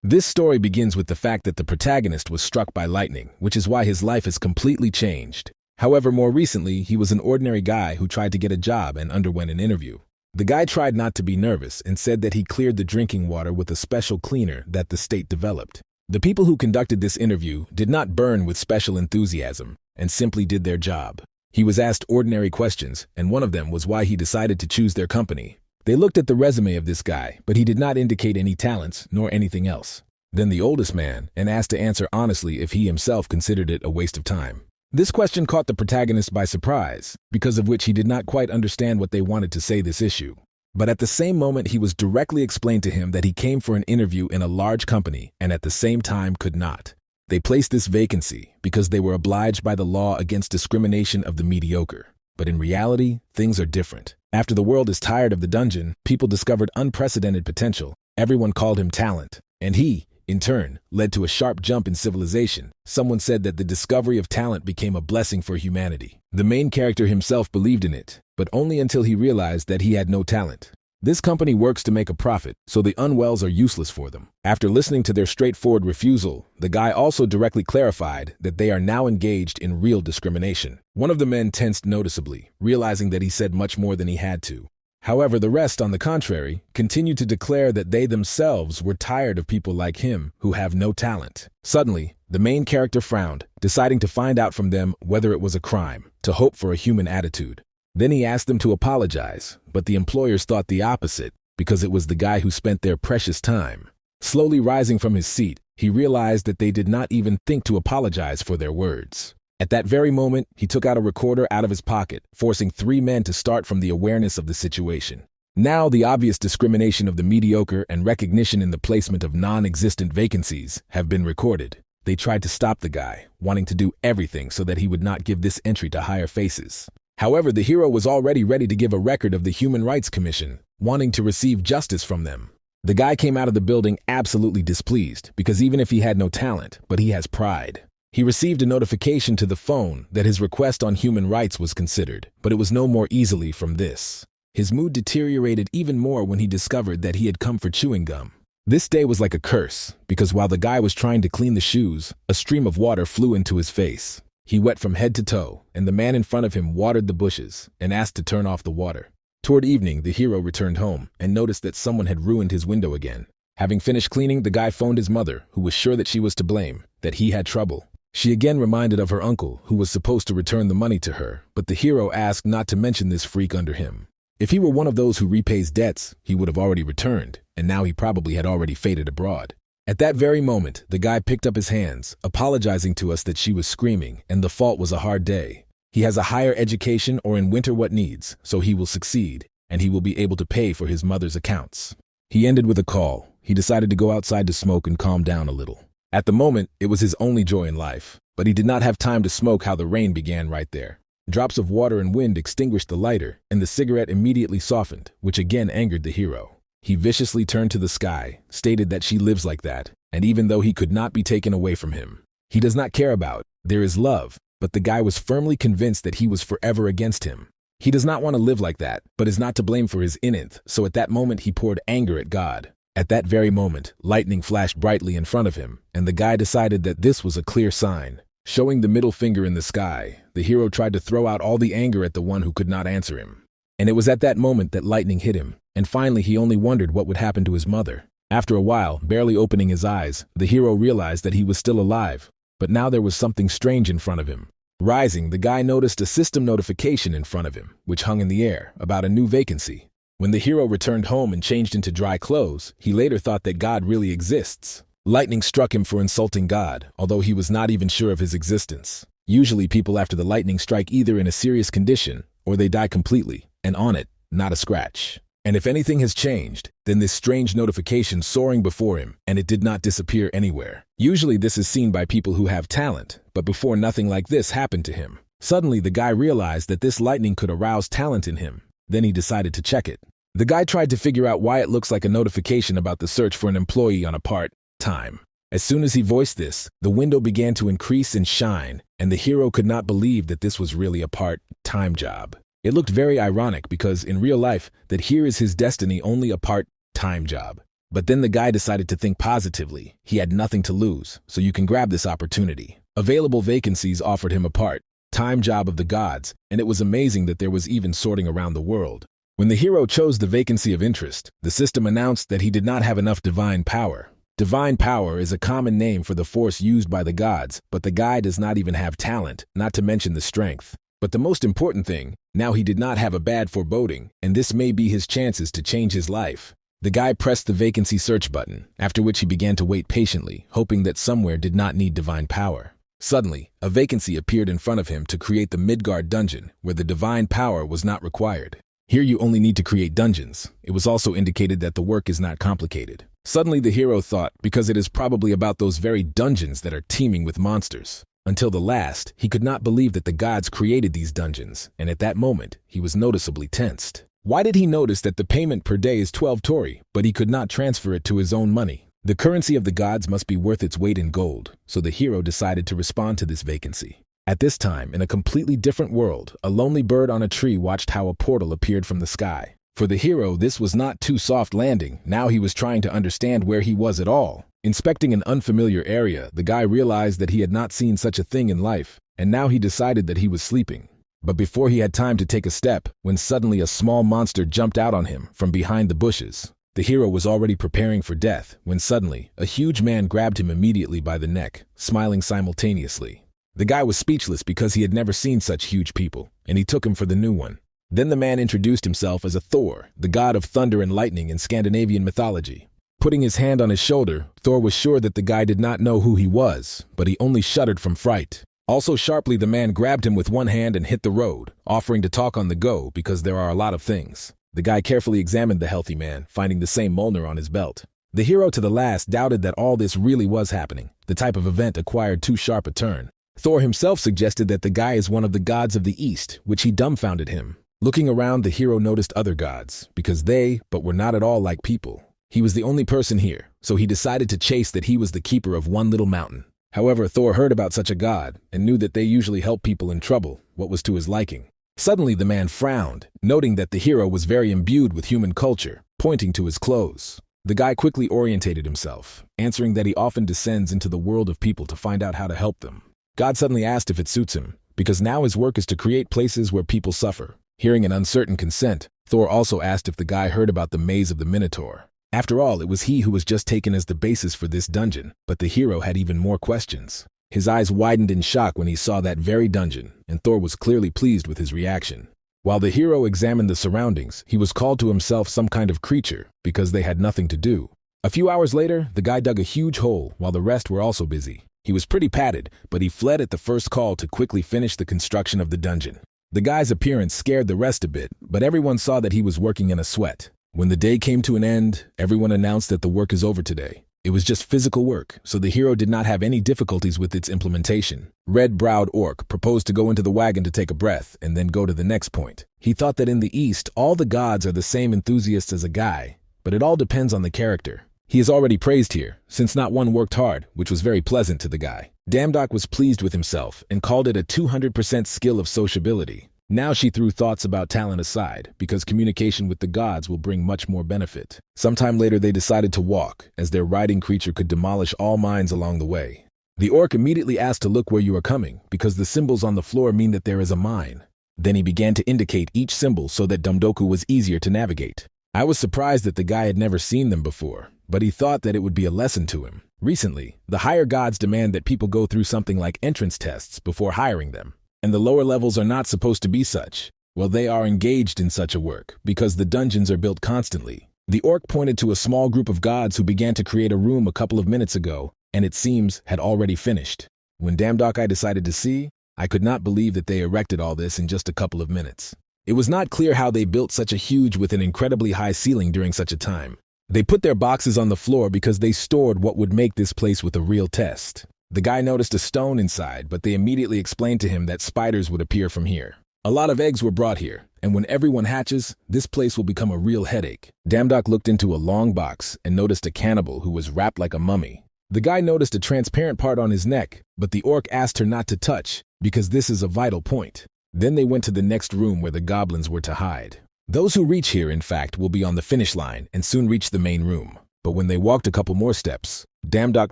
This story begins with the fact that the protagonist was struck by lightning, which is why his life has completely changed. However, more recently, he was an ordinary guy who tried to get a job and underwent an interview. The guy tried not to be nervous and said that he cleared the drinking water with a special cleaner that the state developed. The people who conducted this interview did not burn with special enthusiasm and simply did their job. He was asked ordinary questions, and one of them was why he decided to choose their company. They looked at the resume of this guy, but he did not indicate any talents nor anything else. Then the oldest man and asked to answer honestly if he himself considered it a waste of time. This question caught the protagonist by surprise, because of which he did not quite understand what they wanted to say this issue. But at the same moment, he was directly explained to him that he came for an interview in a large company and at the same time could not. They placed this vacancy because they were obliged by the law against discrimination of the mediocre. But in reality, things are different. After the world is tired of the dungeon, people discovered unprecedented potential. Everyone called him talent, and he, in turn, led to a sharp jump in civilization. Someone said that the discovery of talent became a blessing for humanity. The main character himself believed in it, but only until he realized that he had no talent. This company works to make a profit, so the unwells are useless for them. After listening to their straightforward refusal, the guy also directly clarified that they are now engaged in real discrimination. One of the men tensed noticeably, realizing that he said much more than he had to. However, the rest, on the contrary, continued to declare that they themselves were tired of people like him who have no talent. Suddenly, the main character frowned, deciding to find out from them whether it was a crime, to hope for a human attitude. Then he asked them to apologize, but the employers thought the opposite, because it was the guy who spent their precious time. Slowly rising from his seat, he realized that they did not even think to apologize for their words. At that very moment, he took out a recorder out of his pocket, forcing 3 men to start from the awareness of the situation. Now, the obvious discrimination of the mediocre and recognition in the placement of non-existent vacancies have been recorded. They tried to stop the guy, wanting to do everything so that he would not give this entry to higher faces. However, the hero was already ready to give a record of the Human Rights Commission, wanting to receive justice from them. The guy came out of the building absolutely displeased, because even if he had no talent, but he has pride. He received a notification to the phone that his request on human rights was considered, but it was no more easily from this. His mood deteriorated even more when he discovered that he had come for chewing gum. This day was like a curse, because while the guy was trying to clean the shoes, a stream of water flew into his face. He wet from head to toe, and the man in front of him watered the bushes and asked to turn off the water. Toward evening, the hero returned home and noticed that someone had ruined his window again. Having finished cleaning, the guy phoned his mother, who was sure that she was to blame, that he had trouble. She again reminded of her uncle, who was supposed to return the money to her, but the hero asked not to mention this freak under him. If he were one of those who repays debts, he would have already returned, and now he probably had already faded abroad. At that very moment, the guy picked up his hands, apologizing to us that she was screaming, and the fault was a hard day. He has a higher education or in winter what needs, so he will succeed, and he will be able to pay for his mother's accounts. He ended with a call. He decided to go outside to smoke and calm down a little. At the moment, it was his only joy in life, but he did not have time to smoke how the rain began right there. Drops of water and wind extinguished the lighter, and the cigarette immediately softened, which again angered the hero. He viciously turned to the sky, stated that she lives like that, and even though he could not be taken away from him, he does not care about, there is love, but the guy was firmly convinced that he was forever against him. He does not want to live like that, but is not to blame for his innth, so at that moment he poured anger at God. At that very moment, lightning flashed brightly in front of him, and the guy decided that this was a clear sign. Showing the middle finger in the sky, the hero tried to throw out all the anger at the one who could not answer him. And it was at that moment that lightning hit him, and finally he only wondered what would happen to his mother. After a while, barely opening his eyes, the hero realized that he was still alive, but now there was something strange in front of him. Rising, the guy noticed a system notification in front of him, which hung in the air, about a new vacancy. When the hero returned home and changed into dry clothes, he later thought that God really exists. Lightning struck him for insulting God, although he was not even sure of his existence. Usually people after the lightning strike either in a serious condition, or they die completely, and on it, not a scratch. And if anything has changed, then this strange notification soaring before him, and it did not disappear anywhere. Usually this is seen by people who have talent, but before nothing like this happened to him. Suddenly the guy realized that this lightning could arouse talent in him. Then he decided to check it. The guy tried to figure out why it looks like a notification about the search for an employee on a part-time. As soon as he voiced this, the window began to increase and shine, and the hero could not believe that this was really a part-time job. It looked very ironic because in real life, that here is his destiny only a part-time job. But then the guy decided to think positively. He had nothing to lose, so you can grab this opportunity. Available vacancies offered him a part-time job of the gods, and it was amazing that there was even sorting around the world. When the hero chose the vacancy of interest, the system announced that he did not have enough divine power. Divine power is a common name for the force used by the gods, but the guy does not even have talent, not to mention the strength. But the most important thing, now he did not have a bad foreboding, and this may be his chances to change his life. The guy pressed the vacancy search button, after which he began to wait patiently, hoping that somewhere did not need divine power. Suddenly, a vacancy appeared in front of him to create the Midgard dungeon, where the divine power was not required. Here you only need to create dungeons. It was also indicated that the work is not complicated. Suddenly the hero thought, because it is probably about those very dungeons that are teeming with monsters. Until the last, he could not believe that the gods created these dungeons, and at that moment, he was noticeably tensed. Why did he notice that the payment per day is 12 tori, but he could not transfer it to his own money? The currency of the gods must be worth its weight in gold, so the hero decided to respond to this vacancy. At this time, in a completely different world, a lonely bird on a tree watched how a portal appeared from the sky. For the hero, this was not too soft landing. Now he was trying to understand where he was at all. Inspecting an unfamiliar area, the guy realized that he had not seen such a thing in life, and now he decided that he was sleeping. But before he had time to take a step, when suddenly a small monster jumped out on him from behind the bushes. The hero was already preparing for death, when suddenly, a huge man grabbed him immediately by the neck, smiling simultaneously. The guy was speechless because he had never seen such huge people, and he took him for the new one. Then the man introduced himself as a Thor, the god of thunder and lightning in Scandinavian mythology. Putting his hand on his shoulder, Thor was sure that the guy did not know who he was, but he only shuddered from fright. Also sharply, the man grabbed him with one hand and hit the road, offering to talk on the go because there are a lot of things. The guy carefully examined the healthy man, finding the same Mjolnir on his belt. The hero to the last doubted that all this really was happening. The type of event acquired too sharp a turn. Thor himself suggested that the guy is one of the gods of the East, which he dumbfounded him. Looking around, the hero noticed other gods, because they, but were not at all like people. He was the only person here, so he decided to chase that he was the keeper of one little mountain. However, Thor heard about such a god, and knew that they usually help people in trouble, what was to his liking. Suddenly the man frowned, noting that the hero was very imbued with human culture, pointing to his clothes. The guy quickly orientated himself, answering that he often descends into the world of people to find out how to help them. God suddenly asked if it suits him, because now his work is to create places where people suffer. Hearing an uncertain consent, Thor also asked if the guy heard about the maze of the Minotaur. After all, it was he who was just taken as the basis for this dungeon, but the hero had even more questions. His eyes widened in shock when he saw that very dungeon, and Thor was clearly pleased with his reaction. While the hero examined the surroundings, he was called to himself some kind of creature, because they had nothing to do. A few hours later, the guy dug a huge hole, while the rest were also busy. He was pretty padded, but he fled at the first call to quickly finish the construction of the dungeon. The guy's appearance scared the rest a bit, but everyone saw that he was working in a sweat. When the day came to an end, everyone announced that the work is over today. It was just physical work, so the hero did not have any difficulties with its implementation. Red-browed orc proposed to go into the wagon to take a breath and then go to the next point. He thought that in the East, all the gods are the same enthusiasts as a guy, but it all depends on the character. He is already praised here, since not one worked hard, which was very pleasant to the guy. Damdok was pleased with himself and called it a 200% skill of sociability. Now she threw thoughts about talent aside, because communication with the gods will bring much more benefit. Sometime later they decided to walk, as their riding creature could demolish all mines along the way. The orc immediately asked to look where you are coming, because the symbols on the floor mean that there is a mine. Then he began to indicate each symbol so that Dumdoku was easier to navigate. I was surprised that the guy had never seen them before, but he thought that it would be a lesson to him. Recently, the higher gods demand that people go through something like entrance tests before hiring them. And the lower levels are not supposed to be such. Well, they are engaged in such a work, because the dungeons are built constantly. The orc pointed to a small group of gods who began to create a room a couple of minutes ago, and it seems had already finished. When Damdok I decided to see, I could not believe that they erected all this in just a couple of minutes. It was not clear how they built such a huge with an incredibly high ceiling during such a time. They put their boxes on the floor because they stored what would make this place with a real test. The guy noticed a stone inside, but they immediately explained to him that spiders would appear from here. A lot of eggs were brought here, and when everyone hatches, this place will become a real headache. Damdok looked into a long box and noticed a cannibal who was wrapped like a mummy. The guy noticed a transparent part on his neck, but the orc asked her not to touch, because this is a vital point. Then they went to the next room where the goblins were to hide. Those who reach here, in fact, will be on the finish line and soon reach the main room. But when they walked a couple more steps, Damdok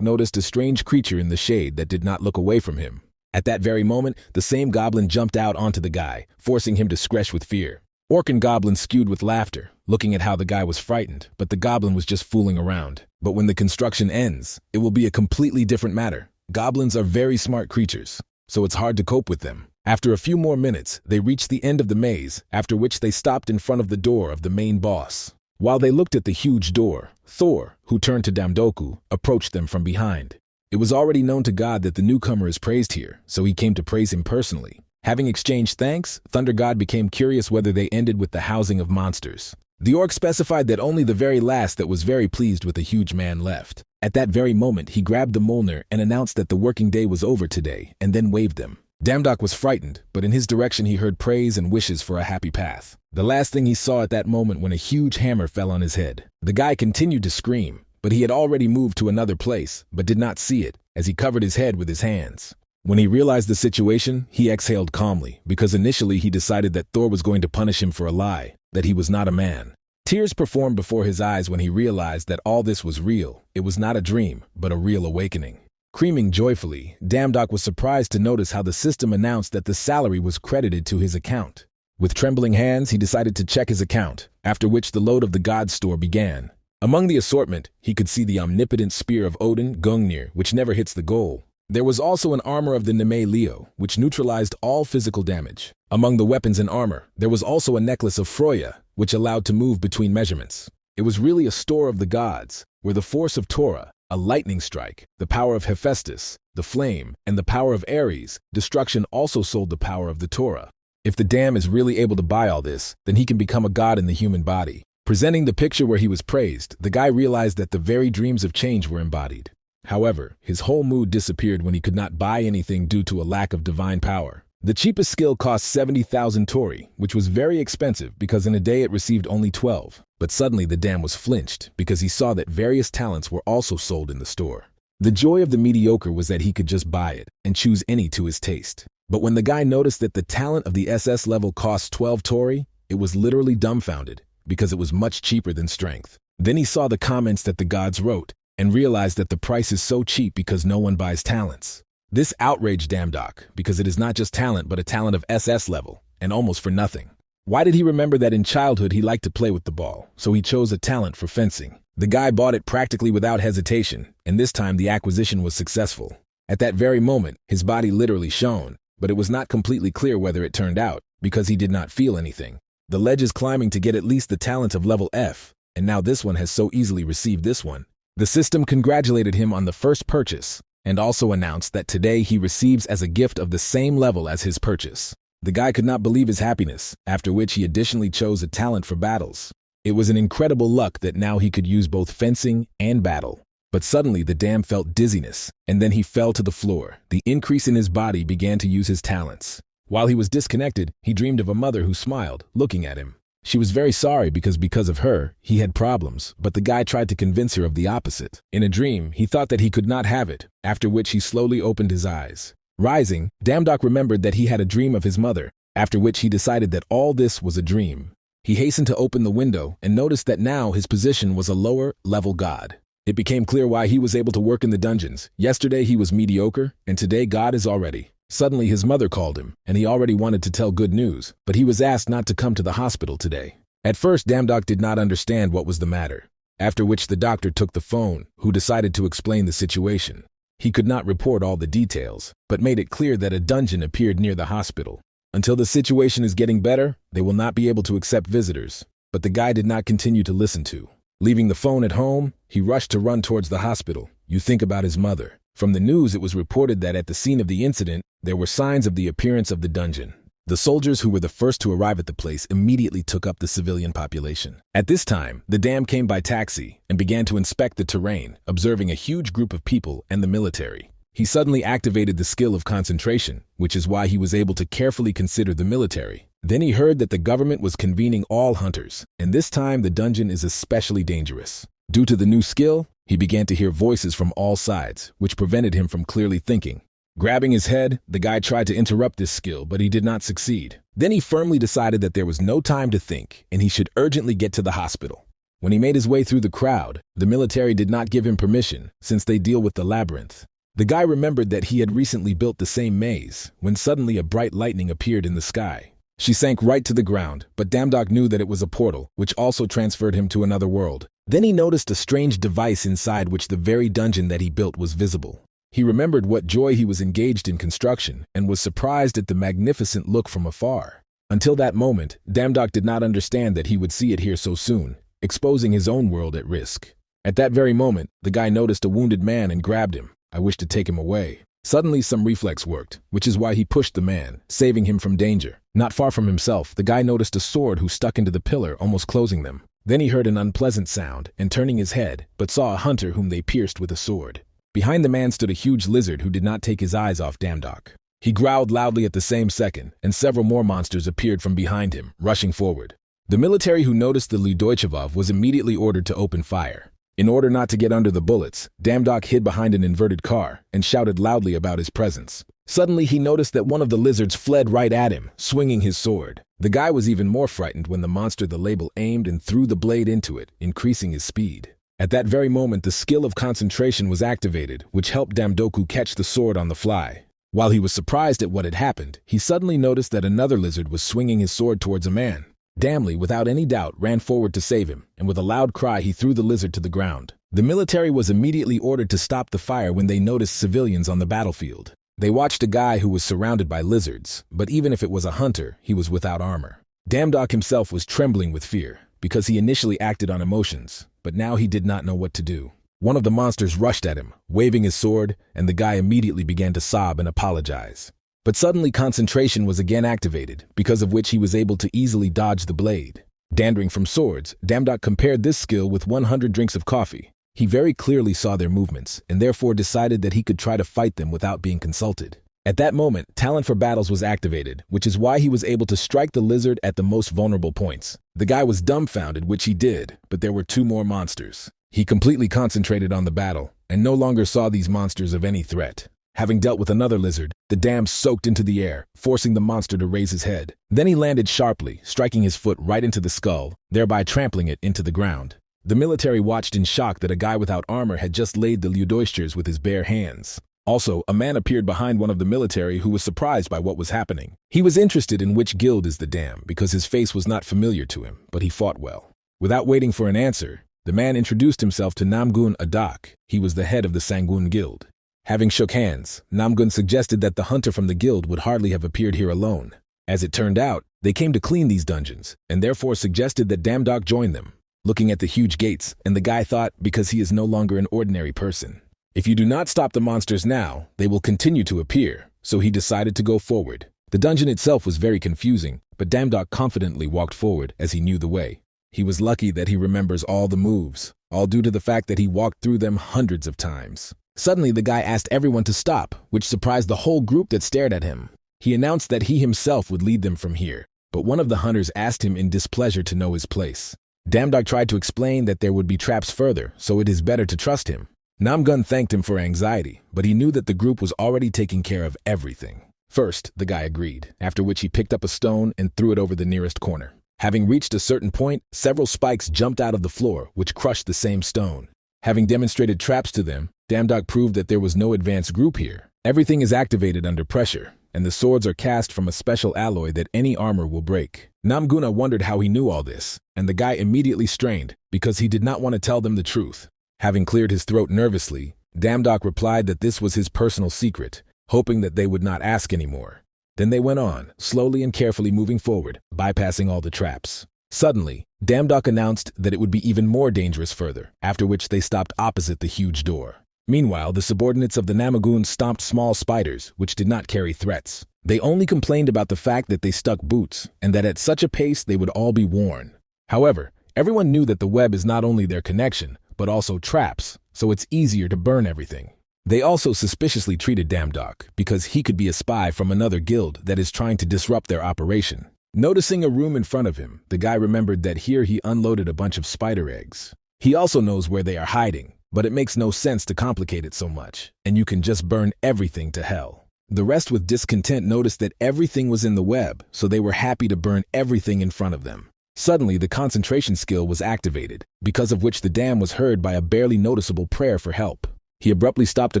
noticed a strange creature in the shade that did not look away from him. At that very moment, the same goblin jumped out onto the guy, forcing him to screech with fear. Orc and goblin skewed with laughter, looking at how the guy was frightened, but the goblin was just fooling around. But when the construction ends, it will be a completely different matter. Goblins are very smart creatures, so it's hard to cope with them. After a few more minutes, they reached the end of the maze, after which they stopped in front of the door of the main boss. While they looked at the huge door, Thor, who turned to Damdoku, approached them from behind. It was already known to God that the newcomer is praised here, so he came to praise him personally. Having exchanged thanks, Thunder God became curious whether they ended with the housing of monsters. The orc specified that only the very last that was very pleased with the huge man left. At that very moment, he grabbed the Mjolnir and announced that the working day was over today, and then waved them. Damdok was frightened, but in his direction he heard praise and wishes for a happy path. The last thing he saw at that moment when a huge hammer fell on his head. The guy continued to scream, but he had already moved to another place, but did not see it, as he covered his head with his hands. When he realized the situation, he exhaled calmly, because initially he decided that Thor was going to punish him for a lie, that he was not a man. Tears performed before his eyes when he realized that all this was real. It was not a dream, but a real awakening. Screaming joyfully, Damdok was surprised to notice how the system announced that the salary was credited to his account. With trembling hands, he decided to check his account, after which the load of the god's store began. Among the assortment, he could see the omnipotent spear of Odin, Gungnir, which never hits the goal. There was also an armor of the Neme Leo, which neutralized all physical damage. Among the weapons and armor, there was also a necklace of Freya, which allowed to move between measurements. It was really a store of the gods, where the force of Torah, a lightning strike, the power of Hephaestus, the flame, and the power of Ares, destruction also sold the power of the Torah. If the dam is really able to buy all this, then he can become a god in the human body. Presenting the picture where he was praised, the guy realized that the very dreams of change were embodied. However, his whole mood disappeared when he could not buy anything due to a lack of divine power. The cheapest skill cost 70,000 tori, which was very expensive because in a day it received only 12. But suddenly the dam was flinched because he saw that various talents were also sold in the store. The joy of the mediocre was that he could just buy it and choose any to his taste. But when the guy noticed that the talent of the SS level cost 12 tori, it was literally dumbfounded because it was much cheaper than strength. Then he saw the comments that the gods wrote and realized that the price is so cheap because no one buys talents. This outraged Damdok because it is not just talent but a talent of SS level, and almost for nothing. Why did he remember that in childhood he liked to play with the ball, so he chose a talent for fencing? The guy bought it practically without hesitation, and this time the acquisition was successful. At that very moment, his body literally shone, but it was not completely clear whether it turned out, because he did not feel anything. The ledge is climbing to get at least the talent of level F, and now this one has so easily received this one. The system congratulated him on the first purchase, and also announced that today he receives as a gift of the same level as his purchase. The guy could not believe his happiness, after which he additionally chose a talent for battles. It was an incredible luck that now he could use both fencing and battle. But suddenly the dam felt dizziness, and then he fell to the floor. The increase in his body began to use his talents. While he was disconnected, he dreamed of a mother who smiled, looking at him. She was very sorry because of her, he had problems, but the guy tried to convince her of the opposite. In a dream, he thought that he could not have it, after which he slowly opened his eyes. Rising, Damdok remembered that he had a dream of his mother, after which he decided that all this was a dream. He hastened to open the window and noticed that now his position was a lower-level god. It became clear why he was able to work in the dungeons. Yesterday he was mediocre, and today God is already. Suddenly his mother called him, and he already wanted to tell good news, but he was asked not to come to the hospital today. At first, Damdok did not understand what was the matter, after which the doctor took the phone, who decided to explain the situation. He could not report all the details, but made it clear that a dungeon appeared near the hospital. Until the situation is getting better, they will not be able to accept visitors. But the guy did not continue to listen to. Leaving the phone at home, he rushed to run towards the hospital. You think about his mother. From the news, it was reported that at the scene of the incident, there were signs of the appearance of the dungeon. The soldiers who were the first to arrive at the place immediately took up the civilian population. At this time, the dam came by taxi and began to inspect the terrain, observing a huge group of people and the military. He suddenly activated the skill of concentration, which is why he was able to carefully consider the military. Then he heard that the government was convening all hunters, and this time the dungeon is especially dangerous. Due to the new skill, he began to hear voices from all sides, which prevented him from clearly thinking. Grabbing his head, the guy tried to interrupt this skill, but he did not succeed. Then he firmly decided that there was no time to think, and he should urgently get to the hospital. When he made his way through the crowd, the military did not give him permission, since they deal with the labyrinth. The guy remembered that he had recently built the same maze, when suddenly a bright lightning appeared in the sky. She sank right to the ground, but Damdok knew that it was a portal, which also transferred him to another world. Then he noticed a strange device inside which the very dungeon that he built was visible. He remembered what joy he was engaged in construction, and was surprised at the magnificent look from afar. Until that moment, Damdok did not understand that he would see it here so soon, exposing his own world at risk. At that very moment, the guy noticed a wounded man and grabbed him. I wished to take him away. Suddenly some reflex worked, which is why he pushed the man, saving him from danger. Not far from himself, the guy noticed a sword who stuck into the pillar, almost closing them. Then he heard an unpleasant sound, and turning his head, but saw a hunter whom they pierced with a sword. Behind the man stood a huge lizard who did not take his eyes off Damdok. He growled loudly at the same second, and several more monsters appeared from behind him, rushing forward. The military who noticed the Ludoichevov was immediately ordered to open fire. In order not to get under the bullets, Damdok hid behind an inverted car and shouted loudly about his presence. Suddenly he noticed that one of the lizards fled right at him, swinging his sword. The guy was even more frightened when the monster the label aimed and threw the blade into it, increasing his speed. At that very moment the skill of concentration was activated, which helped Damdoku catch the sword on the fly. While he was surprised at what had happened, he suddenly noticed that another lizard was swinging his sword towards a man. Damli, without any doubt, ran forward to save him, and with a loud cry he threw the lizard to the ground. The military was immediately ordered to stop the fire when they noticed civilians on the battlefield. They watched a guy who was surrounded by lizards, but even if it was a hunter, he was without armor. Damdok himself was trembling with fear, because he initially acted on emotions, but now he did not know what to do. One of the monsters rushed at him, waving his sword, and the guy immediately began to sob and apologize. But suddenly concentration was again activated, because of which he was able to easily dodge the blade. Dandering from swords, Damdok compared this skill with 100 drinks of coffee. He very clearly saw their movements, and therefore decided that he could try to fight them without being consulted. At that moment, talent for battles was activated, which is why he was able to strike the lizard at the most vulnerable points. The guy was dumbfounded, which he did, but there were two more monsters. He completely concentrated on the battle, and no longer saw these monsters of any threat. Having dealt with another lizard, the dam soaked into the air, forcing the monster to raise his head. Then he landed sharply, striking his foot right into the skull, thereby trampling it into the ground. The military watched in shock that a guy without armor had just laid the Ludoichers with his bare hands. Also, a man appeared behind one of the military who was surprised by what was happening. He was interested in which guild is the dam, because his face was not familiar to him, but he fought well. Without waiting for an answer, the man introduced himself to Namgun Adak. He was the head of the Sangun Guild. Having shook hands, Namgun suggested that the hunter from the guild would hardly have appeared here alone. As it turned out, they came to clean these dungeons, and therefore suggested that Damdok join them. Looking at the huge gates, and the guy thought, because he is no longer an ordinary person. If you do not stop the monsters now, they will continue to appear, so he decided to go forward. The dungeon itself was very confusing, but Damdok confidently walked forward as he knew the way. He was lucky that he remembers all the moves, all due to the fact that he walked through them hundreds of times. Suddenly, the guy asked everyone to stop, which surprised the whole group that stared at him. He announced that he himself would lead them from here, but one of the hunters asked him in displeasure to know his place. Damdok tried to explain that there would be traps further, so it is better to trust him. Namgun thanked him for anxiety, but he knew that the group was already taking care of everything. First, the guy agreed, after which he picked up a stone and threw it over the nearest corner. Having reached a certain point, several spikes jumped out of the floor, which crushed the same stone. Having demonstrated traps to them, Damdok proved that there was no advanced group here. Everything is activated under pressure, and the swords are cast from a special alloy that any armor will break. Namguna wondered how he knew all this, and the guy immediately strained, because he did not want to tell them the truth. Having cleared his throat nervously, Damdok replied that this was his personal secret, hoping that they would not ask anymore. Then they went on, slowly and carefully moving forward, bypassing all the traps. Suddenly, Damdok announced that it would be even more dangerous further, after which they stopped opposite the huge door. Meanwhile, the subordinates of the Namagoon stomped small spiders, which did not carry threats. They only complained about the fact that they stuck boots, and that at such a pace they would all be worn. However, everyone knew that the web is not only their connection, but also traps, so it's easier to burn everything. They also suspiciously treated Damdok, because he could be a spy from another guild that is trying to disrupt their operation. Noticing a room in front of him, the guy remembered that here he unloaded a bunch of spider eggs. He also knows where they are hiding, but it makes no sense to complicate it so much, and you can just burn everything to hell. The rest with discontent noticed that everything was in the web, so they were happy to burn everything in front of them. Suddenly, the concentration skill was activated, because of which the dam was heard by a barely noticeable prayer for help. He abruptly stopped a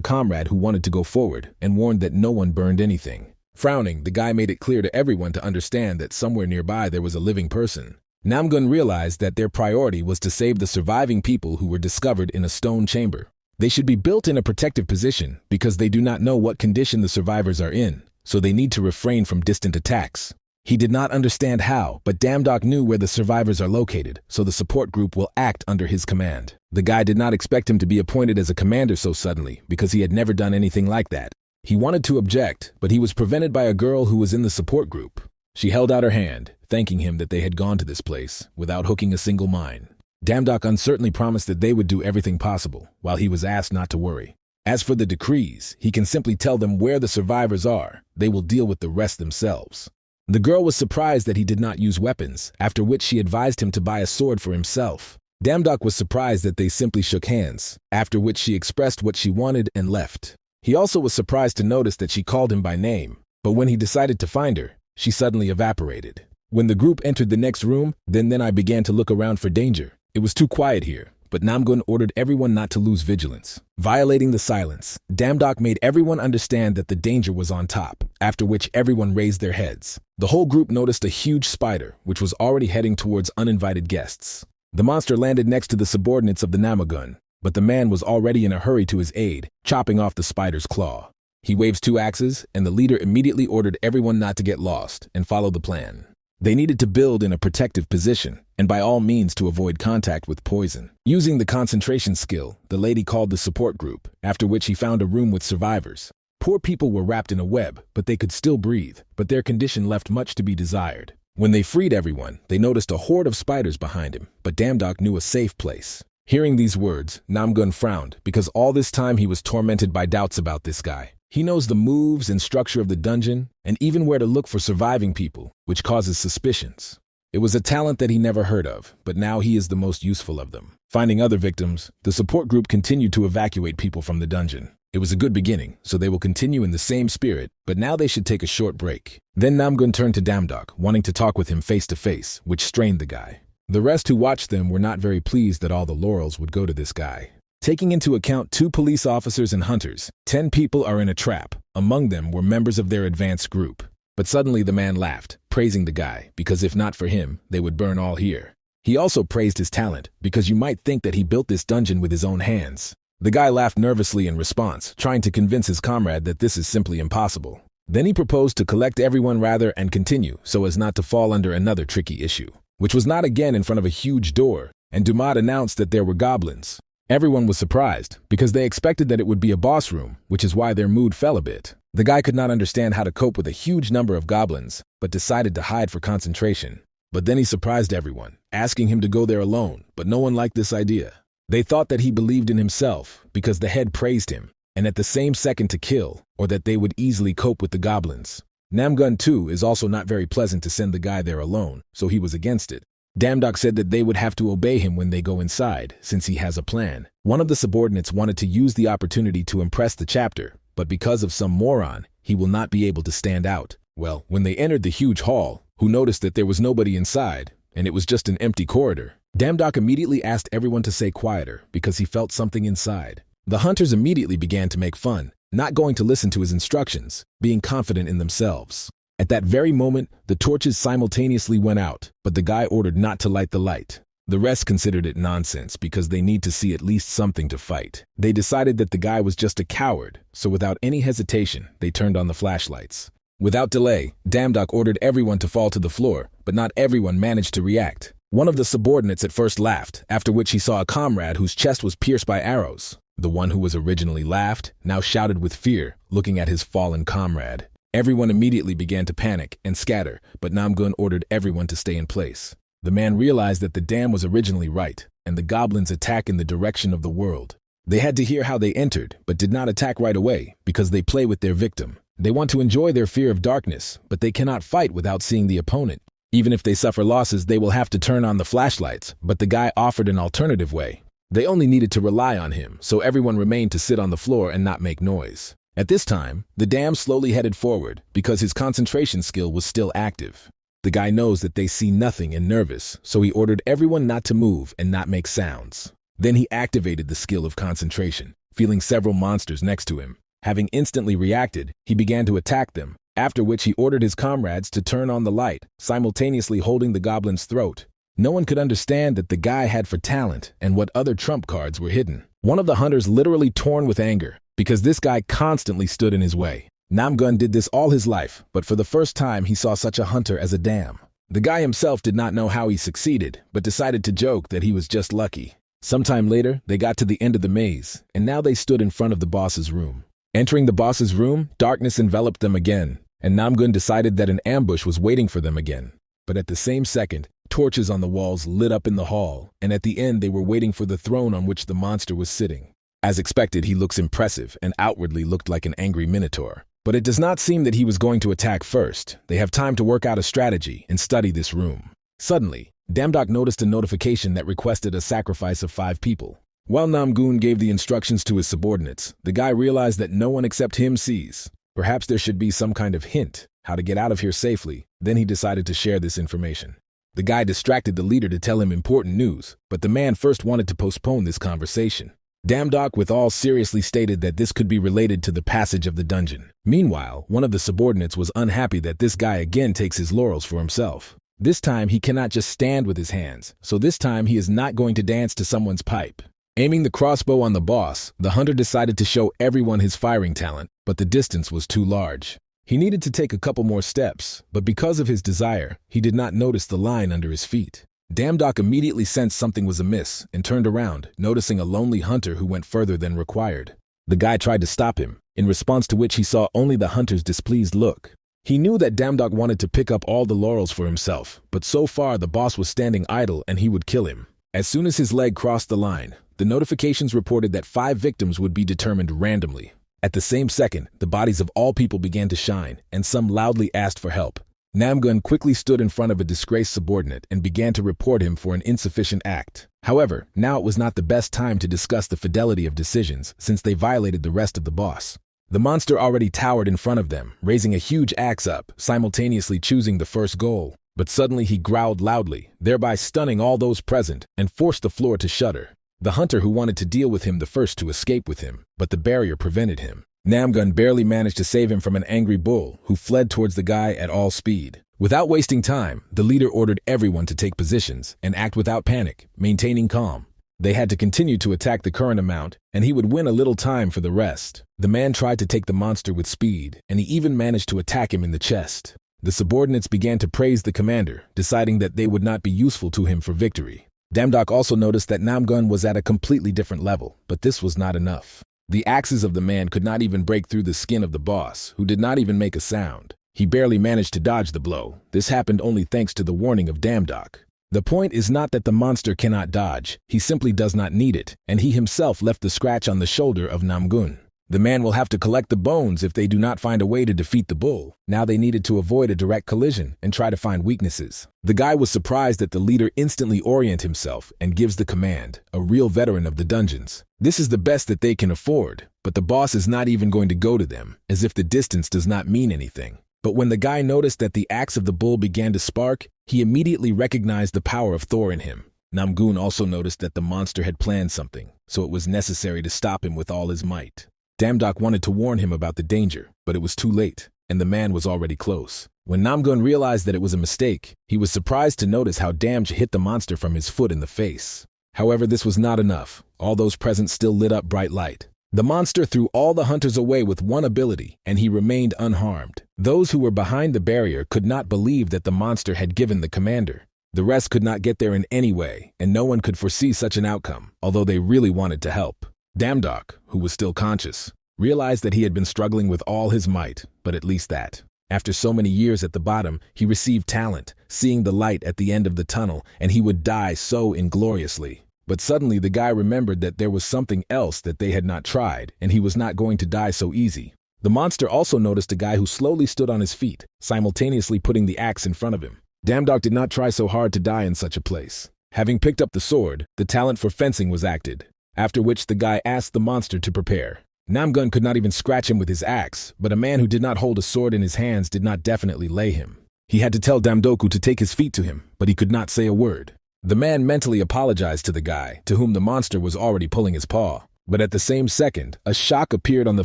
comrade who wanted to go forward and warned that no one burned anything. Frowning, the guy made it clear to everyone to understand that somewhere nearby there was a living person. Namgun realized that their priority was to save the surviving people who were discovered in a stone chamber. They should be built in a protective position because they do not know what condition the survivors are in, so they need to refrain from distant attacks. He did not understand how, but Damdok knew where the survivors are located, so the support group will act under his command. The guy did not expect him to be appointed as a commander so suddenly because he had never done anything like that. He wanted to object, but he was prevented by a girl who was in the support group. She held out her hand, thanking him that they had gone to this place without hooking a single mine. Damdok uncertainly promised that they would do everything possible, while he was asked not to worry. As for the decrees, he can simply tell them where the survivors are. They will deal with the rest themselves. The girl was surprised that he did not use weapons, after which she advised him to buy a sword for himself. Damdok was surprised that they simply shook hands, after which she expressed what she wanted and left. He also was surprised to notice that she called him by name, but when he decided to find her, she suddenly evaporated. When the group entered the next room, then I began to look around for danger. It was too quiet here, but Namgun ordered everyone not to lose vigilance. Violating the silence, Damdok made everyone understand that the danger was on top, after which everyone raised their heads. The whole group noticed a huge spider, which was already heading towards uninvited guests. The monster landed next to the subordinates of the Namagun, but the man was already in a hurry to his aid, chopping off the spider's claw. He waves 2 axes, and the leader immediately ordered everyone not to get lost and follow the plan. They needed to build in a protective position, and by all means to avoid contact with poison. Using the concentration skill, the lady called the support group, after which he found a room with survivors. Poor people were wrapped in a web, but they could still breathe, but their condition left much to be desired. When they freed everyone, they noticed a horde of spiders behind him, but Damdok knew a safe place. Hearing these words, Namgun frowned, because all this time he was tormented by doubts about this guy. He knows the moves and structure of the dungeon, and even where to look for surviving people, which causes suspicions. It was a talent that he never heard of, but now he is the most useful of them. Finding other victims, the support group continued to evacuate people from the dungeon. It was a good beginning, so they will continue in the same spirit, but now they should take a short break. Then Namgun turned to Damdok, wanting to talk with him face to face, which strained the guy. The rest who watched them were not very pleased that all the laurels would go to this guy. Taking into account 2 police officers and hunters, 10 people are in a trap. Among them were members of their advanced group. But suddenly the man laughed, praising the guy, because if not for him, they would burn all here. He also praised his talent, because you might think that he built this dungeon with his own hands. The guy laughed nervously in response, trying to convince his comrade that this is simply impossible. Then he proposed to collect everyone rather and continue, so as not to fall under another tricky issue, which was not again in front of a huge door, and Dumad announced that there were goblins. Everyone was surprised, because they expected that it would be a boss room, which is why their mood fell a bit. The guy could not understand how to cope with a huge number of goblins, but decided to hide for concentration. But then he surprised everyone, asking him to go there alone, but no one liked this idea. They thought that he believed in himself, because the head praised him, and at the same second to kill, or that they would easily cope with the goblins. Namgun too is also not very pleasant to send the guy there alone, so he was against it. Damdok said that they would have to obey him when they go inside, since he has a plan. One of the subordinates wanted to use the opportunity to impress the chapter, but because of some moron, he will not be able to stand out. Well, when they entered the huge hall, who noticed that there was nobody inside, and it was just an empty corridor, Damdok immediately asked everyone to stay quieter, because he felt something inside. The hunters immediately began to make fun, not going to listen to his instructions, being confident in themselves. At that very moment, the torches simultaneously went out, but the guy ordered not to light the light. The rest considered it nonsense because they need to see at least something to fight. They decided that the guy was just a coward, so without any hesitation, they turned on the flashlights. Without delay, Damdok ordered everyone to fall to the floor, but not everyone managed to react. One of the subordinates at first laughed, after which he saw a comrade whose chest was pierced by arrows. The one who was originally laughed now shouted with fear, looking at his fallen comrade. Everyone immediately began to panic and scatter, but Namgun ordered everyone to stay in place. The man realized that the dam was originally right, and the goblins attack in the direction of the world. They had to hear how they entered, but did not attack right away, because they play with their victim. They want to enjoy their fear of darkness, but they cannot fight without seeing the opponent. Even if they suffer losses, they will have to turn on the flashlights, but the guy offered an alternative way. They only needed to rely on him, so everyone remained to sit on the floor and not make noise. At this time, the dam slowly headed forward because his concentration skill was still active. The guy knows that they see nothing and nervous, so he ordered everyone not to move and not make sounds. Then he activated the skill of concentration, feeling several monsters next to him. Having instantly reacted, he began to attack them, after which he ordered his comrades to turn on the light, simultaneously holding the goblin's throat. No one could understand that the guy had for talent and what other trump cards were hidden. One of the hunters literally torn with anger, because this guy constantly stood in his way. Namgun did this all his life, but for the first time he saw such a hunter as a dam. The guy himself did not know how he succeeded, but decided to joke that he was just lucky. Sometime later, they got to the end of the maze, and now they stood in front of the boss's room. Entering the boss's room, darkness enveloped them again, and Namgun decided that an ambush was waiting for them again. But at the same second, torches on the walls lit up in the hall, and at the end they were waiting for the throne on which the monster was sitting. As expected, he looks impressive and outwardly looked like an angry minotaur. But it does not seem that he was going to attack first. They have time to work out a strategy and study this room. Suddenly, Damdok noticed a notification that requested a sacrifice of 5 people. While Namgun gave the instructions to his subordinates, the guy realized that no one except him sees. Perhaps there should be some kind of hint how to get out of here safely. Then he decided to share this information. The guy distracted the leader to tell him important news, but the man first wanted to postpone this conversation. Damdok with all seriously stated that this could be related to the passage of the dungeon. Meanwhile, one of the subordinates was unhappy that this guy again takes his laurels for himself. This time he cannot just stand with his hands, so this time he is not going to dance to someone's pipe. Aiming the crossbow on the boss, the hunter decided to show everyone his firing talent, but the distance was too large. He needed to take a couple more steps, but because of his desire, he did not notice the line under his feet. Damdok immediately sensed something was amiss and turned around, noticing a lonely hunter who went further than required. The guy tried to stop him, in response to which he saw only the hunter's displeased look. He knew that Damdok wanted to pick up all the laurels for himself, but so far the boss was standing idle and he would kill him. As soon as his leg crossed the line, the notifications reported that 5 victims would be determined randomly. At the same second, the bodies of all people began to shine, and some loudly asked for help. Namgun quickly stood in front of a disgraced subordinate and began to report him for an insufficient act. However, now it was not the best time to discuss the fidelity of decisions, since they violated the rest of the boss. The monster already towered in front of them, raising a huge axe up, simultaneously choosing the first goal. But suddenly he growled loudly, thereby stunning all those present, and forced the floor to shudder. The hunter who wanted to deal with him the first to escape with him, but the barrier prevented him. Namgun barely managed to save him from an angry bull, who fled towards the guy at all speed. Without wasting time, the leader ordered everyone to take positions and act without panic, maintaining calm. They had to continue to attack the current amount, and he would win a little time for the rest. The man tried to take the monster with speed, and he even managed to attack him in the chest. The subordinates began to praise the commander, deciding that they would not be useful to him for victory. Damdok also noticed that Namgun was at a completely different level, but this was not enough. The axes of the man could not even break through the skin of the boss, who did not even make a sound. He barely managed to dodge the blow. This happened only thanks to the warning of Damdok. The point is not that the monster cannot dodge, he simply does not need it, and he himself left the scratch on the shoulder of Namgun. The man will have to collect the bones if they do not find a way to defeat the bull. Now they needed to avoid a direct collision and try to find weaknesses. The guy was surprised that the leader instantly orients himself and gives the command, a real veteran of the dungeons. This is the best that they can afford, but the boss is not even going to go to them, as if the distance does not mean anything. But when the guy noticed that the axe of the bull began to spark, he immediately recognized the power of Thor in him. Namgun also noticed that the monster had planned something, so it was necessary to stop him with all his might. Damdok wanted to warn him about the danger, but it was too late, and the man was already close. When Namgun realized that it was a mistake, he was surprised to notice how Damj hit the monster from his foot in the face. However, this was not enough. All those present still lit up bright light. The monster threw all the hunters away with one ability, and he remained unharmed. Those who were behind the barrier could not believe that the monster had given the commander. The rest could not get there in any way, and no one could foresee such an outcome, although they really wanted to help. Damdok, who was still conscious, realized that he had been struggling with all his might, but at least that. After so many years at the bottom, he received talent, seeing the light at the end of the tunnel, and he would die so ingloriously. But suddenly the guy remembered that there was something else that they had not tried, and he was not going to die so easy. The monster also noticed a guy who slowly stood on his feet, simultaneously putting the axe in front of him. Damdok did not try so hard to die in such a place. Having picked up the sword, the talent for fencing was acted, after which the guy asked the monster to prepare. Namgun could not even scratch him with his axe, but a man who did not hold a sword in his hands did not definitely lay him. He had to tell Damdoku to take his feet to him, but he could not say a word. The man mentally apologized to the guy, to whom the monster was already pulling his paw. But at the same second, a shock appeared on the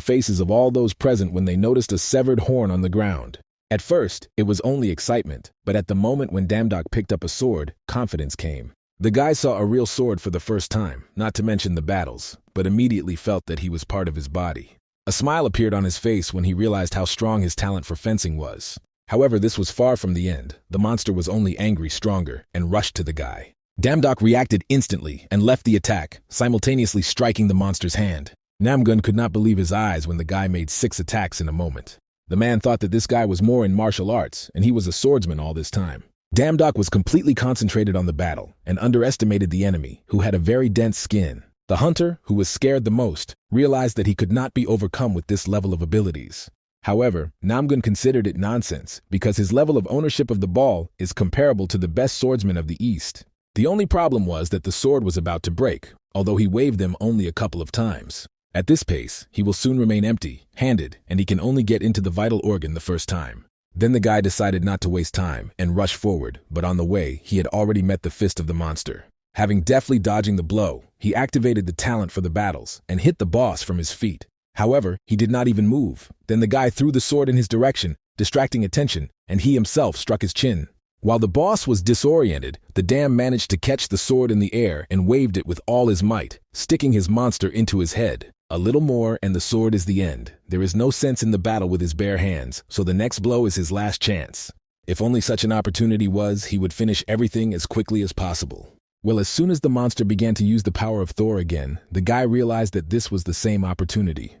faces of all those present when they noticed a severed horn on the ground. At first, it was only excitement, but at the moment when Damdok picked up a sword, confidence came. The guy saw a real sword for the first time, not to mention the battles, but immediately felt that he was part of his body. A smile appeared on his face when he realized how strong his talent for fencing was. However, this was far from the end. The monster was only angry stronger and rushed to the guy. Damdok reacted instantly and left the attack, simultaneously striking the monster's hand. Namgun could not believe his eyes when the guy made 6 attacks in a moment. The man thought that this guy was more in martial arts, and he was a swordsman all this time. Damdok was completely concentrated on the battle and underestimated the enemy, who had a very dense skin. The hunter, who was scared the most, realized that he could not be overcome with this level of abilities. However, Namgun considered it nonsense because his level of ownership of the ball is comparable to the best swordsmen of the East. The only problem was that the sword was about to break, although he waved them only a couple of times. At this pace, he will soon remain empty-handed, and he can only get into the vital organ the first time. Then the guy decided not to waste time and rushed forward, but on the way, he had already met the fist of the monster. Having deftly dodging the blow, he activated the talent for the battles and hit the boss from his feet. However, he did not even move. Then the guy threw the sword in his direction, distracting attention, and he himself struck his chin. While the boss was disoriented, the dam managed to catch the sword in the air and waved it with all his might, sticking his monster into his head. A little more and the sword is the end. There is no sense in the battle with his bare hands, so the next blow is his last chance. If only such an opportunity was, he would finish everything as quickly as possible. Well, as soon as the monster began to use the power of Thor again, the guy realized that this was the same opportunity.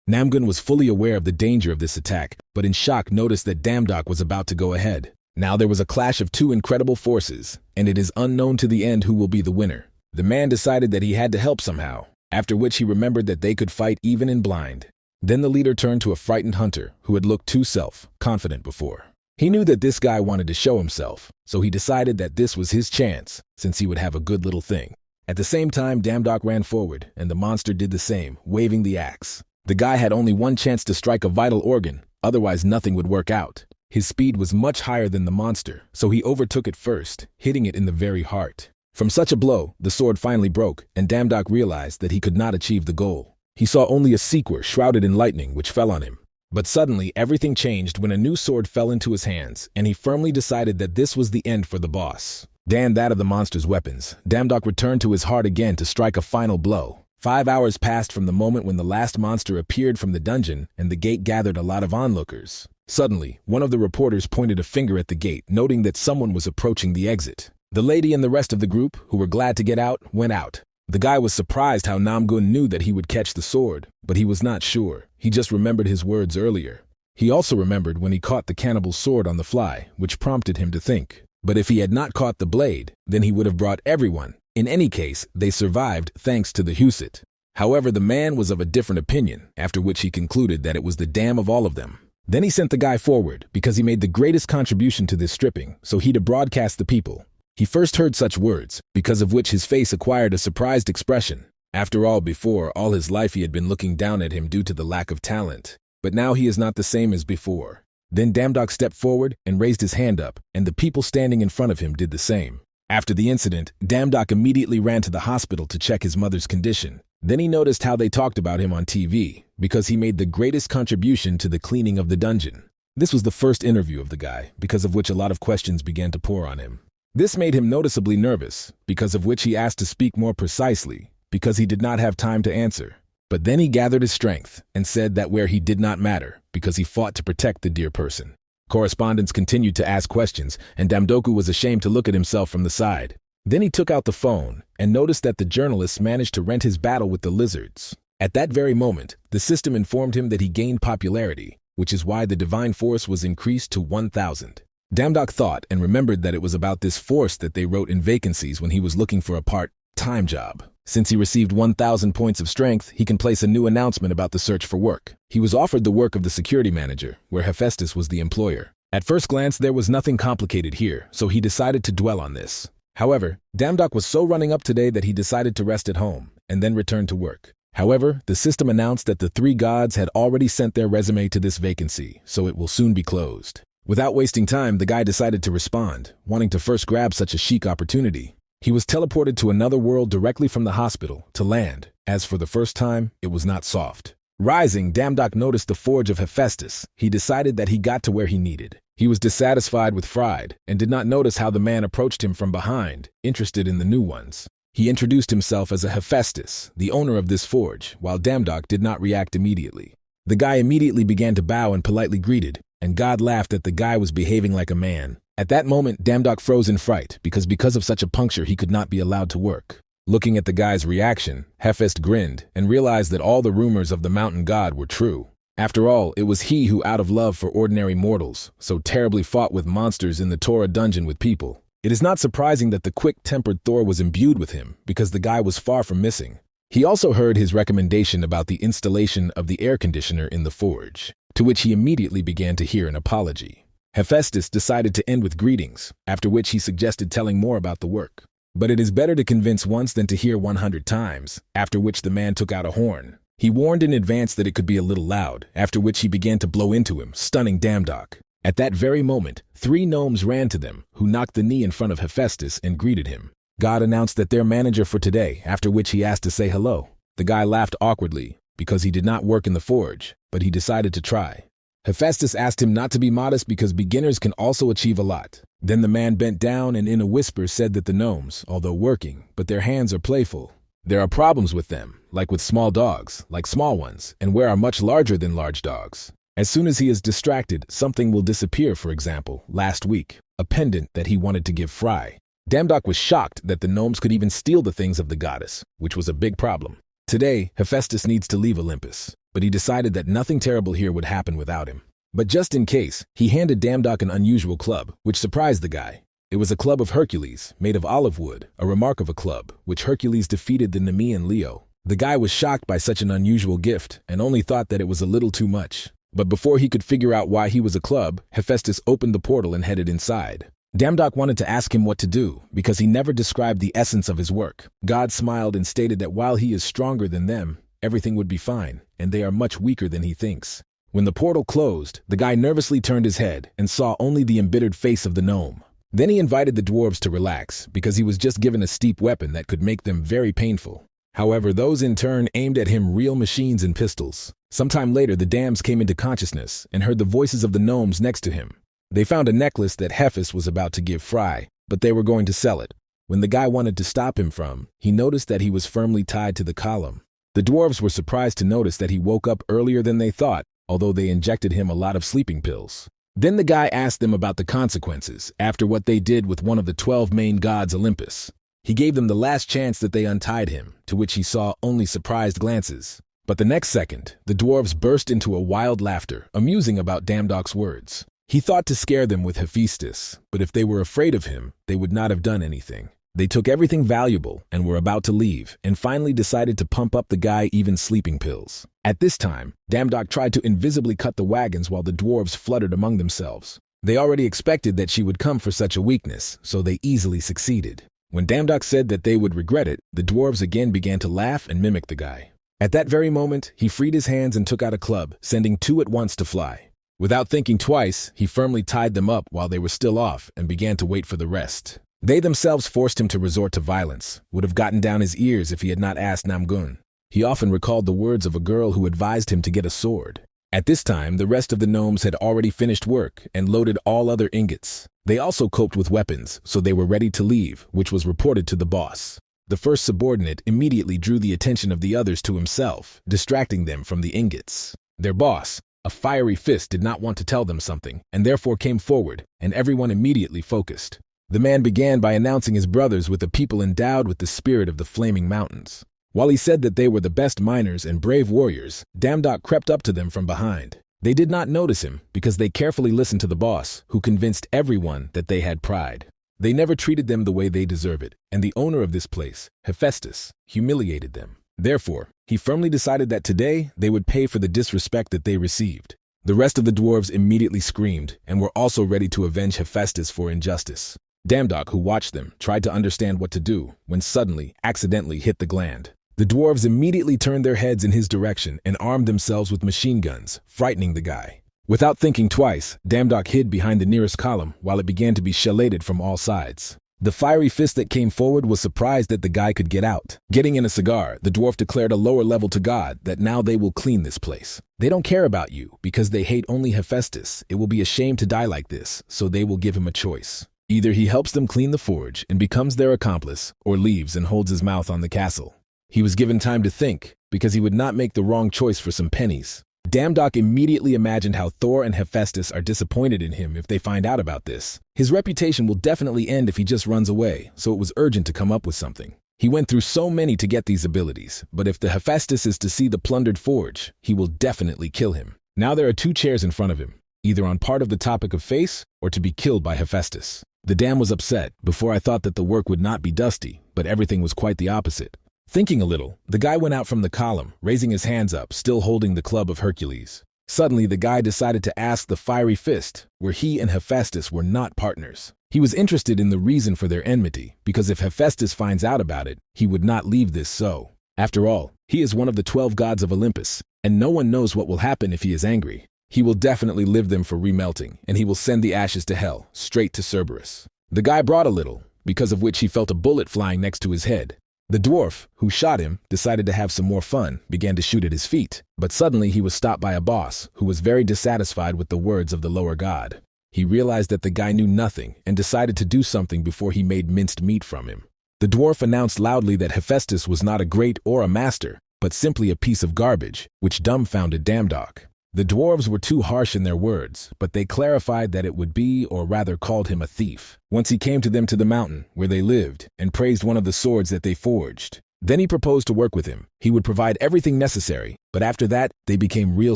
Namgun was fully aware of the danger of this attack, but in shock noticed that Damdok was about to go ahead. Now there was a clash of 2 incredible forces, and it is unknown to the end who will be the winner. The man decided that he had to help somehow, after which he remembered that they could fight even in blind. Then the leader turned to a frightened hunter who had looked too self-confident before. He knew that this guy wanted to show himself, so he decided that this was his chance, since he would have a good little thing. At the same time, Damdok ran forward, and the monster did the same, waving the axe. The guy had only one chance to strike a vital organ, otherwise nothing would work out. His speed was much higher than the monster, so he overtook it first, hitting it in the very heart. From such a blow, the sword finally broke, and Damdok realized that he could not achieve the goal. He saw only a sequel shrouded in lightning which fell on him. But suddenly, everything changed when a new sword fell into his hands, and he firmly decided that this was the end for the boss. Than that of the monster's weapons, Damdok returned to his heart again to strike a final blow. 5 hours passed from the moment when the last monster appeared from the dungeon, and the gate gathered a lot of onlookers. Suddenly, one of the reporters pointed a finger at the gate, noting that someone was approaching the exit. The lady and the rest of the group, who were glad to get out, went out. The guy was surprised how Namgun knew that he would catch the sword, but he was not sure. He just remembered his words earlier. He also remembered when he caught the cannibal's sword on the fly, which prompted him to think. But if he had not caught the blade, then he would have brought everyone. In any case, they survived thanks to the Husit. However, the man was of a different opinion, after which he concluded that it was the dam of all of them. Then he sent the guy forward, because he made the greatest contribution to this stripping, so he to broadcast the people. He first heard such words, because of which his face acquired a surprised expression. After all, before, all his life he had been looking down at him due to the lack of talent. But now he is not the same as before. Then Damdok stepped forward and raised his hand up, and the people standing in front of him did the same. After the incident, Damdok immediately ran to the hospital to check his mother's condition. Then he noticed how they talked about him on TV, because he made the greatest contribution to the cleaning of the dungeon. This was the first interview of the guy, because of which a lot of questions began to pour on him. This made him noticeably nervous, because of which he asked to speak more precisely, because he did not have time to answer. But then he gathered his strength and said that where he did not matter, because he fought to protect the dear person. Correspondents continued to ask questions, and Damdoku was ashamed to look at himself from the side. Then he took out the phone and noticed that the journalists managed to rent his battle with the lizards. At that very moment, the system informed him that he gained popularity, which is why the divine force was increased to 1,000. Damdok thought and remembered that it was about this force that they wrote in vacancies when he was looking for a part-time job. Since he received 1,000 points of strength, he can place a new announcement about the search for work. He was offered the work of the security manager, where Hephaestus was the employer. At first glance, there was nothing complicated here, so he decided to dwell on this. However, Damdok was so running up today that he decided to rest at home, and then return to work. However, the system announced that the 3 gods had already sent their resume to this vacancy, so it will soon be closed. Without wasting time, the guy decided to respond, wanting to first grab such a chic opportunity. He was teleported to another world directly from the hospital to land. As for the first time, it was not soft. Rising, Damdok noticed the forge of Hephaestus. He decided that he got to where he needed. He was dissatisfied with Fried and did not notice how the man approached him from behind, interested in the new ones. He introduced himself as a Hephaestus, the owner of this forge, while Damdok did not react immediately. The guy immediately began to bow and politely greeted, and God laughed that the guy was behaving like a man. At that moment, Damdok froze in fright because of such a puncture he could not be allowed to work. Looking at the guy's reaction, Hephaestus grinned and realized that all the rumors of the mountain god were true. After all, it was he who, out of love for ordinary mortals, so terribly fought with monsters in the Torah dungeon with people. It is not surprising that the quick-tempered Thor was imbued with him, because the guy was far from missing. He also heard his recommendation about the installation of the air conditioner in the forge, to which he immediately began to hear an apology. Hephaestus decided to end with greetings, after which he suggested telling more about the work. But it is better to convince once than to hear 100 times, after which the man took out a horn. He warned in advance that it could be a little loud, after which he began to blow into him, stunning Damdok. At that very moment, 3 gnomes ran to them, who knocked the knee in front of Hephaestus and greeted him. God announced that their manager for today, after which he asked to say hello. The guy laughed awkwardly, because he did not work in the forge, but he decided to try. Hephaestus asked him not to be modest because beginners can also achieve a lot. Then the man bent down and in a whisper said that the gnomes, although working, but their hands are playful. There are problems with them, like with small dogs, like small ones, and where are much larger than large dogs. As soon as he is distracted, something will disappear, for example, last week, a pendant that he wanted to give Fry. Damdok was shocked that the gnomes could even steal the things of the goddess, which was a big problem. Today, Hephaestus needs to leave Olympus, but he decided that nothing terrible here would happen without him. But just in case, he handed Damdok an unusual club, which surprised the guy. It was a club of Hercules, made of olive wood, a remark of a club, which Hercules defeated the Nemean Leo. The guy was shocked by such an unusual gift, and only thought that it was a little too much. But before he could figure out why he was a club, Hephaestus opened the portal and headed inside. Damdok wanted to ask him what to do, because he never described the essence of his work. God smiled and stated that while he is stronger than them, everything would be fine, and they are much weaker than he thinks. When the portal closed, the guy nervously turned his head and saw only the embittered face of the gnome. Then he invited the dwarves to relax, because he was just given a steep weapon that could make them very painful. However, those in turn aimed at him real machines and pistols. Sometime later, the dams came into consciousness and heard the voices of the gnomes next to him. They found a necklace that Hephaestus was about to give Fry, but they were going to sell it. When the guy wanted to stop him he noticed that he was firmly tied to the column. The dwarves were surprised to notice that he woke up earlier than they thought, although they injected him a lot of sleeping pills. Then the guy asked them about the consequences after what they did with one of the 12 main gods Olympus. He gave them the last chance that they untied him, to which he saw only surprised glances. But the next second, the dwarves burst into a wild laughter, amusing about Damdok's words. He thought to scare them with Hephaestus, but if they were afraid of him, they would not have done anything. They took everything valuable and were about to leave, and finally decided to pump up the guy even sleeping pills. At this time, Damdok tried to invisibly cut the wagons while the dwarves fluttered among themselves. They already expected that she would come for such a weakness, so they easily succeeded. When Damdok said that they would regret it, the dwarves again began to laugh and mimic the guy. At that very moment, he freed his hands and took out a club, sending 2 at once to fly. Without thinking twice, he firmly tied them up while they were still off and began to wait for the rest. They themselves forced him to resort to violence, would have gotten down his ears if he had not asked Namgun. He often recalled the words of a girl who advised him to get a sword. At this time, the rest of the gnomes had already finished work and loaded all other ingots. They also coped with weapons, so they were ready to leave, which was reported to the boss. The first subordinate immediately drew the attention of the others to himself, distracting them from the ingots. Their boss, a fiery fist, did not want to tell them something, and therefore came forward, and everyone immediately focused. The man began by announcing his brothers with a people endowed with the spirit of the flaming mountains. While he said that they were the best miners and brave warriors, Damdok crept up to them from behind. They did not notice him because they carefully listened to the boss, who convinced everyone that they had pride. They never treated them the way they deserve it, and the owner of this place, Hephaestus, humiliated them. Therefore, he firmly decided that today they would pay for the disrespect that they received. The rest of the dwarves immediately screamed and were also ready to avenge Hephaestus for injustice. Damdok, who watched them, tried to understand what to do when suddenly, accidentally hit the gland. The dwarves immediately turned their heads in his direction and armed themselves with machine guns, frightening the guy. Without thinking twice, Damdok hid behind the nearest column while it began to be shelladed from all sides. The fiery fist that came forward was surprised that the guy could get out. Getting in a cigar, the dwarf declared a lower level to God that now they will clean this place. They don't care about you because they hate only Hephaestus. It will be a shame to die like this, so they will give him a choice. Either he helps them clean the forge and becomes their accomplice, or leaves and holds his mouth on the castle. He was given time to think, because he would not make the wrong choice for some pennies. Damdok immediately imagined how Thor and Hephaestus are disappointed in him if they find out about this. His reputation will definitely end if he just runs away, so it was urgent to come up with something. He went through so many to get these abilities, but if the Hephaestus is to see the plundered forge, he will definitely kill him. Now there are 2 chairs in front of him, either on part of the topic of face or to be killed by Hephaestus. The dam was upset. Before I thought that the work would not be dusty, but everything was quite the opposite. Thinking a little, the guy went out from the column, raising his hands up, still holding the club of Hercules. Suddenly, the guy decided to ask the fiery fist, where he and Hephaestus were not partners. He was interested in the reason for their enmity, because if Hephaestus finds out about it, he would not leave this so. After all, he is one of the 12 gods of Olympus, and no one knows what will happen if he is angry. He will definitely live them for remelting, and he will send the ashes to hell, straight to Cerberus. The guy brought a little, because of which he felt a bullet flying next to his head. The dwarf, who shot him, decided to have some more fun, began to shoot at his feet, but suddenly he was stopped by a boss, who was very dissatisfied with the words of the lower god. He realized that the guy knew nothing, and decided to do something before he made minced meat from him. The dwarf announced loudly that Hephaestus was not a great or a master, but simply a piece of garbage, which dumbfounded Damdok. The dwarves were too harsh in their words, but they clarified that it would be, or rather called him a thief, once he came to them to the mountain where they lived and praised one of the swords that they forged. Then he proposed to work with him. He would provide everything necessary, but after that, they became real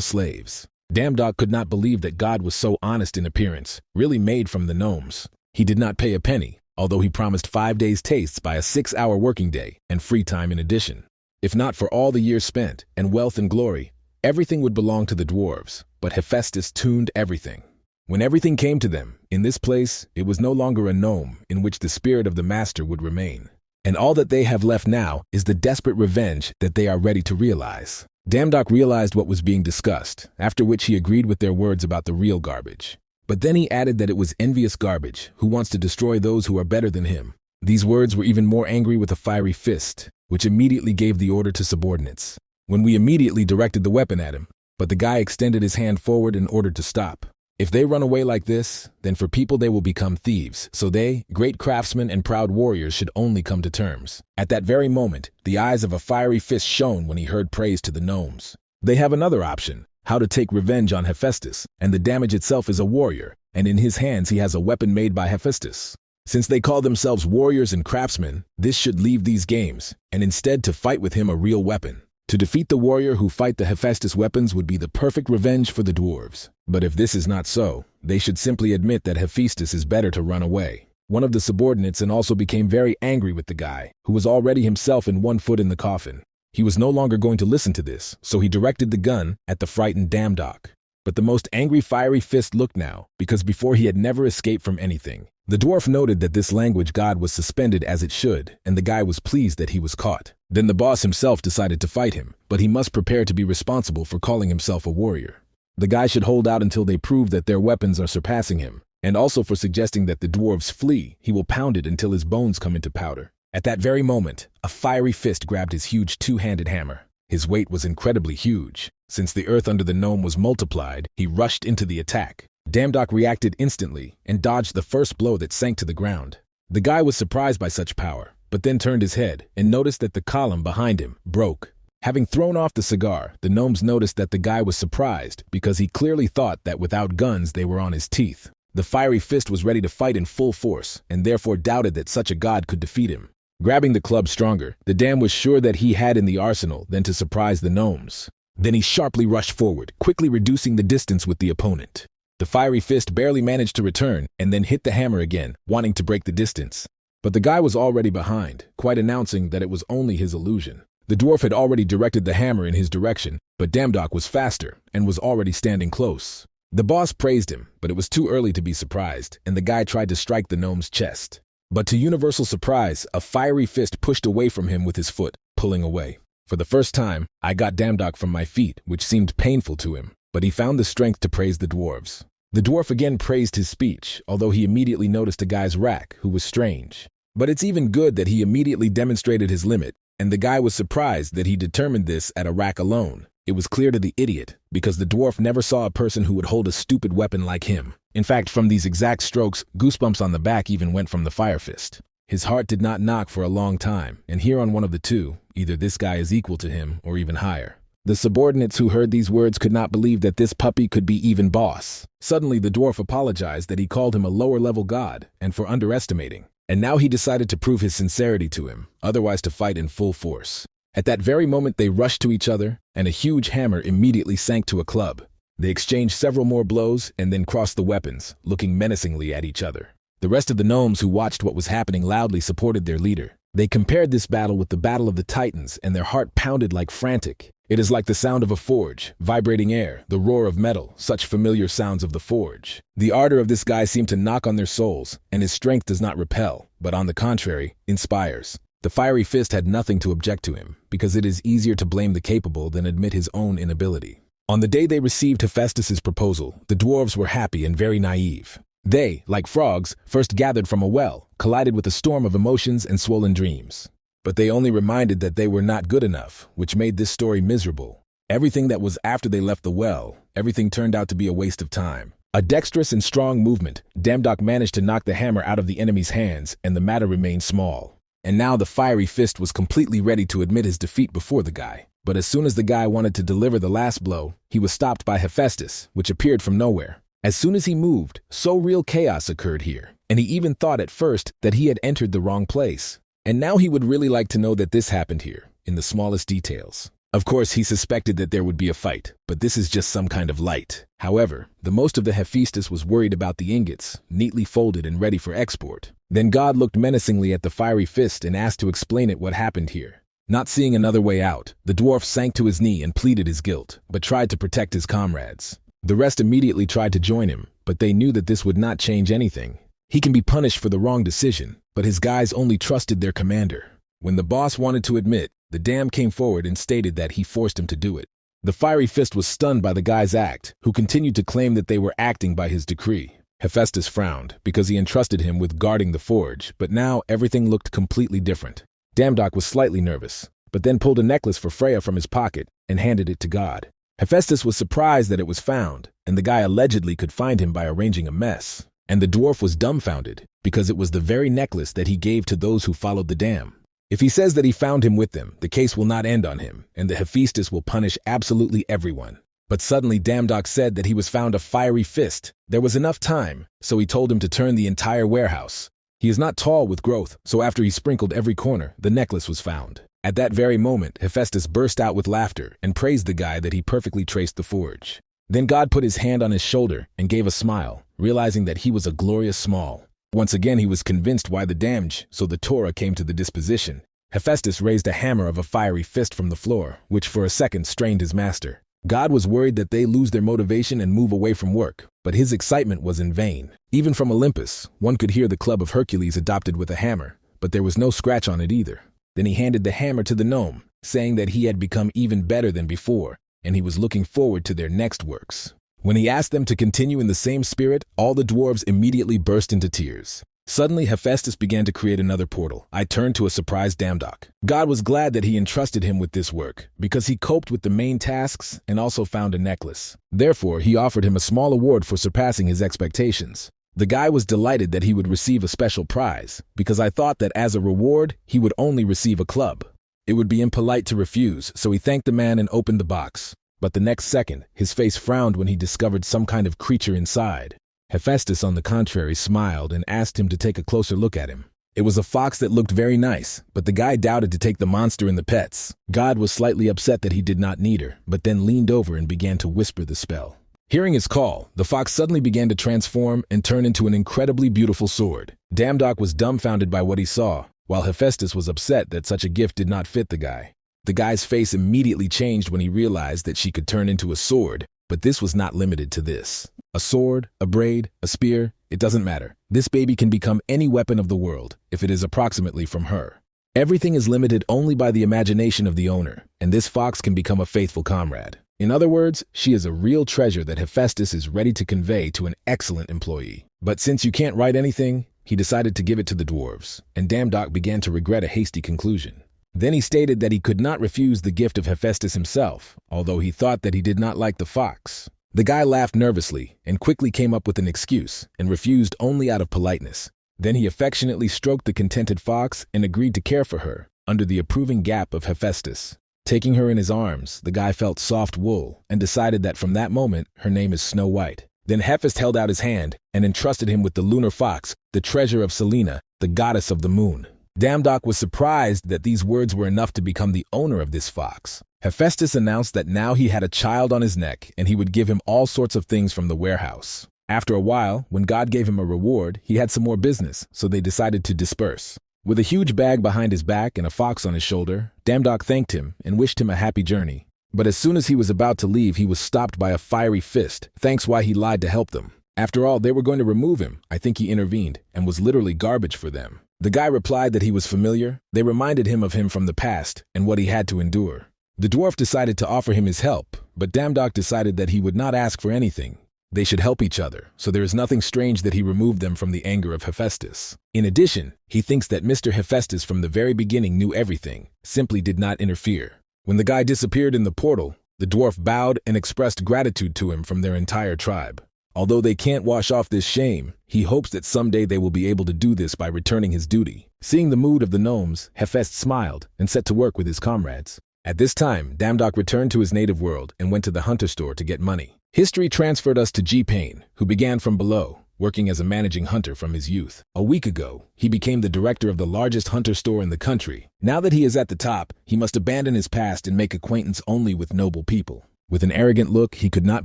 slaves. Damdok could not believe that God was so honest in appearance, really made from the gnomes. He did not pay a penny, although he promised 5 days' tastes by a 6-hour working day and free time in addition. If not for all the years spent, and wealth and glory, everything would belong to the dwarves, but Hephaestus tuned everything. When everything came to them, in this place, it was no longer a gnome in which the spirit of the master would remain. And all that they have left now is the desperate revenge that they are ready to realize. Damdok realized what was being discussed, after which he agreed with their words about the real garbage. But then he added that it was envious garbage who wants to destroy those who are better than him. These words were even more angry with a fiery fist, which immediately gave the order to subordinates. When we immediately directed the weapon at him, but the guy extended his hand forward in order to stop. If they run away like this, then for people they will become thieves, so they, great craftsmen and proud warriors, should only come to terms. At that very moment, the eyes of a fiery fist shone when he heard praise to the gnomes. They have another option, how to take revenge on Hephaestus, and the damage itself is a warrior, and in his hands he has a weapon made by Hephaestus. Since they call themselves warriors and craftsmen, this should leave these games, and instead to fight with him a real weapon. To defeat the warrior who fight the Hephaestus weapons would be the perfect revenge for the dwarves. But if this is not so, they should simply admit that Hephaestus is better to run away. One of the subordinates and also became very angry with the guy, who was already himself in 1 foot in the coffin. He was no longer going to listen to this, so he directed the gun at the frightened Damdok. But the most angry fiery fist looked now, because before he had never escaped from anything. The dwarf noted that this language god was suspended as it should, and the guy was pleased that he was caught. Then the boss himself decided to fight him, but he must prepare to be responsible for calling himself a warrior. The guy should hold out until they prove that their weapons are surpassing him, and also for suggesting that the dwarves flee, he will pound it until his bones come into powder. At that very moment, a fiery fist grabbed his huge 2-handed hammer. His weight was incredibly huge. Since the earth under the gnome was multiplied, he rushed into the attack. Damdok reacted instantly and dodged the first blow that sank to the ground. The guy was surprised by such power, but then turned his head and noticed that the column behind him broke. Having thrown off the cigar, the gnomes noticed that the guy was surprised because he clearly thought that without guns they were on his teeth. The fiery fist was ready to fight in full force and therefore doubted that such a god could defeat him. Grabbing the club stronger, the dam was sure that he had in the arsenal than to surprise the gnomes. Then he sharply rushed forward, quickly reducing the distance with the opponent. The fiery fist barely managed to return and then hit the hammer again, wanting to break the distance. But the guy was already behind, quite announcing that it was only his illusion. The dwarf had already directed the hammer in his direction, but Damdok was faster and was already standing close. The boss praised him, but it was too early to be surprised, and the guy tried to strike the gnome's chest. But to universal surprise, a fiery fist pushed away from him with his foot, pulling away. For the first time, I got Damdok from my feet, which seemed painful to him. but he found the strength to praise the dwarves. The dwarf again praised his speech, although he immediately noticed a guy's rack, who was strange. But it's even good that he immediately demonstrated his limit, and the guy was surprised that he determined this at a rack alone. It was clear to the idiot, because the dwarf never saw a person who would hold a stupid weapon like him. In fact, from these exact strokes, goosebumps on the back even went from the fire fist. His heart did not knock for a long time, and here on one of the two, either this guy is equal to him or even higher. The subordinates who heard these words could not believe that this puppy could be even boss. Suddenly, the dwarf apologized that he called him a lower-level god, and for underestimating. And now he decided to prove his sincerity to him, otherwise to fight in full force. At that very moment, they rushed to each other, and a huge hammer immediately sank to a club. They exchanged several more blows and then crossed the weapons, looking menacingly at each other. The rest of the gnomes who watched what was happening loudly supported their leader. They compared this battle with the Battle of the Titans, and their heart pounded like frantic. It is like the sound of a forge, vibrating air, the roar of metal, such familiar sounds of the forge. The ardor of this guy seemed to knock on their souls, and his strength does not repel, but on the contrary, inspires. The fiery fist had nothing to object to him, because it is easier to blame the capable than admit his own inability. On the day they received Hephaestus's proposal, the dwarves were happy and very naive. They, like frogs, first gathered from a well, collided with a storm of emotions and swollen dreams. But they only reminded that they were not good enough, which made this story miserable. Everything that was after they left the well, everything turned out to be a waste of time. A dexterous and strong movement, Damdok managed to knock the hammer out of the enemy's hands, and the matter remained small. And now the fiery fist was completely ready to admit his defeat before the guy. But as soon as the guy wanted to deliver the last blow, he was stopped by Hephaestus, which appeared from nowhere. As soon as he moved, so real chaos occurred here, and he even thought at first that he had entered the wrong place. And now he would really like to know that this happened here, in the smallest details. Of course, he suspected that there would be a fight, but this is just some kind of light. However, the most of the Hephaestus was worried about the ingots, neatly folded and ready for export. Then God looked menacingly at the fiery fist and asked to explain it what happened here. Not seeing another way out, the dwarf sank to his knee and pleaded his guilt, but tried to protect his comrades. The rest immediately tried to join him, but they knew that this would not change anything. He can be punished for the wrong decision, but his guys only trusted their commander. When the boss wanted to admit, the dam came forward and stated that he forced him to do it. The fiery fist was stunned by the guy's act, who continued to claim that they were acting by his decree. Hephaestus frowned, because he entrusted him with guarding the forge, but now everything looked completely different. Damdok was slightly nervous, but then pulled a necklace for Freya from his pocket and handed it to God. Hephaestus was surprised that it was found, and the guy allegedly could find him by arranging a mess. And the dwarf was dumbfounded, because it was the very necklace that he gave to those who followed the dam. If he says that he found him with them, the case will not end on him, and the Hephaestus will punish absolutely everyone. But suddenly Damdok said that he was found a fiery fist. There was enough time, so he told him to turn the entire warehouse. He is not tall with growth, so after he sprinkled every corner, the necklace was found. At that very moment, Hephaestus burst out with laughter and praised the guy that he perfectly traced the forge. Then God put his hand on his shoulder and gave a smile, realizing that he was a glorious small. Once again he was convinced why the damage, so the Torah came to the disposition. Hephaestus raised a hammer of a fiery fist from the floor, which for a second strained his master. God was worried that they lose their motivation and move away from work, but his excitement was in vain. Even from Olympus, one could hear the club of Hercules adopted with a hammer, but there was no scratch on it either. Then he handed the hammer to the gnome, saying that he had become even better than before, and he was looking forward to their next works. When he asked them to continue in the same spirit, all the dwarves immediately burst into tears. Suddenly, Hephaestus began to create another portal. I turned to a surprised Damdok. God was glad that he entrusted him with this work, because he coped with the main tasks and also found a necklace. Therefore, he offered him a small award for surpassing his expectations. The guy was delighted that he would receive a special prize, because I thought that as a reward, he would only receive a club. It would be impolite to refuse, so he thanked the man and opened the box. But the next second, his face frowned when he discovered some kind of creature inside. Hephaestus, on the contrary, smiled and asked him to take a closer look at him. It was a fox that looked very nice, but the guy doubted to take the monster in the pets. God was slightly upset that he did not need her, but then leaned over and began to whisper the spell. Hearing his call, the fox suddenly began to transform and turn into an incredibly beautiful sword. Damdok was dumbfounded by what he saw, while Hephaestus was upset that such a gift did not fit the guy. The guy's face immediately changed when he realized that she could turn into a sword, but this was not limited to this. A sword, a braid, a spear, it doesn't matter. This baby can become any weapon of the world, if it is approximately from her. Everything is limited only by the imagination of the owner, and this fox can become a faithful comrade. In other words, she is a real treasure that Hephaestus is ready to convey to an excellent employee. But since you can't write anything, he decided to give it to the dwarves, and Damdoc began to regret a hasty conclusion. Then he stated that he could not refuse the gift of Hephaestus himself, although he thought that he did not like the fox. The guy laughed nervously and quickly came up with an excuse and refused only out of politeness. Then he affectionately stroked the contented fox and agreed to care for her under the approving gap of Hephaestus. Taking her in his arms, the guy felt soft wool and decided that from that moment her name is Snow White. Then Hephaestus held out his hand and entrusted him with the lunar fox, the treasure of Selene, the goddess of the moon. Damdoc was surprised that these words were enough to become the owner of this fox. Hephaestus announced that now he had a child on his neck and he would give him all sorts of things from the warehouse. After a while, when God gave him a reward, he had some more business, so they decided to disperse. With a huge bag behind his back and a fox on his shoulder, Damdoc thanked him and wished him a happy journey. But as soon as he was about to leave, he was stopped by a fiery fist, thanks why he lied to help them. After all, they were going to remove him. I think he intervened and was literally garbage for them. The guy replied that he was familiar. They reminded him of him from the past and what he had to endure. The dwarf decided to offer him his help, but Damdoc decided that he would not ask for anything. They should help each other, so there is nothing strange that he removed them from the anger of Hephaestus. In addition, he thinks that Mr. Hephaestus from the very beginning knew everything, simply did not interfere. When the guy disappeared in the portal, the dwarf bowed and expressed gratitude to him from their entire tribe. Although they can't wash off this shame, he hopes that someday they will be able to do this by returning his duty. Seeing the mood of the gnomes, Hephaestus smiled and set to work with his comrades. At this time, Damdoc returned to his native world and went to the hunter store to get money. History transferred us to G-Pain, who began from below, working as a managing hunter from his youth. A week ago, he became the director of the largest hunter store in the country. Now that he is at the top, he must abandon his past and make acquaintance only with noble people. With an arrogant look, he could not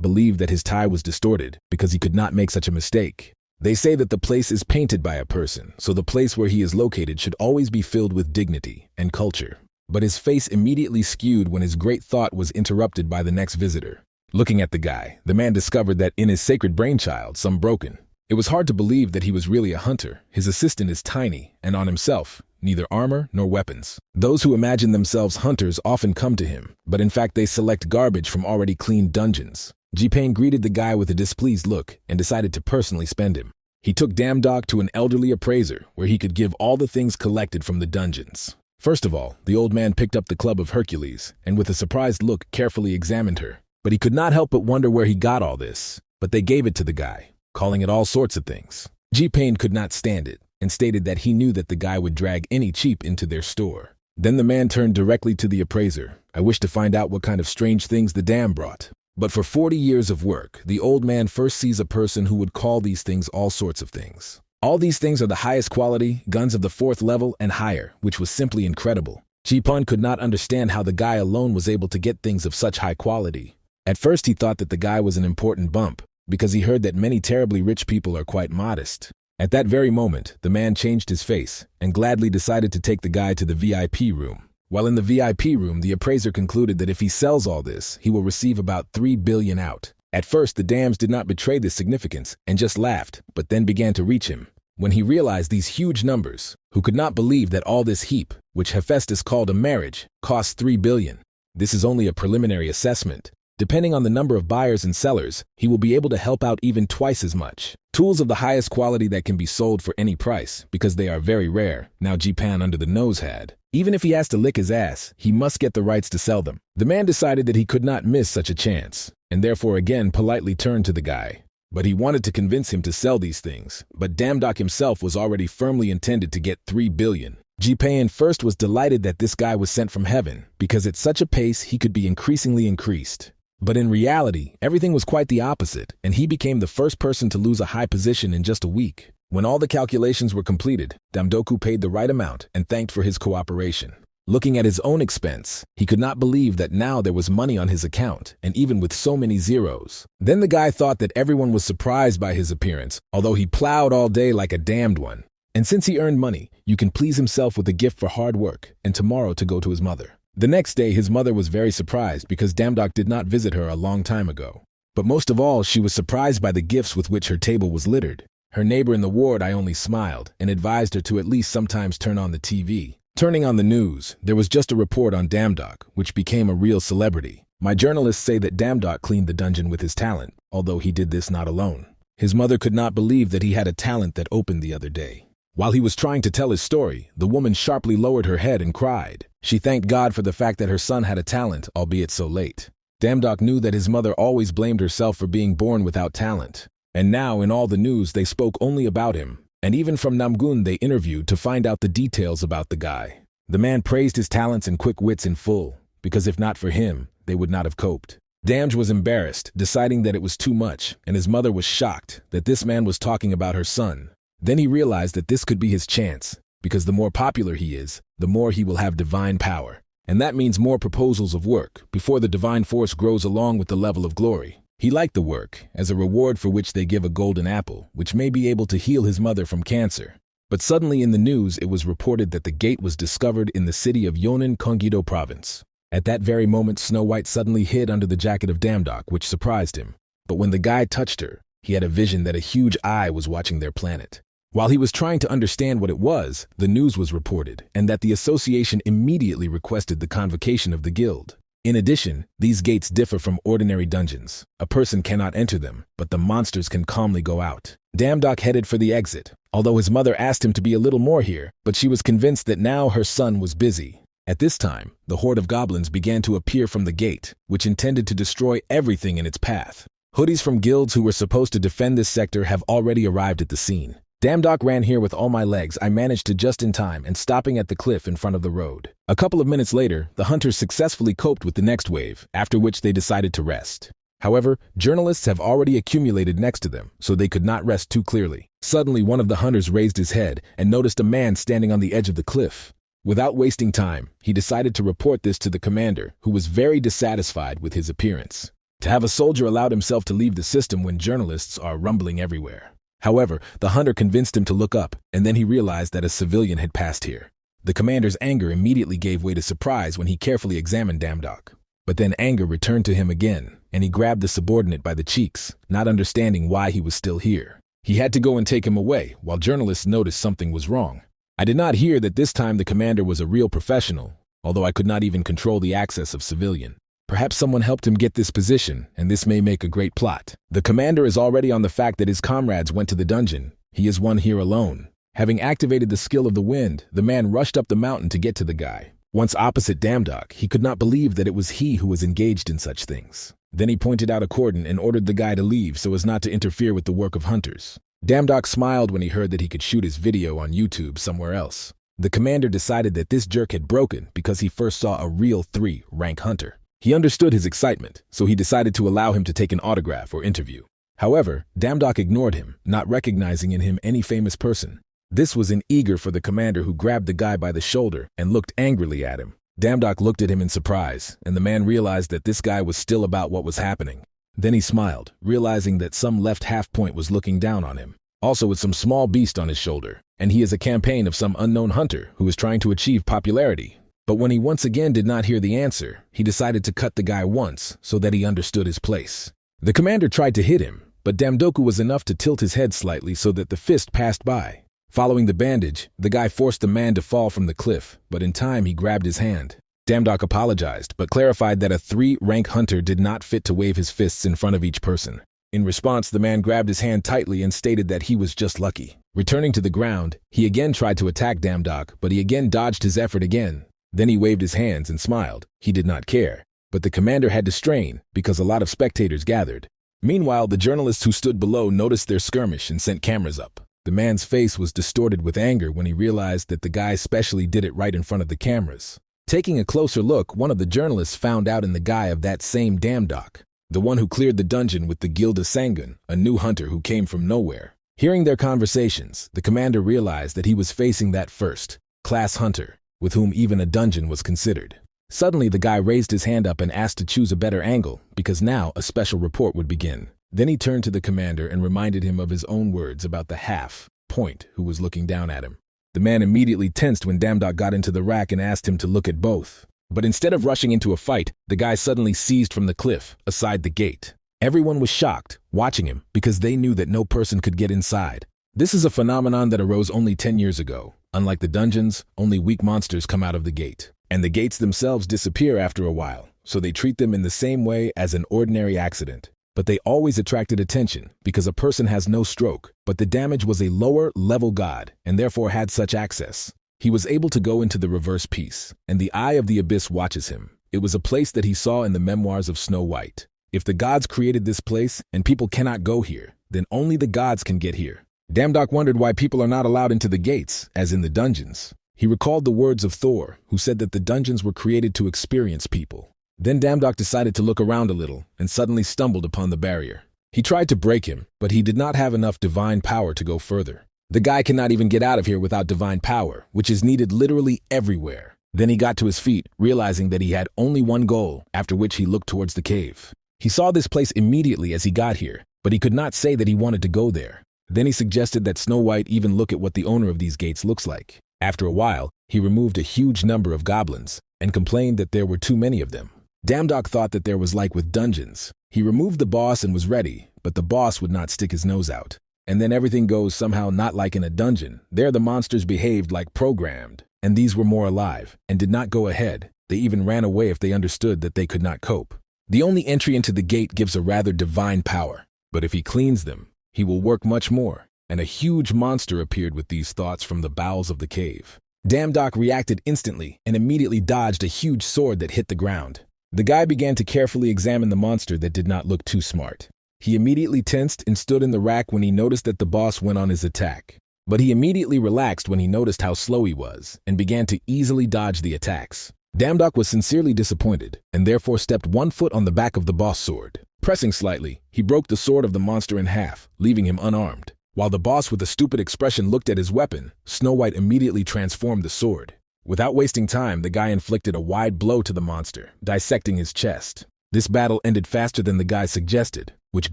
believe that his tie was distorted because he could not make such a mistake. They say that the place is painted by a person, so the place where he is located should always be filled with dignity and culture. But his face immediately skewed when his great thought was interrupted by the next visitor. Looking at the guy, the man discovered that in his sacred brainchild, some broken. It was hard to believe that he was really a hunter. His assistant is tiny, and on himself, neither armor nor weapons. Those who imagine themselves hunters often come to him, but in fact they select garbage from already cleaned dungeons. G-Pain greeted the guy with a displeased look and decided to personally spend him. He took Damdoc to an elderly appraiser where he could give all the things collected from the dungeons. First of all, the old man picked up the club of Hercules and with a surprised look carefully examined her. But he could not help but wonder where he got all this. But they gave it to the guy, calling it all sorts of things. G-Pain could not stand it and stated that he knew that the guy would drag any cheap into their store. Then the man turned directly to the appraiser. I wish to find out what kind of strange things the dam brought. But for 40 years of work, the old man first sees a person who would call these things all sorts of things. All these things are the highest quality, guns of the 4th level and higher, which was simply incredible. G-Pain could not understand how the guy alone was able to get things of such high quality. At first he thought that the guy was an important bump, because he heard that many terribly rich people are quite modest. At that very moment, the man changed his face and gladly decided to take the guy to the VIP room. While in the VIP room, the appraiser concluded that if he sells all this, he will receive about 3 billion out. At first, the dams did not betray this significance and just laughed, but then began to reach him. When he realized these huge numbers, who could not believe that all this heap, which Hephaestus called a marriage, costs 3 billion. This is only a preliminary assessment. Depending on the number of buyers and sellers, he will be able to help out even twice as much. Tools of the highest quality that can be sold for any price, because they are very rare, now G-Pain under the nose had. Even if he has to lick his ass, he must get the rights to sell them. The man decided that he could not miss such a chance, and therefore again politely turned to the guy. But he wanted to convince him to sell these things, but Damdoc himself was already firmly intended to get 3 billion. G-Pain first was delighted that this guy was sent from heaven, because at such a pace he could be increasingly increased. But in reality, everything was quite the opposite, and he became the first person to lose a high position in just a week. When all the calculations were completed, Damdoku paid the right amount and thanked for his cooperation. Looking at his own expense, he could not believe that now there was money on his account, and even with so many zeros. Then the guy thought that everyone was surprised by his appearance, although he plowed all day like a damned one. And since he earned money, you can please himself with a gift for hard work, and tomorrow to go to his mother. The next day, his mother was very surprised because Damdoc did not visit her a long time ago. But most of all, she was surprised by the gifts with which her table was littered. Her neighbor in the ward I only smiled and advised her to at least sometimes turn on the TV. Turning on the news, there was just a report on Damdoc, which became a real celebrity. My journalists say that Damdok cleaned the dungeon with his talent, although he did this not alone. His mother could not believe that he had a talent that opened the other day. While he was trying to tell his story, the woman sharply lowered her head and cried. She thanked God for the fact that her son had a talent, albeit so late. Damdok knew that his mother always blamed herself for being born without talent. And now, in all the news, they spoke only about him. And even from Namgun they interviewed to find out the details about the guy. The man praised his talents and quick wits in full, because if not for him, they would not have coped. Damj was embarrassed, deciding that it was too much, and his mother was shocked that this man was talking about her son. Then he realized that this could be his chance, because the more popular he is, the more he will have divine power. And that means more proposals of work, before the divine force grows along with the level of glory. He liked the work, as a reward for which they give a golden apple, which may be able to heal his mother from cancer. But suddenly in the news it was reported that the gate was discovered in the city of Yonan Kongido province. At that very moment Snow White suddenly hid under the jacket of Damdok, which surprised him. But when the guy touched her, he had a vision that a huge eye was watching their planet. While he was trying to understand what it was, the news was reported, and that the association immediately requested the convocation of the guild. In addition, these gates differ from ordinary dungeons. A person cannot enter them, but the monsters can calmly go out. Damdok headed for the exit, although his mother asked him to be a little more here, but she was convinced that now her son was busy. At this time, the horde of goblins began to appear from the gate, which intended to destroy everything in its path. Hoodies from guilds who were supposed to defend this sector have already arrived at the scene. Damdok ran here with all my legs. I managed to just in time and stopping at the cliff in front of the road. A couple of minutes later, the hunters successfully coped with the next wave, after which they decided to rest. However, journalists have already accumulated next to them, so they could not rest too clearly. Suddenly, one of the hunters raised his head and noticed a man standing on the edge of the cliff. Without wasting time, he decided to report this to the commander, who was very dissatisfied with his appearance. To have a soldier allowed himself to leave the system when journalists are rumbling everywhere. However, the hunter convinced him to look up, and then he realized that a civilian had passed here. The commander's anger immediately gave way to surprise when he carefully examined Damdok. But then anger returned to him again, and he grabbed the subordinate by the cheeks, not understanding why he was still here. He had to go and take him away, while journalists noticed something was wrong. I did not hear that this time the commander was a real professional, although I could not even control the access of civilian. Perhaps someone helped him get this position, and this may make a great plot. The commander is already on the fact that his comrades went to the dungeon. He is one here alone. Having activated the skill of the wind, the man rushed up the mountain to get to the guy. Once opposite Damdok, he could not believe that it was he who was engaged in such things. Then he pointed out a cordon and ordered the guy to leave so as not to interfere with the work of hunters. Damdok smiled when he heard that he could shoot his video on YouTube somewhere else. The commander decided that this jerk had broken because he first saw a real 3-rank hunter. He understood his excitement, so he decided to allow him to take an autograph or interview. However, Damdok ignored him, not recognizing in him any famous person. This was an eager for the commander, who grabbed the guy by the shoulder and looked angrily at him. Damdok looked at him in surprise, and the man realized that this guy was still about what was happening. Then he smiled, realizing that some left half-point was looking down on him, also with some small beast on his shoulder, and he is a campaign of some unknown hunter who is trying to achieve popularity. But when he once again did not hear the answer, he decided to cut the guy once so that he understood his place. The commander tried to hit him, but Damdoku was enough to tilt his head slightly so that the fist passed by. Following the bandage, the guy forced the man to fall from the cliff, but in time he grabbed his hand. Damdok apologized, but clarified that a 3-rank hunter did not fit to wave his fists in front of each person. In response, the man grabbed his hand tightly and stated that he was just lucky. Returning to the ground, he again tried to attack Damdok, but he again dodged his effort again. Then he waved his hands and smiled. He did not care, but the commander had to strain because a lot of spectators gathered. Meanwhile, the journalists who stood below noticed their skirmish and sent cameras up. The man's face was distorted with anger when he realized that the guy specially did it right in front of the cameras. Taking a closer look, one of the journalists found out in the guy of that same Damdok, the one who cleared the dungeon with the Guild of Sangun, a new hunter who came from nowhere. Hearing their conversations, the commander realized that he was facing that first-class hunter, with whom even a dungeon was considered. Suddenly, the guy raised his hand up and asked to choose a better angle, because now a special report would begin. Then he turned to the commander and reminded him of his own words about the half-point who was looking down at him. The man immediately tensed when Damdok got into the rack and asked him to look at both. But instead of rushing into a fight, the guy suddenly seized from the cliff, aside the gate. Everyone was shocked, watching him, because they knew that no person could get inside. This is a phenomenon that arose only 10 years ago. Unlike the dungeons, only weak monsters come out of the gate, and the gates themselves disappear after a while, so they treat them in the same way as an ordinary accident. But they always attracted attention because a person has no stroke, but the damage was a lower-level god and therefore had such access. He was able to go into the reverse piece, and the Eye of the Abyss watches him. It was a place that he saw in the memoirs of Snow White. If the gods created this place and people cannot go here, then only the gods can get here. Damdok wondered why people are not allowed into the gates, as in the dungeons. He recalled the words of Thor, who said that the dungeons were created to experience people. Then Damdok decided to look around a little and suddenly stumbled upon the barrier. He tried to break him, but he did not have enough divine power to go further. The guy cannot even get out of here without divine power, which is needed literally everywhere. Then he got to his feet, realizing that he had only one goal, after which he looked towards the cave. He saw this place immediately as he got here, but he could not say that he wanted to go there. Then he suggested that Snow White even look at what the owner of these gates looks like. After a while, he removed a huge number of goblins and complained that there were too many of them. Damdok thought that there was like with dungeons. He removed the boss and was ready, but the boss would not stick his nose out. And then everything goes somehow not like in a dungeon. There the monsters behaved like programmed, and these were more alive, and did not go ahead. They even ran away if they understood that they could not cope. The only entry into the gate gives a rather divine power, but if he cleans them, he will work much more. And a huge monster appeared with these thoughts from the bowels of the cave. Damdok reacted instantly and immediately dodged a huge sword that hit the ground. The guy began to carefully examine the monster that did not look too smart. He immediately tensed and stood in the rack when he noticed that the boss went on his attack. But he immediately relaxed when he noticed how slow he was and began to easily dodge the attacks. Damdok was sincerely disappointed and therefore stepped one foot on the back of the boss sword. Pressing slightly, he broke the sword of the monster in half, leaving him unarmed. While the boss with a stupid expression looked at his weapon, Snow White immediately transformed the sword. Without wasting time, the guy inflicted a wide blow to the monster, dissecting his chest. This battle ended faster than the guy suggested, which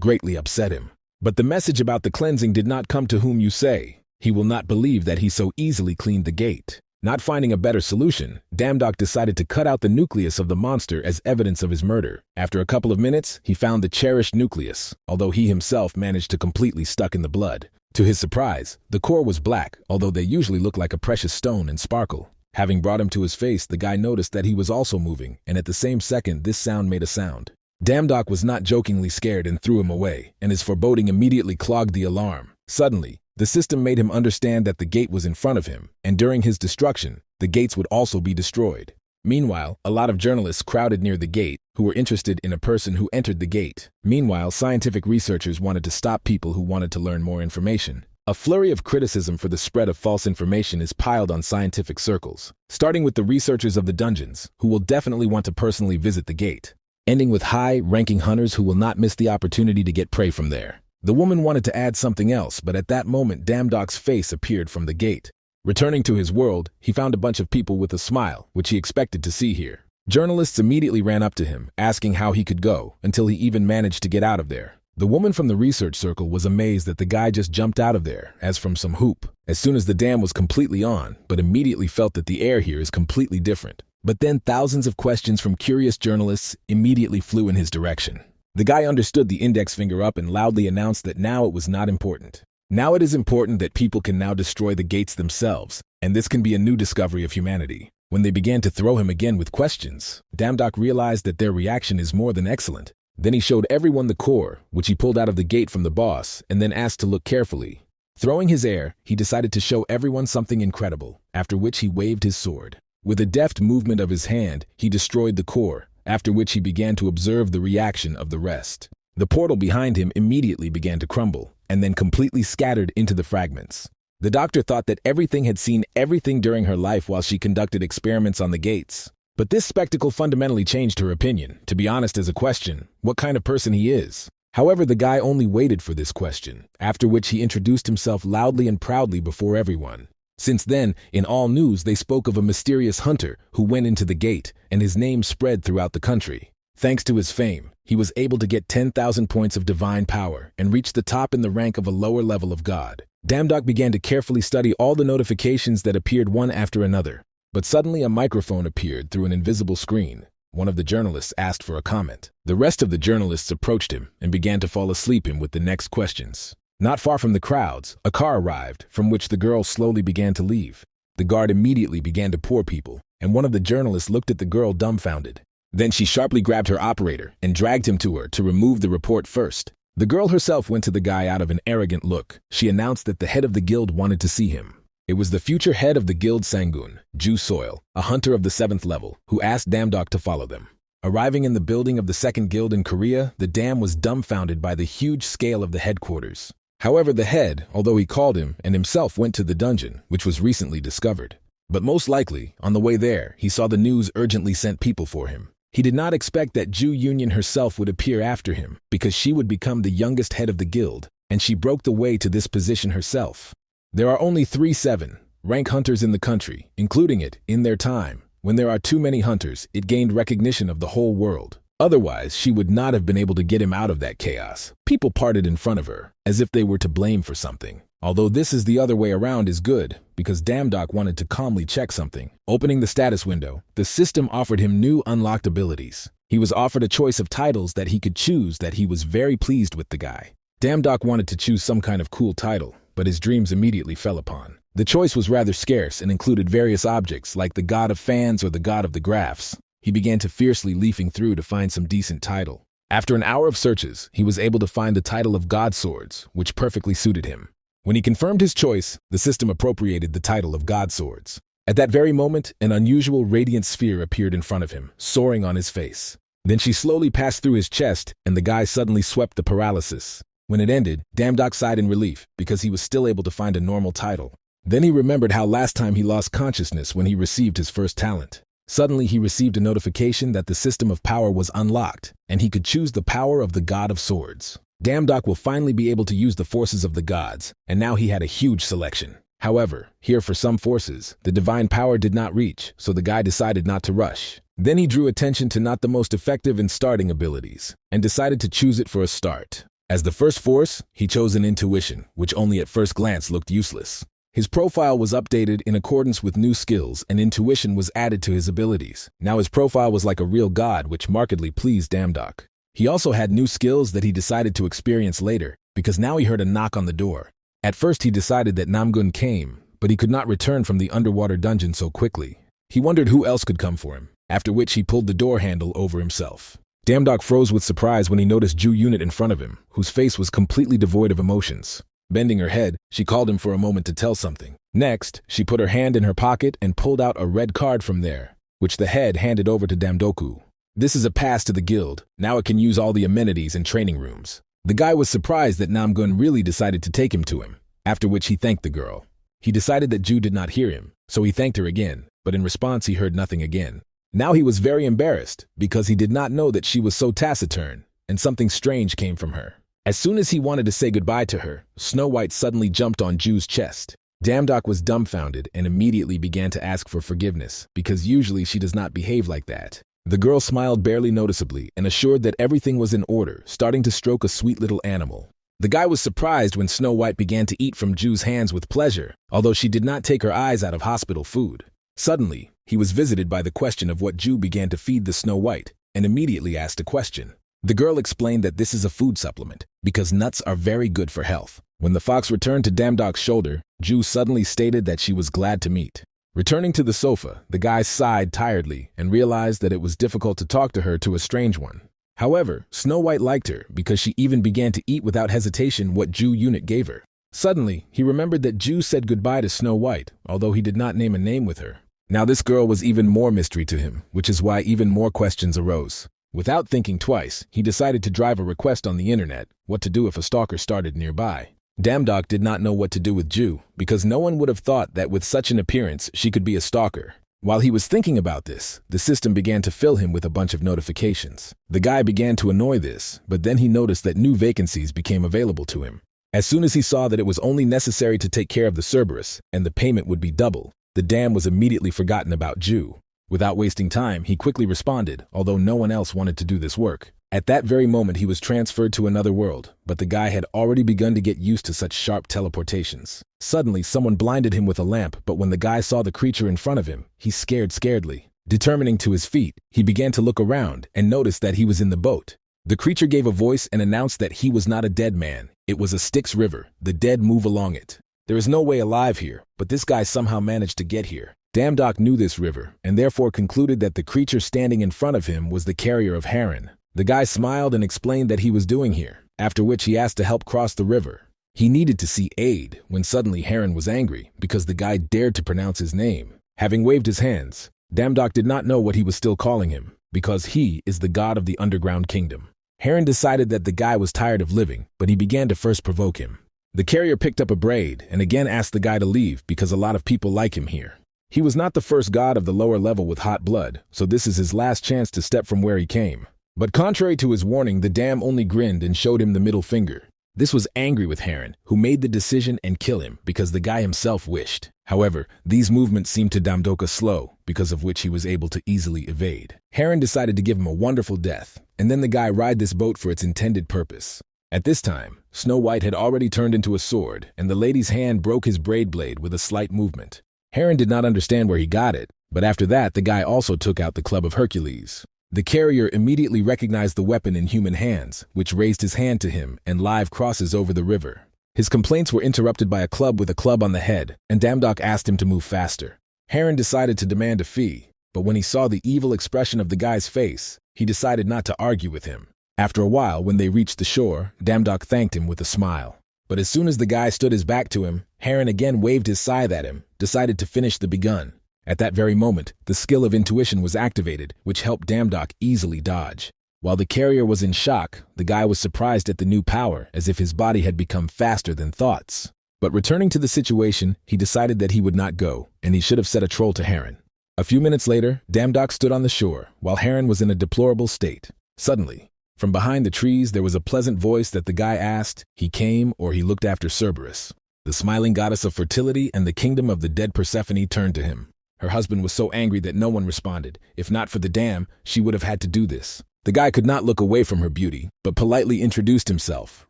greatly upset him. But the message about the cleansing did not come to whom you say. He will not believe that he so easily cleaned the gate. Not finding a better solution, Damdok decided to cut out the nucleus of the monster as evidence of his murder. After a couple of minutes, he found the cherished nucleus, although he himself managed to completely stuck in the blood. To his surprise, the core was black, although they usually look like a precious stone and sparkle. Having brought him to his face, the guy noticed that he was also moving, and at the same second, this sound made a sound. Damdok was not jokingly scared and threw him away, and his foreboding immediately clogged the alarm. Suddenly, the system made him understand that the gate was in front of him, and during his destruction, the gates would also be destroyed. Meanwhile, a lot of journalists crowded near the gate who were interested in a person who entered the gate. Meanwhile, scientific researchers wanted to stop people who wanted to learn more information. A flurry of criticism for the spread of false information is piled on scientific circles, starting with the researchers of the dungeons, who will definitely want to personally visit the gate, ending with high-ranking hunters who will not miss the opportunity to get prey from there. The woman wanted to add something else, but at that moment Damdok's face appeared from the gate. Returning to his world, he found a bunch of people with a smile, which he expected to see here. Journalists immediately ran up to him, asking how he could go, until he even managed to get out of there. The woman from the research circle was amazed that the guy just jumped out of there, as from some hoop, as soon as the dam was completely on, but immediately felt that the air here is completely different. But then thousands of questions from curious journalists immediately flew in his direction. The guy understood the index finger up and loudly announced that now it was not important. Now it is important that people can now destroy the gates themselves, and this can be a new discovery of humanity. When they began to throw him again with questions, Damdok realized that their reaction is more than excellent. Then he showed everyone the core, which he pulled out of the gate from the boss, and then asked to look carefully. Throwing his air, he decided to show everyone something incredible, after which he waved his sword. With a deft movement of his hand, he destroyed the core, after which he began to observe the reaction of the rest. The portal behind him immediately began to crumble, and then completely scattered into the fragments. The doctor thought that everything had seen everything during her life while she conducted experiments on the gates. But this spectacle fundamentally changed her opinion, to be honest, as a question, what kind of person he is. However, the guy only waited for this question, after which he introduced himself loudly and proudly before everyone. Since then, in all news, they spoke of a mysterious hunter who went into the gate, and his name spread throughout the country. Thanks to his fame, he was able to get 10,000 points of divine power and reach the top in the rank of a lower level of god. Damdok began to carefully study all the notifications that appeared one after another. But suddenly a microphone appeared through an invisible screen. One of the journalists asked for a comment. The rest of the journalists approached him and began to fall asleep him with the next questions. Not far from the crowds, a car arrived, from which the girl slowly began to leave. The guard immediately began to pour people, and one of the journalists looked at the girl dumbfounded. Then she sharply grabbed her operator and dragged him to her to remove the report first. The girl herself went to the guy out of an arrogant look. She announced that the head of the guild wanted to see him. It was the future head of the guild Sangun, Ju Soil, a hunter of the 7th level, who asked Damdok to follow them. Arriving in the building of the 2nd guild in Korea, the Dam was dumbfounded by the huge scale of the headquarters. However, the head, although he called him and himself went to the dungeon, which was recently discovered. But most likely, on the way there, he saw the news urgently sent people for him. He did not expect that Ju Union herself would appear after him, because she would become the youngest head of the guild, and she broke the way to this position herself. There are only 3 7-rank hunters in the country, including it, in their time. When there are too many hunters, it gained recognition of the whole world. Otherwise, she would not have been able to get him out of that chaos. People parted in front of her, as if they were to blame for something. Although this is the other way around is good, because Damdok wanted to calmly check something. Opening the status window, the system offered him new unlocked abilities. He was offered a choice of titles that he could choose that he was very pleased with the guy. Damdok wanted to choose some kind of cool title, but his dreams immediately fell upon. The choice was rather scarce and included various objects like the god of fans or the god of the graphs. He began to fiercely leafing through to find some decent title. After an hour of searches, he was able to find the title of God Swords, which perfectly suited him. When he confirmed his choice, the system appropriated the title of God Swords. At that very moment, an unusual radiant sphere appeared in front of him, soaring on his face. Then she slowly passed through his chest, and the guy suddenly swept the paralysis. When it ended, Damdok sighed in relief, because he was still able to find a normal title. Then he remembered how last time he lost consciousness when he received his first talent. Suddenly he received a notification that the system of power was unlocked, and he could choose the power of the God of Swords. Damdok will finally be able to use the forces of the gods, and now he had a huge selection. However, here for some forces, the divine power did not reach, so the guy decided not to rush. Then he drew attention to not the most effective in starting abilities, and decided to choose it for a start. As the first force, he chose an intuition, which only at first glance looked useless. His profile was updated in accordance with new skills, and intuition was added to his abilities. Now his profile was like a real god, which markedly pleased Damdok. He also had new skills that he decided to experience later, because now he heard a knock on the door. At first he decided that Namgun came, but he could not return from the underwater dungeon so quickly. He wondered who else could come for him, after which he pulled the door handle over himself. Damdok froze with surprise when he noticed Ju Unit in front of him, whose face was completely devoid of emotions. Bending her head, she called him for a moment to tell something. Next, she put her hand in her pocket and pulled out a red card from there, which the head handed over to Damdoku. This is a pass to the guild. Now it can use all the amenities and training rooms. The guy was surprised that Namgun really decided to take him to him, after which he thanked the girl. He decided that Ju did not hear him, so he thanked her again, but in response he heard nothing again. Now he was very embarrassed, because he did not know that she was so taciturn, and something strange came from her. As soon as he wanted to say goodbye to her, Snow White suddenly jumped on Ju's chest. Damdok was dumbfounded and immediately began to ask for forgiveness, because usually she does not behave like that. The girl smiled barely noticeably and assured that everything was in order, starting to stroke a sweet little animal. The guy was surprised when Snow White began to eat from Ju's hands with pleasure, although she did not take her eyes out of hospital food. Suddenly, he was visited by the question of what Ju began to feed the Snow White, and immediately asked a question. The girl explained that this is a food supplement, because nuts are very good for health. When the fox returned to Damdok's shoulder, Ju suddenly stated that she was glad to meet. Returning to the sofa, the guy sighed tiredly and realized that it was difficult to talk to her to a strange one. However, Snow White liked her because she even began to eat without hesitation what Ju Unit gave her. Suddenly, he remembered that Ju said goodbye to Snow White, although he did not name a name with her. Now this girl was even more mystery to him, which is why even more questions arose. Without thinking twice, he decided to drive a request on the internet, what to do if a stalker started nearby. Damdok did not know what to do with Ju, because no one would have thought that with such an appearance she could be a stalker. While he was thinking about this, the system began to fill him with a bunch of notifications. The guy began to annoy this, but then he noticed that new vacancies became available to him. As soon as he saw that it was only necessary to take care of the Cerberus, and the payment would be double, the dam was immediately forgotten about Ju. Without wasting time, he quickly responded, although no one else wanted to do this work. At that very moment, he was transferred to another world, but the guy had already begun to get used to such sharp teleportations. Suddenly, someone blinded him with a lamp, but when the guy saw the creature in front of him, he scaredly. Determining to his feet, he began to look around and noticed that he was in the boat. The creature gave a voice and announced that he was not a dead man. It was a Styx river. The dead move along it. There is no way alive here, but this guy somehow managed to get here. Damdok knew this river, and therefore concluded that the creature standing in front of him was the carrier of Haron. The guy smiled and explained that he was doing here, after which he asked to help cross the river. He needed to see aid, when suddenly Haron was angry, because the guy dared to pronounce his name. Having waved his hands, Damdok did not know what he was still calling him, because he is the god of the underground kingdom. Haron decided that the guy was tired of living, but he began to first provoke him. The carrier picked up a braid and again asked the guy to leave because a lot of people like him here. He was not the first god of the lower level with hot blood, so this is his last chance to step from where he came. But contrary to his warning, the dam only grinned and showed him the middle finger. This was angry with Haron, who made the decision and kill him because the guy himself wished. However, these movements seemed to Damdoka slow, because of which he was able to easily evade. Haron decided to give him a wonderful death, and then the guy ride this boat for its intended purpose. At this time, Snow White had already turned into a sword, and the lady's hand broke his braid blade with a slight movement. Haron did not understand where he got it, but after that the guy also took out the club of Hercules. The carrier immediately recognized the weapon in human hands, which raised his hand to him and live crosses over the river. His complaints were interrupted by a club with a club on the head, and Damdok asked him to move faster. Haron decided to demand a fee, but when he saw the evil expression of the guy's face, he decided not to argue with him. After a while, when they reached the shore, Damdok thanked him with a smile. But as soon as the guy stood his back to him, Haron again waved his scythe at him, decided to finish the begun. At that very moment, the skill of intuition was activated, which helped Damdok easily dodge. While the carrier was in shock, the guy was surprised at the new power, as if his body had become faster than thoughts. But returning to the situation, he decided that he would not go, and he should have set a troll to Haron. A few minutes later, Damdok stood on the shore, while Haron was in a deplorable state. Suddenly, from behind the trees there was a pleasant voice that the guy asked, he came or he looked after Cerberus. The smiling goddess of fertility and the kingdom of the dead Persephone turned to him. Her husband was so angry that no one responded. If not for the dam, she would have had to do this. The guy could not look away from her beauty, but politely introduced himself,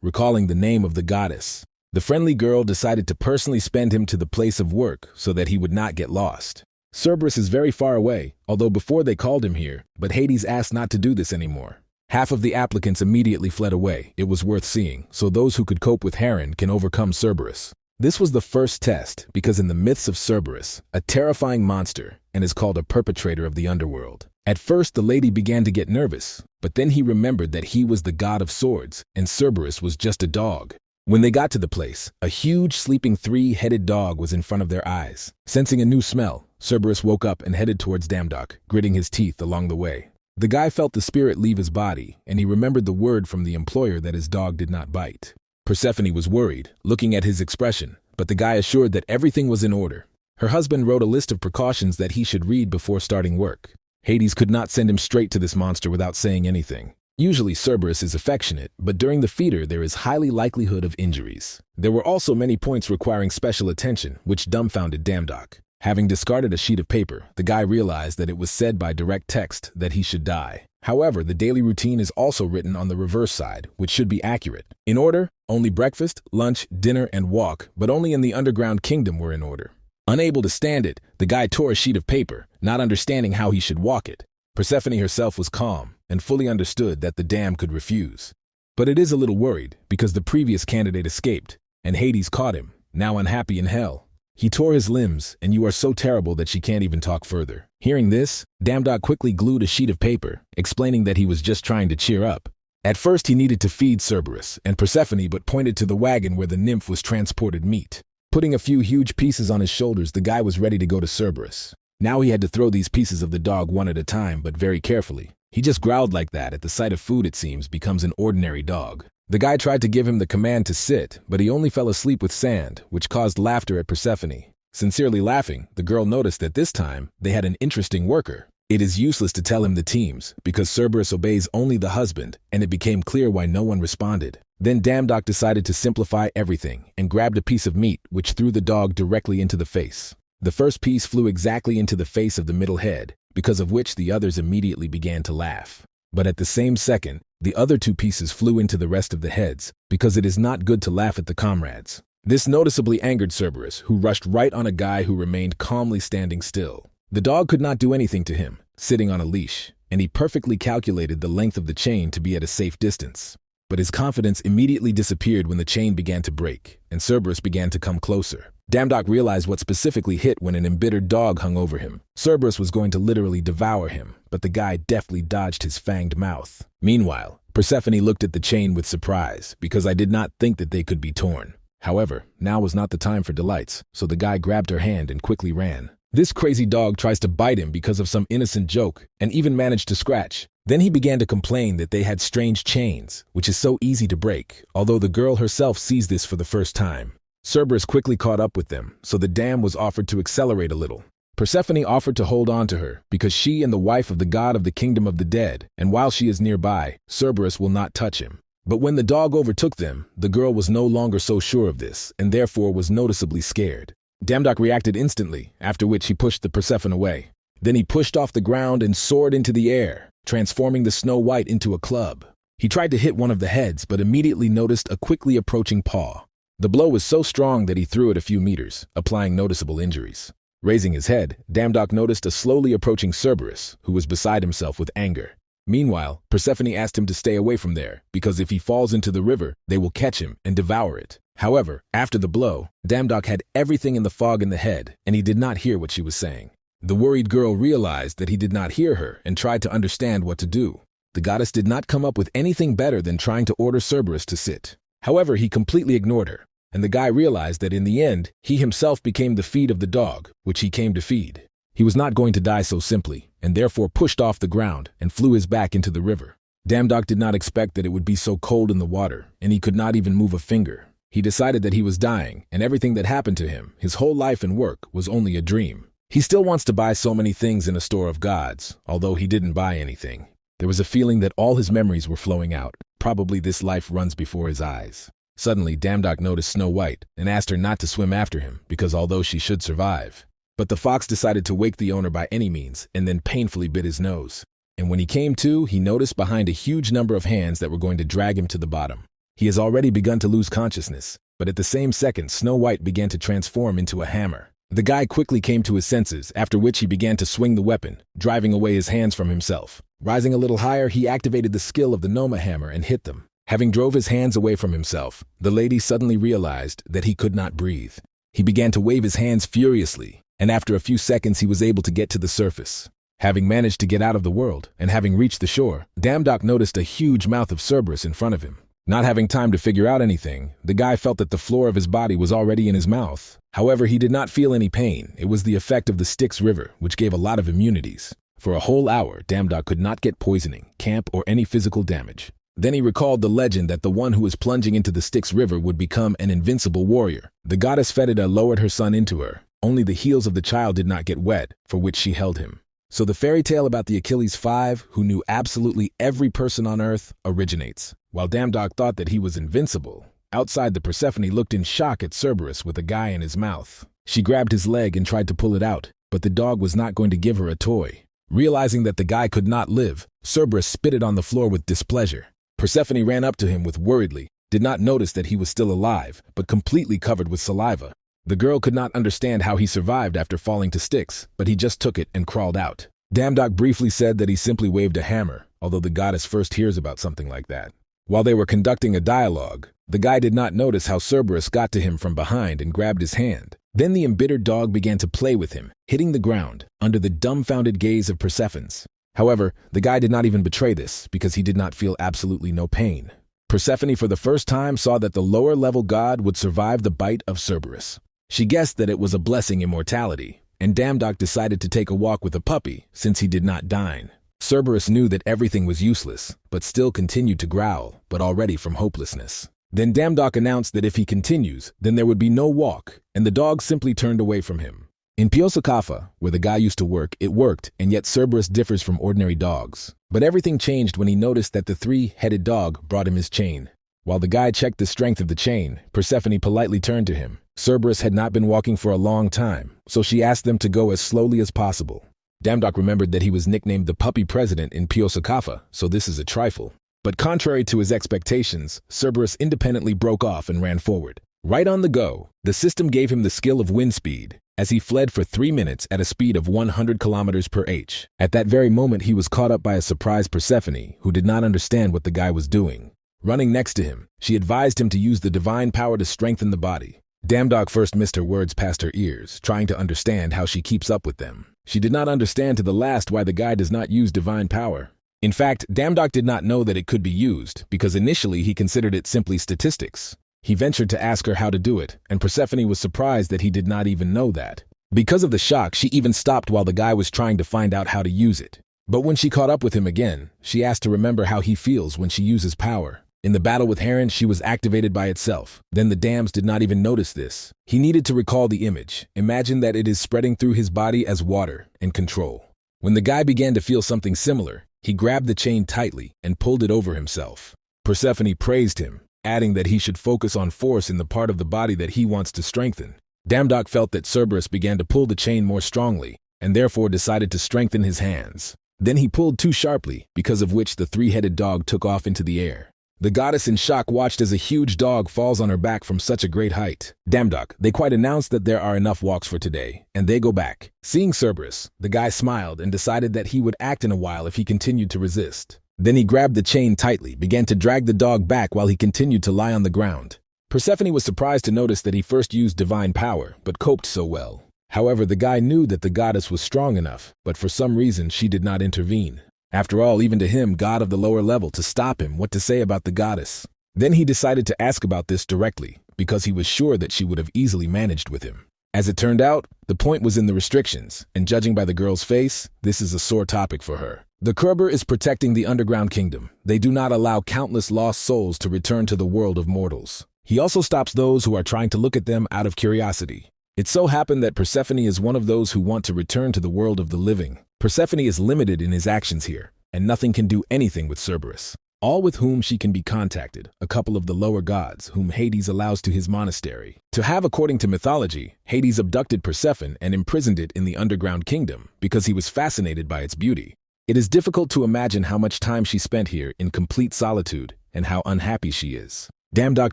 recalling the name of the goddess. The friendly girl decided to personally spend him to the place of work so that he would not get lost. Cerberus is very far away, although before they called him here, but Hades asked not to do this anymore. Half of the applicants immediately fled away. It was worth seeing, so those who could cope with Haron can overcome Cerberus. This was the first test because in the myths of Cerberus, a terrifying monster, and is called a perpetrator of the underworld. At first the lady began to get nervous, but then he remembered that he was the god of swords and Cerberus was just a dog. When they got to the place, a huge sleeping three-headed dog was in front of their eyes. Sensing a new smell, Cerberus woke up and headed towards Damdok, gritting his teeth along the way. The guy felt the spirit leave his body, and he remembered the word from the employer that his dog did not bite. Persephone was worried, looking at his expression, but the guy assured that everything was in order. Her husband wrote a list of precautions that he should read before starting work. Hades could not send him straight to this monster without saying anything. Usually Cerberus is affectionate, but during the feeder there is highly likelihood of injuries. There were also many points requiring special attention, which dumbfounded Damdok. Having discarded a sheet of paper, the guy realized that it was said by direct text that he should die. However, the daily routine is also written on the reverse side, which should be accurate. In order, only breakfast, lunch, dinner, and walk, but only in the underground kingdom were in order. Unable to stand it, the guy tore a sheet of paper, not understanding how he should walk it. Persephone herself was calm and fully understood that the dam could refuse. But it is a little worried because the previous candidate escaped, and Hades caught him, now unhappy in hell. He tore his limbs, and you are so terrible that she can't even talk further. Hearing this, Damdok quickly glued a sheet of paper, explaining that he was just trying to cheer up. At first he needed to feed Cerberus and Persephone but pointed to the wagon where the nymph was transported meat. Putting a few huge pieces on his shoulders, the guy was ready to go to Cerberus. Now he had to throw these pieces of the dog one at a time, but very carefully. He just growled like that at the sight of food, it seems, becomes an ordinary dog. The guy tried to give him the command to sit, but he only fell asleep with sand, which caused laughter at Persephone. Sincerely laughing, the girl noticed that this time they had an interesting worker. It is useless to tell him the teams, because Cerberus obeys only the husband, and it became clear why no one responded. Then Damdok decided to simplify everything, and grabbed a piece of meat, which threw the dog directly into the face. The first piece flew exactly into the face of the middle head, because of which the others immediately began to laugh. But at the same second, the other two pieces flew into the rest of the heads, because it is not good to laugh at the comrades. This noticeably angered Cerberus, who rushed right on a guy who remained calmly standing still. The dog could not do anything to him, sitting on a leash, and he perfectly calculated the length of the chain to be at a safe distance. But his confidence immediately disappeared when the chain began to break, and Cerberus began to come closer. Damdok realized what specifically hit when an embittered dog hung over him. Cerberus was going to literally devour him, but the guy deftly dodged his fanged mouth. Meanwhile, Persephone looked at the chain with surprise, because I did not think that they could be torn. However, now was not the time for delights, so the guy grabbed her hand and quickly ran. This crazy dog tries to bite him because of some innocent joke, and even managed to scratch. Then he began to complain that they had strange chains, which is so easy to break, although the girl herself sees this for the first time. Cerberus quickly caught up with them, so the dam was offered to accelerate a little. Persephone offered to hold on to her, because she and the wife of the god of the kingdom of the dead, and while she is nearby, Cerberus will not touch him. But when the dog overtook them, the girl was no longer so sure of this, and therefore was noticeably scared. Damdok reacted instantly, after which he pushed the Persephone away. Then he pushed off the ground and soared into the air, transforming the Snow White into a club. He tried to hit one of the heads, but immediately noticed a quickly approaching paw. The blow was so strong that he threw it a few meters, applying noticeable injuries. Raising his head, Damdok noticed a slowly approaching Cerberus, who was beside himself with anger. Meanwhile, Persephone asked him to stay away from there, because if he falls into the river, they will catch him and devour it. However, after the blow, Damdok had everything in the fog in the head, and he did not hear what she was saying. The worried girl realized that he did not hear her and tried to understand what to do. The goddess did not come up with anything better than trying to order Cerberus to sit. However, he completely ignored her, and the guy realized that in the end, he himself became the feed of the dog, which he came to feed. He was not going to die so simply, and therefore pushed off the ground and flew his back into the river. Damdok did not expect that it would be so cold in the water, and he could not even move a finger. He decided that he was dying, and everything that happened to him, his whole life and work, was only a dream. He still wants to buy so many things in a store of gods, although he didn't buy anything. There was a feeling that all his memories were flowing out. Probably this life runs before his eyes. Suddenly, Damdok noticed Snow White and asked her not to swim after him, because although she should survive. But the fox decided to wake the owner by any means, and then painfully bit his nose. And when he came to, he noticed behind a huge number of hands that were going to drag him to the bottom. He has already begun to lose consciousness, but at the same second, Snow White began to transform into a hammer. The guy quickly came to his senses, after which he began to swing the weapon, driving away his hands from himself. Rising a little higher, he activated the skill of the Noma hammer and hit them. Having drove his hands away from himself, the lady suddenly realized that he could not breathe. He began to wave his hands furiously, and after a few seconds he was able to get to the surface. Having managed to get out of the world, and having reached the shore, Damdok noticed a huge mouth of Cerberus in front of him. Not having time to figure out anything, the guy felt that the floor of his body was already in his mouth. However, he did not feel any pain. It was the effect of the Styx River, which gave a lot of immunities. For a whole hour, Damdok could not get poisoning, camp, or any physical damage. Then he recalled the legend that the one who was plunging into the Styx River would become an invincible warrior. The goddess Fetida lowered her son into her. Only the heels of the child did not get wet, for which she held him. So the fairy tale about the Achilles 5, who knew absolutely every person on Earth, originates. While Damdok thought that he was invincible, outside the Persephone looked in shock at Cerberus with a guy in his mouth. She grabbed his leg and tried to pull it out, but the dog was not going to give her a toy. Realizing that the guy could not live, Cerberus spitted on the floor with displeasure. Persephone ran up to him with worriedly, did not notice that he was still alive, but completely covered with saliva. The girl could not understand how he survived after falling to Styx, but he just took it and crawled out. Damdok briefly said that he simply waved a hammer, although the goddess first hears about something like that. While they were conducting a dialogue, the guy did not notice how Cerberus got to him from behind and grabbed his hand. Then the embittered dog began to play with him, hitting the ground, under the dumbfounded gaze of Persephone's. However, the guy did not even betray this, because he did not feel absolutely no pain. Persephone for the first time saw that the lower-level god would survive the bite of Cerberus. She guessed that it was a blessing immortality, and Damdok decided to take a walk with a puppy, since he did not dine. Cerberus knew that everything was useless, but still continued to growl, but already from hopelessness. Then Damdok announced that if he continues, then there would be no walk, and the dog simply turned away from him. In Piosakafa, where the guy used to work, it worked, and yet Cerberus differs from ordinary dogs. But everything changed when he noticed that the three-headed dog brought him his chain. While the guy checked the strength of the chain, Persephone politely turned to him. Cerberus had not been walking for a long time, so she asked them to go as slowly as possible. Damdok remembered that he was nicknamed the Puppy President in Piosakafa, so this is a trifle. But contrary to his expectations, Cerberus independently broke off and ran forward. Right on the go, the system gave him the skill of wind speed, as he fled for 3 minutes at a speed of 100 kilometers per h. At that very moment, he was caught up by a surprised Persephone, who did not understand what the guy was doing. Running next to him, she advised him to use the divine power to strengthen the body. Damdog first missed her words past her ears, trying to understand how she keeps up with them. She did not understand to the last why the guy does not use divine power. In fact, Damdog did not know that it could be used, because initially he considered it simply statistics. He ventured to ask her how to do it, and Persephone was surprised that he did not even know that. Because of the shock, she even stopped while the guy was trying to find out how to use it. But when she caught up with him again, she asked to remember how he feels when she uses power. In the battle with Haron, she was activated by itself. Then the dams did not even notice this. He needed to recall the image. Imagine that it is spreading through his body as water and control. When the guy began to feel something similar, he grabbed the chain tightly and pulled it over himself. Persephone praised him, adding that he should focus on force in the part of the body that he wants to strengthen. Damdog felt that Cerberus began to pull the chain more strongly, and therefore decided to strengthen his hands. Then he pulled too sharply, because of which the three-headed dog took off into the air. The goddess in shock watched as a huge dog falls on her back from such a great height. Damdog, they quite announced that there are enough walks for today, and they go back. Seeing Cerberus, the guy smiled and decided that he would act in a while if he continued to resist. Then he grabbed the chain tightly, began to drag the dog back while he continued to lie on the ground. Persephone was surprised to notice that he first used divine power, but coped so well. However, the guy knew that the goddess was strong enough, but for some reason she did not intervene. After all, even to him, god of the lower level, to stop him, what to say about the goddess. Then he decided to ask about this directly, because he was sure that she would have easily managed with him. As it turned out, the point was in the restrictions, and judging by the girl's face, this is a sore topic for her. The Kerber is protecting the underground kingdom. They do not allow countless lost souls to return to the world of mortals. He also stops those who are trying to look at them out of curiosity. It so happened that Persephone is one of those who want to return to the world of the living. Persephone is limited in his actions here, and nothing can do anything with Cerberus. All with whom she can be contacted, a couple of the lower gods, whom Hades allows to his monastery. To have, according to mythology, Hades abducted Persephone and imprisoned it in the underground kingdom because he was fascinated by its beauty. It is difficult to imagine how much time she spent here in complete solitude and how unhappy she is. Damdog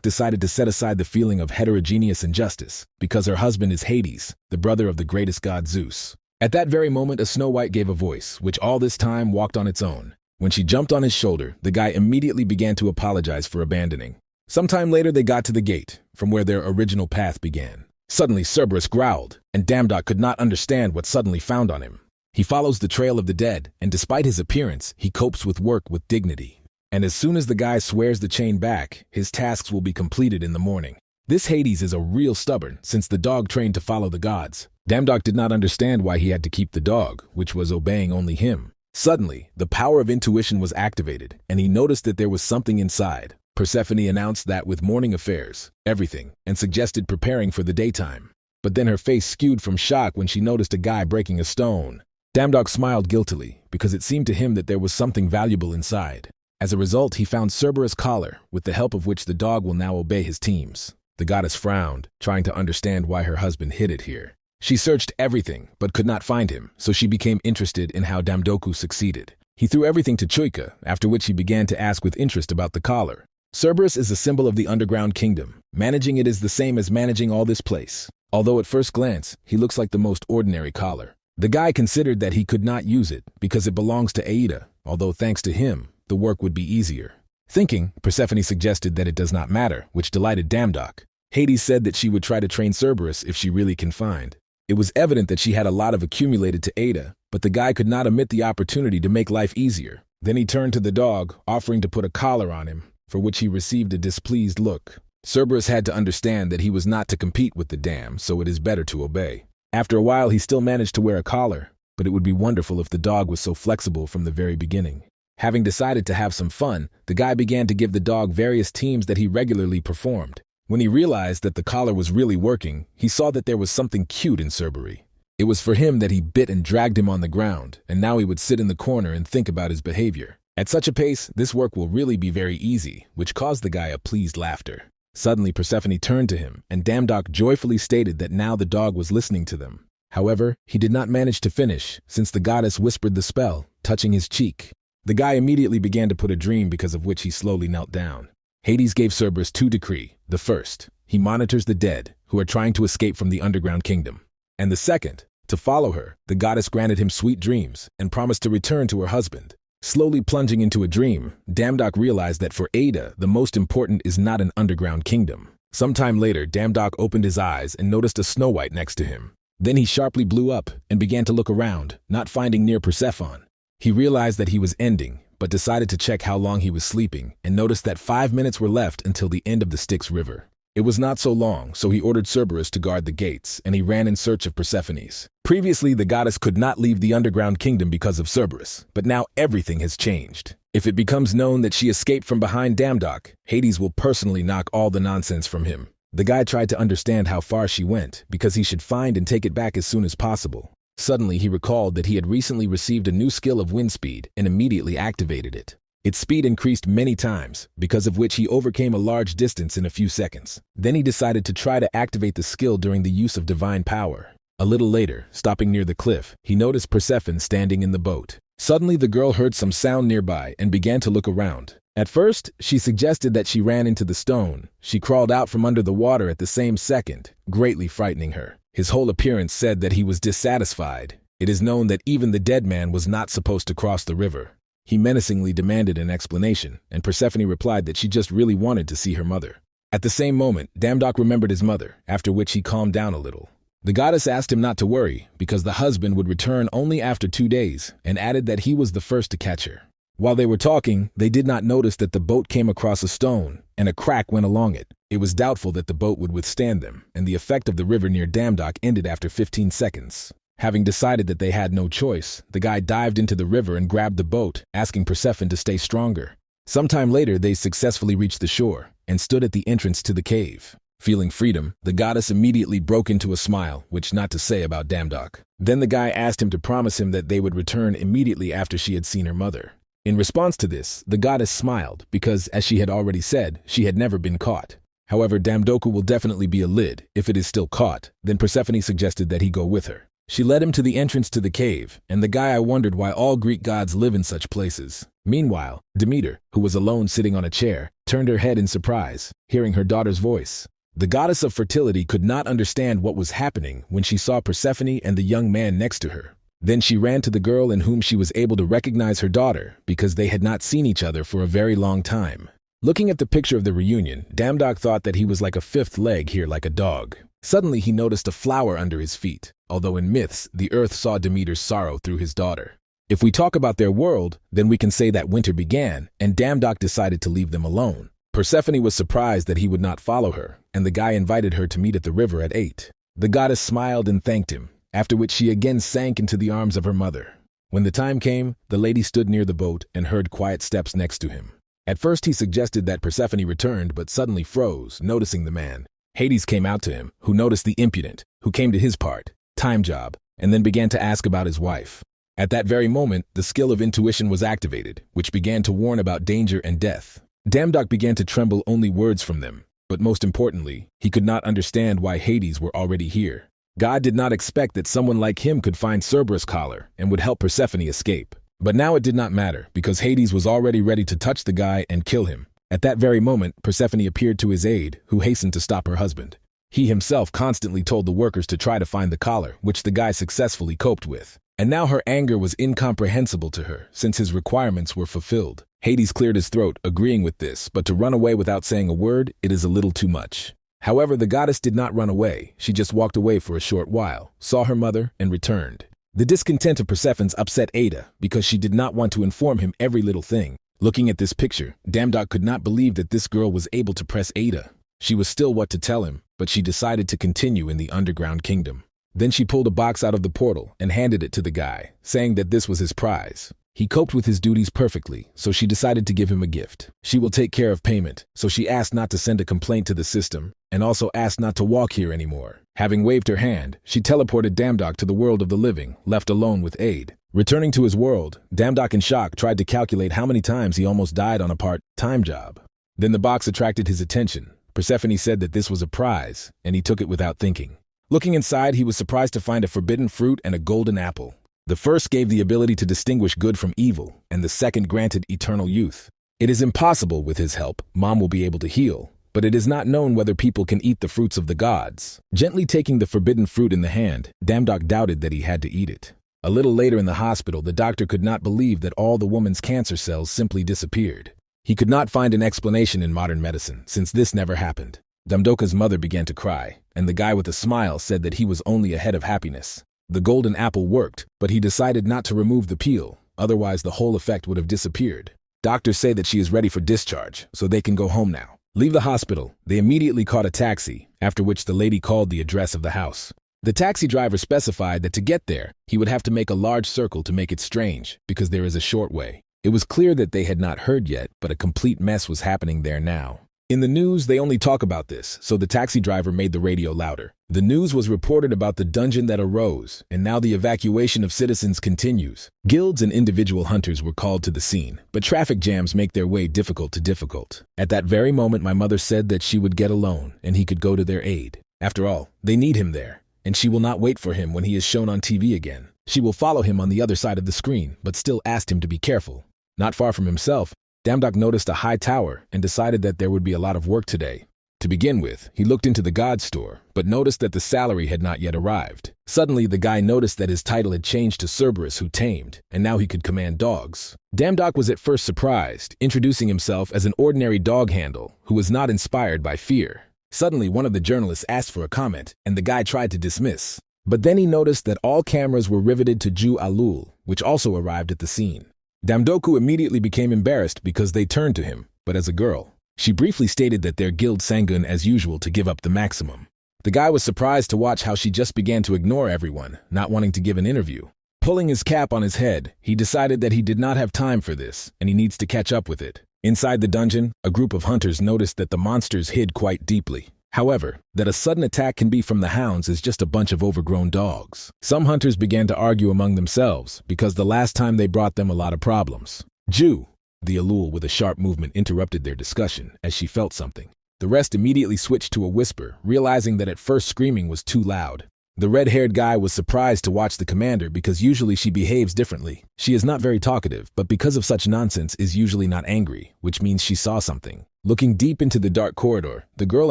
decided to set aside the feeling of heterogeneous injustice because her husband is Hades, the brother of the greatest god Zeus. At that very moment, a Snow White gave a voice, which all this time walked on its own. When she jumped on his shoulder, the guy immediately began to apologize for abandoning. Sometime later, they got to the gate, from where their original path began. Suddenly, Cerberus growled, and Damdog could not understand what suddenly found on him. He follows the trail of the dead, and despite his appearance, he copes with work with dignity. And as soon as the guy swears the chain back, his tasks will be completed in the morning. This Hades is a real stubborn, since the dog trained to follow the gods. Damdog did not understand why he had to keep the dog, which was obeying only him. Suddenly, the power of intuition was activated, and he noticed that there was something inside. Persephone announced that with morning affairs, everything, and suggested preparing for the daytime. But then her face skewed from shock when she noticed a guy breaking a stone. Damdog smiled guiltily, because it seemed to him that there was something valuable inside. As a result, he found Cerberus' collar, with the help of which the dog will now obey his teams. The goddess frowned, trying to understand why her husband hid it here. She searched everything, but could not find him, so she became interested in how Damdoku succeeded. He threw everything to Chuika, after which he began to ask with interest about the collar. Cerberus is a symbol of the underground kingdom. Managing it is the same as managing all this place. Although at first glance, he looks like the most ordinary collar. The guy considered that he could not use it because it belongs to Aida, although thanks to him, the work would be easier. Thinking, Persephone suggested that it does not matter, which delighted Damdog. Hades said that she would try to train Cerberus if she really can find. It was evident that she had a lot of accumulated to Aida, but the guy could not omit the opportunity to make life easier. Then he turned to the dog, offering to put a collar on him, for which he received a displeased look. Cerberus had to understand that he was not to compete with the dam, so it is better to obey. After a while, he still managed to wear a collar, but it would be wonderful if the dog was so flexible from the very beginning. Having decided to have some fun, the guy began to give the dog various teams that he regularly performed. When he realized that the collar was really working, he saw that there was something cute in Cerberus. It was for him that he bit and dragged him on the ground, and now he would sit in the corner and think about his behavior. At such a pace, this work will really be very easy, which caused the guy a pleased laughter. Suddenly, Persephone turned to him, and Damdog joyfully stated that now the dog was listening to them. However, he did not manage to finish, since the goddess whispered the spell, touching his cheek. The guy immediately began to put a dream, because of which he slowly knelt down. Hades gave Cerberus two decrees. The first, he monitors the dead, who are trying to escape from the underground kingdom. And the second, to follow her, the goddess granted him sweet dreams, and promised to return to her husband. Slowly plunging into a dream, Damdog realized that for Aida, the most important is not an underground kingdom, Sometime later, Damdok opened his eyes and noticed a Snow White next to him. Then he sharply blew up and began to look around, not finding near Persephone. He realized that he was ending, but decided to check how long he was sleeping and noticed that 5 minutes were left until the end of the Styx River. It was not so long, so he ordered Cerberus to guard the gates, and he ran in search of Persephone's. Previously, the goddess could not leave the underground kingdom because of Cerberus, but now everything has changed. If it becomes known that she escaped from behind Damdok, Hades will personally knock all the nonsense from him. The guy tried to understand how far she went, because he should find and take it back as soon as possible. Suddenly, he recalled that he had recently received a new skill of wind speed and immediately activated it. Its speed increased many times, because of which he overcame a large distance in a few seconds. Then he decided to try to activate the skill during the use of divine power. A little later, stopping near the cliff, he noticed Persephone standing in the boat. Suddenly, the girl heard some sound nearby and began to look around. At first, she suggested that she ran into the stone. She crawled out from under the water at the same second, greatly frightening her. His whole appearance said that he was dissatisfied. It is known that even the dead man was not supposed to cross the river. He menacingly demanded an explanation, and Persephone replied that she just really wanted to see her mother. At the same moment, Damdok remembered his mother, after which he calmed down a little. The goddess asked him not to worry, because the husband would return only after 2 days, and added that he was the first to catch her. While they were talking, they did not notice that the boat came across a stone, and a crack went along it. It was doubtful that the boat would withstand them, and the effect of the river near Damdok ended after 15 seconds. Having decided that they had no choice, the guy dived into the river and grabbed the boat, asking Persephone to stay stronger. Sometime later, they successfully reached the shore and stood at the entrance to the cave. Feeling freedom, the goddess immediately broke into a smile, which not to say about Damdok. Then the guy asked him to promise him that they would return immediately after she had seen her mother. In response to this, the goddess smiled because, as she had already said, she had never been caught. However, Damdoku will definitely be a lid. If it is still caught, then Persephone suggested that he go with her. She led him to the entrance to the cave, and the guy wondered why all Greek gods live in such places. Meanwhile, Demeter, who was alone sitting on a chair, turned her head in surprise, hearing her daughter's voice. The goddess of fertility could not understand what was happening when she saw Persephone and the young man next to her. Then she ran to the girl in whom she was able to recognize her daughter because they had not seen each other for a very long time. Looking at the picture of the reunion, Damdok thought that he was like a fifth leg here, like a dog. Suddenly he noticed a flower under his feet, although in myths, the earth saw Demeter's sorrow through his daughter. If we talk about their world, then we can say that winter began, and Damdok decided to leave them alone. Persephone was surprised that he would not follow her, and the guy invited her to meet at the river at 8. The goddess smiled and thanked him, after which she again sank into the arms of her mother. When the time came, the lady stood near the boat and heard quiet steps next to him. At first he suggested that Persephone returned, but suddenly froze, noticing the man. Hades came out to him, who noticed the impudent, who came to his part, time job, and then began to ask about his wife. At that very moment, the skill of intuition was activated, which began to warn about danger and death. Damdok began to tremble only words from them, but most importantly, he could not understand why Hades were already here. God did not expect that someone like him could find Cerberus' collar and would help Persephone escape. But now it did not matter, because Hades was already ready to touch the guy and kill him. At that very moment, Persephone appeared to his aid, who hastened to stop her husband. He himself constantly told the workers to try to find the collar, which the guy successfully coped with. And now her anger was incomprehensible to her, since his requirements were fulfilled. Hades cleared his throat, agreeing with this, but to run away without saying a word, it is a little too much. However, the goddess did not run away. She just walked away for a short while, saw her mother, and returned. The discontent of Persephone's upset Ada, because she did not want to inform him every little thing. Looking at this picture, Damdok could not believe that this girl was able to press Ada. She was still what to tell him, but she decided to continue in the underground kingdom. Then she pulled a box out of the portal and handed it to the guy, saying that this was his prize. He coped with his duties perfectly, so she decided to give him a gift. She will take care of payment, so she asked not to send a complaint to the system, and also asked not to walk here anymore. Having waved her hand, she teleported Damdok to the world of the living, left alone with Aid. Returning to his world, Damdok in shock tried to calculate how many times he almost died on a part-time job. Then the box attracted his attention. Persephone said that this was a prize, and he took it without thinking. Looking inside, he was surprised to find a forbidden fruit and a golden apple. The first gave the ability to distinguish good from evil, and the second granted eternal youth. It is impossible with his help, Mom will be able to heal, but it is not known whether people can eat the fruits of the gods. Gently taking the forbidden fruit in the hand, Damdok doubted that he had to eat it. A little later in the hospital, the doctor could not believe that all the woman's cancer cells simply disappeared. He could not find an explanation in modern medicine, since this never happened. Damdoka's mother began to cry, and the guy with a smile said that he was only ahead of happiness. The golden apple worked, but he decided not to remove the peel, otherwise the whole effect would have disappeared. Doctors say that she is ready for discharge, so they can go home now. Leave the hospital. They immediately caught a taxi, after which the lady called the address of the house. The taxi driver specified that to get there, he would have to make a large circle to make it strange, because there is a short way. It was clear that they had not heard yet, but a complete mess was happening there now. In the news, they only talk about this, so the taxi driver made the radio louder. The news was reported about the dungeon that arose, and now the evacuation of citizens continues. Guilds and individual hunters were called to the scene, but traffic jams make their way difficult to difficult. At that very moment, my mother said that she would get a loan, and he could go to their aid. After all, they need him there, and she will not wait for him when he is shown on TV again. She will follow him on the other side of the screen, but still asked him to be careful. Not far from himself, Damdok noticed a high tower and decided that there would be a lot of work today. To begin with, he looked into the god store, but noticed that the salary had not yet arrived. Suddenly, the guy noticed that his title had changed to Cerberus, who tamed, and now he could command dogs. Damdok was at first surprised, introducing himself as an ordinary dog handle who was not inspired by fear. Suddenly, one of the journalists asked for a comment, and the guy tried to dismiss. But then he noticed that all cameras were riveted to Ju Alul, which also arrived at the scene. Damdoku immediately became embarrassed because they turned to him, but as a girl. She briefly stated that their guild Sangun as usual to give up the maximum. The guy was surprised to watch how she just began to ignore everyone, not wanting to give an interview. Pulling his cap on his head, he decided that he did not have time for this, and he needs to catch up with it. Inside the dungeon, a group of hunters noticed that the monsters hid quite deeply. However, that a sudden attack can be from the hounds is just a bunch of overgrown dogs. Some hunters began to argue among themselves because the last time they brought them a lot of problems. Ju, the Alul with a sharp movement interrupted their discussion as she felt something. The rest immediately switched to a whisper, realizing that at first screaming was too loud. The red-haired guy was surprised to watch the commander because usually she behaves differently. She is not very talkative, but because of such nonsense is usually not angry, which means she saw something. Looking deep into the dark corridor, the girl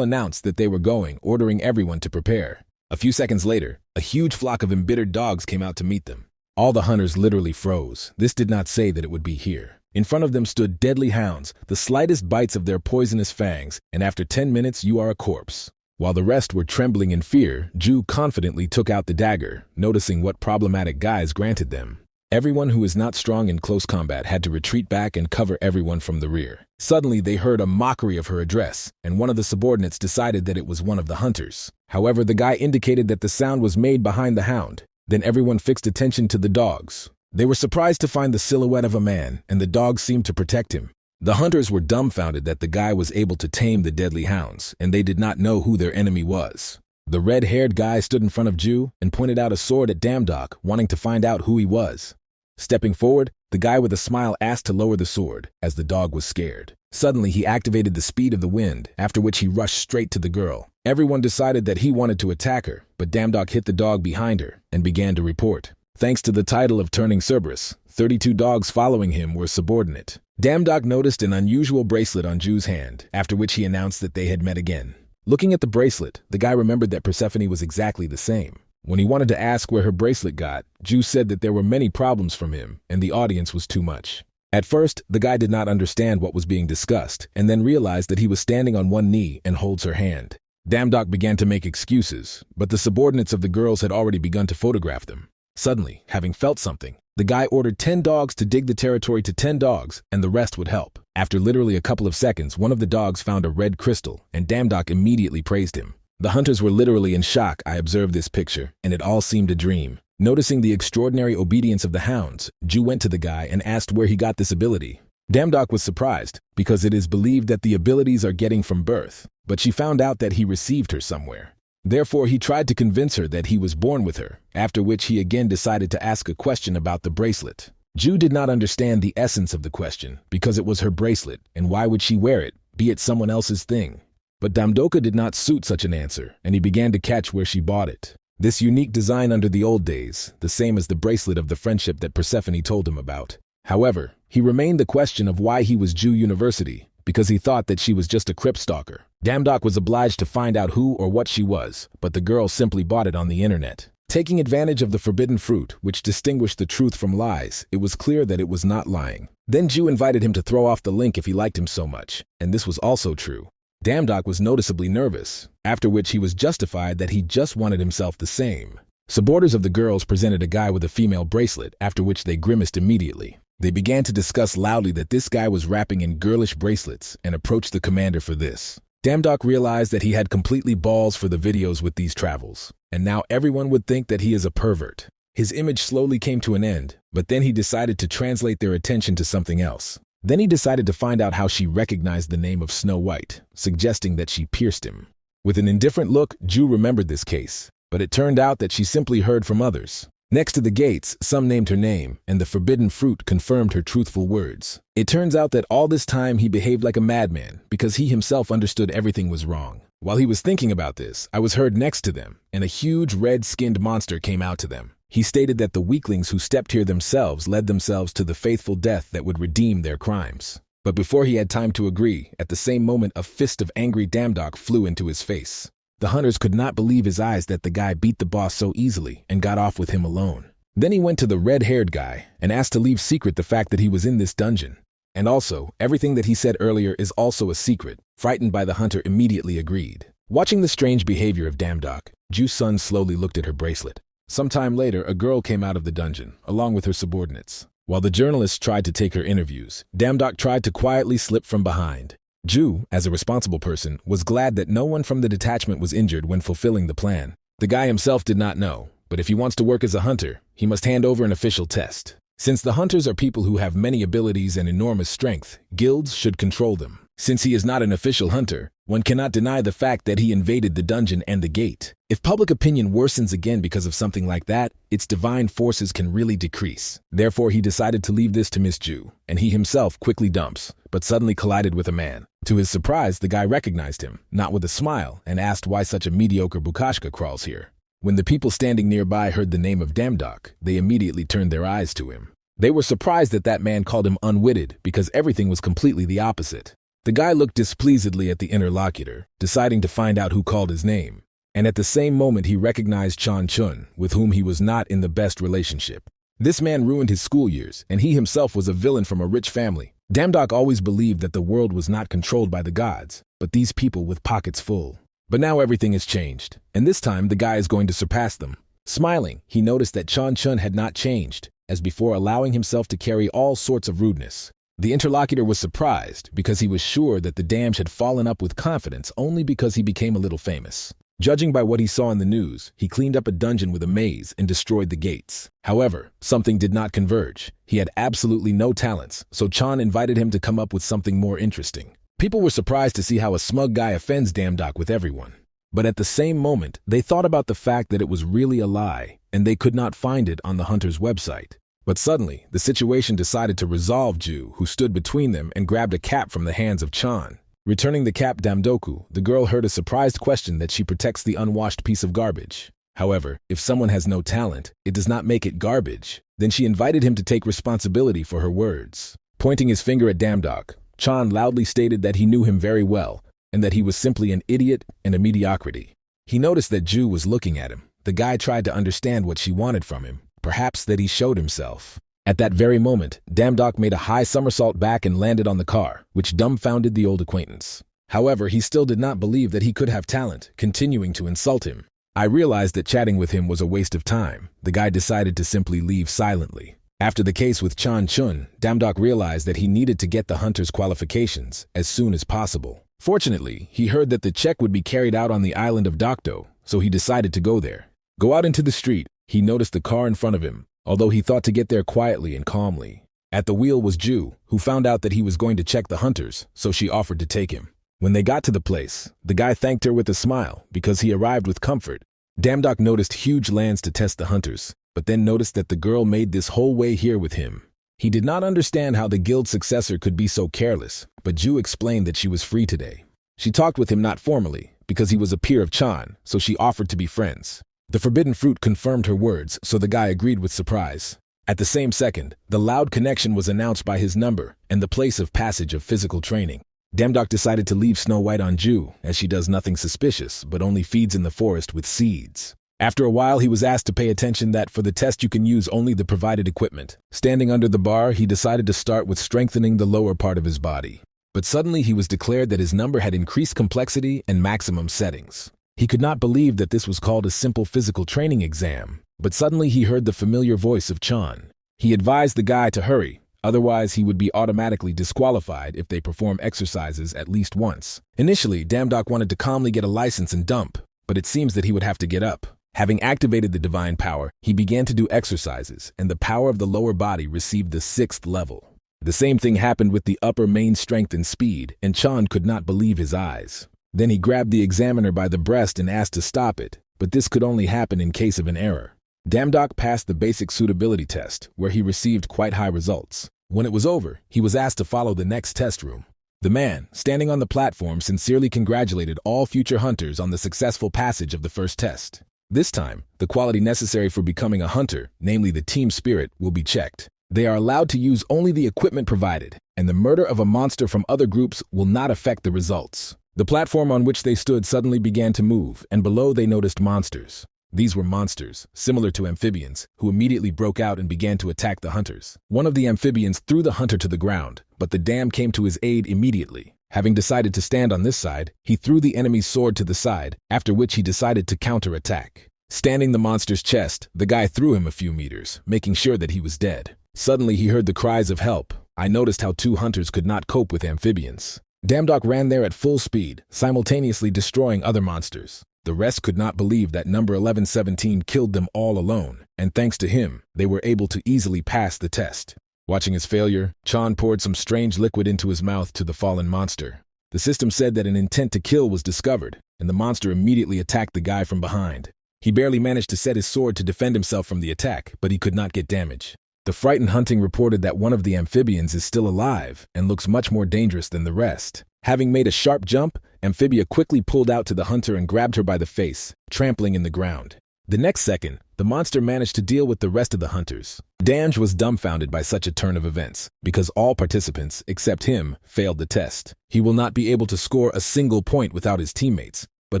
announced that they were going, ordering everyone to prepare. A few seconds later, a huge flock of embittered dogs came out to meet them. All the hunters literally froze. This did not say that it would be here. In front of them stood deadly hounds, the slightest bites of their poisonous fangs, and after 10 minutes you are a corpse. While the rest were trembling in fear, Ju confidently took out the dagger, noticing what problematic guise granted them. Everyone who is not strong in close combat had to retreat back and cover everyone from the rear. Suddenly, they heard a mockery of her address, and one of the subordinates decided that it was one of the hunters. However, the guy indicated that the sound was made behind the hound. Then everyone fixed attention to the dogs. They were surprised to find the silhouette of a man, and the dogs seemed to protect him. The hunters were dumbfounded that the guy was able to tame the deadly hounds, and they did not know who their enemy was. The red-haired guy stood in front of Ju and pointed out a sword at Damdok, wanting to find out who he was. Stepping forward, the guy with a smile asked to lower the sword, as the dog was scared. Suddenly, he activated the speed of the wind, after which he rushed straight to the girl. Everyone decided that he wanted to attack her, but Damdok hit the dog behind her and began to report. Thanks to the title of Taming Cerberus, 32 dogs following him were subordinate. Damdok noticed an unusual bracelet on Ju's hand, after which he announced that they had met again. Looking at the bracelet, the guy remembered that Persephone was exactly the same. When he wanted to ask where her bracelet got, Ju said that there were many problems from him, and the audience was too much. At first, the guy did not understand what was being discussed, and then realized that he was standing on one knee and holds her hand. Damdok began to make excuses, but the subordinates of the girls had already begun to photograph them. Suddenly, having felt something, the guy ordered 10 dogs to dig the territory to 10 dogs, and the rest would help. After literally a couple of seconds, one of the dogs found a red crystal, and Damdok immediately praised him. The hunters were literally in shock. I observed this picture, and it all seemed a dream. Noticing the extraordinary obedience of the hounds, Ju went to the guy and asked where he got this ability. Damdok was surprised, because it is believed that the abilities are getting from birth, but she found out that he received her somewhere. Therefore, he tried to convince her that he was born with her, after which he again decided to ask a question about the bracelet. Ju did not understand the essence of the question, because it was her bracelet, and why would she wear it, be it someone else's thing? But Damdoka did not suit such an answer, and he began to catch where she bought it. This unique design under the old days, the same as the bracelet of the friendship that Persephone told him about. However, he remained the question of why he was Ju University, because he thought that she was just a crypt stalker. Damdok was obliged to find out who or what she was, but the girl simply bought it on the internet. Taking advantage of the forbidden fruit, which distinguished the truth from lies, it was clear that it was not lying. Then Ju invited him to throw off the link if he liked him so much, and this was also true. Damdok was noticeably nervous, after which he was justified that he just wanted himself the same. Supporters of the girls presented a guy with a female bracelet, after which they grimaced immediately. They began to discuss loudly that this guy was wrapping in girlish bracelets and approached the commander for this. Damdok realized that he had completely balls for the videos with these travels, and now everyone would think that he is a pervert. His image slowly came to an end, but then he decided to translate their attention to something else. Then he decided to find out how she recognized the name of Snow White, suggesting that she pierced him. With an indifferent look, Ju remembered this case, but it turned out that she simply heard from others. Next to the gates, some named her name, and the forbidden fruit confirmed her truthful words. It turns out that all this time he behaved like a madman because he himself understood everything was wrong. While he was thinking about this, I was heard next to them, and a huge red-skinned monster came out to them. He stated that the weaklings who stepped here themselves led themselves to the faithful death that would redeem their crimes. But before he had time to agree, at the same moment a fist of angry Damdok flew into his face. The hunters could not believe his eyes that the guy beat the boss so easily and got off with him alone. Then he went to the red-haired guy and asked to leave secret the fact that he was in this dungeon. And also, everything that he said earlier is also a secret. Frightened by the hunter immediately agreed. Watching the strange behavior of Damdok, Ju-sun slowly looked at her bracelet. Sometime later, a girl came out of the dungeon, along with her subordinates. While the journalists tried to take her interviews, Damdok tried to quietly slip from behind. Ju, as a responsible person, was glad that no one from the detachment was injured when fulfilling the plan. The guy himself did not know, but if he wants to work as a hunter, he must hand over an official test. Since the hunters are people who have many abilities and enormous strength, guilds should control them. Since he is not an official hunter, one cannot deny the fact that he invaded the dungeon and the gate. If public opinion worsens again because of something like that, its divine forces can really decrease. Therefore, he decided to leave this to Miss Ju, and he himself quickly dumps, but suddenly collided with a man. To his surprise, the guy recognized him, not with a smile, and asked why such a mediocre bukashka crawls here. When the people standing nearby heard the name of Damdok, they immediately turned their eyes to him. They were surprised that that man called him unwitted because everything was completely the opposite. The guy looked displeasedly at the interlocutor, deciding to find out who called his name. And at the same moment he recognized Chan Chun, with whom he was not in the best relationship. This man ruined his school years, and he himself was a villain from a rich family. Damdok always believed that the world was not controlled by the gods, but these people with pockets full. But now everything has changed, and this time the guy is going to surpass them. Smiling, he noticed that Chan Chun had not changed, as before, allowing himself to carry all sorts of rudeness. The interlocutor was surprised because he was sure that the damned had fallen up with confidence only because he became a little famous. Judging by what he saw in the news, he cleaned up a dungeon with a maze and destroyed the gates. However, something did not converge. He had absolutely no talents, so Chan invited him to come up with something more interesting. People were surprised to see how a smug guy offends Damdok with everyone. But at the same moment, they thought about the fact that it was really a lie, and they could not find it on the hunter's website. But suddenly, the situation decided to resolve Ju, who stood between them and grabbed a cap from the hands of Chan. Returning the cap Damdoku, the girl heard a surprised question that she protects the unwashed piece of garbage. However, if someone has no talent, it does not make it garbage. Then she invited him to take responsibility for her words. Pointing his finger at Damdok, Chan loudly stated that he knew him very well, and that he was simply an idiot and a mediocrity. He noticed that Ju was looking at him. The guy tried to understand what she wanted from him. Perhaps that he showed himself. At that very moment, Damdok made a high somersault back and landed on the car, which dumbfounded the old acquaintance. However, he still did not believe that he could have talent, continuing to insult him. I realized that chatting with him was a waste of time. The guy decided to simply leave silently. After the case with Chan Chun, Damdok realized that he needed to get the hunter's qualifications as soon as possible. Fortunately, he heard that the check would be carried out on the island of Dokdo, so he decided to go there. Go out into the street. He noticed the car in front of him, although he thought to get there quietly and calmly. At the wheel was Ju, who found out that he was going to check the hunters, so she offered to take him. When they got to the place, the guy thanked her with a smile because he arrived with comfort. Damdok noticed huge lands to test the hunters, but then noticed that the girl made this whole way here with him. He did not understand how the guild successor could be so careless, but Ju explained that she was free today. She talked with him not formally, because he was a peer of Chan, so she offered to be friends. The forbidden fruit confirmed her words, so the guy agreed with surprise. At the same second, the loud connection was announced by his number and the place of passage of physical training. Damdok decided to leave Snow White on Ju, as she does nothing suspicious, but only feeds in the forest with seeds. After a while, he was asked to pay attention that for the test you can use only the provided equipment. Standing under the bar, he decided to start with strengthening the lower part of his body. But suddenly he was declared that his number had increased complexity and maximum settings. He could not believe that this was called a simple physical training exam, but suddenly he heard the familiar voice of Chan. He advised the guy to hurry, otherwise he would be automatically disqualified if they perform exercises at least once. Initially, Damdok wanted to calmly get a license and dump, but it seems that he would have to get up. Having activated the divine power, he began to do exercises, and the power of the lower body received the 6th level. The same thing happened with the upper main strength and speed, and Chan could not believe his eyes. Then he grabbed the examiner by the breast and asked to stop it, but this could only happen in case of an error. Damdok passed the basic suitability test, where he received quite high results. When it was over, he was asked to follow the next test room. The man, standing on the platform, sincerely congratulated all future hunters on the successful passage of the first test. This time, the quality necessary for becoming a hunter, namely the team spirit, will be checked. They are allowed to use only the equipment provided, and the murder of a monster from other groups will not affect the results. The platform on which they stood suddenly began to move, and below they noticed monsters. These were monsters, similar to amphibians, who immediately broke out and began to attack the hunters. One of the amphibians threw the hunter to the ground, but the dam came to his aid immediately. Having decided to stand on this side, he threw the enemy's sword to the side, after which he decided to counterattack. Standing the monster's chest, the guy threw him a few meters, making sure that he was dead. Suddenly he heard the cries of help. I noticed how 2 hunters could not cope with amphibians. Damdok ran there at full speed, simultaneously destroying other monsters. The rest could not believe that number 1117 killed them all alone, and thanks to him, they were able to easily pass the test. Watching his failure, Chan poured some strange liquid into his mouth to the fallen monster. The system said that an intent to kill was discovered, and the monster immediately attacked the guy from behind. He barely managed to set his sword to defend himself from the attack, but he could not get damage. The frightened hunting reported that one of the amphibians is still alive and looks much more dangerous than the rest. Having made a sharp jump, Amphibia quickly pulled out to the hunter and grabbed her by the face, trampling in the ground. The next second, the monster managed to deal with the rest of the hunters. Damj was dumbfounded by such a turn of events, because all participants, except him, failed the test. He will not be able to score a single point without his teammates, but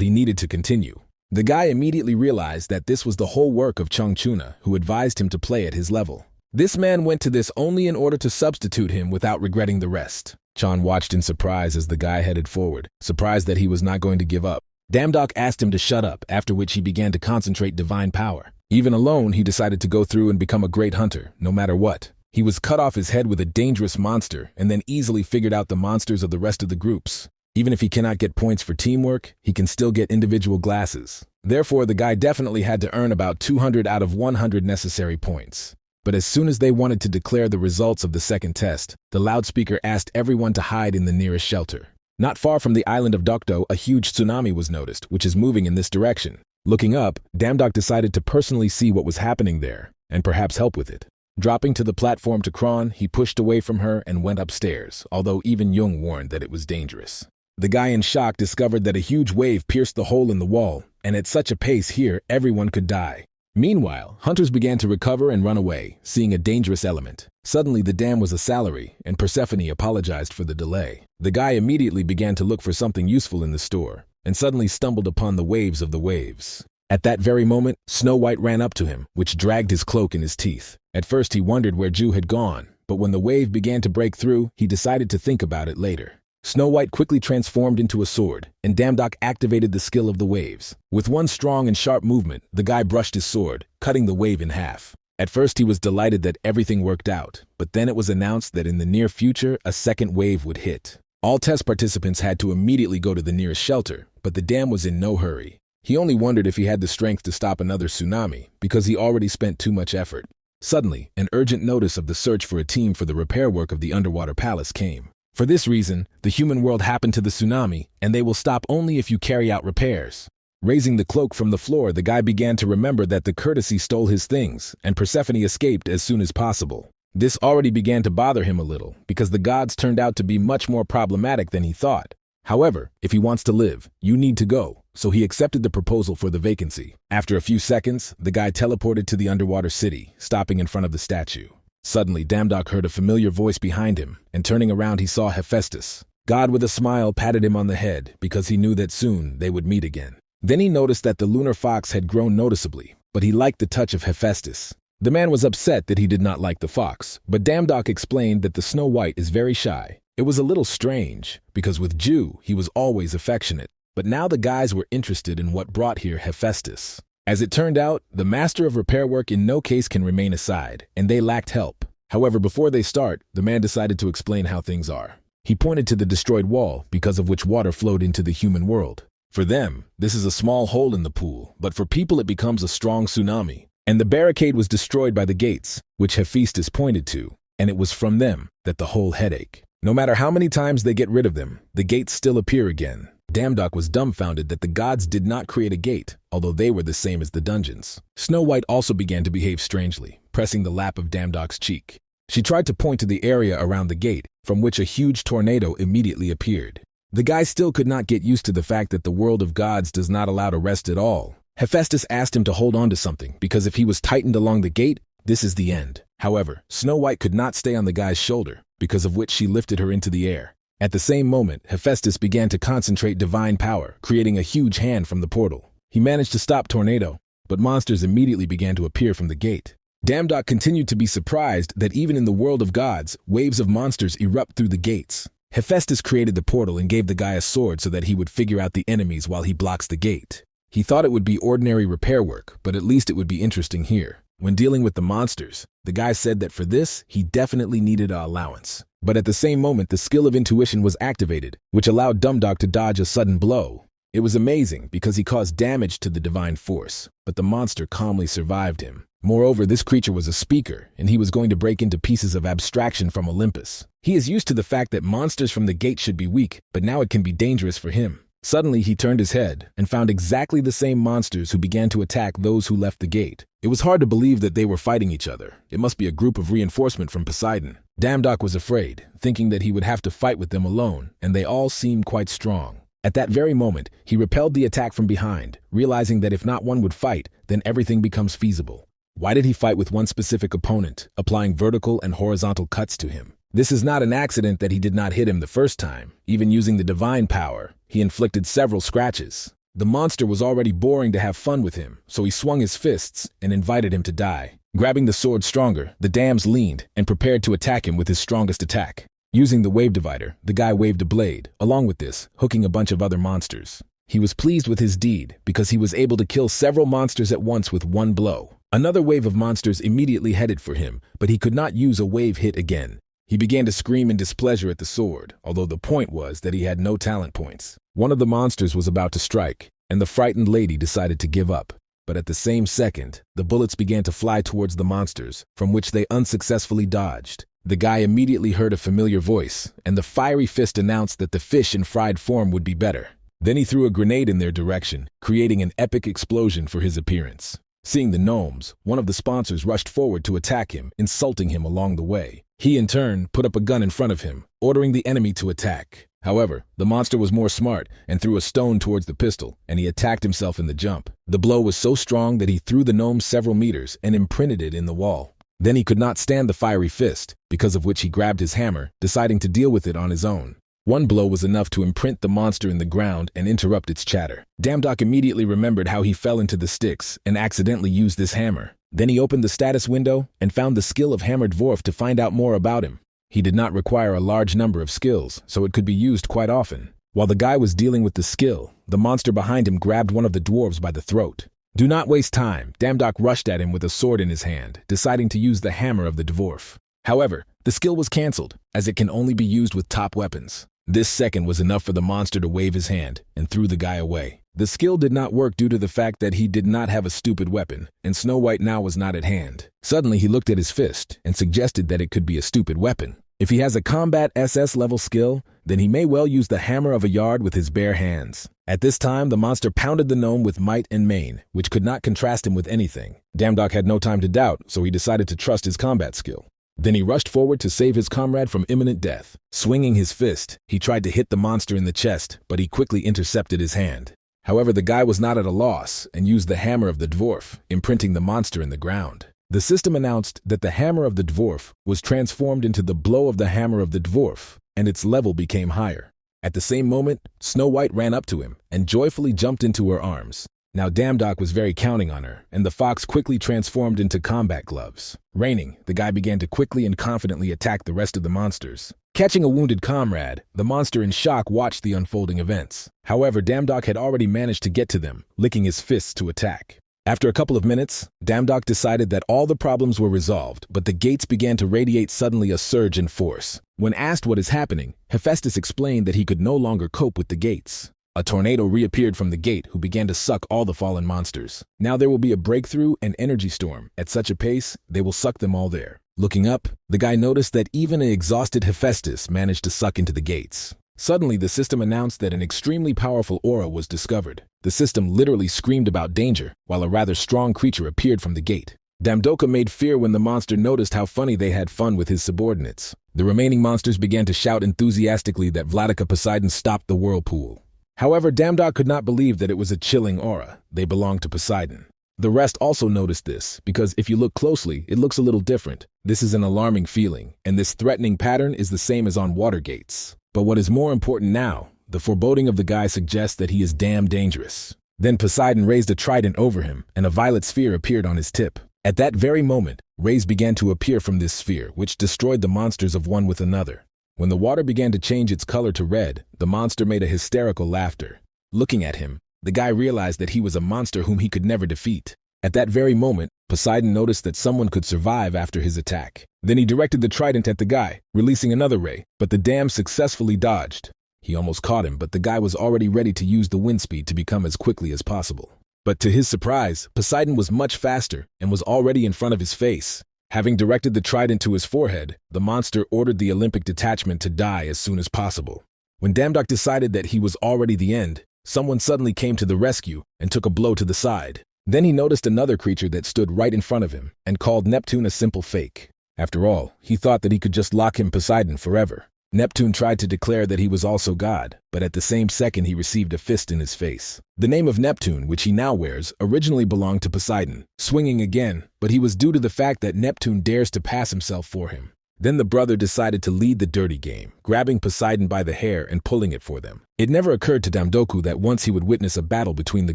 he needed to continue. The guy immediately realized that this was the whole work of Changchuna, who advised him to play at his level. This man went to this only in order to substitute him without regretting the rest. Chan watched in surprise as the guy headed forward, surprised that he was not going to give up. Damdok asked him to shut up, after which he began to concentrate divine power. Even alone, he decided to go through and become a great hunter, no matter what. He was cut off his head with a dangerous monster, and then easily figured out the monsters of the rest of the groups. Even if he cannot get points for teamwork, he can still get individual glasses. Therefore, the guy definitely had to earn about 200 out of 100 necessary points. But as soon as they wanted to declare the results of the second test, the loudspeaker asked everyone to hide in the nearest shelter. Not far from the island of Dokdo, a huge tsunami was noticed, which is moving in this direction. Looking up, Damdok decided to personally see what was happening there, and perhaps help with it. Dropping to the platform to Kron, he pushed away from her and went upstairs, although even Jung warned that it was dangerous. The guy in shock discovered that a huge wave pierced the hole in the wall, and at such a pace here, everyone could die. Meanwhile, hunters began to recover and run away, seeing a dangerous element. Suddenly, the dam was a salary, and Persephone apologized for the delay. The guy immediately began to look for something useful in the store, and suddenly stumbled upon the waves of the waves. At that very moment, Snow White ran up to him, which dragged his cloak in his teeth. At first, he wondered where Ju had gone, but when the wave began to break through, he decided to think about it later. Snow White quickly transformed into a sword, and Damdok activated the skill of the waves. With one strong and sharp movement, the guy brushed his sword, cutting the wave in half. At first he was delighted that everything worked out, but then it was announced that in the near future, a second wave would hit. All test participants had to immediately go to the nearest shelter, but the dam was in no hurry. He only wondered if he had the strength to stop another tsunami, because he already spent too much effort. Suddenly, an urgent notice of the search for a team for the repair work of the underwater palace came. For this reason, the human world happened to the tsunami, and they will stop only if you carry out repairs. Raising the cloak from the floor, the guy began to remember that the courtesy stole his things, and Persephone escaped as soon as possible. This already began to bother him a little, because the gods turned out to be much more problematic than he thought. However, if he wants to live, you need to go, so he accepted the proposal for the vacancy. After a few seconds, the guy teleported to the underwater city, stopping in front of the statue. Suddenly, Damdok heard a familiar voice behind him, and turning around he saw Hephaestus. God with a smile patted him on the head, because he knew that soon they would meet again. Then he noticed that the lunar fox had grown noticeably, but he liked the touch of Hephaestus. The man was upset that he did not like the fox, but Damdok explained that the Snow White is very shy, It was a little strange, because with Jew, he was always affectionate. But now the guys were interested in what brought here Hephaestus. As it turned out, the master of repair work in no case can remain aside, and they lacked help. However, before they start, the man decided to explain how things are. He pointed to the destroyed wall, because of which water flowed into the human world. For them, this is a small hole in the pool, but for people it becomes a strong tsunami. And the barricade was destroyed by the gates, which Hephaestus pointed to, and it was from them that the whole headache. No matter how many times they get rid of them, the gates still appear again. Damdok was dumbfounded that the gods did not create a gate, although they were the same as the dungeons. Snow White also began to behave strangely, pressing the lap of Damdok's cheek. She tried to point to the area around the gate, from which a huge tornado immediately appeared. The guy still could not get used to the fact that the world of gods does not allow to rest at all. Hephaestus asked him to hold on to something, because if he was tightened along the gate, this is the end. However, Snow White could not stay on the guy's shoulder, because of which she lifted her into the air. At the same moment, Hephaestus began to concentrate divine power, creating a huge hand from the portal. He managed to stop tornado, but monsters immediately began to appear from the gate. Damdok continued to be surprised that even in the world of gods, waves of monsters erupt through the gates. Hephaestus created the portal and gave the guy a sword so that he would figure out the enemies while he blocks the gate. He thought it would be ordinary repair work, but at least it would be interesting here. When dealing with the monsters, the guy said that for this, he definitely needed an allowance. But at the same moment, the skill of intuition was activated, which allowed Damdok to dodge a sudden blow. It was amazing because he caused damage to the divine force, but the monster calmly survived him. Moreover, this creature was a speaker, and he was going to break into pieces of abstraction from Olympus. He is used to the fact that monsters from the gate should be weak, but now it can be dangerous for him. Suddenly, he turned his head and found exactly the same monsters who began to attack those who left the gate. It was hard to believe that they were fighting each other. It must be a group of reinforcement from Poseidon. Damdok was afraid, thinking that he would have to fight with them alone, and they all seemed quite strong. At that very moment, he repelled the attack from behind, realizing that if not one would fight, then everything becomes feasible. Why did he fight with one specific opponent, applying vertical and horizontal cuts to him? This is not an accident that he did not hit him the first time. Even using the divine power, he inflicted several scratches. The monster was already boring to have fun with him, so he swung his fists and invited him to die. Grabbing the sword stronger, the dams leaned and prepared to attack him with his strongest attack. Using the wave divider, the guy waved a blade, along with this, hooking a bunch of other monsters. He was pleased with his deed because he was able to kill several monsters at once with one blow. Another wave of monsters immediately headed for him, but he could not use a wave hit again. He began to scream in displeasure at the sword, although the point was that he had no talent points. One of the monsters was about to strike, and the frightened lady decided to give up. But at the same second, the bullets began to fly towards the monsters, from which they unsuccessfully dodged. The guy immediately heard a familiar voice, and the fiery fist announced that the fish in fried form would be better. Then he threw a grenade in their direction, creating an epic explosion for his appearance. Seeing the gnomes, one of the sponsors rushed forward to attack him, insulting him along the way. He, in turn, put up a gun in front of him, ordering the enemy to attack. However, the monster was more smart and threw a stone towards the pistol, and he attacked himself in the jump. The blow was so strong that he threw the gnome several meters and imprinted it in the wall. Then he could not stand the fiery fist, because of which he grabbed his hammer, deciding to deal with it on his own. One blow was enough to imprint the monster in the ground and interrupt its chatter. Damdok immediately remembered how he fell into the sticks and accidentally used this hammer. Then he opened the status window and found the skill of Hammer Dwarf to find out more about him. He did not require a large number of skills, so it could be used quite often. While the guy was dealing with the skill, the monster behind him grabbed one of the dwarves by the throat. Do not waste time. Damdok rushed at him with a sword in his hand, deciding to use the hammer of the dwarf. However, the skill was cancelled, as it can only be used with top weapons. This second was enough for the monster to wave his hand and threw the guy away. The skill did not work due to the fact that he did not have a stupid weapon, and Snow White now was not at hand. Suddenly he looked at his fist and suggested that it could be a stupid weapon. If he has a combat SS level skill, then he may well use the hammer of a yard with his bare hands. At this time, the monster pounded the gnome with might and main, which could not contrast him with anything. Damdok had no time to doubt, so he decided to trust his combat skill. Then he rushed forward to save his comrade from imminent death. Swinging his fist, he tried to hit the monster in the chest, but he quickly intercepted his hand. However, the guy was not at a loss and used the hammer of the dwarf, imprinting the monster in the ground. The system announced that the hammer of the dwarf was transformed into the blow of the hammer of the dwarf, and its level became higher. At the same moment, Snow White ran up to him and joyfully jumped into her arms. Now Damdok was very counting on her, and the fox quickly transformed into combat gloves. Raining, the guy began to quickly and confidently attack the rest of the monsters. Catching a wounded comrade, the monster in shock watched the unfolding events. However, Damdok had already managed to get to them, licking his fists to attack. After a couple of minutes, Damdok decided that all the problems were resolved, but the gates began to radiate suddenly a surge in force. When asked what is happening, Hephaestus explained that he could no longer cope with the gates. A tornado reappeared from the gate who began to suck all the fallen monsters. Now there will be a breakthrough and energy storm. At such a pace, they will suck them all there. Looking up, the guy noticed that even an exhausted Hephaestus managed to suck into the gates. Suddenly, the system announced that an extremely powerful aura was discovered. The system literally screamed about danger, while a rather strong creature appeared from the gate. Damdoka made fear when the monster noticed how funny they had fun with his subordinates. The remaining monsters began to shout enthusiastically that Vladika Poseidon stopped the whirlpool. However, Damdok could not believe that it was a chilling aura. They belonged to Poseidon. The rest also noticed this, because if you look closely, it looks a little different. This is an alarming feeling, and this threatening pattern is the same as on water gates. But what is more important now, the foreboding of the guy suggests that he is damn dangerous. Then Poseidon raised a trident over him, and a violet sphere appeared on his tip. At that very moment, rays began to appear from this sphere, which destroyed the monsters of one with another. When the water began to change its color to red, the monster made a hysterical laughter. Looking at him, the guy realized that he was a monster whom he could never defeat. At that very moment, Poseidon noticed that someone could survive after his attack. Then he directed the trident at the guy, releasing another ray, but the dam successfully dodged. He almost caught him, but the guy was already ready to use the wind speed to become as quickly as possible. But to his surprise, Poseidon was much faster and was already in front of his face. Having directed the trident to his forehead, the monster ordered the Olympic detachment to die as soon as possible. When Damdok decided that he was already the end, someone suddenly came to the rescue and took a blow to the side. Then he noticed another creature that stood right in front of him and called Neptune a simple fake. After all, he thought that he could just lock him Poseidon forever. Neptune tried to declare that he was also God, but at the same second he received a fist in his face. The name of Neptune, which he now wears, originally belonged to Poseidon, swinging again, but he was due to the fact that Neptune dares to pass himself for him. Then the brother decided to lead the dirty game, grabbing Poseidon by the hair and pulling it for them. It never occurred to Damdoku that once he would witness a battle between the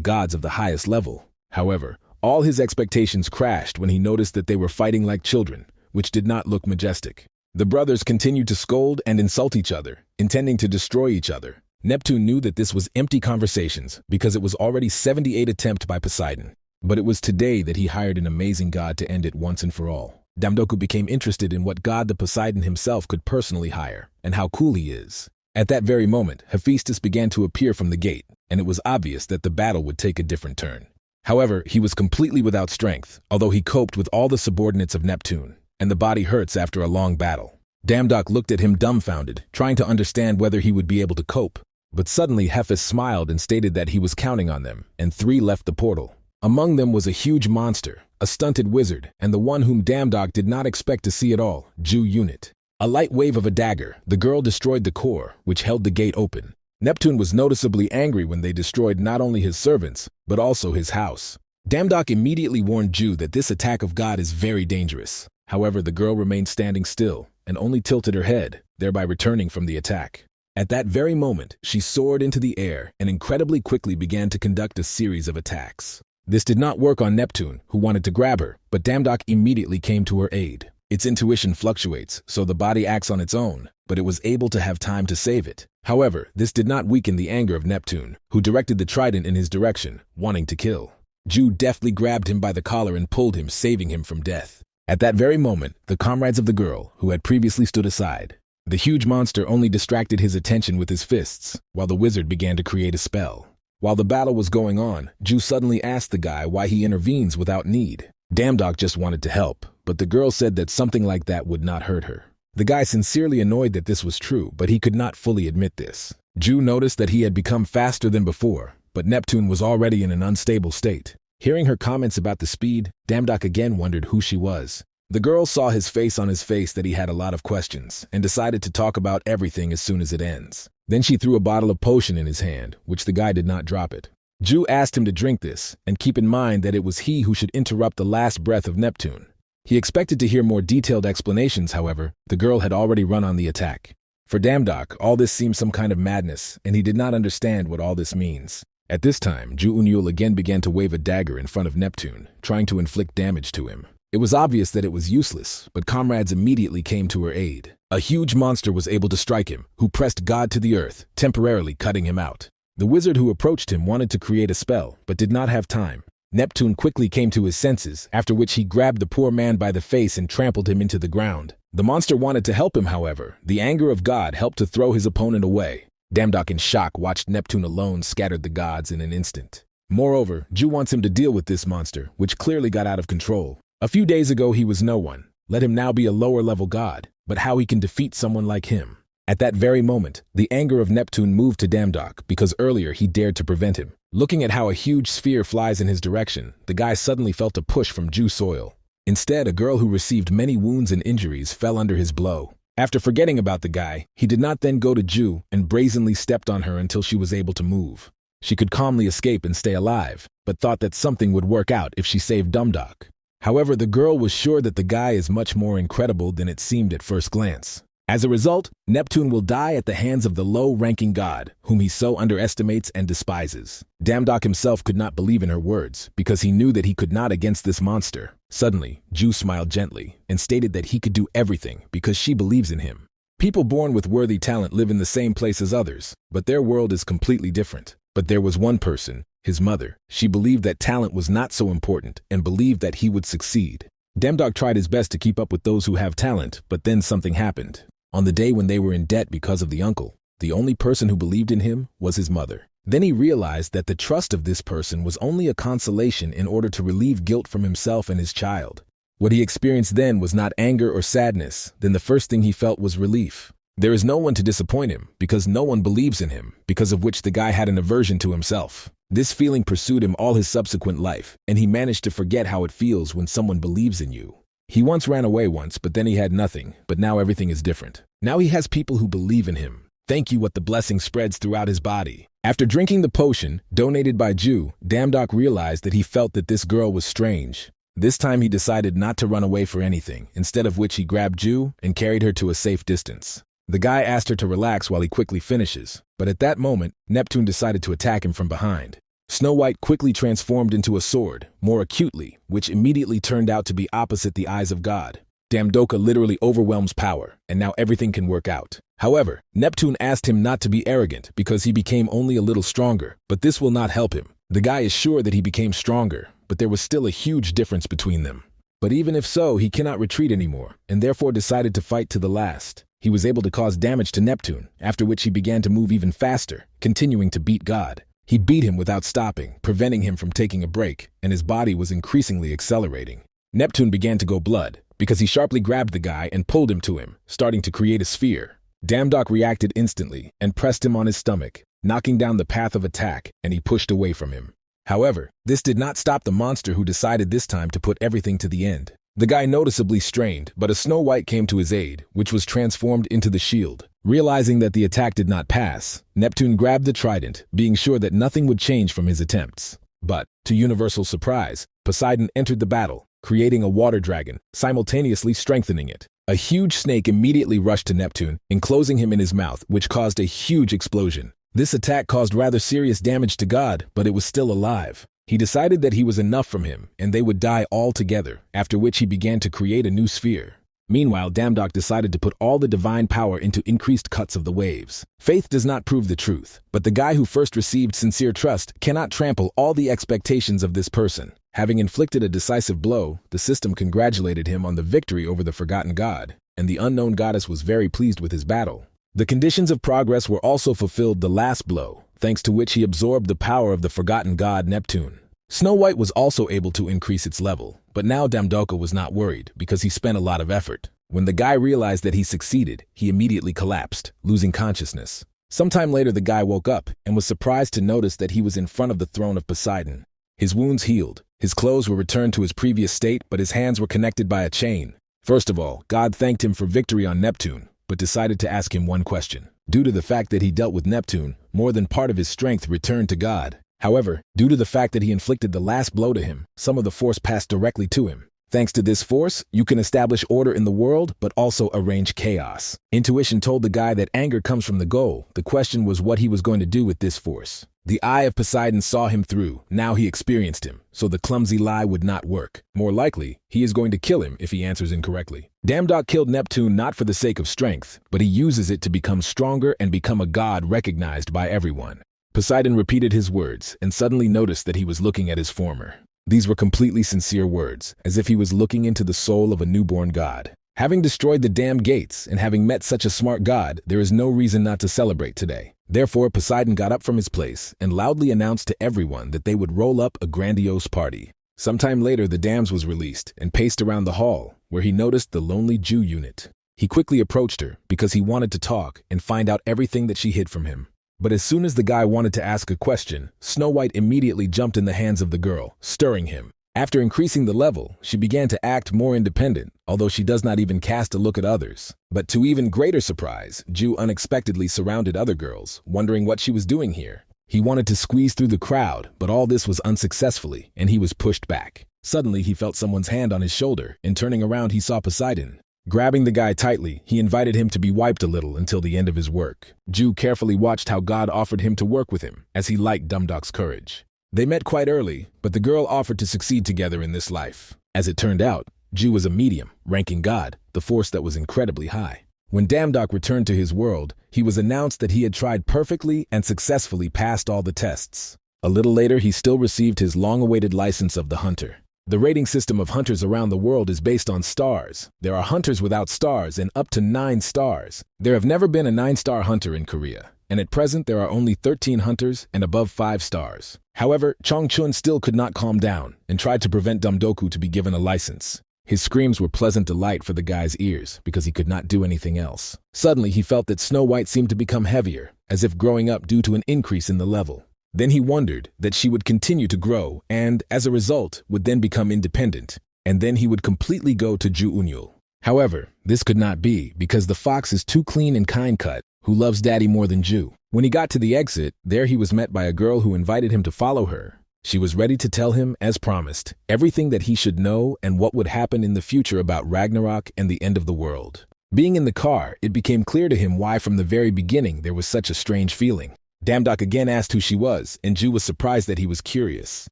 gods of the highest level. However, all his expectations crashed when he noticed that they were fighting like children, which did not look majestic. The brothers continued to scold and insult each other, intending to destroy each other. Neptune knew that this was empty conversations because it was already 78 attempt by Poseidon. But it was today that he hired an amazing god to end it once and for all. Damdoku became interested in what god the Poseidon himself could personally hire, and how cool he is. At that very moment, Hephaestus began to appear from the gate, and it was obvious that the battle would take a different turn. However, he was completely without strength, although he coped with all the subordinates of Neptune, and the body hurts after a long battle. Damdok looked at him dumbfounded, trying to understand whether he would be able to cope. But suddenly Hephaestus smiled and stated that he was counting on them, and 3 left the portal. Among them was a huge monster, a stunted wizard, and the one whom Damdok did not expect to see at all, Jew Unit. A light wave of a dagger, the girl destroyed the core, which held the gate open. Neptune was noticeably angry when they destroyed not only his servants, but also his house. Damdok immediately warned Jew that this attack of God is very dangerous. However, the girl remained standing still and only tilted her head, thereby returning from the attack. At that very moment, she soared into the air and incredibly quickly began to conduct a series of attacks. This did not work on Neptune, who wanted to grab her, but Damdok immediately came to her aid. Its intuition fluctuates, so the body acts on its own, but it was able to have time to save it. However, this did not weaken the anger of Neptune, who directed the trident in his direction, wanting to kill. Jew deftly grabbed him by the collar and pulled him, saving him from death. At that very moment, the comrades of the girl, who had previously stood aside, the huge monster only distracted his attention with his fists, while the wizard began to create a spell. While the battle was going on, Jew suddenly asked the guy why he intervenes without need. Damdok just wanted to help, but the girl said that something like that would not hurt her. The guy sincerely annoyed that this was true, but he could not fully admit this. Jew noticed that he had become faster than before, but Neptune was already in an unstable state. Hearing her comments about the speed, Damdok again wondered who she was. The girl saw his face on his face that he had a lot of questions, and decided to talk about everything as soon as it ends. Then she threw a bottle of potion in his hand, which the guy did not drop it. Jew asked him to drink this, and keep in mind that it was he who should interrupt the last breath of Neptune. He expected to hear more detailed explanations, however, the girl had already run on the attack. For Damdok, all this seemed some kind of madness, and he did not understand what all this means. At this time, Ju-Unyul again began to wave a dagger in front of Neptune, trying to inflict damage to him. It was obvious that it was useless, but comrades immediately came to her aid. A huge monster was able to strike him, who pressed God to the earth, temporarily cutting him out. The wizard who approached him wanted to create a spell, but did not have time. Neptune quickly came to his senses, after which he grabbed the poor man by the face and trampled him into the ground. The monster wanted to help him, however. The anger of God helped to throw his opponent away. Damdok in shock watched Neptune alone scattered the gods in an instant. Moreover, Ju wants him to deal with this monster, which clearly got out of control. A few days ago he was no one. Let him now be a lower-level god, but how he can defeat someone like him? At that very moment, the anger of Neptune moved to Damdok because earlier he dared to prevent him. Looking at how a huge sphere flies in his direction, the guy suddenly felt a push from Ju soil. Instead, a girl who received many wounds and injuries fell under his blow. After forgetting about the guy, he did not then go to Ju and brazenly stepped on her until she was able to move. She could calmly escape and stay alive, but thought that something would work out if she saved Damdok. However, the girl was sure that the guy is much more incredible than it seemed at first glance. As a result, Neptune will die at the hands of the low-ranking god, whom he so underestimates and despises. Damdok himself could not believe in her words, because he knew that he could not against this monster. Suddenly, Ju smiled gently, and stated that he could do everything because she believes in him. People born with worthy talent live in the same place as others, but their world is completely different. But there was one person, his mother. She believed that talent was not so important, and believed that he would succeed. Damdok tried his best to keep up with those who have talent, but then something happened. On the day when they were in debt because of the uncle, the only person who believed in him was his mother. Then he realized that the trust of this person was only a consolation in order to relieve guilt from himself and his child. What he experienced then was not anger or sadness. Then the first thing he felt was relief. There is no one to disappoint him, because no one believes in him, because of which the guy had an aversion to himself. This feeling pursued him all his subsequent life, and he managed to forget how it feels when someone believes in you. He once ran away once, but then he had nothing, but now everything is different. Now he has people who believe in him. Thank you what the blessing spreads throughout his body. After drinking the potion, donated by Ju, Damdok realized that he felt that this girl was strange. This time he decided not to run away for anything, instead of which he grabbed Ju and carried her to a safe distance. The guy asked her to relax while he quickly finishes, but at that moment, Neptune decided to attack him from behind. Snow White quickly transformed into a sword, more acutely, which immediately turned out to be opposite the eyes of God. Damdoka literally overwhelms power, and now everything can work out. However, Neptune asked him not to be arrogant because he became only a little stronger, but this will not help him. The guy is sure that he became stronger, but there was still a huge difference between them. But even if so, he cannot retreat anymore, and therefore decided to fight to the last. He was able to cause damage to Neptune, after which he began to move even faster, continuing to beat God. He beat him without stopping, preventing him from taking a break, and his body was increasingly accelerating. Neptune began to go blood, because he sharply grabbed the guy and pulled him to him, starting to create a sphere. Damdok reacted instantly and pressed him on his stomach, knocking down the path of attack, and he pushed away from him. However, this did not stop the monster, who decided this time to put everything to the end. The guy noticeably strained, but a Snow White came to his aid, which was transformed into the shield. Realizing that the attack did not pass, Neptune grabbed the trident, being sure that nothing would change from his attempts. But, to universal surprise, Poseidon entered the battle, creating a water dragon, simultaneously strengthening it. A huge snake immediately rushed to Neptune, enclosing him in his mouth, which caused a huge explosion. This attack caused rather serious damage to God, but it was still alive. He decided that he was enough from him, and they would die all together, after which he began to create a new sphere. Meanwhile, Damdok decided to put all the divine power into increased cuts of the waves. Faith does not prove the truth, but the guy who first received sincere trust cannot trample all the expectations of this person. Having inflicted a decisive blow, the system congratulated him on the victory over the forgotten god, and the unknown goddess was very pleased with his battle. The conditions of progress were also fulfilled the last blow, thanks to which he absorbed the power of the forgotten god Neptune. Snow White was also able to increase its level, but now Damdoka was not worried because he spent a lot of effort. When the guy realized that he succeeded, he immediately collapsed, losing consciousness. Sometime later, the guy woke up and was surprised to notice that he was in front of the throne of Poseidon. His wounds healed, his clothes were returned to his previous state, but his hands were connected by a chain. First of all, God thanked him for victory on Neptune, but decided to ask him one question. Due to the fact that he dealt with Neptune, more than part of his strength returned to God. However, due to the fact that he inflicted the last blow to him, some of the force passed directly to him. Thanks to this force, you can establish order in the world, but also arrange chaos. Intuition told the guy that anger comes from the goal. The question was what he was going to do with this force. The eye of Poseidon saw him through. Now he experienced him, so the clumsy lie would not work. More likely, he is going to kill him if he answers incorrectly. Damdok killed Neptune not for the sake of strength, but he uses it to become stronger and become a god recognized by everyone. Poseidon repeated his words and suddenly noticed that he was looking at his former. These were completely sincere words, as if he was looking into the soul of a newborn god. Having destroyed the damn gates and having met such a smart god, there is no reason not to celebrate today. Therefore, Poseidon got up from his place and loudly announced to everyone that they would roll up a grandiose party. Sometime later, the dams was released and paced around the hall, where he noticed the lonely Jew unit. He quickly approached her because he wanted to talk and find out everything that she hid from him. But as soon as the guy wanted to ask a question, Snow White immediately jumped in the hands of the girl, stirring him. After increasing the level, she began to act more independent, although she does not even cast a look at others. But to even greater surprise, Jew unexpectedly surrounded other girls, wondering what she was doing here. He wanted to squeeze through the crowd, but all this was unsuccessfully, and he was pushed back. Suddenly, he felt someone's hand on his shoulder, and turning around, he saw Poseidon. Grabbing the guy tightly, he invited him to be wiped a little until the end of his work. Jew carefully watched how God offered him to work with him, as he liked Damdok's courage. They met quite early, but the girl offered to succeed together in this life. As it turned out, Jew was a medium, ranking God, the force that was incredibly high. When Damdok returned to his world, he was announced that he had tried perfectly and successfully passed all the tests. A little later, he still received his long-awaited license of the hunter. The rating system of hunters around the world is based on stars. There are hunters without stars and up to 9 stars. There have never been a 9-star hunter in Korea, and at present there are only 13 hunters and above 5 stars. However, Chongchun still could not calm down and tried to prevent Dumdoku to be given a license. His screams were pleasant delight for the guy's ears because he could not do anything else. Suddenly he felt that Snow White seemed to become heavier, as if growing up due to an increase in the level. Then he wondered that she would continue to grow and, as a result, would then become independent, and then he would completely go to Ju Unyul. However, this could not be because the fox is too clean and kind-cut, who loves daddy more than Ju. When he got to the exit, there he was met by a girl who invited him to follow her. She was ready to tell him, as promised, everything that he should know and what would happen in the future about Ragnarok and the end of the world. Being in the car, it became clear to him why from the very beginning there was such a strange feeling. Damdok again asked who she was, and Ju was surprised that he was curious.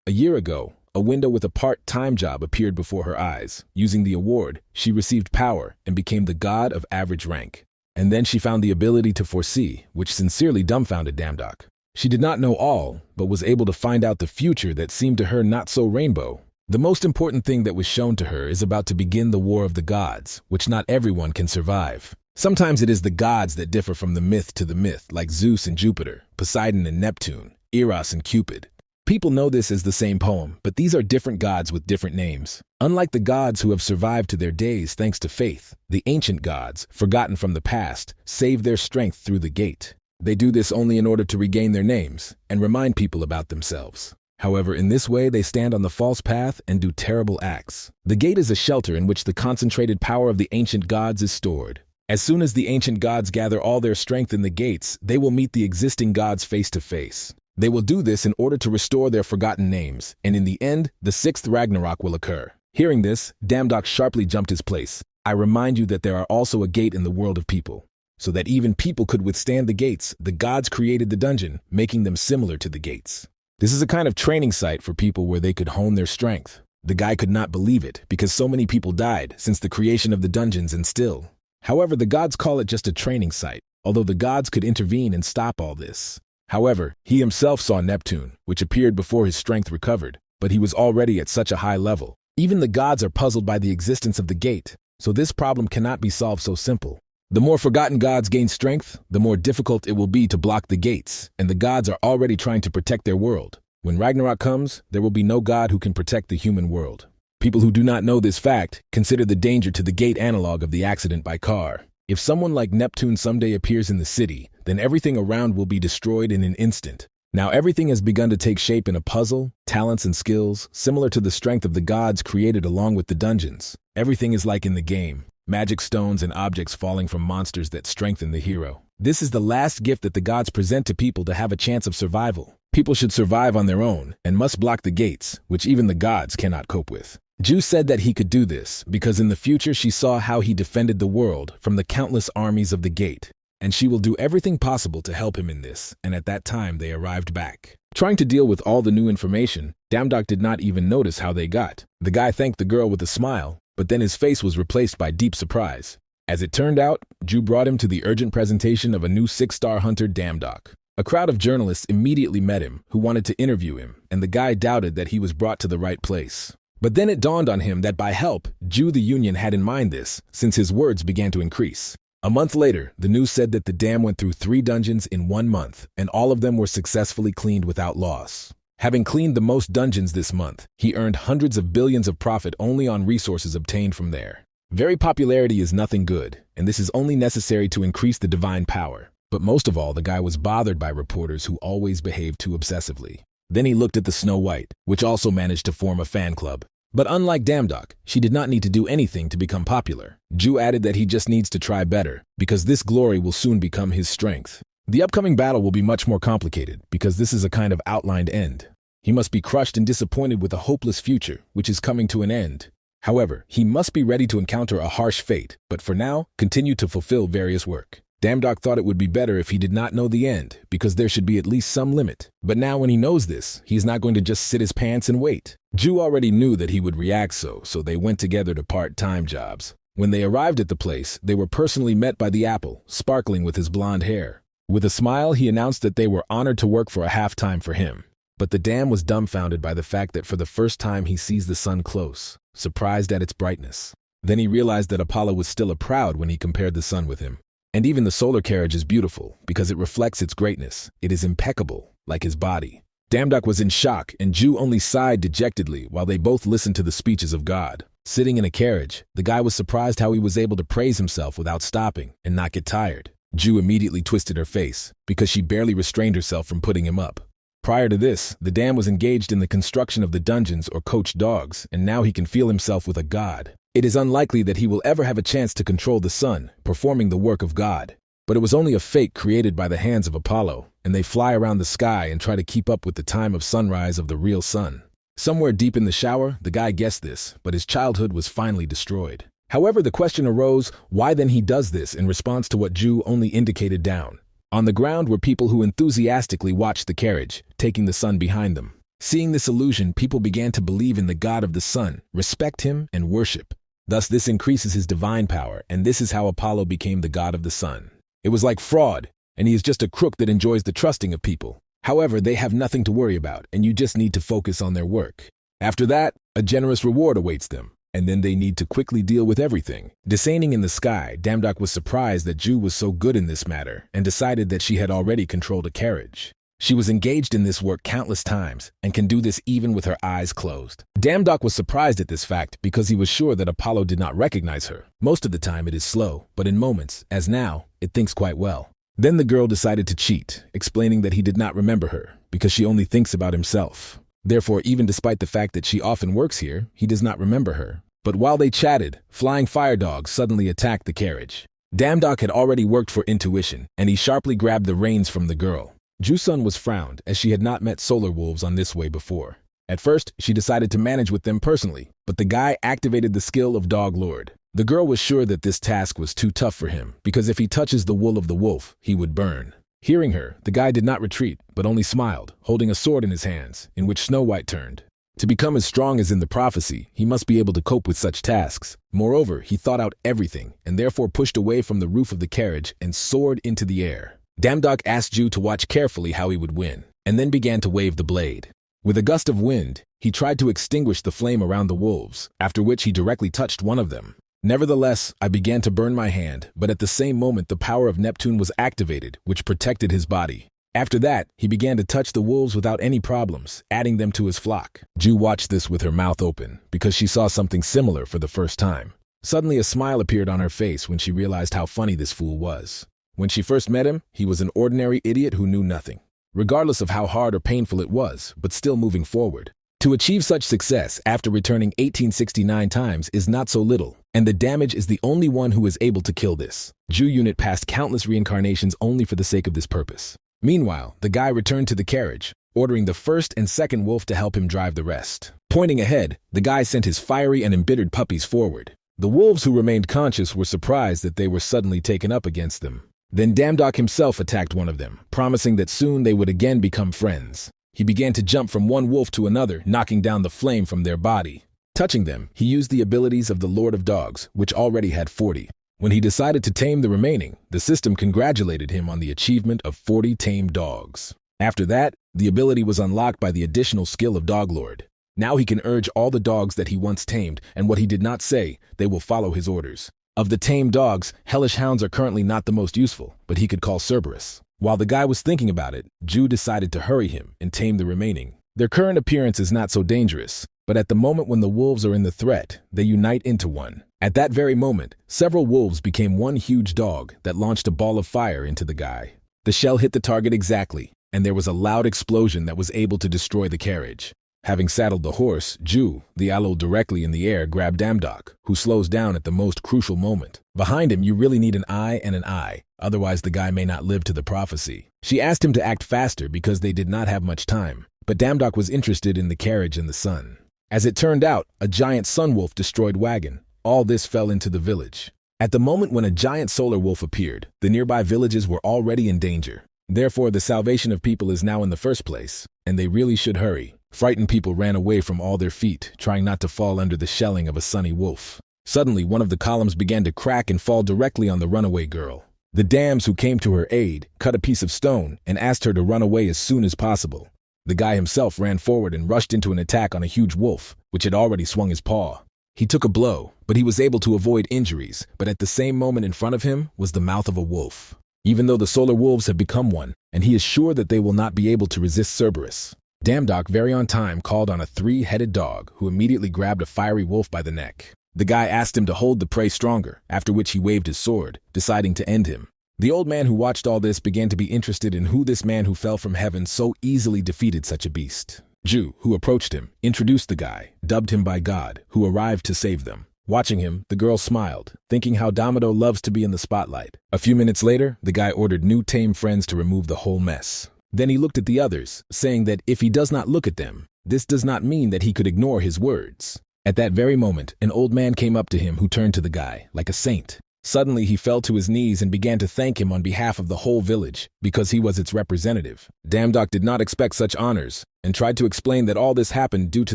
A year ago, a window with a part-time job appeared before her eyes. Using the award, she received power and became the god of average rank. And then she found the ability to foresee, which sincerely dumbfounded Damdok. She did not know all, but was able to find out the future that seemed to her not so rainbow. The most important thing that was shown to her is about to begin the war of the gods, which not everyone can survive. Sometimes it is the gods that differ from the myth to the myth, like Zeus and Jupiter, Poseidon and Neptune, Eros and Cupid. People know this as the same poem, but these are different gods with different names. Unlike the gods who have survived to their days thanks to faith, the ancient gods, forgotten from the past, save their strength through the gate. They do this only in order to regain their names and remind people about themselves. However, in this way, they stand on the false path and do terrible acts. The gate is a shelter in which the concentrated power of the ancient gods is stored. As soon as the ancient gods gather all their strength in the gates, they will meet the existing gods face to face. They will do this in order to restore their forgotten names, and in the end, the 6th Ragnarok will occur. Hearing this, Damdok sharply jumped his place. I remind you that there are also a gate in the world of people. So that even people could withstand the gates, the gods created the dungeon, making them similar to the gates. This is a kind of training site for people where they could hone their strength. The guy could not believe it because so many people died since the creation of the dungeons and still. However, the gods call it just a training site, although the gods could intervene and stop all this. However, he himself saw Neptune, which appeared before his strength recovered, but he was already at such a high level. Even the gods are puzzled by the existence of the gate, so this problem cannot be solved so simple. The more forgotten gods gain strength, the more difficult it will be to block the gates, and the gods are already trying to protect their world. When Ragnarok comes, there will be no god who can protect the human world. People who do not know this fact consider the danger to the gate analog of the accident by car. If someone like Neptune someday appears in the city, then everything around will be destroyed in an instant. Now everything has begun to take shape in a puzzle, talents and skills, similar to the strength of the gods created along with the dungeons. Everything is like in the game. Magic stones and objects falling from monsters that strengthen the hero. This is the last gift that the gods present to people to have a chance of survival. People should survive on their own and must block the gates, which even the gods cannot cope with. Ju said that he could do this because in the future she saw how he defended the world from the countless armies of the gate, and she will do everything possible to help him in this, and at that time they arrived back. Trying to deal with all the new information, Damdok did not even notice how they got. The guy thanked the girl with a smile, but then his face was replaced by deep surprise. As it turned out, Ju brought him to the urgent presentation of a new 6-star hunter, Damdok. A crowd of journalists immediately met him who wanted to interview him, and the guy doubted that he was brought to the right place. But then it dawned on him that by help, Ju the Union had in mind this, since his words began to increase. A month later, the news said that the dam went through 3 dungeons in 1 month, and all of them were successfully cleaned without loss. Having cleaned the most dungeons this month, he earned hundreds of billions of profit only on resources obtained from there. Very popularity is nothing good, and this is only necessary to increase the divine power. But most of all, the guy was bothered by reporters who always behaved too obsessively. Then he looked at the Snow White, which also managed to form a fan club. But unlike Damdok, she did not need to do anything to become popular. Ju added that he just needs to try better, because this glory will soon become his strength. The upcoming battle will be much more complicated, because this is a kind of outlined end. He must be crushed and disappointed with a hopeless future, which is coming to an end. However, he must be ready to encounter a harsh fate, but for now, continue to fulfill various work. Damdok thought it would be better if he did not know the end, because there should be at least some limit. But now when he knows this, he's not going to just sit his pants and wait. Ju already knew that he would react so they went together to part-time jobs. When they arrived at the place, they were personally met by the apple, sparkling with his blonde hair. With a smile, he announced that they were honored to work for a half-time for him. But the dam was dumbfounded by the fact that for the first time he sees the sun close, surprised at its brightness. Then he realized that Apollo was still a proud when he compared the sun with him. And even the solar carriage is beautiful because it reflects its greatness. It is impeccable, like his body. Damdok was in shock, and Ju only sighed dejectedly while they both listened to the speeches of God. Sitting in a carriage, the guy was surprised how he was able to praise himself without stopping and not get tired. Ju immediately twisted her face because she barely restrained herself from putting him up. Prior to this, the dam was engaged in the construction of the dungeons or coach dogs, and now he can feel himself with a god. It is unlikely that he will ever have a chance to control the sun, performing the work of God. But it was only a fake created by the hands of Apollo, and they fly around the sky and try to keep up with the time of sunrise of the real sun. Somewhere deep in the shower, the guy guessed this, but his childhood was finally destroyed. However, the question arose, why then he does this in response to what Ju only indicated down. On the ground were people who enthusiastically watched the carriage, taking the sun behind them. Seeing this illusion, people began to believe in the god of the sun, respect him, and worship. Thus, this increases his divine power, and this is how Apollo became the god of the sun. It was like fraud, and he is just a crook that enjoys the trusting of people. However, they have nothing to worry about, and you just need to focus on their work. After that, a generous reward awaits them, and then they need to quickly deal with everything. Descending in the sky, Damdok was surprised that Ju was so good in this matter, and decided that she had already controlled a carriage. She was engaged in this work countless times, and can do this even with her eyes closed. Damdok was surprised at this fact because he was sure that Apollo did not recognize her. Most of the time it is slow, but in moments, as now, it thinks quite well. Then the girl decided to cheat, explaining that he did not remember her, because she only thinks about himself. Therefore, even despite the fact that she often works here, he does not remember her. But while they chatted, flying fire dogs suddenly attacked the carriage. Damdok had already worked for intuition, and he sharply grabbed the reins from the girl. Jusun was frowned, as she had not met solar wolves on this way before. At first, she decided to manage with them personally, but the guy activated the skill of Dog Lord. The girl was sure that this task was too tough for him, because if he touches the wool of the wolf, he would burn. Hearing her, the guy did not retreat, but only smiled, holding a sword in his hands, in which Snow White turned. To become as strong as in the prophecy, he must be able to cope with such tasks. Moreover, he thought out everything, and therefore pushed away from the roof of the carriage and soared into the air. Damdok asked Ju to watch carefully how he would win, and then began to wave the blade. With a gust of wind, he tried to extinguish the flame around the wolves, after which he directly touched one of them. Nevertheless, I began to burn my hand, but at the same moment the power of Neptune was activated, which protected his body. After that, he began to touch the wolves without any problems, adding them to his flock. Ju watched this with her mouth open, because she saw something similar for the first time. Suddenly a smile appeared on her face when she realized how funny this fool was. When she first met him, he was an ordinary idiot who knew nothing, regardless of how hard or painful it was, but still moving forward. To achieve such success after returning 1869 times is not so little, and the damage is the only one who is able to kill this. Ju unit passed countless reincarnations only for the sake of this purpose. Meanwhile, the guy returned to the carriage, ordering the first and second wolf to help him drive the rest. Pointing ahead, the guy sent his fiery and embittered puppies forward. The wolves who remained conscious were surprised that they were suddenly taken up against them. Then Damdok himself attacked one of them, promising that soon they would again become friends. He began to jump from one wolf to another, knocking down the flame from their body. Touching them, he used the abilities of the Lord of Dogs, which already had 40. When he decided to tame the remaining, the system congratulated him on the achievement of 40 tamed dogs. After that, the ability was unlocked by the additional skill of Dog Lord. Now he can urge all the dogs that he once tamed, and what he did not say, they will follow his orders. Of the tamed dogs, hellish hounds are currently not the most useful, but he could call Cerberus. While the guy was thinking about it, Ju decided to hurry him and tame the remaining. Their current appearance is not so dangerous, but at the moment when the wolves are in the threat, they unite into one. At that very moment, several wolves became one huge dog that launched a ball of fire into the guy. The shell hit the target exactly, and there was a loud explosion that was able to destroy the carriage. Having saddled the horse, Ju, the aloe directly in the air, grabbed Damdok, who slows down at the most crucial moment. Behind him, you really need an eye and an eye, otherwise the guy may not live to the prophecy. She asked him to act faster because they did not have much time, but Damdok was interested in the carriage and the sun. As it turned out, a giant sun wolf destroyed wagon. All this fell into the village. At the moment when a giant solar wolf appeared, the nearby villages were already in danger. Therefore, the salvation of people is now in the first place, and they really should hurry. Frightened people ran away from all their feet, trying not to fall under the shelling of a sunny wolf. Suddenly, one of the columns began to crack and fall directly on the runaway girl. The dams who came to her aid cut a piece of stone and asked her to run away as soon as possible. The guy himself ran forward and rushed into an attack on a huge wolf, which had already swung his paw. He took a blow, but he was able to avoid injuries, but at the same moment in front of him was the mouth of a wolf. Even though the solar wolves have become one, and he is sure that they will not be able to resist Cerberus. Damdok, very on time, called on a 3-headed dog, who immediately grabbed a fiery wolf by the neck. The guy asked him to hold the prey stronger, after which he waved his sword, deciding to end him. The old man who watched all this began to be interested in who this man who fell from heaven so easily defeated such a beast. Ju, who approached him, introduced the guy, dubbed him by God, who arrived to save them. Watching him, the girl smiled, thinking how Damado loves to be in the spotlight. A few minutes later, the guy ordered new tame friends to remove the whole mess. Then he looked at the others, saying that if he does not look at them, this does not mean that he could ignore his words. At that very moment, an old man came up to him who turned to the guy, like a saint. Suddenly, he fell to his knees and began to thank him on behalf of the whole village, because he was its representative. Damdok did not expect such honors, and tried to explain that all this happened due to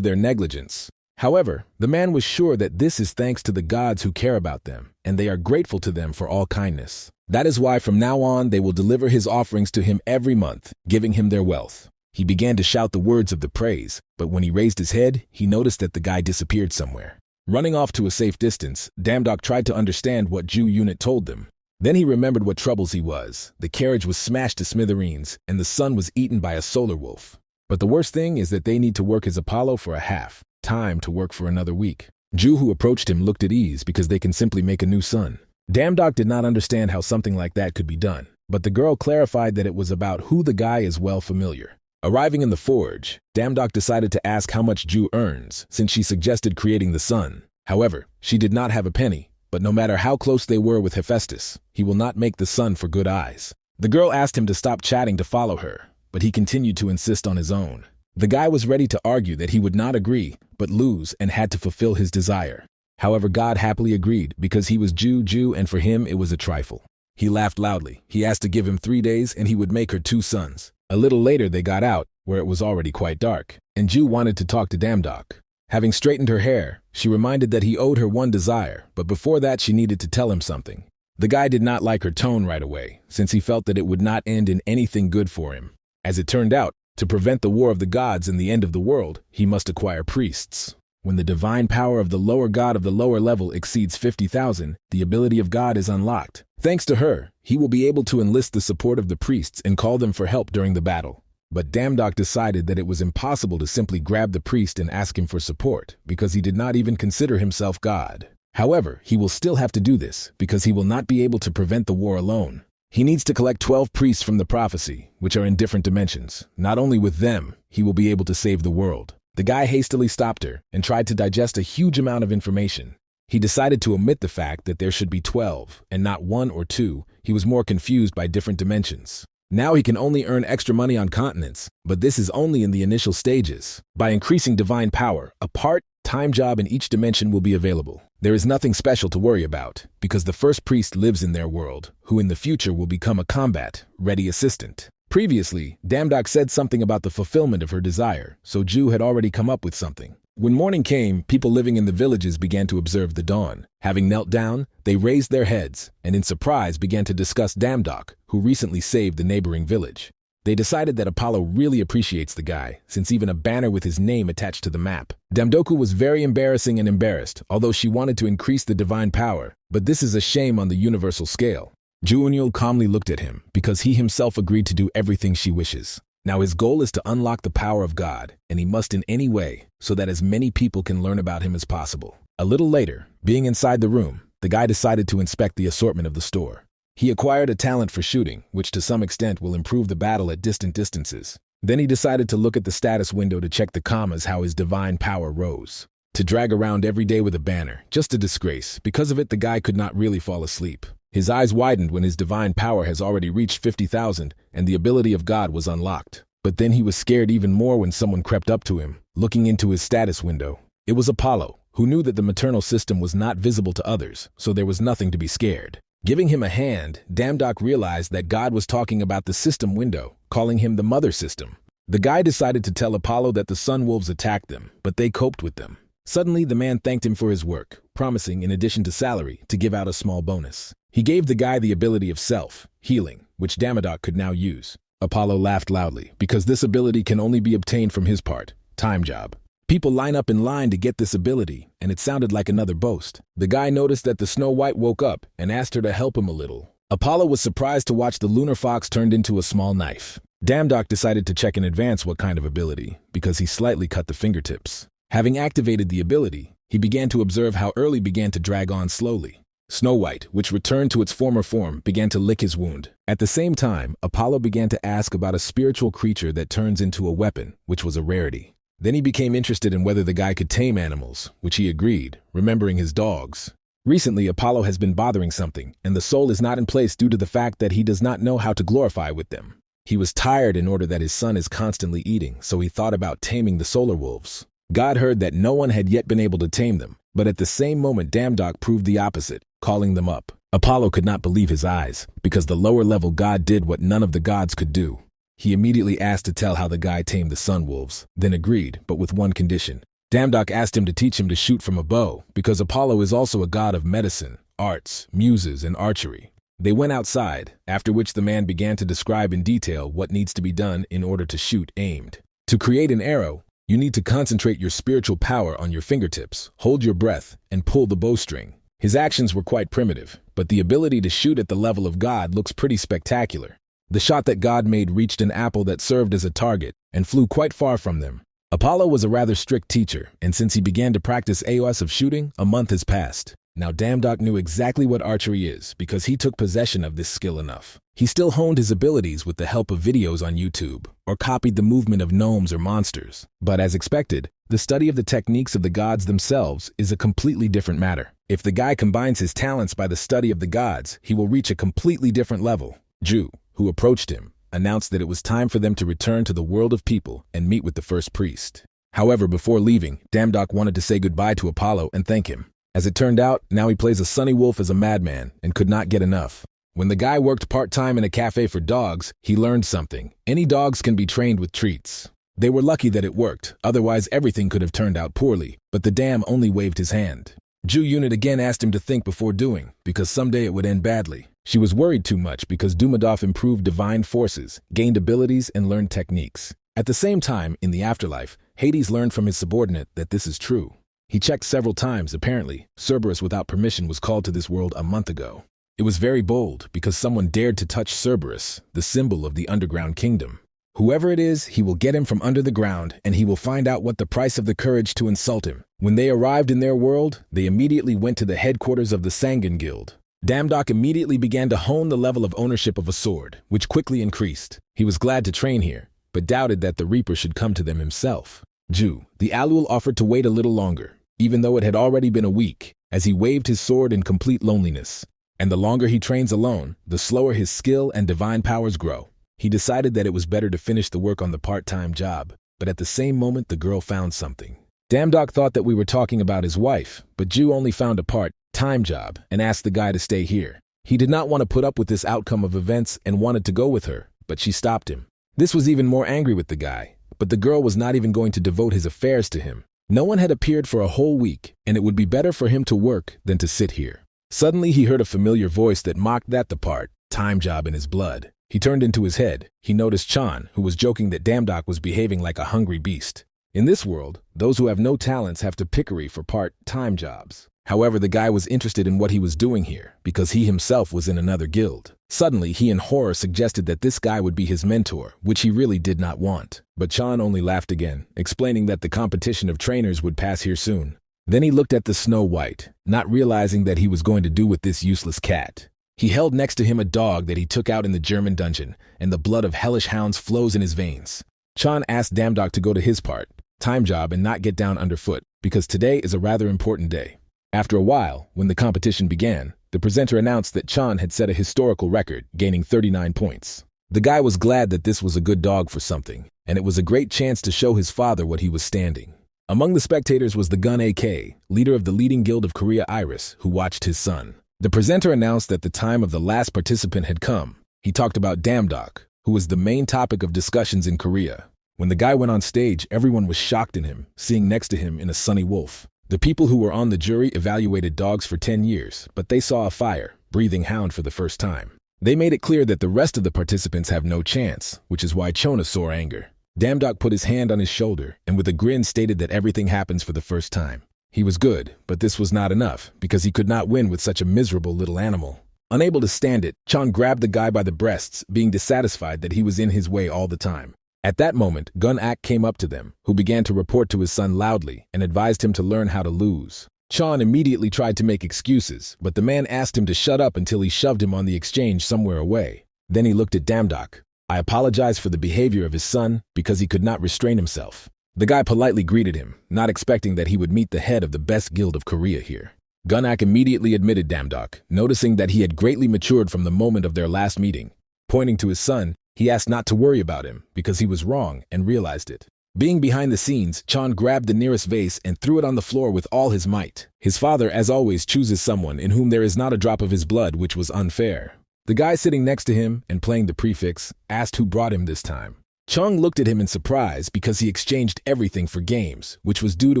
their negligence. However, the man was sure that this is thanks to the gods who care about them, and they are grateful to them for all kindness. That is why from now on they will deliver his offerings to him every month, giving him their wealth. He began to shout the words of the praise, but when he raised his head, he noticed that the guy disappeared somewhere. Running off to a safe distance, Damdok tried to understand what Ju unit told them. Then he remembered what troubles he was. The carriage was smashed to smithereens, and the sun was eaten by a solar wolf. But the worst thing is that they need to work as Apollo for a half time to work for another week. Ju, who approached him, looked at ease because they can simply make a new sun. Damdok did not understand how something like that could be done, but the girl clarified that it was about who the guy is well familiar. Arriving in the forge, Damdok decided to ask how much Ju earns, since she suggested creating the sun. However, she did not have a penny, but no matter how close they were with Hephaestus, he will not make the sun for good eyes. The girl asked him to stop chatting to follow her, but he continued to insist on his own. The guy was ready to argue that he would not agree, but lose and had to fulfill his desire. However, God happily agreed because he was Jew, and for him it was a trifle. He laughed loudly. He asked to give him 3 days and he would make her 2 sons. A little later they got out, where it was already quite dark, and Ju wanted to talk to Damdok. Having straightened her hair, she reminded that he owed her one desire, but before that she needed to tell him something. The guy did not like her tone right away, since he felt that it would not end in anything good for him. As it turned out, to prevent the war of the gods and the end of the world, he must acquire priests. When the divine power of the lower god of the lower level exceeds 50,000, the ability of God is unlocked. Thanks to her, he will be able to enlist the support of the priests and call them for help during the battle. But Damdok decided that it was impossible to simply grab the priest and ask him for support, because he did not even consider himself God. However, he will still have to do this, because he will not be able to prevent the war alone. He needs to collect 12 priests from the prophecy, which are in different dimensions. Not only with them, he will be able to save the world. The guy hastily stopped her and tried to digest a huge amount of information. He decided to omit the fact that there should be 12 and not 1 or 2. He was more confused by different dimensions. Now he can only earn extra money on continents, but this is only in the initial stages. By increasing divine power, a part-time job in each dimension will be available. There is nothing special to worry about, because the first priest lives in their world, who in the future will become a combat-ready assistant. Previously, Damdok said something about the fulfillment of her desire, so Ju had already come up with something. When morning came, people living in the villages began to observe the dawn. Having knelt down, they raised their heads, and in surprise began to discuss Damdok, who recently saved the neighboring village. They decided that Apollo really appreciates the guy, since even a banner with his name attached to the map. Damdoku was very embarrassing and embarrassed, although she wanted to increase the divine power, but this is a shame on the universal scale. Junyul calmly looked at him, because he himself agreed to do everything she wishes. Now his goal is to unlock the power of God, and he must in any way, so that as many people can learn about him as possible. A little later, being inside the room, the guy decided to inspect the assortment of the store. He acquired a talent for shooting, which to some extent will improve the battle at distant distances. Then he decided to look at the status window to check the commas how his divine power rose. To drag around every day with a banner, just a disgrace. Because of it, the guy could not really fall asleep. His eyes widened when his divine power has already reached 50,000 and the ability of God was unlocked. But then he was scared even more when someone crept up to him, looking into his status window. It was Apollo, who knew that the maternal system was not visible to others, so there was nothing to be scared. Giving him a hand, Damdok realized that God was talking about the system window, calling him the mother system. The guy decided to tell Apollo that the sun wolves attacked them, but they coped with them. Suddenly, the man thanked him for his work, promising, in addition to salary, to give out a small bonus. He gave the guy the ability of self-healing, which Damdok could now use. Apollo laughed loudly, because this ability can only be obtained from his part-time job. People line up in line to get this ability, and it sounded like another boast. The guy noticed that the Snow White woke up and asked her to help him a little. Apollo was surprised to watch the lunar fox turned into a small knife. Damdok decided to check in advance what kind of ability, because he slightly cut the fingertips. Having activated the ability, he began to observe how Early began to drag on slowly. Snow White, which returned to its former form, began to lick his wound. At the same time, Apollo began to ask about a spiritual creature that turns into a weapon, which was a rarity. Then he became interested in whether the guy could tame animals, which he agreed, remembering his dogs. Recently, Apollo has been bothering something, and the soul is not in place due to the fact that he does not know how to glorify with them. He was tired in order that his son is constantly eating, so he thought about taming the solar wolves. God heard that no one had yet been able to tame them, but at the same moment Damdok proved the opposite, calling them up. Apollo could not believe his eyes, because the lower-level god did what none of the gods could do. He immediately asked to tell how the guy tamed the sun wolves, then agreed, but with one condition. Damdok asked him to teach him to shoot from a bow, because Apollo is also a god of medicine, arts, muses, and archery. They went outside, after which the man began to describe in detail what needs to be done in order to shoot aimed. To create an arrow, you need to concentrate your spiritual power on your fingertips, hold your breath, and pull the bowstring. His actions were quite primitive, but the ability to shoot at the level of God looks pretty spectacular. The shot that God made reached an apple that served as a target and flew quite far from them. Apollo was a rather strict teacher, and since he began to practice AOS of shooting, a month has passed. Now Damdok knew exactly what archery is because he took possession of this skill enough. He still honed his abilities with the help of videos on YouTube, or copied the movement of gnomes or monsters. But as expected, the study of the techniques of the gods themselves is a completely different matter. If the guy combines his talents by the study of the gods, he will reach a completely different level. Ju, who approached him, announced that it was time for them to return to the world of people and meet with the first priest. However, before leaving, Damdok wanted to say goodbye to Apollo and thank him. As it turned out, now he plays a sunny wolf as a madman and could not get enough. When the guy worked part-time in a cafe for dogs, he learned something. Any dogs can be trained with treats. They were lucky that it worked, otherwise everything could have turned out poorly, but the dam only waved his hand. Ju Unit again asked him to think before doing, because someday it would end badly. She was worried too much because Dumadov improved divine forces, gained abilities, and learned techniques. At the same time, in the afterlife, Hades learned from his subordinate that this is true. He checked several times. Apparently, Cerberus without permission was called to this world a month ago. It was very bold because someone dared to touch Cerberus, the symbol of the underground kingdom. Whoever it is, he will get him from under the ground, and he will find out what the price of the courage to insult him. When they arrived in their world, they immediately went to the headquarters of the Sanguine Guild. Damdok immediately began to hone the level of ownership of a sword, which quickly increased. He was glad to train here, but doubted that the Reaper should come to them himself. Ju, the Alul, offered to wait a little longer, even though it had already been a week, as he waved his sword in complete loneliness. And the longer he trains alone, the slower his skill and divine powers grow. He decided that it was better to finish the work on the part-time job, but at the same moment the girl found something. Damdok thought that we were talking about his wife, but Ju only found a part-time job and asked the guy to stay here. He did not want to put up with this outcome of events and wanted to go with her, but she stopped him. This was even more angry with the guy, but the girl was not even going to devote his affairs to him. No one had appeared for a whole week, and it would be better for him to work than to sit here. Suddenly he heard a familiar voice that mocked that the part-time job in his blood. He turned into his head. He noticed Chan, who was joking that Damdok was behaving like a hungry beast. In this world, those who have no talents have to pickery for part-time jobs. However, the guy was interested in what he was doing here, because he himself was in another guild. Suddenly, he in horror suggested that this guy would be his mentor, which he really did not want. But Chan only laughed again, explaining that the competition of trainers would pass here soon. Then he looked at the Snow White, not realizing that he was going to do with this useless cat. He held next to him a dog that he took out in the German dungeon, and the blood of hellish hounds flows in his veins. Chan asked Damdok to go to his part-time job and not get down underfoot, because today is a rather important day. After a while, when the competition began, the presenter announced that Chan had set a historical record, gaining 39 points. The guy was glad that this was a good dog for something, and it was a great chance to show his father what he was standing. Among the spectators was the Gun AK, leader of the leading guild of Korea Iris, who watched his son. The presenter announced that the time of the last participant had come. He talked about Damdok, who was the main topic of discussions in Korea. When the guy went on stage, everyone was shocked in him, seeing next to him in a sunny wolf. The people who were on the jury evaluated dogs for 10 years, but they saw a fire-breathing hound for the first time. They made it clear that the rest of the participants have no chance, which is why Chona saw anger. Damdok put his hand on his shoulder and with a grin stated that everything happens for the first time. He was good, but this was not enough, because he could not win with such a miserable little animal. Unable to stand it, Chan grabbed the guy by the breasts, being dissatisfied that he was in his way all the time. At that moment, Gun Ak came up to them, who began to report to his son loudly and advised him to learn how to lose. Chan immediately tried to make excuses, but the man asked him to shut up until he shoved him on the exchange somewhere away. Then he looked at Damdok. I apologized for the behavior of his son because he could not restrain himself. The guy politely greeted him, not expecting that he would meet the head of the best guild of Korea here. Gun Ak immediately admitted Damdok, noticing that he had greatly matured from the moment of their last meeting. Pointing to his son, he asked not to worry about him because he was wrong and realized it. Being behind the scenes, Chan grabbed the nearest vase and threw it on the floor with all his might. His father, as always, chooses someone in whom there is not a drop of his blood, which was unfair. The guy sitting next to him and playing the prefix asked who brought him this time. Chung looked at him in surprise because he exchanged everything for games, which was due to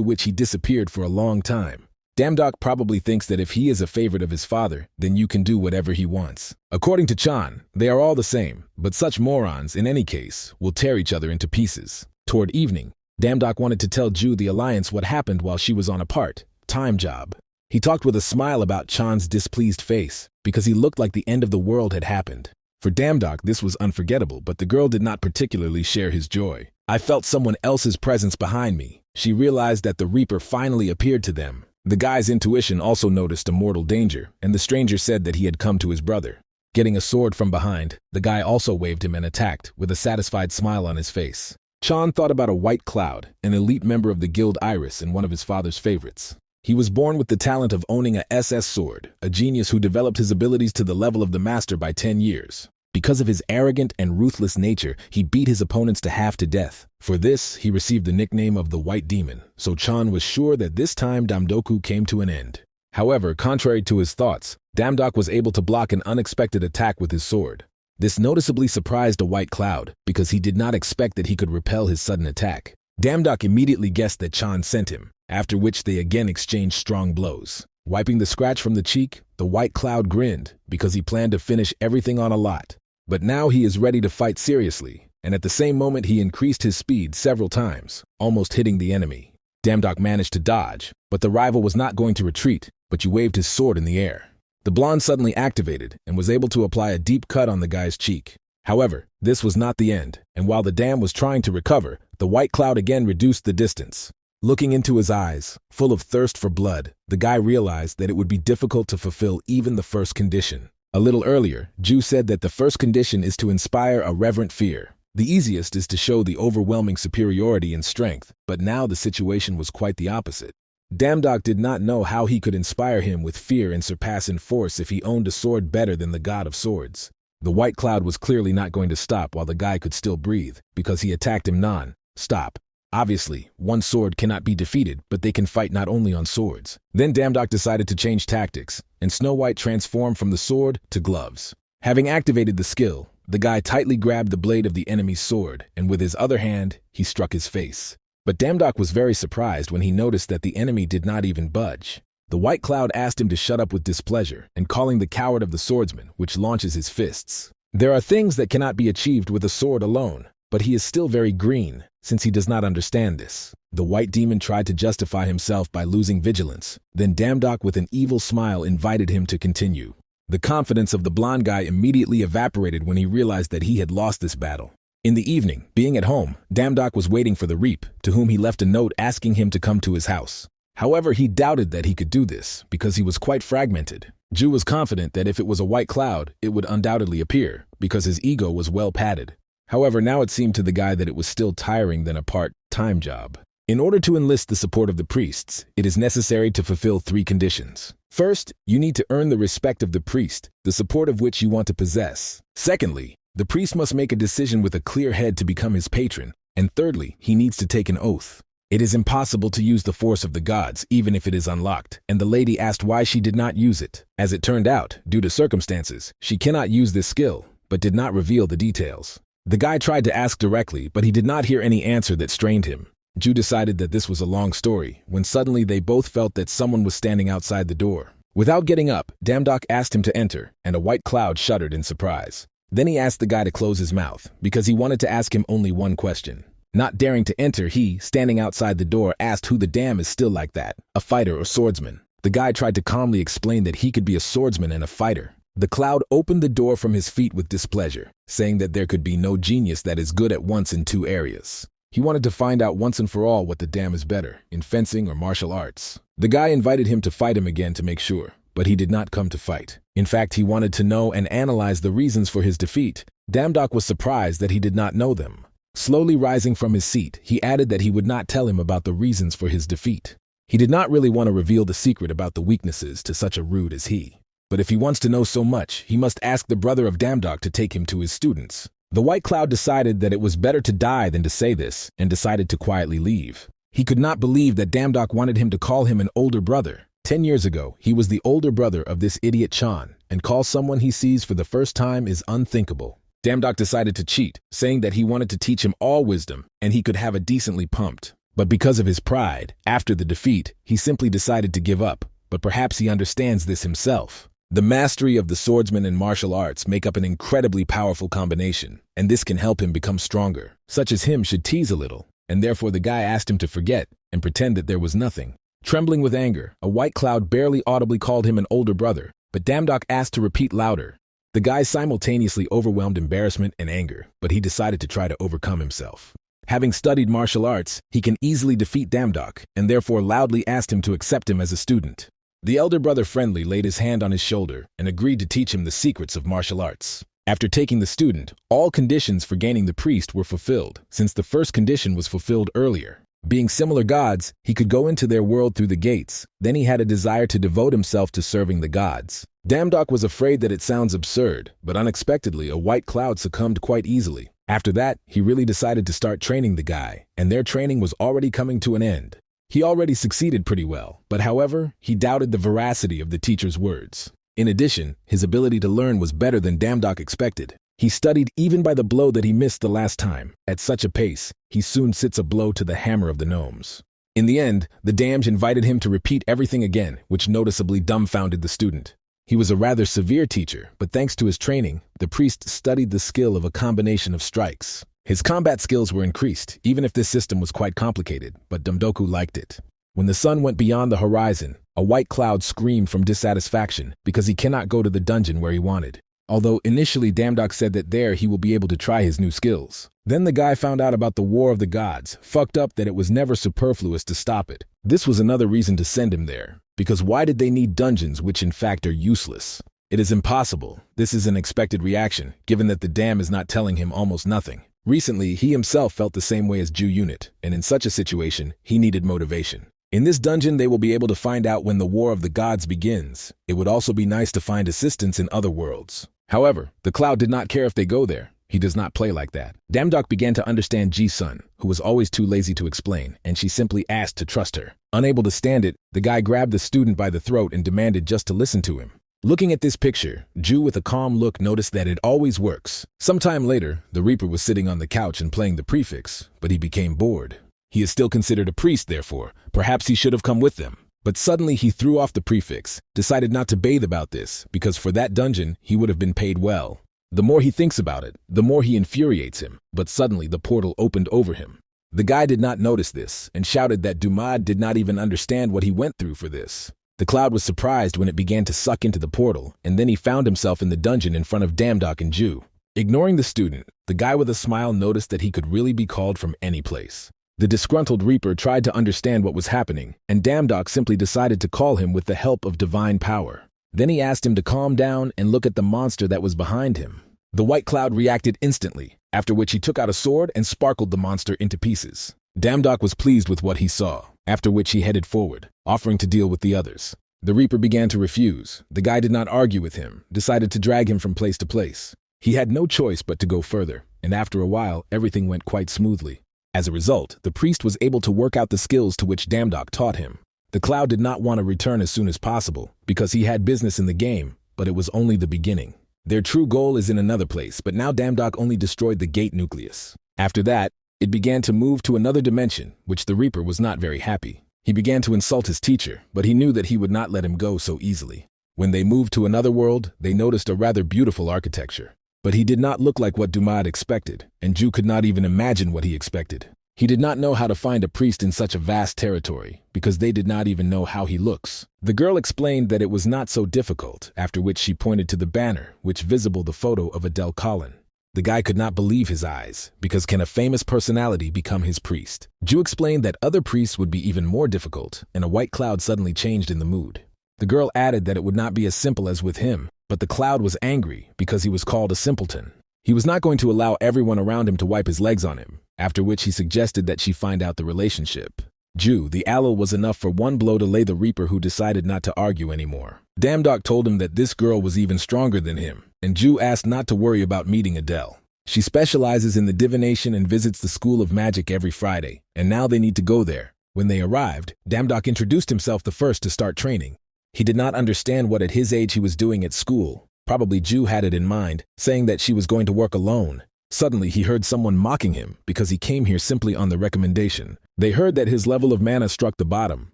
which he disappeared for a long time. Damdok probably thinks that if he is a favorite of his father, then you can do whatever he wants. According to Chan, they are all the same, but such morons, in any case, will tear each other into pieces. Toward evening, Damdok wanted to tell Ju the Alliance what happened while she was on a part-time job. He talked with a smile about Chan's displeased face, because he looked like the end of the world had happened. For Damdok, this was unforgettable, but the girl did not particularly share his joy. I felt someone else's presence behind me. She realized that the Reaper finally appeared to them. The guy's intuition also noticed a mortal danger, and the stranger said that he had come to his brother. Getting a sword from behind, the guy also waved him and attacked, with a satisfied smile on his face. Chan thought about a white cloud, an elite member of the guild Iris and one of his father's favorites. He was born with the talent of owning a SS sword, a genius who developed his abilities to the level of the master by 10 years. Because of his arrogant and ruthless nature, he beat his opponents to half to death. For this, he received the nickname of the White Demon, so Chan was sure that this time Damdoku came to an end. However, contrary to his thoughts, Damdok was able to block an unexpected attack with his sword. This noticeably surprised a white cloud, because he did not expect that he could repel his sudden attack. Damdok immediately guessed that Chan sent him, after which they again exchanged strong blows. Wiping the scratch from the cheek, the white cloud grinned, because he planned to finish everything on a lot. But now he is ready to fight seriously, and at the same moment he increased his speed several times, almost hitting the enemy. Damdok managed to dodge, but the rival was not going to retreat, but he waved his sword in the air. The blonde suddenly activated and was able to apply a deep cut on the guy's cheek. However, this was not the end, and while the dam was trying to recover, the white cloud again reduced the distance. Looking into his eyes, full of thirst for blood, the guy realized that it would be difficult to fulfill even the first condition. A little earlier, Ju said that the first condition is to inspire a reverent fear. The easiest is to show the overwhelming superiority in strength, but now the situation was quite the opposite. Damdok did not know how he could inspire him with fear and surpass in force if he owned a sword better than the god of swords. The white cloud was clearly not going to stop while the guy could still breathe, because he attacked him non-stop. Obviously, one sword cannot be defeated, but they can fight not only on swords. Then Damdok decided to change tactics, and Snow White transformed from the sword to gloves. Having activated the skill, the guy tightly grabbed the blade of the enemy's sword, and with his other hand, he struck his face. But Damdok was very surprised when he noticed that the enemy did not even budge. The white cloud asked him to shut up with displeasure, and calling the coward of the swordsman, which launches his fists. There are things that cannot be achieved with a sword alone, but he is still very green, since he does not understand this. The white demon tried to justify himself by losing vigilance. Then Damdok with an evil smile invited him to continue. The confidence of the blonde guy immediately evaporated when he realized that he had lost this battle. In the evening, being at home, Damdok was waiting for the Reap, to whom he left a note asking him to come to his house. However, he doubted that he could do this, because he was quite fragmented. Ju was confident that if it was a white cloud, it would undoubtedly appear, because his ego was well padded. However, now it seemed to the guy that it was still tiring than a part-time job. In order to enlist the support of the priests, it is necessary to fulfill 3 conditions. First, you need to earn the respect of the priest, the support of which you want to possess. Secondly, the priest must make a decision with a clear head to become his patron. And thirdly, he needs to take an oath. It is impossible to use the force of the gods, even if it is unlocked, and the lady asked why she did not use it. As it turned out, due to circumstances, she cannot use this skill, but did not reveal the details. The guy tried to ask directly, but he did not hear any answer that strained him. Ju decided that this was a long story, when suddenly they both felt that someone was standing outside the door. Without getting up, Damdok asked him to enter, and a white cloud shuddered in surprise. Then he asked the guy to close his mouth, because he wanted to ask him only one question. Not daring to enter, he, standing outside the door, asked who the damn is still like that, a fighter or swordsman. The guy tried to calmly explain that he could be a swordsman and a fighter. The cloud opened the door from his feet with displeasure, saying that there could be no genius that is good at once in 2 areas. He wanted to find out once and for all what the damn is better, in fencing or martial arts. The guy invited him to fight him again to make sure, but he did not come to fight. In fact, he wanted to know and analyze the reasons for his defeat. Damdok was surprised that he did not know them. Slowly rising from his seat, he added that he would not tell him about the reasons for his defeat. He did not really want to reveal the secret about the weaknesses to such a rude as he. But if he wants to know so much, he must ask the brother of Damdok to take him to his students. The white cloud decided that it was better to die than to say this, and decided to quietly leave. He could not believe that Damdok wanted him to call him an older brother. 10 years ago, he was the older brother of this idiot Chan, and call someone he sees for the first time is unthinkable. Damdok decided to cheat, saying that he wanted to teach him all wisdom, and he could have a decently pumped. But because of his pride, after the defeat, he simply decided to give up, but perhaps he understands this himself. The mastery of the swordsman and martial arts make up an incredibly powerful combination, and this can help him become stronger. Such as him should tease a little, and therefore the guy asked him to forget and pretend that there was nothing. Trembling with anger, a white cloud barely audibly called him an older brother, but Damdok asked to repeat louder. The guy simultaneously overwhelmed embarrassment and anger, but he decided to try to overcome himself. Having studied martial arts, he can easily defeat Damdok, and therefore loudly asked him to accept him as a student. The elder brother friendly laid his hand on his shoulder and agreed to teach him the secrets of martial arts. After taking the student, all conditions for gaining the priest were fulfilled, since the first condition was fulfilled earlier. Being similar gods, he could go into their world through the gates. Then he had a desire to devote himself to serving the gods. Damdok was afraid that it sounds absurd, but unexpectedly a white cloud succumbed quite easily. After that, he really decided to start training the guy, and their training was already coming to an end. He already succeeded pretty well, but however, he doubted the veracity of the teacher's words. In addition, his ability to learn was better than Damdok expected. He studied even by the blow that he missed the last time. At such a pace, he soon sits a blow to the hammer of the gnomes. In the end, the Damned invited him to repeat everything again, which noticeably dumbfounded the student. He was a rather severe teacher, but thanks to his training, the priest studied the skill of a combination of strikes. His combat skills were increased, even if this system was quite complicated, but Damdoku liked it. When the sun went beyond the horizon, a white cloud screamed from dissatisfaction because he cannot go to the dungeon where he wanted. Although initially Damdok said that there he will be able to try his new skills. Then the guy found out about the War of the Gods, fucked up that it was never superfluous to stop it. This was another reason to send him there, because why did they need dungeons which in fact are useless? It is impossible. This is an expected reaction, given that the dam is not telling him almost nothing. Recently, he himself felt the same way as Ju Unit, and in such a situation, he needed motivation. In this dungeon, they will be able to find out when the War of the Gods begins. It would also be nice to find assistance in other worlds. However, the cloud did not care if they go there. He does not play like that. Damdok began to understand Ji-sun, who was always too lazy to explain, and she simply asked to trust her. Unable to stand it, the guy grabbed the student by the throat and demanded just to listen to him. Looking at this picture, Ju with a calm look noticed that it always works. Sometime later, the Reaper was sitting on the couch and playing the prefix, but he became bored. He is still considered a priest, therefore. Perhaps he should have come with them. But suddenly he threw off the prefix, decided not to bathe about this, because for that dungeon, he would have been paid well. The more he thinks about it, the more he infuriates him, but suddenly the portal opened over him. The guy did not notice this, and shouted that Dumad did not even understand what he went through for this. The cloud was surprised when it began to suck into the portal, and then he found himself in the dungeon in front of Damdok and Ju. Ignoring the student, the guy with a smile noticed that he could really be called from any place. The disgruntled Reaper tried to understand what was happening, and Damdok simply decided to call him with the help of divine power. Then he asked him to calm down and look at the monster that was behind him. The white cloud reacted instantly, after which he took out a sword and sparkled the monster into pieces. Damdok was pleased with what he saw, after which he headed forward, offering to deal with the others. The Reaper began to refuse. The guy did not argue with him, decided to drag him from place to place. He had no choice but to go further, and after a while, everything went quite smoothly. As a result, the priest was able to work out the skills to which Damdok taught him. The cloud did not want to return as soon as possible, because he had business in the game, but it was only the beginning. Their true goal is in another place, but now Damdok only destroyed the gate nucleus. After that, it began to move to another dimension, which the Reaper was not very happy. He began to insult his teacher, but he knew that he would not let him go so easily. When they moved to another world, they noticed a rather beautiful architecture. But he did not look like what Dumad expected, and Ju could not even imagine what he expected. He did not know how to find a priest in such a vast territory, because they did not even know how he looks. The girl explained that it was not so difficult, after which she pointed to the banner, which visible the photo of Adele Collin. The guy could not believe his eyes, because can a famous personality become his priest? Ju explained that other priests would be even more difficult, and a white cloud suddenly changed in the mood. The girl added that it would not be as simple as with him, but the cloud was angry because he was called a simpleton. He was not going to allow everyone around him to wipe his legs on him, after which he suggested that she find out the relationship. Ju, the aloe was enough for one blow to lay the Reaper, who decided not to argue anymore. Damdok told him that this girl was even stronger than him, and Ju asked not to worry about meeting Adele. She specializes in the divination and visits the School of Magic every Friday, and now they need to go there. When they arrived, Damdok introduced himself the first to start training. He did not understand what at his age he was doing at school. Probably Ju had it in mind, saying that she was going to work alone. Suddenly he heard someone mocking him because he came here simply on the recommendation. They heard that his level of mana struck the bottom,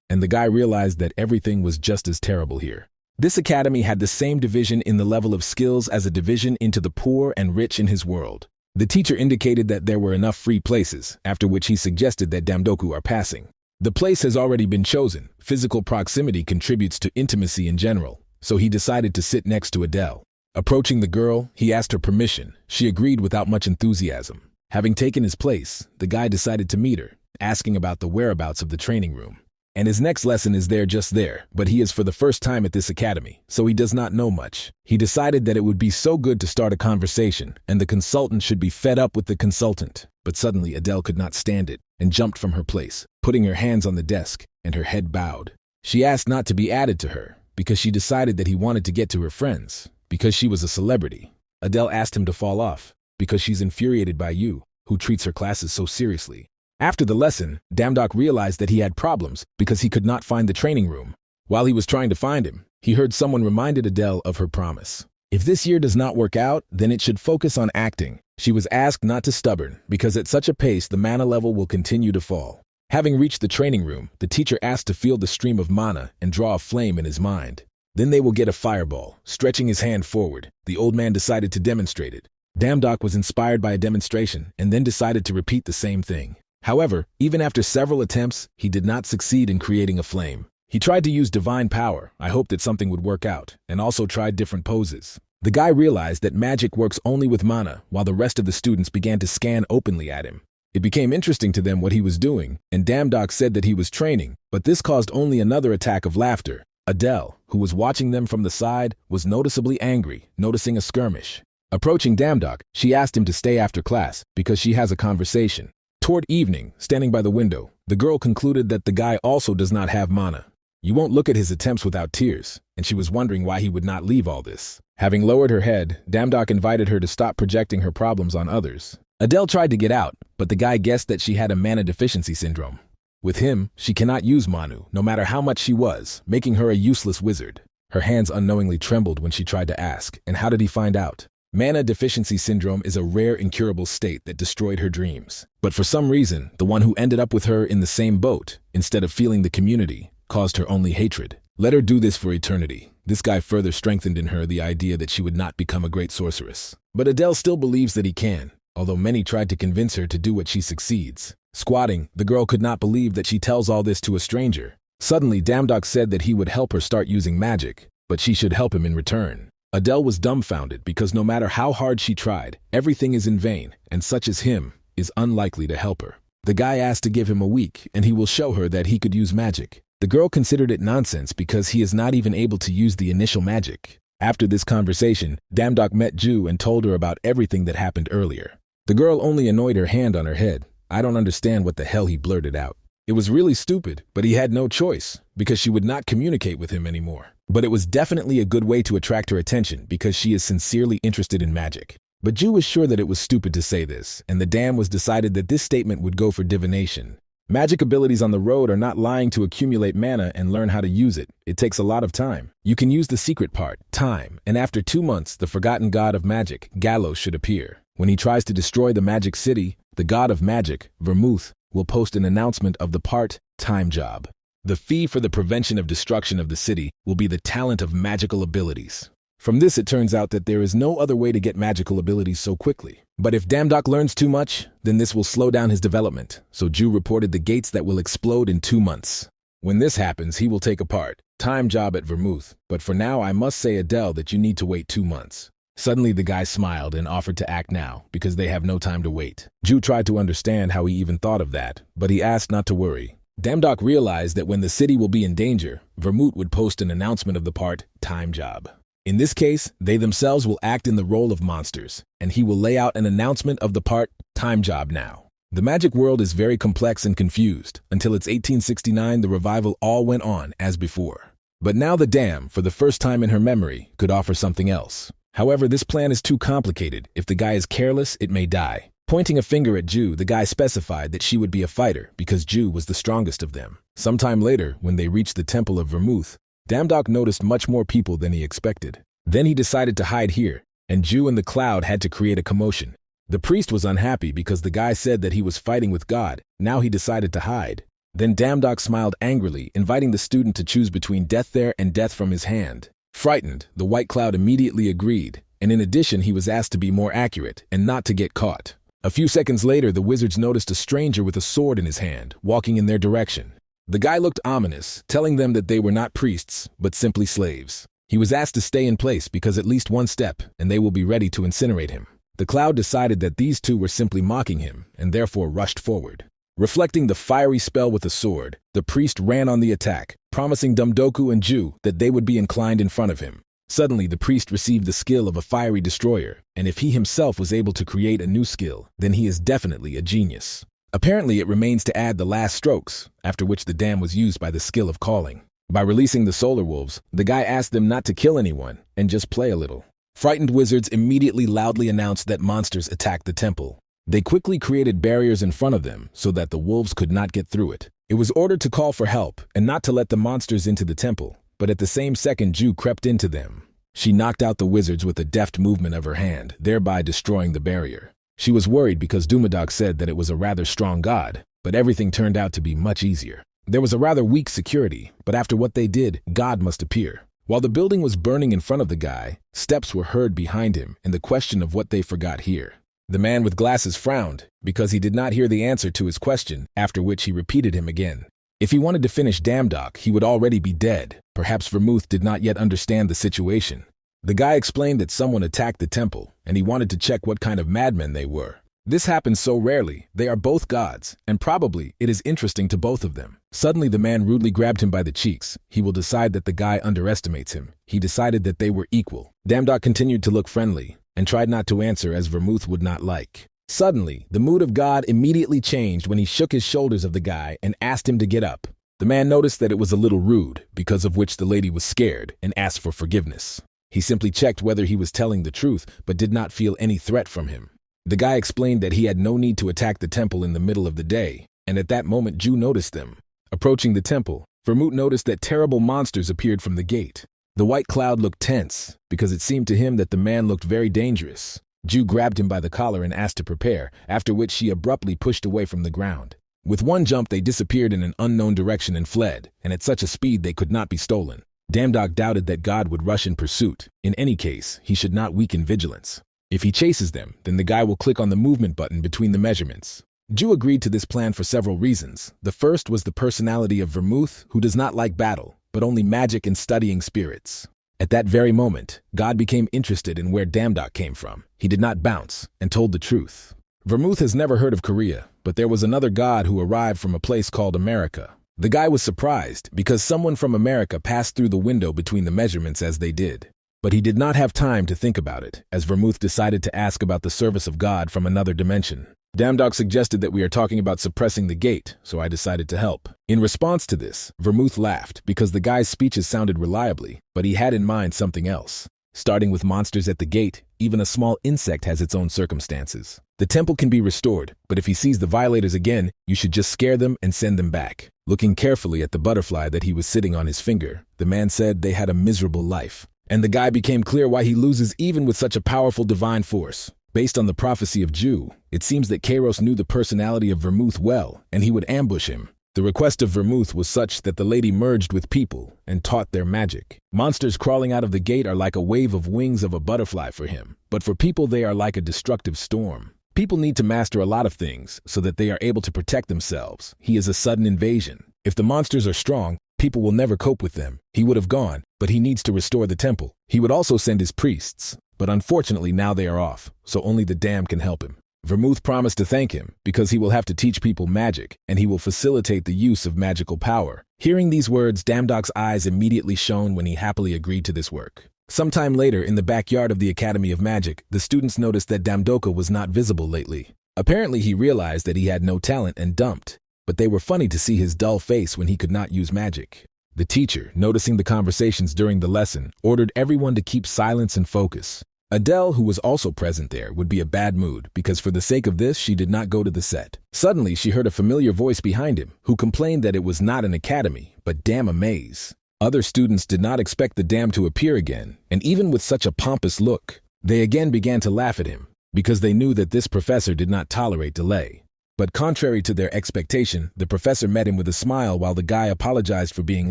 and the guy realized that everything was just as terrible here. This academy had the same division in the level of skills as a division into the poor and rich in his world. The teacher indicated that there were enough free places, after which he suggested that Damdoku are passing. The place has already been chosen. Physical proximity contributes to intimacy in general, so he decided to sit next to Adele. Approaching the girl, he asked her permission. She agreed without much enthusiasm. Having taken his place, the guy decided to meet her, asking about the whereabouts of the training room. And his next lesson is just there, but he is for the first time at this academy, so he does not know much. He decided that it would be so good to start a conversation, and the consultant should be fed up with the consultant. But suddenly Adele could not stand it, and jumped from her place, putting her hands on the desk, and her head bowed. She asked not to be added to her, because she decided that he wanted to get to her friends, because she was a celebrity. Adele asked him to fall off, because she's infuriated by you, who treats her classes so seriously. After the lesson, Damdok realized that he had problems because he could not find the training room. While he was trying to find him, he heard someone reminded Adele of her promise. If this year does not work out, then it should focus on acting. She was asked not to stubborn, because at such a pace the mana level will continue to fall. Having reached the training room, the teacher asked to feel the stream of mana and draw a flame in his mind. Then they will get a fireball. Stretching his hand forward, the old man decided to demonstrate it. Damdok was inspired by a demonstration and then decided to repeat the same thing. However, even after several attempts, he did not succeed in creating a flame. He tried to use divine power. I hoped that something would work out, and also tried different poses. The guy realized that magic works only with mana, while the rest of the students began to scan openly at him. It became interesting to them what he was doing, and Damdok said that he was training, but this caused only another attack of laughter. Adele, who was watching them from the side, was noticeably angry, noticing a skirmish. Approaching Damdok, she asked him to stay after class, because she has a conversation. Toward evening, standing by the window, the girl concluded that the guy also does not have mana. You won't look at his attempts without tears, and she was wondering why he would not leave all this. Having lowered her head, Damdok invited her to stop projecting her problems on others. Adele tried to get out, but the guy guessed that she had a mana deficiency syndrome. With him, she cannot use Manu, no matter how much she was, making her a useless wizard. Her hands unknowingly trembled when she tried to ask, and how did he find out? Mana deficiency syndrome is a rare incurable state that destroyed her dreams. But for some reason, the one who ended up with her in the same boat, instead of feeling the community, caused her only hatred. Let her do this for eternity. This guy further strengthened in her the idea that she would not become a great sorceress. But Adele still believes that he can, although many tried to convince her to do what she succeeds. Squatting, the girl could not believe that she tells all this to a stranger. Suddenly, Damdok said that he would help her start using magic, but she should help him in return. Adele was dumbfounded because no matter how hard she tried, everything is in vain, and such as him is unlikely to help her. The guy asked to give him a week, and he will show her that he could use magic. The girl considered it nonsense because he is not even able to use the initial magic. After this conversation, Damdok met Ju and told her about everything that happened earlier. The girl only annoyed her hand on her head. I don't understand what the hell he blurted out. It was really stupid, but he had no choice, because she would not communicate with him anymore. But it was definitely a good way to attract her attention because she is sincerely interested in magic. But Ju was sure that it was stupid to say this, and the dam was decided that this statement would go for divination. Magic abilities on the road are not lying to accumulate mana and learn how to use it. It takes a lot of time. You can use the secret part, time, and after 2 months, the forgotten god of magic, Gallo, should appear. When he tries to destroy the magic city, the god of magic, Vermouth, will post an announcement of the part, time job. The fee for the prevention of destruction of the city will be the talent of magical abilities. From this, it turns out that there is no other way to get magical abilities so quickly. But if Damdok learns too much, then this will slow down his development, so Ju reported the gates that will explode in 2 months. When this happens, he will take a part, time job at Vermouth, but for now I must say, Adele, that you need to wait 2 months. Suddenly the guy smiled and offered to act now, because they have no time to wait. Ju tried to understand how he even thought of that, but he asked not to worry. Damdok realized that when the city will be in danger, Vermouth would post an announcement of the part, time job. In this case, they themselves will act in the role of monsters, and he will lay out an announcement of the part, time job now. The magic world is very complex and confused. Until its 1869, the revival all went on as before. But now the dam, for the first time in her memory, could offer something else. However, this plan is too complicated. If the guy is careless, it may die. Pointing a finger at Ju, the guy specified that she would be a fighter because Ju was the strongest of them. Sometime later, when they reached the Temple of Vermouth, Damdok noticed much more people than he expected. Then he decided to hide here, and Ju and the cloud had to create a commotion. The priest was unhappy because the guy said that he was fighting with God. Now he decided to hide. Then Damdok smiled angrily, inviting the student to choose between death there and death from his hand. Frightened, the white cloud immediately agreed, and in addition he was asked to be more accurate and not to get caught. A few seconds later, the wizards noticed a stranger with a sword in his hand, walking in their direction. The guy looked ominous, telling them that they were not priests, but simply slaves. He was asked to stay in place because at least one step, and they will be ready to incinerate him. The cloud decided that these two were simply mocking him, and therefore rushed forward. Reflecting the fiery spell with a sword, the priest ran on the attack, promising Dumdoku and Ju that they would be inclined in front of him. Suddenly, the priest received the skill of a fiery destroyer, and if he himself was able to create a new skill, then he is definitely a genius. Apparently, it remains to add the last strokes, after which the dam was used by the skill of calling. By releasing the solar wolves, the guy asked them not to kill anyone and just play a little. Frightened wizards immediately loudly announced that monsters attacked the temple. They quickly created barriers in front of them so that the wolves could not get through it. It was ordered to call for help and not to let the monsters into the temple, but at the same second Ju crept into them. She knocked out the wizards with a deft movement of her hand, thereby destroying the barrier. She was worried because Dumadok said that it was a rather strong god, but everything turned out to be much easier. There was a rather weak security, but after what they did, God must appear. While the building was burning in front of the guy, steps were heard behind him and the question of what they forgot here. The man with glasses frowned because he did not hear the answer to his question, after which he repeated him again. If he wanted to finish Damdok, he would already be dead. Perhaps Vermouth did not yet understand the situation. The guy explained that someone attacked the temple, and he wanted to check what kind of madmen they were. This happens so rarely. They are both gods, and probably it is interesting to both of them. Suddenly the man rudely grabbed him by the cheeks. He will decide that the guy underestimates him. He decided that they were equal. Damdok continued to look friendly, and tried not to answer as Vermouth would not like. Suddenly, the mood of God immediately changed when he shook his shoulders of the guy and asked him to get up. The man noticed that it was a little rude, because of which the lady was scared and asked for forgiveness. He simply checked whether he was telling the truth, but did not feel any threat from him. The guy explained that he had no need to attack the temple in the middle of the day, and at that moment Ju noticed them. Approaching the temple, Vermouth noticed that terrible monsters appeared from the gate. The white cloud looked tense, because it seemed to him that the man looked very dangerous. Ju grabbed him by the collar and asked to prepare, after which she abruptly pushed away from the ground. With one jump they disappeared in an unknown direction and fled, and at such a speed they could not be stolen. Damdok doubted that God would rush in pursuit. In any case, he should not weaken vigilance. If he chases them, then the guy will click on the movement button between the measurements. Ju agreed to this plan for several reasons. The first was the personality of Vermouth, who does not like battle, but only magic and studying spirits. At that very moment, God became interested in where Damdok came from. He did not bounce, and told the truth. Vermouth has never heard of Korea, but there was another god who arrived from a place called America. The guy was surprised because someone from America passed through the window between the measurements as they did. But he did not have time to think about it, as Vermouth decided to ask about the service of God from another dimension. Damdok suggested that we are talking about suppressing the gate, so I decided to help. In response to this, Vermouth laughed because the guy's speeches sounded reliably, but he had in mind something else. Starting with monsters at the gate, even a small insect has its own circumstances. The temple can be restored, but if he sees the violators again, you should just scare them and send them back. Looking carefully at the butterfly that he was sitting on his finger, the man said they had a miserable life. And the guy became clear why he loses even with such a powerful divine force. Based on the prophecy of Ju, it seems that Kairos knew the personality of Vermouth well, and he would ambush him. The request of Vermouth was such that the lady merged with people and taught their magic. Monsters crawling out of the gate are like a wave of wings of a butterfly for him, but for people they are like a destructive storm. People need to master a lot of things so that they are able to protect themselves. He is a sudden invasion. If the monsters are strong, people will never cope with them. He would have gone, but he needs to restore the temple. He would also send his priests, but unfortunately now they are off, so only the damned can help him. Vermouth promised to thank him because he will have to teach people magic, and he will facilitate the use of magical power. Hearing these words, Damdok's eyes immediately shone when he happily agreed to this work. Sometime later, in the backyard of the Academy of Magic, the students noticed that Damdoka was not visible lately. Apparently he realized that he had no talent and dumped, but they were funny to see his dull face when he could not use magic. The teacher, noticing the conversations during the lesson, ordered everyone to keep silence and focus. Adele, who was also present there, would be a bad mood because for the sake of this, she did not go to the set. Suddenly, she heard a familiar voice behind him, who complained that it was not an academy, but damn a maze. Other students did not expect the dam to appear again, and even with such a pompous look, they again began to laugh at him, because they knew that this professor did not tolerate delay. But contrary to their expectation, the professor met him with a smile while the guy apologized for being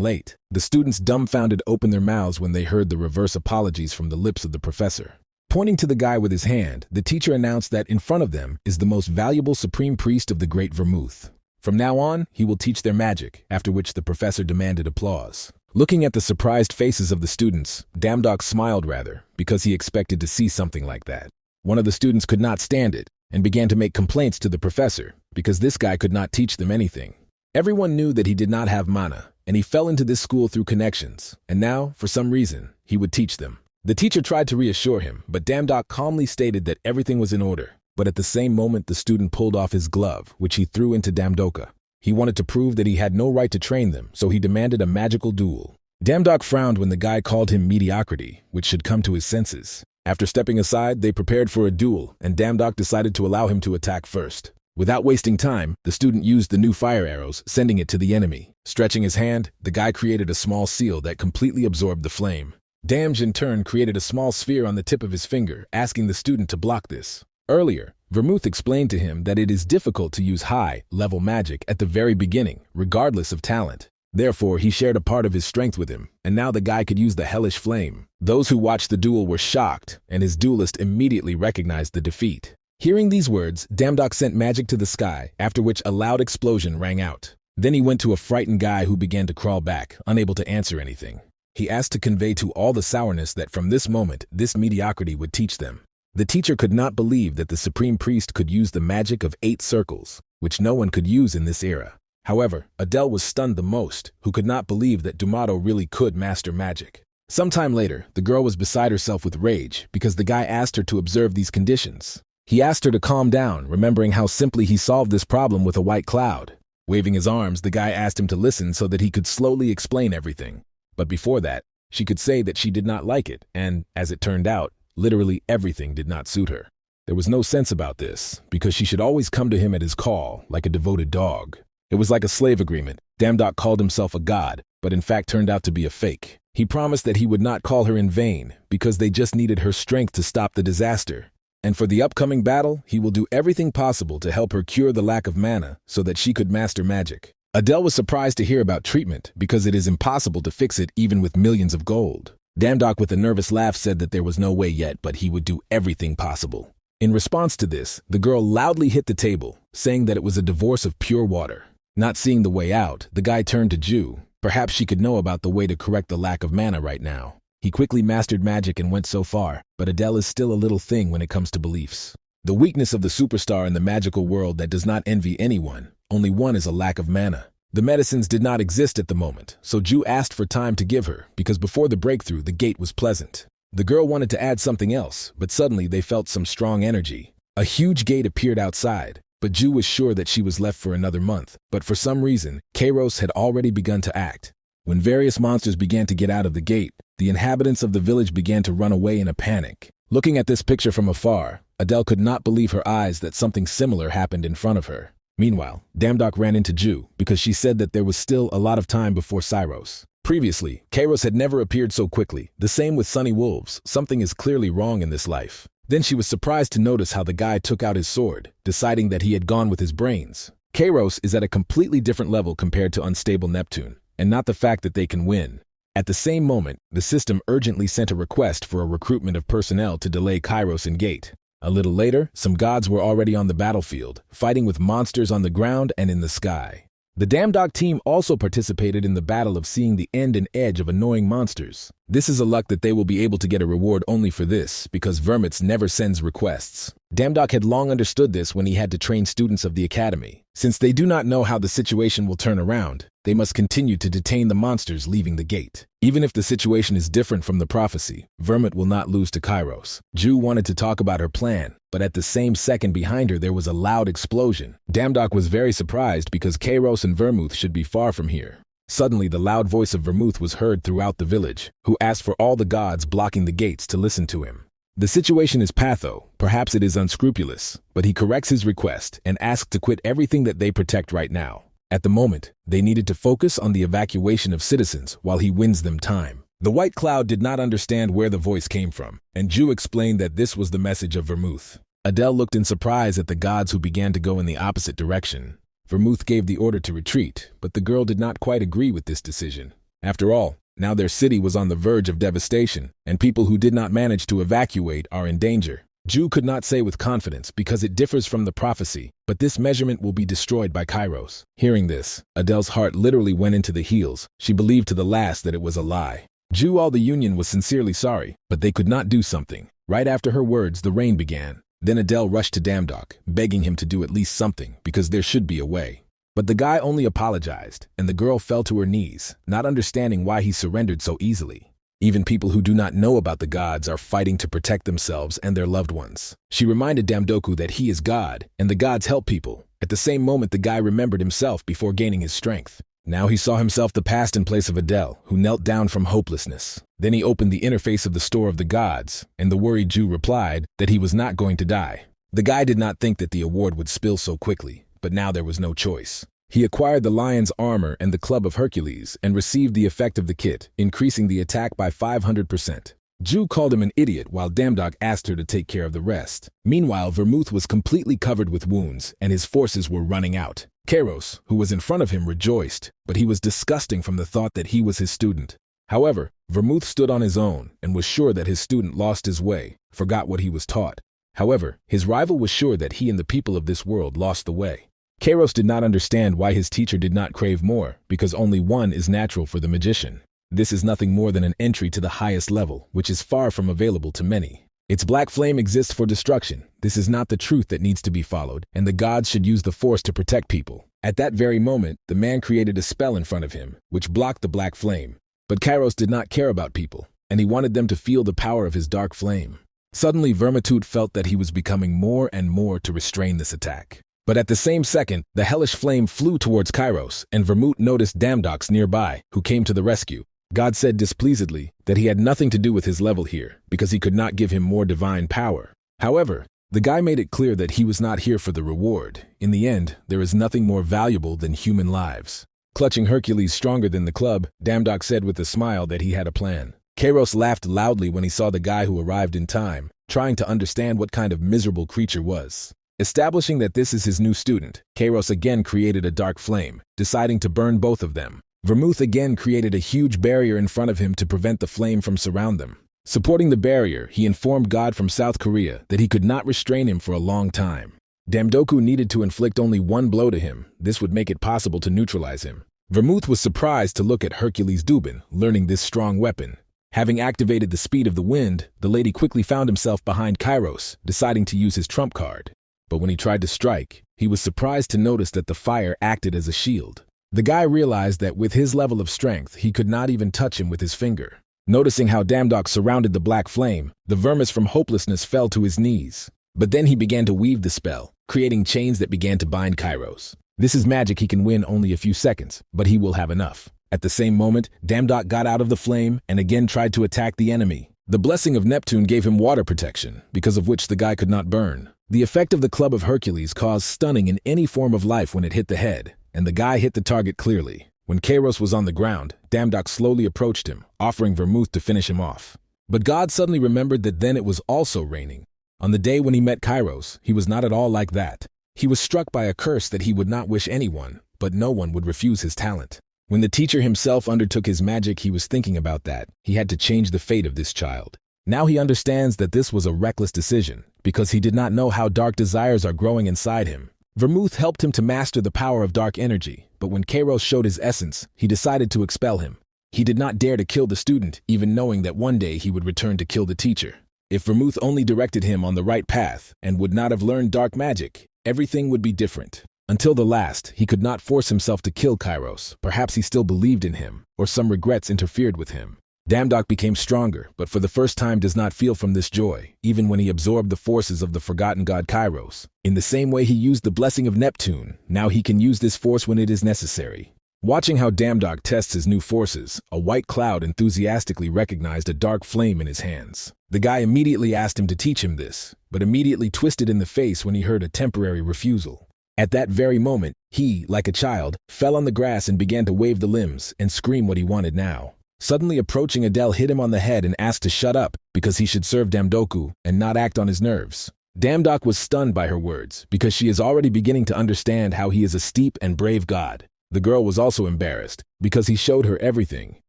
late. The students dumbfounded opened their mouths when they heard the reverse apologies from the lips of the professor. Pointing to the guy with his hand, the teacher announced that in front of them is the most valuable supreme priest of the great Vermouth. From now on, he will teach their magic, after which the professor demanded applause. Looking at the surprised faces of the students, Damdok smiled rather, because he expected to see something like that. One of the students could not stand it, and began to make complaints to the professor, because this guy could not teach them anything. Everyone knew that he did not have mana, and he fell into this school through connections, and now, for some reason, he would teach them. The teacher tried to reassure him, but Damdok calmly stated that everything was in order. But at the same moment, the student pulled off his glove, which he threw into Damdoka. He wanted to prove that he had no right to train them, so he demanded a magical duel. Damdok frowned when the guy called him mediocrity, which should come to his senses. After stepping aside, they prepared for a duel, and Damdok decided to allow him to attack first. Without wasting time, the student used the new fire arrows, sending it to the enemy. Stretching his hand, the guy created a small seal that completely absorbed the flame. Damj in turn created a small sphere on the tip of his finger, asking the student to block this. Earlier, Vermouth explained to him that it is difficult to use high-level magic at the very beginning, regardless of talent. Therefore, he shared a part of his strength with him, and now the guy could use the hellish flame. Those who watched the duel were shocked, and his duelist immediately recognized the defeat. Hearing these words, Damdok sent magic to the sky, after which a loud explosion rang out. Then he went to a frightened guy who began to crawl back, unable to answer anything. He asked to convey to all the sourness that from this moment, this mediocrity would teach them. The teacher could not believe that the supreme priest could use the magic of 8 circles, which no one could use in this era. However, Adele was stunned the most, who could not believe that Dumato really could master magic. Sometime later, the girl was beside herself with rage because the guy asked her to observe these conditions. He asked her to calm down, remembering how simply he solved this problem with a white cloud. Waving his arms, the guy asked him to listen so that he could slowly explain everything. But before that, She could say that she did not like it, and, as it turned out, literally everything did not suit her. There was no sense about this, because she should always come to him at his call, like a devoted dog. It was like a slave agreement. Damdok called himself a god, but in fact turned out to be a fake. He promised that he would not call her in vain, because they just needed her strength to stop the disaster. And for the upcoming battle, he will do everything possible to help her cure the lack of mana so that she could master magic. Adele was surprised to hear about treatment, because it is impossible to fix it even with millions of gold. Damdok with a nervous laugh said that there was no way yet, but he would do everything possible. In response to this, the girl loudly hit the table, saying that it was a divorce of pure water. Not seeing the way out, the guy turned to Ju. Perhaps she could know about the way to correct the lack of mana right now. He quickly mastered magic and went so far, but Adele is still a little thing when it comes to beliefs. The weakness of the superstar in the magical world that does not envy anyone, only one is a lack of mana. The medicines did not exist at the moment, so Ju asked for time to give her, because before the breakthrough, the gate was pleasant. The girl wanted to add something else, but suddenly they felt some strong energy. A huge gate appeared outside, but Ju was sure that she was left for another month, but for some reason, Kairos had already begun to act. When various monsters began to get out of the gate, the inhabitants of the village began to run away in a panic. Looking at this picture from afar, Adele could not believe her eyes that something similar happened in front of her. Meanwhile, Damdok ran into Ju because she said that there was still a lot of time before Cyros. Previously, Kairos had never appeared so quickly. The same with Sunny Wolves. Something is clearly wrong in this life. Then she was surprised to notice how the guy took out his sword, deciding that he had gone with his brains. Kairos is at a completely different level compared to unstable Neptune, and not the fact that they can win. At the same moment, the system urgently sent a request for a recruitment of personnel to delay Kairos in gate. A little later, some gods were already on the battlefield, fighting with monsters on the ground and in the sky. The Damdok team also participated in the battle of seeing the end and edge of annoying monsters. This is a luck that they will be able to get a reward only for this, because Vermits never sends requests. Damdok had long understood this when he had to train students of the academy. Since they do not know how the situation will turn around, they must continue to detain the monsters leaving the gate. Even if the situation is different from the prophecy, Vermit will not lose to Kairos. Ju wanted to talk about her plan, but at the same second behind her there was a loud explosion. Damdok was very surprised because Kairos and Vermouth should be far from here. Suddenly the loud voice of Vermouth was heard throughout the village, who asked for all the gods blocking the gates to listen to him. The situation is patho, perhaps it is unscrupulous, but he corrects his request and asks to quit everything that they protect right now. At the moment, they needed to focus on the evacuation of citizens while he wins them time. The White Cloud did not understand where the voice came from, and Ju explained that this was the message of Vermouth. Adele looked in surprise at the gods who began to go in the opposite direction. Vermouth gave the order to retreat, but the girl did not quite agree with this decision. After all, now their city was on the verge of devastation, and people who did not manage to evacuate are in danger. Ju could not say with confidence because it differs from the prophecy, but this measurement will be destroyed by Kairos. Hearing this, Adele's heart literally went into the heels. She believed to the last that it was a lie. Ju all the Union was sincerely sorry, but they could not do something. Right after her words, the rain began. Then Adele rushed to Damdok, begging him to do at least something, because there should be a way. But the guy only apologized, and the girl fell to her knees, not understanding why he surrendered so easily. Even people who do not know about the gods are fighting to protect themselves and their loved ones. She reminded Damdoku that he is God, and the gods help people. At the same moment, the guy remembered himself before gaining his strength. Now he saw himself the past in place of Adele, who knelt down from hopelessness. Then he opened the interface of the store of the gods, and the worried Jew replied that he was not going to die. The guy did not think that the award would spill so quickly, but now there was no choice. He acquired the lion's armor and the club of Hercules and received the effect of the kit, increasing the attack by 500%. Ju called him an idiot while Damdok asked her to take care of the rest. Meanwhile, Vermouth was completely covered with wounds and his forces were running out. Kairos, who was in front of him, rejoiced, but he was disgusting from the thought that he was his student. However, Vermouth stood on his own and was sure that his student lost his way, forgot what he was taught. However, his rival was sure that he and the people of this world lost the way. Kairos did not understand why his teacher did not crave more, because only one is natural for the magician. This is nothing more than an entry to the highest level, which is far from available to many. Its black flame exists for destruction. This is not the truth that needs to be followed, and the gods should use the force to protect people. At that very moment, the man created a spell in front of him, which blocked the black flame. But Kairos did not care about people, and he wanted them to feel the power of his dark flame. Suddenly, Vermitude felt that he was becoming more and more to restrain this attack. But at the same second, the hellish flame flew towards Kairos, and Vermouth noticed Damdox nearby, who came to the rescue. God said displeasedly that he had nothing to do with his level here because he could not give him more divine power. However, the guy made it clear that he was not here for the reward. In the end, there is nothing more valuable than human lives. Clutching Hercules stronger than the club, Damdok said with a smile that he had a plan. Kairos laughed loudly when he saw the guy who arrived in time, trying to understand what kind of miserable creature was. Establishing that this is his new student, Kairos again created a dark flame, deciding to burn both of them. Vermouth again created a huge barrier in front of him to prevent the flame from surround them. Supporting the barrier, he informed God from South Korea that he could not restrain him for a long time. Damdoku needed to inflict only one blow to him. This would make it possible to neutralize him. Vermouth was surprised to look at Hercules' Dubin, learning this strong weapon. Having activated the speed of the wind, the lady quickly found himself behind Kairos, deciding to use his trump card. But when he tried to strike, he was surprised to notice that the fire acted as a shield. The guy realized that with his level of strength, he could not even touch him with his finger. Noticing how Damdok surrounded the black flame, the vermis from hopelessness fell to his knees. But then he began to weave the spell, creating chains that began to bind Kairos. This is magic he can win only a few seconds, but he will have enough. At the same moment, Damdok got out of the flame and again tried to attack the enemy. The blessing of Neptune gave him water protection, because of which the guy could not burn. The effect of the club of Hercules caused stunning in any form of life when it hit the head, and the guy hit the target clearly. When Kairos was on the ground, Damdok slowly approached him, offering Vermouth to finish him off. But God suddenly remembered that then it was also raining. On the day when he met Kairos, he was not at all like that. He was struck by a curse that he would not wish anyone, but no one would refuse his talent. When the teacher himself undertook his magic, he was thinking about that. He had to change the fate of this child. Now he understands that this was a reckless decision, because he did not know how dark desires are growing inside him. Vermouth helped him to master the power of dark energy, but when Kairos showed his essence, he decided to expel him. He did not dare to kill the student, even knowing that one day he would return to kill the teacher. If Vermouth only directed him on the right path and would not have learned dark magic, everything would be different. Until the last, he could not force himself to kill Kairos. Perhaps he still believed in him, or some regrets interfered with him. Damdok became stronger, but for the first time does not feel from this joy, even when he absorbed the forces of the forgotten god Kairos. In the same way he used the blessing of Neptune, now he can use this force when it is necessary. Watching how Damdok tests his new forces, a white cloud enthusiastically recognized a dark flame in his hands. The guy immediately asked him to teach him this, but immediately twisted in the face when he heard a temporary refusal. At that very moment, he, like a child, fell on the grass and began to wave the limbs and scream what he wanted now. Suddenly approaching Adele hit him on the head and asked to shut up because he should serve Damdoku and not act on his nerves. Damdok was stunned by her words because she is already beginning to understand how he is a steep and brave god. The girl was also embarrassed because he showed her everything,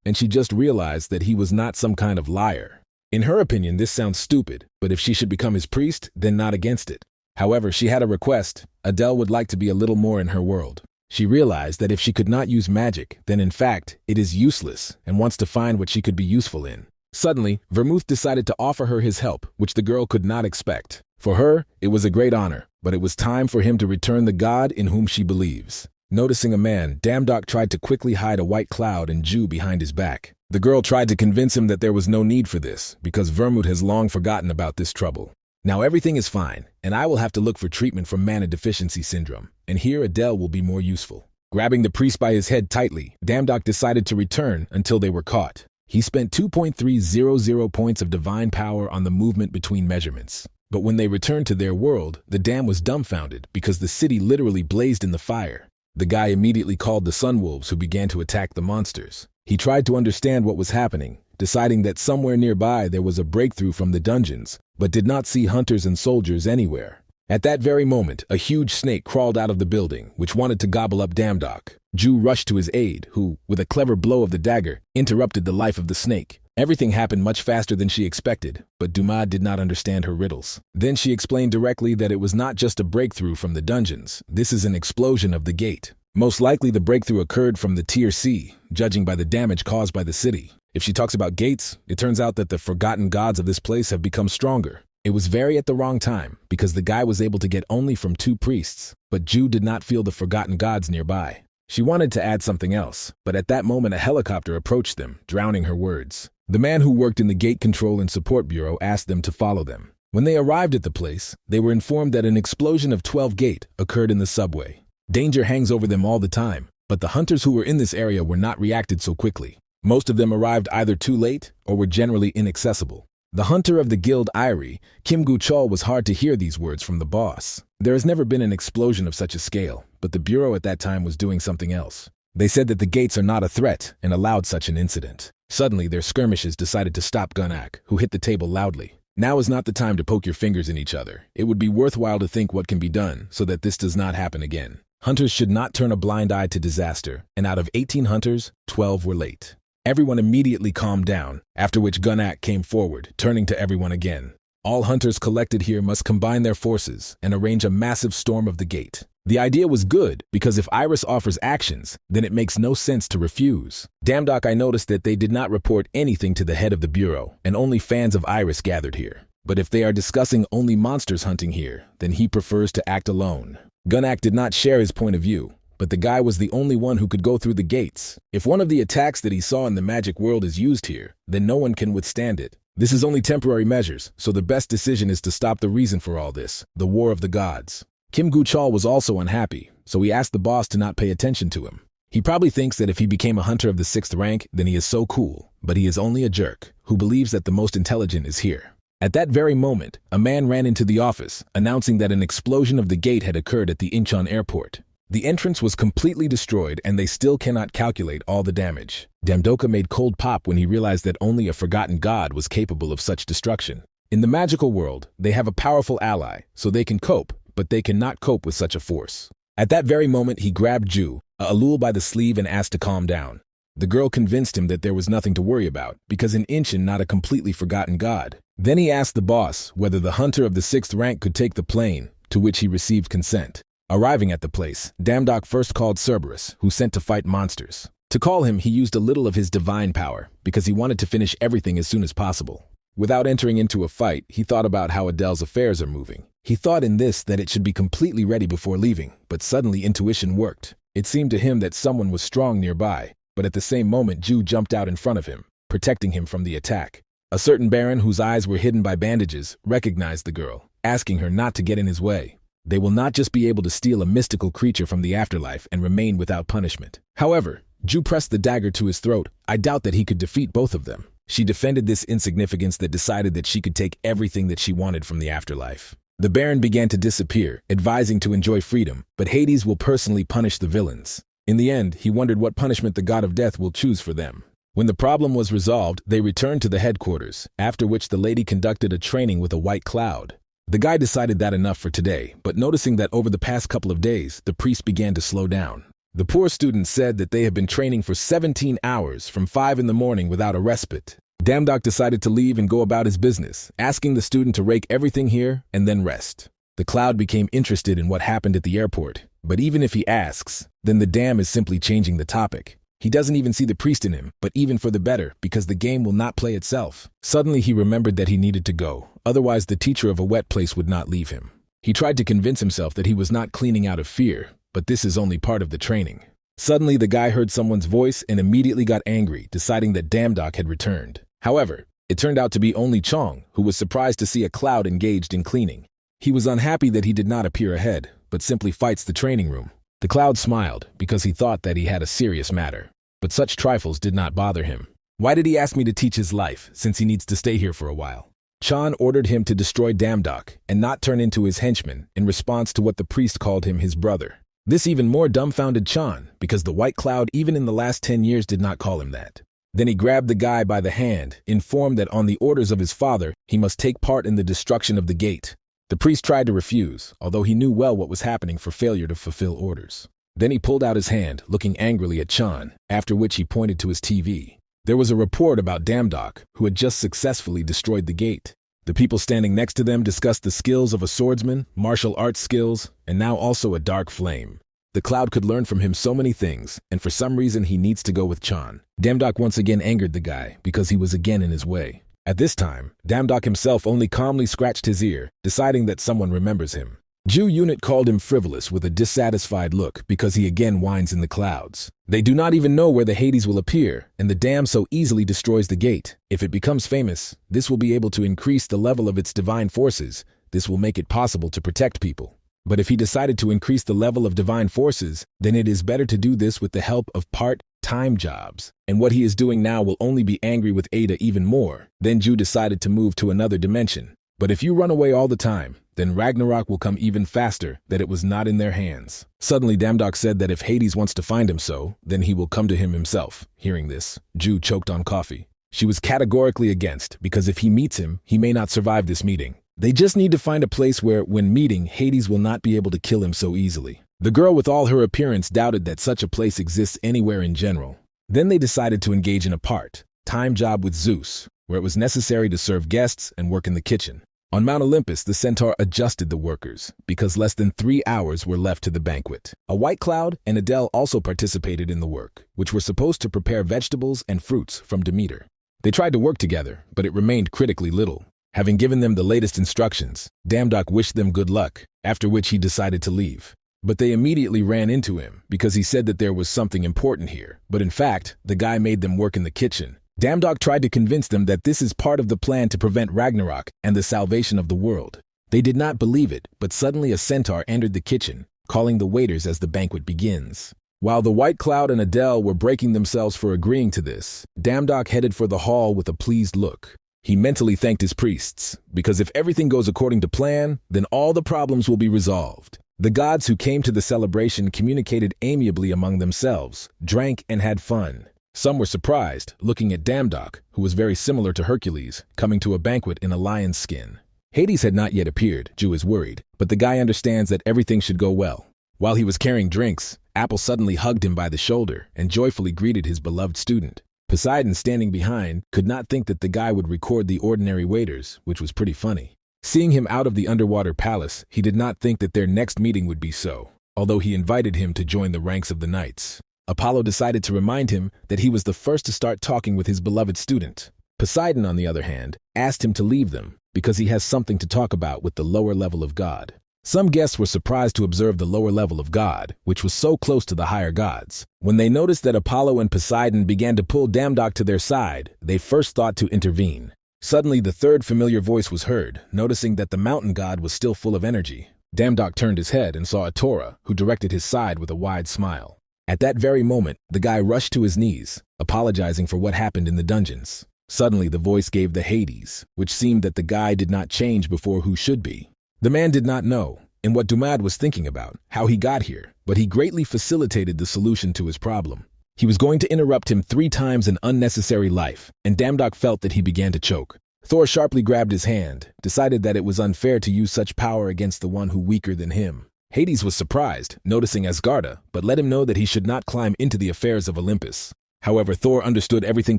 and she just realized that he was not some kind of liar. In her opinion, this sounds stupid, but if she should become his priest, then not against it. However, she had a request. Adele would like to be a little more in her world. She realized that if she could not use magic, then in fact, it is useless and wants to find what she could be useful in. Suddenly, Vermouth decided to offer her his help, which the girl could not expect. For her, it was a great honor, but it was time for him to return the god in whom she believes. Noticing a man, Damdok tried to quickly hide a white cloud and Jew behind his back. The girl tried to convince him that there was no need for this, because Vermouth has long forgotten about this trouble. Now everything is fine, and I will have to look for treatment for mana deficiency syndrome, and here Adele will be more useful. Grabbing the priest by his head tightly, Damdok decided to return until they were caught. He spent 2.300 points of divine power on the movement between measurements. But when they returned to their world, the dam was dumbfounded because the city literally blazed in the fire. The guy immediately called the Sunwolves, who began to attack the monsters. He tried to understand what was happening, deciding that somewhere nearby there was a breakthrough from the dungeons, but did not see hunters and soldiers anywhere. At that very moment, a huge snake crawled out of the building, which wanted to gobble up Damdok. Ju rushed to his aid, who, with a clever blow of the dagger, interrupted the life of the snake. Everything happened much faster than she expected, but Dumas did not understand her riddles. Then she explained directly that it was not just a breakthrough from the dungeons. This is an explosion of the gate. Most likely the breakthrough occurred from the Tier C, judging by the damage caused by the city. If she talks about gates, it turns out that the forgotten gods of this place have become stronger. It was very at the wrong time, because the guy was able to get only from 2 priests, but Ju did not feel the forgotten gods nearby. She wanted to add something else, but at that moment a helicopter approached them, drowning her words. The man who worked in the Gate Control and Support Bureau asked them to follow them. When they arrived at the place, they were informed that an explosion of 12 gate occurred in the subway. Danger hangs over them all the time, but the hunters who were in this area were not reacted so quickly. Most of them arrived either too late or were generally inaccessible. The hunter of the guild Irie, Kim Gu-chol, was hard to hear these words from the boss. There has never been an explosion of such a scale, but the bureau at that time was doing something else. They said that the gates are not a threat and allowed such an incident. Suddenly, their skirmishes decided to stop Gunnak, who hit the table loudly. Now is not the time to poke your fingers in each other. It would be worthwhile to think what can be done so that this does not happen again. Hunters should not turn a blind eye to disaster, and out of 18 hunters, 12 were late. Everyone immediately calmed down, after which Gunnak came forward, turning to everyone again. All hunters collected here must combine their forces and arrange a massive storm of the gate. The idea was good, because if Iris offers actions, then it makes no sense to refuse. Damdok, I noticed that they did not report anything to the head of the bureau, and only fans of Iris gathered here. But if they are discussing only monsters hunting here, then he prefers to act alone. Gunnak did not share his point of view, but the guy was the only one who could go through the gates. If one of the attacks that he saw in the magic world is used here, then no one can withstand it. This is only temporary measures, so the best decision is to stop the reason for all this, the war of the gods. Kim Gu-chol was also unhappy, so he asked the boss to not pay attention to him. He probably thinks that if he became a hunter of the 6th rank, then he is so cool, but he is only a jerk, who believes that the most intelligent is here. At that very moment, a man ran into the office, announcing that an explosion of the gate had occurred at the Incheon airport. The entrance was completely destroyed, and they still cannot calculate all the damage. Damdoka made cold pop when he realized that only a forgotten god was capable of such destruction. In the magical world, they have a powerful ally, so they can cope, but they cannot cope with such a force. At that very moment, he grabbed Ju, Alul, by the sleeve and asked to calm down. The girl convinced him that there was nothing to worry about, because in Incheon not a completely forgotten god. Then he asked the boss whether the hunter of the 6th rank could take the plane, to which he received consent. Arriving at the place, Damdok first called Cerberus, who sent to fight monsters. To call him, he used a little of his divine power, because he wanted to finish everything as soon as possible. Without entering into a fight, he thought about how Adele's affairs are moving. He thought in this that it should be completely ready before leaving, but suddenly intuition worked. It seemed to him that someone was strong nearby, but at the same moment Ju jumped out in front of him, protecting him from the attack. A certain baron whose eyes were hidden by bandages recognized the girl, asking her not to get in his way. They will not just be able to steal a mystical creature from the afterlife and remain without punishment. However, Ju pressed the dagger to his throat. I doubt that he could defeat both of them. She defended this insignificance that decided that she could take everything that she wanted from the afterlife. The Baron began to disappear, advising to enjoy freedom, but Hades will personally punish the villains. In the end, he wondered what punishment the god of death will choose for them. When the problem was resolved, they returned to the headquarters, after which the lady conducted a training with a white cloud. The guy decided that enough for today, but noticing that over the past couple of days, the priest began to slow down. The poor student said that they have been training for 17 hours from 5 in the morning without a respite. Damdok decided to leave and go about his business, asking the student to rake everything here and then rest. The cloud became interested in what happened at the airport, but even if he asks, then the dam is simply changing the topic. He doesn't even see the priest in him, but even for the better, because the game will not play itself. Suddenly he remembered that he needed to go, otherwise the teacher of a wet place would not leave him. He tried to convince himself that he was not cleaning out of fear, but this is only part of the training. Suddenly the guy heard someone's voice and immediately got angry, deciding that Damdok had returned. However, it turned out to be only Chong, who was surprised to see a cloud engaged in cleaning. He was unhappy that he did not appear ahead, but simply fights the training room. The cloud smiled, because he thought that he had a serious matter. But such trifles did not bother him. Why did he ask me to teach his life, since he needs to stay here for a while? Chan ordered him to destroy Damdok and not turn into his henchman in response to what the priest called him his brother. This even more dumbfounded Chan, because the white cloud even in the last 10 years did not call him that. Then he grabbed the guy by the hand, informed that on the orders of his father, he must take part in the destruction of the gate. The priest tried to refuse, although he knew well what was happening for failure to fulfill orders. Then he pulled out his hand, looking angrily at Chan, after which he pointed to his TV. There was a report about Damdok, who had just successfully destroyed the gate. The people standing next to them discussed the skills of a swordsman, martial arts skills, and now also a dark flame. The cloud could learn from him so many things, and for some reason he needs to go with Chan. Damdok once again angered the guy, because he was again in his way. At this time, Damdok himself only calmly scratched his ear, deciding that someone remembers him. Ju Unit called him frivolous with a dissatisfied look because he again whines in the clouds. They do not even know where the Hades will appear, and the dam so easily destroys the gate. If it becomes famous, this will be able to increase the level of its divine forces. This will make it possible to protect people. But if he decided to increase the level of divine forces, then it is better to do this with the help of part time jobs, and what he is doing now will only be angry with Ada even more. Then Ju decided to move to another dimension. But if you run away all the time, then Ragnarok will come even faster, that it was not in their hands. Suddenly Damdok said that if Hades wants to find him so, then he will come to him himself. Hearing this, Ju choked on coffee. She was categorically against, because if he meets him, he may not survive this meeting. They just need to find a place where, when meeting, Hades will not be able to kill him so easily. The girl with all her appearance doubted that such a place exists anywhere in general. Then they decided to engage in a part-time job with Zeus, where it was necessary to serve guests and work in the kitchen. On Mount Olympus, the centaur adjusted the workers, because less than 3 hours were left to the banquet. A white cloud and Adele also participated in the work, which were supposed to prepare vegetables and fruits from Demeter. They tried to work together, but it remained critically little. Having given them the latest instructions, Damdok wished them good luck, after which he decided to leave. But they immediately ran into him, because he said that there was something important here. But in fact, the guy made them work in the kitchen. Damdok tried to convince them that this is part of the plan to prevent Ragnarok and the salvation of the world. They did not believe it, but suddenly a centaur entered the kitchen, calling the waiters as the banquet begins. While the White Cloud and Adele were breaking themselves for agreeing to this, Damdok headed for the hall with a pleased look. He mentally thanked his priests, because if everything goes according to plan, then all the problems will be resolved. The gods who came to the celebration communicated amiably among themselves, drank and had fun. Some were surprised, looking at Damdok, who was very similar to Hercules, coming to a banquet in a lion's skin. Hades had not yet appeared, Ju is worried, but the guy understands that everything should go well. While he was carrying drinks, Apple suddenly hugged him by the shoulder and joyfully greeted his beloved student. Poseidon, standing behind, could not think that the guy would record the ordinary waiters, which was pretty funny. Seeing him out of the underwater palace, he did not think that their next meeting would be so, although he invited him to join the ranks of the knights. Apollo decided to remind him that he was the first to start talking with his beloved student. Poseidon, on the other hand, asked him to leave them because he has something to talk about with the lower level of God. Some guests were surprised to observe the lower level of God, which was so close to the higher gods. When they noticed that Apollo and Poseidon began to pull Damdok to their side, they first thought to intervene. Suddenly, the third familiar voice was heard, noticing that the mountain god was still full of energy. Damdok turned his head and saw Atora, who directed his side with a wide smile. At that very moment, the guy rushed to his knees, apologizing for what happened in the dungeons. Suddenly, the voice gave the Hades, which seemed that the guy did not change before who should be. The man did not know, and what Dumad was thinking about, how he got here, but he greatly facilitated the solution to his problem. He was going to interrupt him 3 times an unnecessary life, and Damdok felt that he began to choke. Thor sharply grabbed his hand, decided that it was unfair to use such power against the one who weaker than him. Hades was surprised, noticing Asgarda, but let him know that he should not climb into the affairs of Olympus. However, Thor understood everything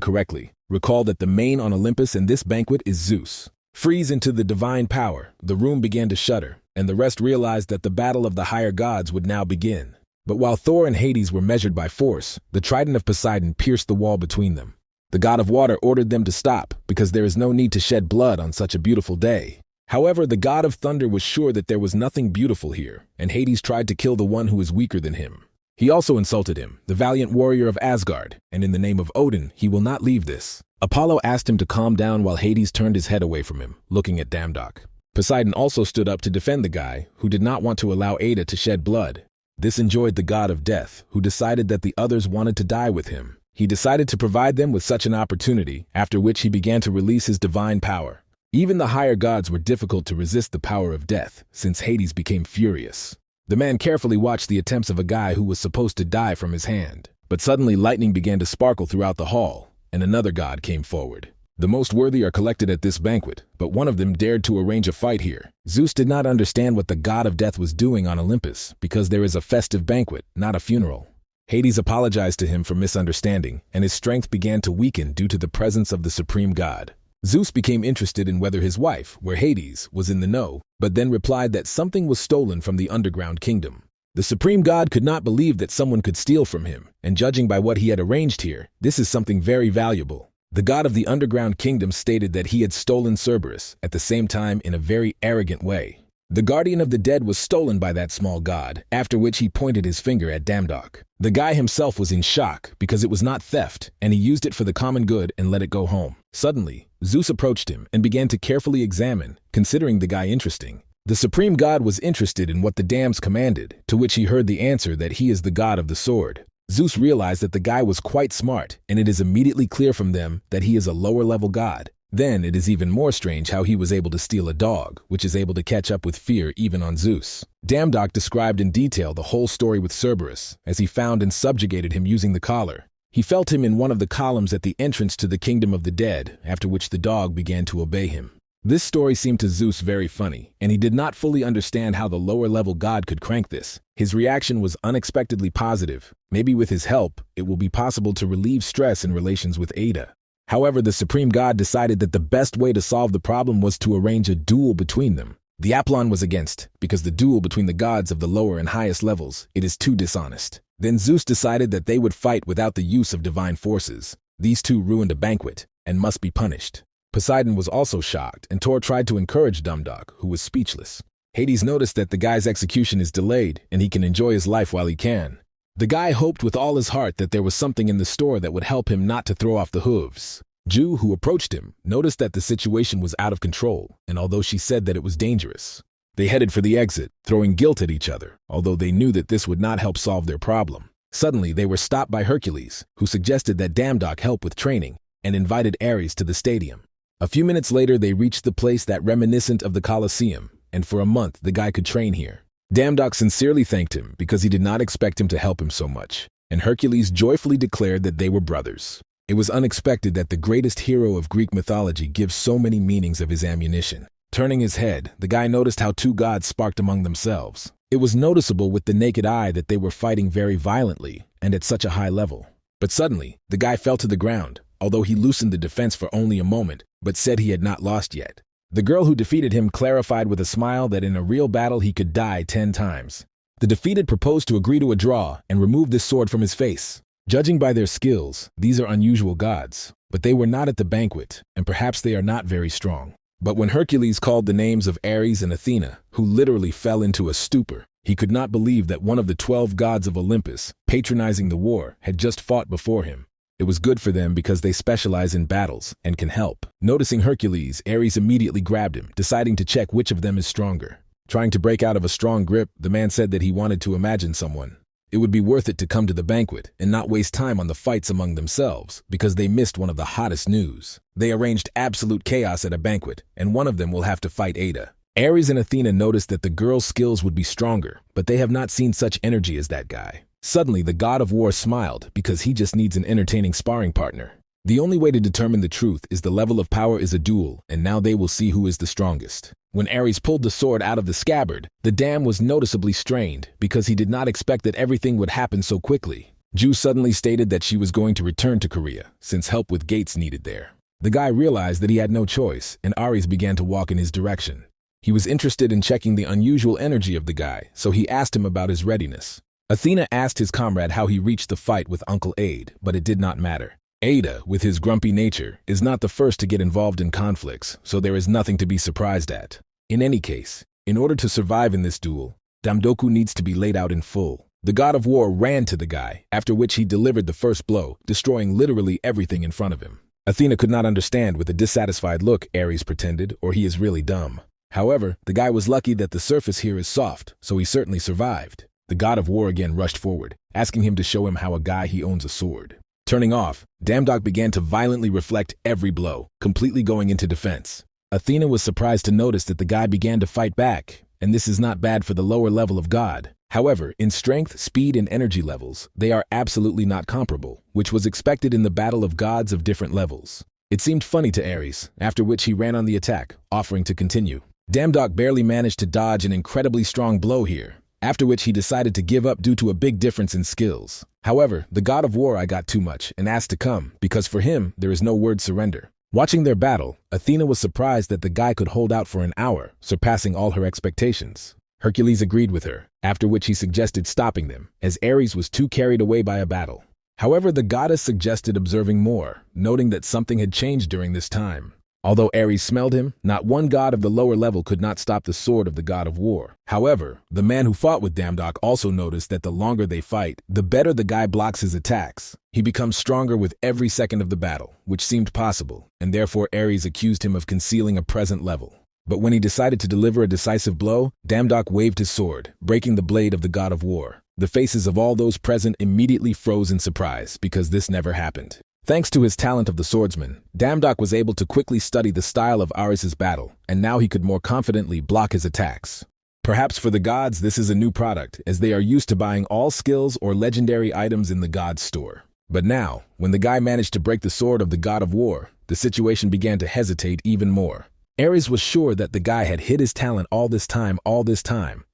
correctly. Recall that the main on Olympus in this banquet is Zeus. Freeze into the divine power, the room began to shudder, and the rest realized that the battle of the higher gods would now begin. But while Thor and Hades were measured by force, the trident of Poseidon pierced the wall between them. The god of water ordered them to stop, because there is no need to shed blood on such a beautiful day. However, the god of thunder was sure that there was nothing beautiful here, and Hades tried to kill the one who is weaker than him. He also insulted him, the valiant warrior of Asgard, and in the name of Odin, he will not leave this. Apollo asked him to calm down while Hades turned his head away from him, looking at Damdok. Poseidon also stood up to defend the guy, who did not want to allow Ada to shed blood. This enjoyed the god of death, who decided that the others wanted to die with him. He decided to provide them with such an opportunity, after which he began to release his divine power. Even the higher gods were difficult to resist the power of death, since Hades became furious. The man carefully watched the attempts of a guy who was supposed to die from his hand. But suddenly lightning began to sparkle throughout the hall, and another god came forward. The most worthy are collected at this banquet, but one of them dared to arrange a fight here. Zeus did not understand what the god of death was doing on Olympus, because there is a festive banquet, not a funeral. Hades apologized to him for misunderstanding, and his strength began to weaken due to the presence of the supreme god. Zeus became interested in whether his wife, where Hades, was in the know, but then replied that something was stolen from the underground kingdom. The supreme god could not believe that someone could steal from him, and judging by what he had arranged here, this is something very valuable. The god of the underground kingdom stated that he had stolen Cerberus, at the same time in a very arrogant way. The guardian of the dead was stolen by that small god, after which he pointed his finger at Damdok. The guy himself was in shock because it was not theft, and he used it for the common good and let it go home. Suddenly, Zeus approached him and began to carefully examine, considering the guy interesting. The supreme god was interested in what the dams commanded, to which he heard the answer that he is the god of the sword. Zeus realized that the guy was quite smart, and it is immediately clear from them that he is a lower-level god. Then it is even more strange how he was able to steal a dog, which is able to catch up with fear even on Zeus. Damdok described in detail the whole story with Cerberus, as he found and subjugated him using the collar. He felt him in one of the columns at the entrance to the kingdom of the dead, after which the dog began to obey him. This story seemed to Zeus very funny, and he did not fully understand how the lower-level god could crank this. His reaction was unexpectedly positive. Maybe with his help, it will be possible to relieve stress in relations with Ada. However, the supreme god decided that the best way to solve the problem was to arrange a duel between them. The Apollon was against, because the duel between the gods of the lower and highest levels, it is too dishonest. Then Zeus decided that they would fight without the use of divine forces. These two ruined a banquet, and must be punished. Poseidon was also shocked, and Thor tried to encourage Dumdog, who was speechless. Hades noticed that the guy's execution is delayed, and he can enjoy his life while he can. The guy hoped with all his heart that there was something in the store that would help him not to throw off the hooves. Ju, who approached him, noticed that the situation was out of control, and although she said that it was dangerous, they headed for the exit, throwing guilt at each other, although they knew that this would not help solve their problem. Suddenly, they were stopped by Hercules, who suggested that Damdok help with training, and invited Ares to the stadium. A few minutes later, they reached the place that reminiscent of the Colosseum, and for a month the guy could train here. Damdok sincerely thanked him because he did not expect him to help him so much, and Hercules joyfully declared that they were brothers. It was unexpected that the greatest hero of Greek mythology gives so many meanings of his ammunition. Turning his head, the guy noticed how two gods sparked among themselves. It was noticeable with the naked eye that they were fighting very violently and at such a high level. But suddenly, the guy fell to the ground, although he loosened the defense for only a moment, but said he had not lost yet. The girl who defeated him clarified with a smile that in a real battle he could die 10 times. The defeated proposed to agree to a draw and remove this sword from his face. Judging by their skills, these are unusual gods, but they were not at the banquet, and perhaps they are not very strong. But when Hercules called the names of Ares and Athena, who literally fell into a stupor, he could not believe that one of the 12 gods of Olympus, patronizing the war, had just fought before him. It was good for them because they specialize in battles and can help. Noticing Hercules, Ares immediately grabbed him, deciding to check which of them is stronger. Trying to break out of a strong grip, the man said that he wanted to imagine someone. It would be worth it to come to the banquet and not waste time on the fights among themselves because they missed one of the hottest news. They arranged absolute chaos at a banquet, and one of them will have to fight Ada. Ares and Athena noticed that the girl's skills would be stronger, but they have not seen such energy as that guy. Suddenly, the god of war smiled because he just needs an entertaining sparring partner. The only way to determine the truth is the level of power is a duel, and now they will see who is the strongest. When Ares pulled the sword out of the scabbard, the dam was noticeably strained because he did not expect that everything would happen so quickly. Ju suddenly stated that she was going to return to Korea, since help with gates needed there. The guy realized that he had no choice, and Ares began to walk in his direction. He was interested in checking the unusual energy of the guy, so he asked him about his readiness. Athena asked his comrade how he reached the fight with Uncle Ade, but it did not matter. Ada, with his grumpy nature, is not the first to get involved in conflicts, so there is nothing to be surprised at. In any case, in order to survive in this duel, Damdoku needs to be laid out in full. The god of war ran to the guy, after which he delivered the first blow, destroying literally everything in front of him. Athena could not understand with a dissatisfied look, Ares pretended, or he is really dumb. However, the guy was lucky that the surface here is soft, so he certainly survived. The god of war again rushed forward, asking him to show him how a guy he owns a sword. Turning off, Damdok began to violently reflect every blow, completely going into defense. Athena was surprised to notice that the guy began to fight back, and this is not bad for the lower level of god. However, in strength, speed, and energy levels, they are absolutely not comparable, which was expected in the battle of gods of different levels. It seemed funny to Ares, after which he ran on the attack, offering to continue. Damdok barely managed to dodge an incredibly strong blow here, after which he decided to give up due to a big difference in skills. However, the god of war I got too much and asked to come, because for him, there is no word surrender. Watching their battle, Athena was surprised that the guy could hold out for an hour, surpassing all her expectations. Hercules agreed with her, after which he suggested stopping them, as Ares was too carried away by a battle. However, the goddess suggested observing more, noting that something had changed during this time. Although Ares smelled him, not one god of the lower level could not stop the sword of the god of war. However, the man who fought with Damdok also noticed that the longer they fight, the better the guy blocks his attacks. He becomes stronger with every second of the battle, which seemed possible, and therefore Ares accused him of concealing a present level. But when he decided to deliver a decisive blow, Damdok waved his sword, breaking the blade of the god of war. The faces of all those present immediately froze in surprise because this never happened. Thanks to his talent of the swordsman, Damdok was able to quickly study the style of Ares's battle, and now he could more confidently block his attacks. Perhaps for the gods this is a new product, as they are used to buying all skills or legendary items in the gods' store. But now, when the guy managed to break the sword of the god of war, the situation began to hesitate even more. Ares was sure that the guy had hid his talent all this time,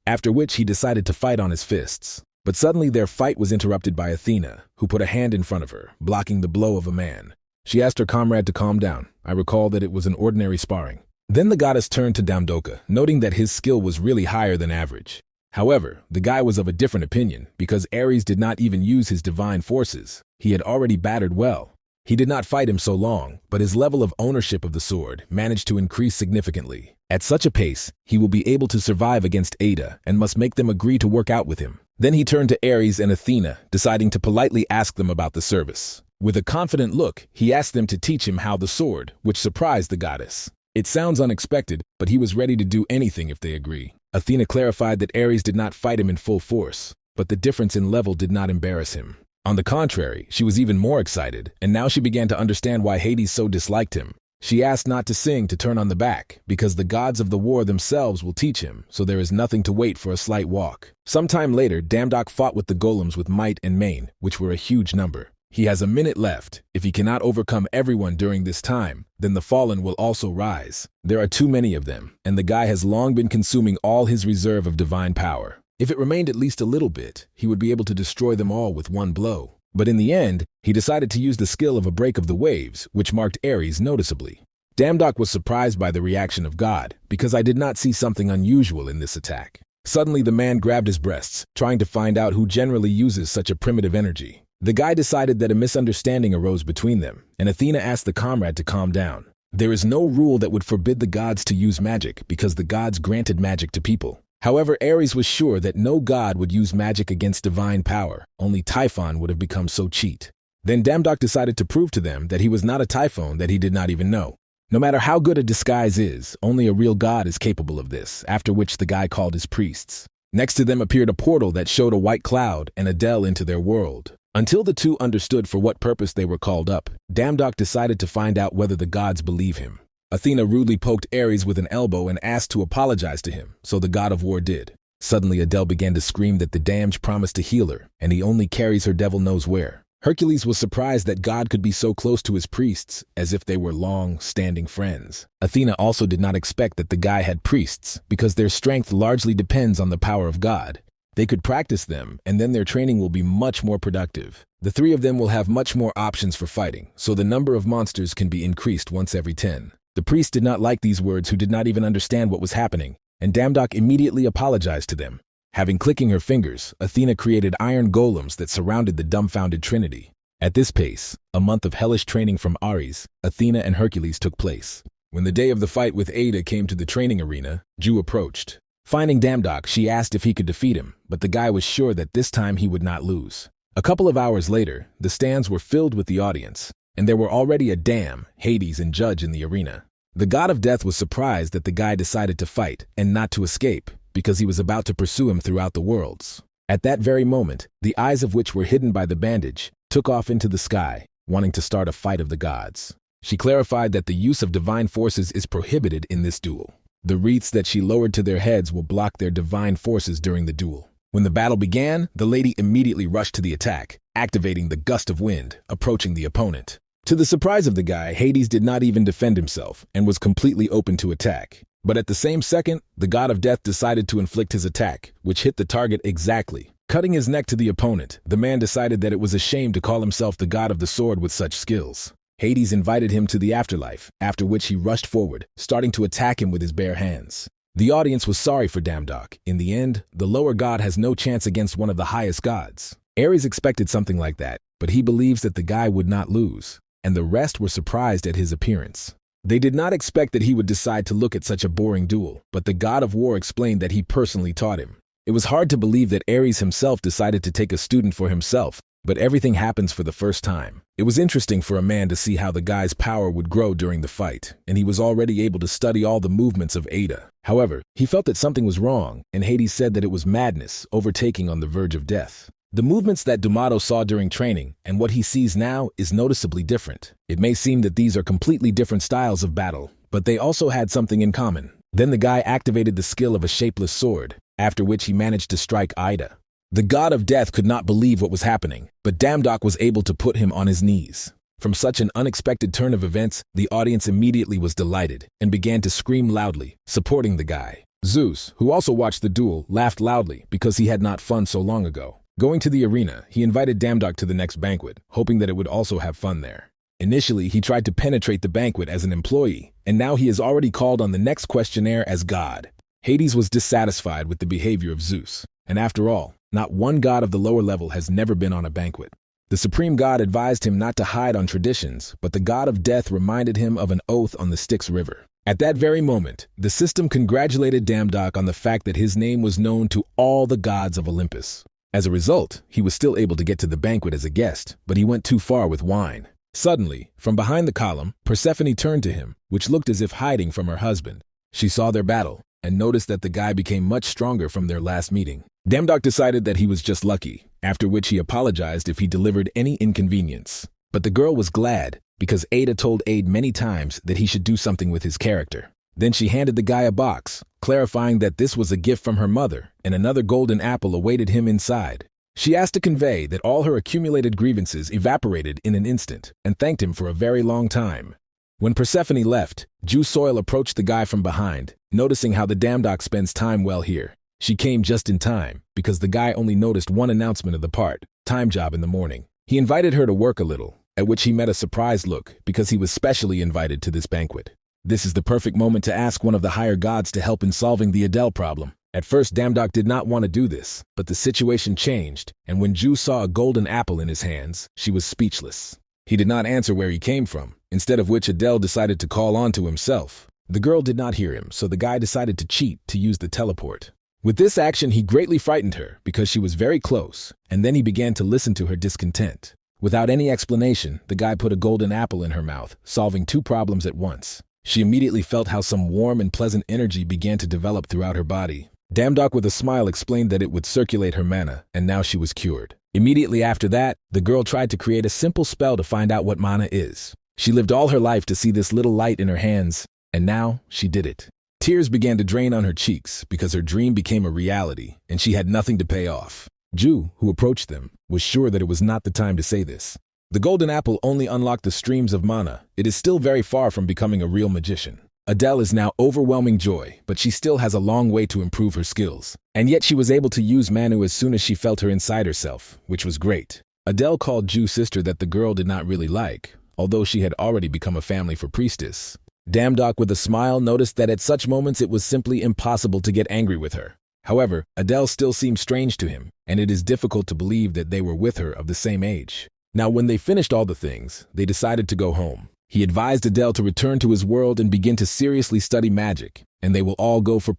after which he decided to fight on his fists. But suddenly their fight was interrupted by Athena, who put a hand in front of her, blocking the blow of a man. She asked her comrade to calm down. I recall that it was an ordinary sparring. Then the goddess turned to Damdoka, noting that his skill was really higher than average. However, the guy was of a different opinion, because Ares did not even use his divine forces. He had already battered well. He did not fight him so long, but his level of ownership of the sword managed to increase significantly. At such a pace, he will be able to survive against Ada and must make them agree to work out with him. Then he turned to Ares and Athena, deciding to politely ask them about the service. With a confident look, he asked them to teach him how the sword, which surprised the goddess. It sounds unexpected, but he was ready to do anything if they agree. Athena clarified that Ares did not fight him in full force, but the difference in level did not embarrass him. On the contrary, she was even more excited, and now she began to understand why Hades so disliked him. She asked not to sing to turn on the back, because the gods of the war themselves will teach him, so there is nothing to wait for a slight walk. Sometime later, Damdok fought with the golems with might and main, which were a huge number. He has a minute left. If he cannot overcome everyone during this time, then the fallen will also rise. There are too many of them, and the guy has long been consuming all his reserve of divine power. If it remained at least a little bit, he would be able to destroy them all with one blow. But in the end, he decided to use the skill of a break of the waves, which marked Ares noticeably. Damdok was surprised by the reaction of God, because I did not see something unusual in this attack. Suddenly the man grabbed his breasts, trying to find out who generally uses such a primitive energy. The guy decided that a misunderstanding arose between them, and Athena asked the comrade to calm down. There is no rule that would forbid the gods to use magic, because the gods granted magic to people. However, Ares was sure that no god would use magic against divine power. Only Typhon would have become so cheat. Then Damdok decided to prove to them that he was not a Typhon that he did not even know. No matter how good a disguise is, only a real god is capable of this, after which the guy called his priests. Next to them appeared a portal that showed a white cloud and a dell into their world. Until the two understood for what purpose they were called up, Damdok decided to find out whether the gods believe him. Athena rudely poked Ares with an elbow and asked to apologize to him, so the god of war did. Suddenly Adele began to scream that the damned promised to heal her, and he only carries her devil knows where. Hercules was surprised that God could be so close to his priests, as if they were long-standing friends. Athena also did not expect that the guy had priests, because their strength largely depends on the power of God. They could practice them, and then their training will be much more productive. The three of them will have much more options for fighting, so the number of monsters can be increased once every 10. The priest did not like these words, who did not even understand what was happening, and Damdok immediately apologized to them. Having clicking her fingers, Athena created iron golems that surrounded the dumbfounded trinity. At this pace, a month of hellish training from Ares, Athena and Hercules took place. When the day of the fight with Ada came to the training arena, Ju approached. Finding Damdok, she asked if he could defeat him, but the guy was sure that this time he would not lose. A couple of hours later, the stands were filled with the audience, and there were already a Dam, Hades, and Judge in the arena. The god of death was surprised that the guy decided to fight and not to escape, because he was about to pursue him throughout the worlds. At that very moment, the eyes of which were hidden by the bandage, took off into the sky, wanting to start a fight of the gods. She clarified that the use of divine forces is prohibited in this duel. The wreaths that she lowered to their heads will block their divine forces during the duel. When the battle began, the lady immediately rushed to the attack, activating the gust of wind, approaching the opponent. To the surprise of the guy, Hades did not even defend himself and was completely open to attack. But at the same second, the god of death decided to inflict his attack, which hit the target exactly. Cutting his neck to the opponent, the man decided that it was a shame to call himself the god of the sword with such skills. Hades invited him to the afterlife, after which he rushed forward, starting to attack him with his bare hands. The audience was sorry for Damdok. In the end, the lower god has no chance against one of the highest gods. Ares expected something like that, but he believes that the guy would not lose, and the rest were surprised at his appearance. They did not expect that he would decide to look at such a boring duel, but the god of war explained that he personally taught him. It was hard to believe that Ares himself decided to take a student for himself, but everything happens for the first time. It was interesting for a man to see how the guy's power would grow during the fight, and he was already able to study all the movements of Ada. However, he felt that something was wrong, and Hades said that it was madness, overtaking on the verge of death. The movements that Dumato saw during training and what he sees now is noticeably different. It may seem that these are completely different styles of battle, but they also had something in common. Then the guy activated the skill of a shapeless sword, after which he managed to strike Ida. The god of death could not believe what was happening, but Damdok was able to put him on his knees. From such an unexpected turn of events, the audience immediately was delighted and began to scream loudly, supporting the guy. Zeus, who also watched the duel, laughed loudly because he had not fun so long ago. Going to the arena, he invited Damdok to the next banquet, hoping that it would also have fun there. Initially, he tried to penetrate the banquet as an employee, and now he is already called on the next questionnaire as god. Hades was dissatisfied with the behavior of Zeus, and after all, not one god of the lower level has never been on a banquet. The supreme god advised him not to hide on traditions, but the god of death reminded him of an oath on the Styx River. At that very moment, the system congratulated Damdok on the fact that his name was known to all the gods of Olympus. As a result, he was still able to get to the banquet as a guest, but he went too far with wine. Suddenly, from behind the column, Persephone turned to him, which looked as if hiding from her husband. She saw their battle, and noticed that the guy became much stronger from their last meeting. Damdok decided that he was just lucky, after which he apologized if he delivered any inconvenience. But the girl was glad, because Ada told Ade many times that he should do something with his character. Then she handed the guy a box, clarifying that this was a gift from her mother, and another golden apple awaited him inside. She asked to convey that all her accumulated grievances evaporated in an instant, and thanked him for a very long time. When Persephone left, Soil approached the guy from behind, noticing how the Damdok spends time well here. She came just in time, because the guy only noticed one announcement of the part, time job in the morning. He invited her to work a little, at which he met a surprised look, because he was specially invited to this banquet. This is the perfect moment to ask one of the higher gods to help in solving the Adele problem. At first, Damdok did not want to do this, but the situation changed, and when Ju saw a golden apple in his hands, she was speechless. He did not answer where he came from, instead of which Adele decided to call on to himself. The girl did not hear him, so the guy decided to cheat to use the teleport. With this action, he greatly frightened her because she was very close, and then he began to listen to her discontent. Without any explanation, the guy put a golden apple in her mouth, solving two problems at once. She immediately felt how some warm and pleasant energy began to develop throughout her body. Damdok with a smile explained that it would circulate her mana, and now she was cured. Immediately after that, the girl tried to create a simple spell to find out what mana is. She lived all her life to see this little light in her hands, and now she did it. Tears began to drain on her cheeks because her dream became a reality, and she had nothing to pay off. Ju, who approached them, was sure that it was not the time to say this. The golden apple only unlocked the streams of mana. It is still very far from becoming a real magician. Adele is now overwhelming joy, but she still has a long way to improve her skills. And yet she was able to use MANHUA as soon as she felt her inside herself, which was great. Adele called Ju's sister that the girl did not really like, although she had already become a family for priestess. Damdok with a smile noticed that at such moments it was simply impossible to get angry with her. However, Adele still seemed strange to him, and it is difficult to believe that they were with her of the same age. Now when they finished all the things, they decided to go home. He advised Adele to return to his world and begin to seriously study magic, and they will all go for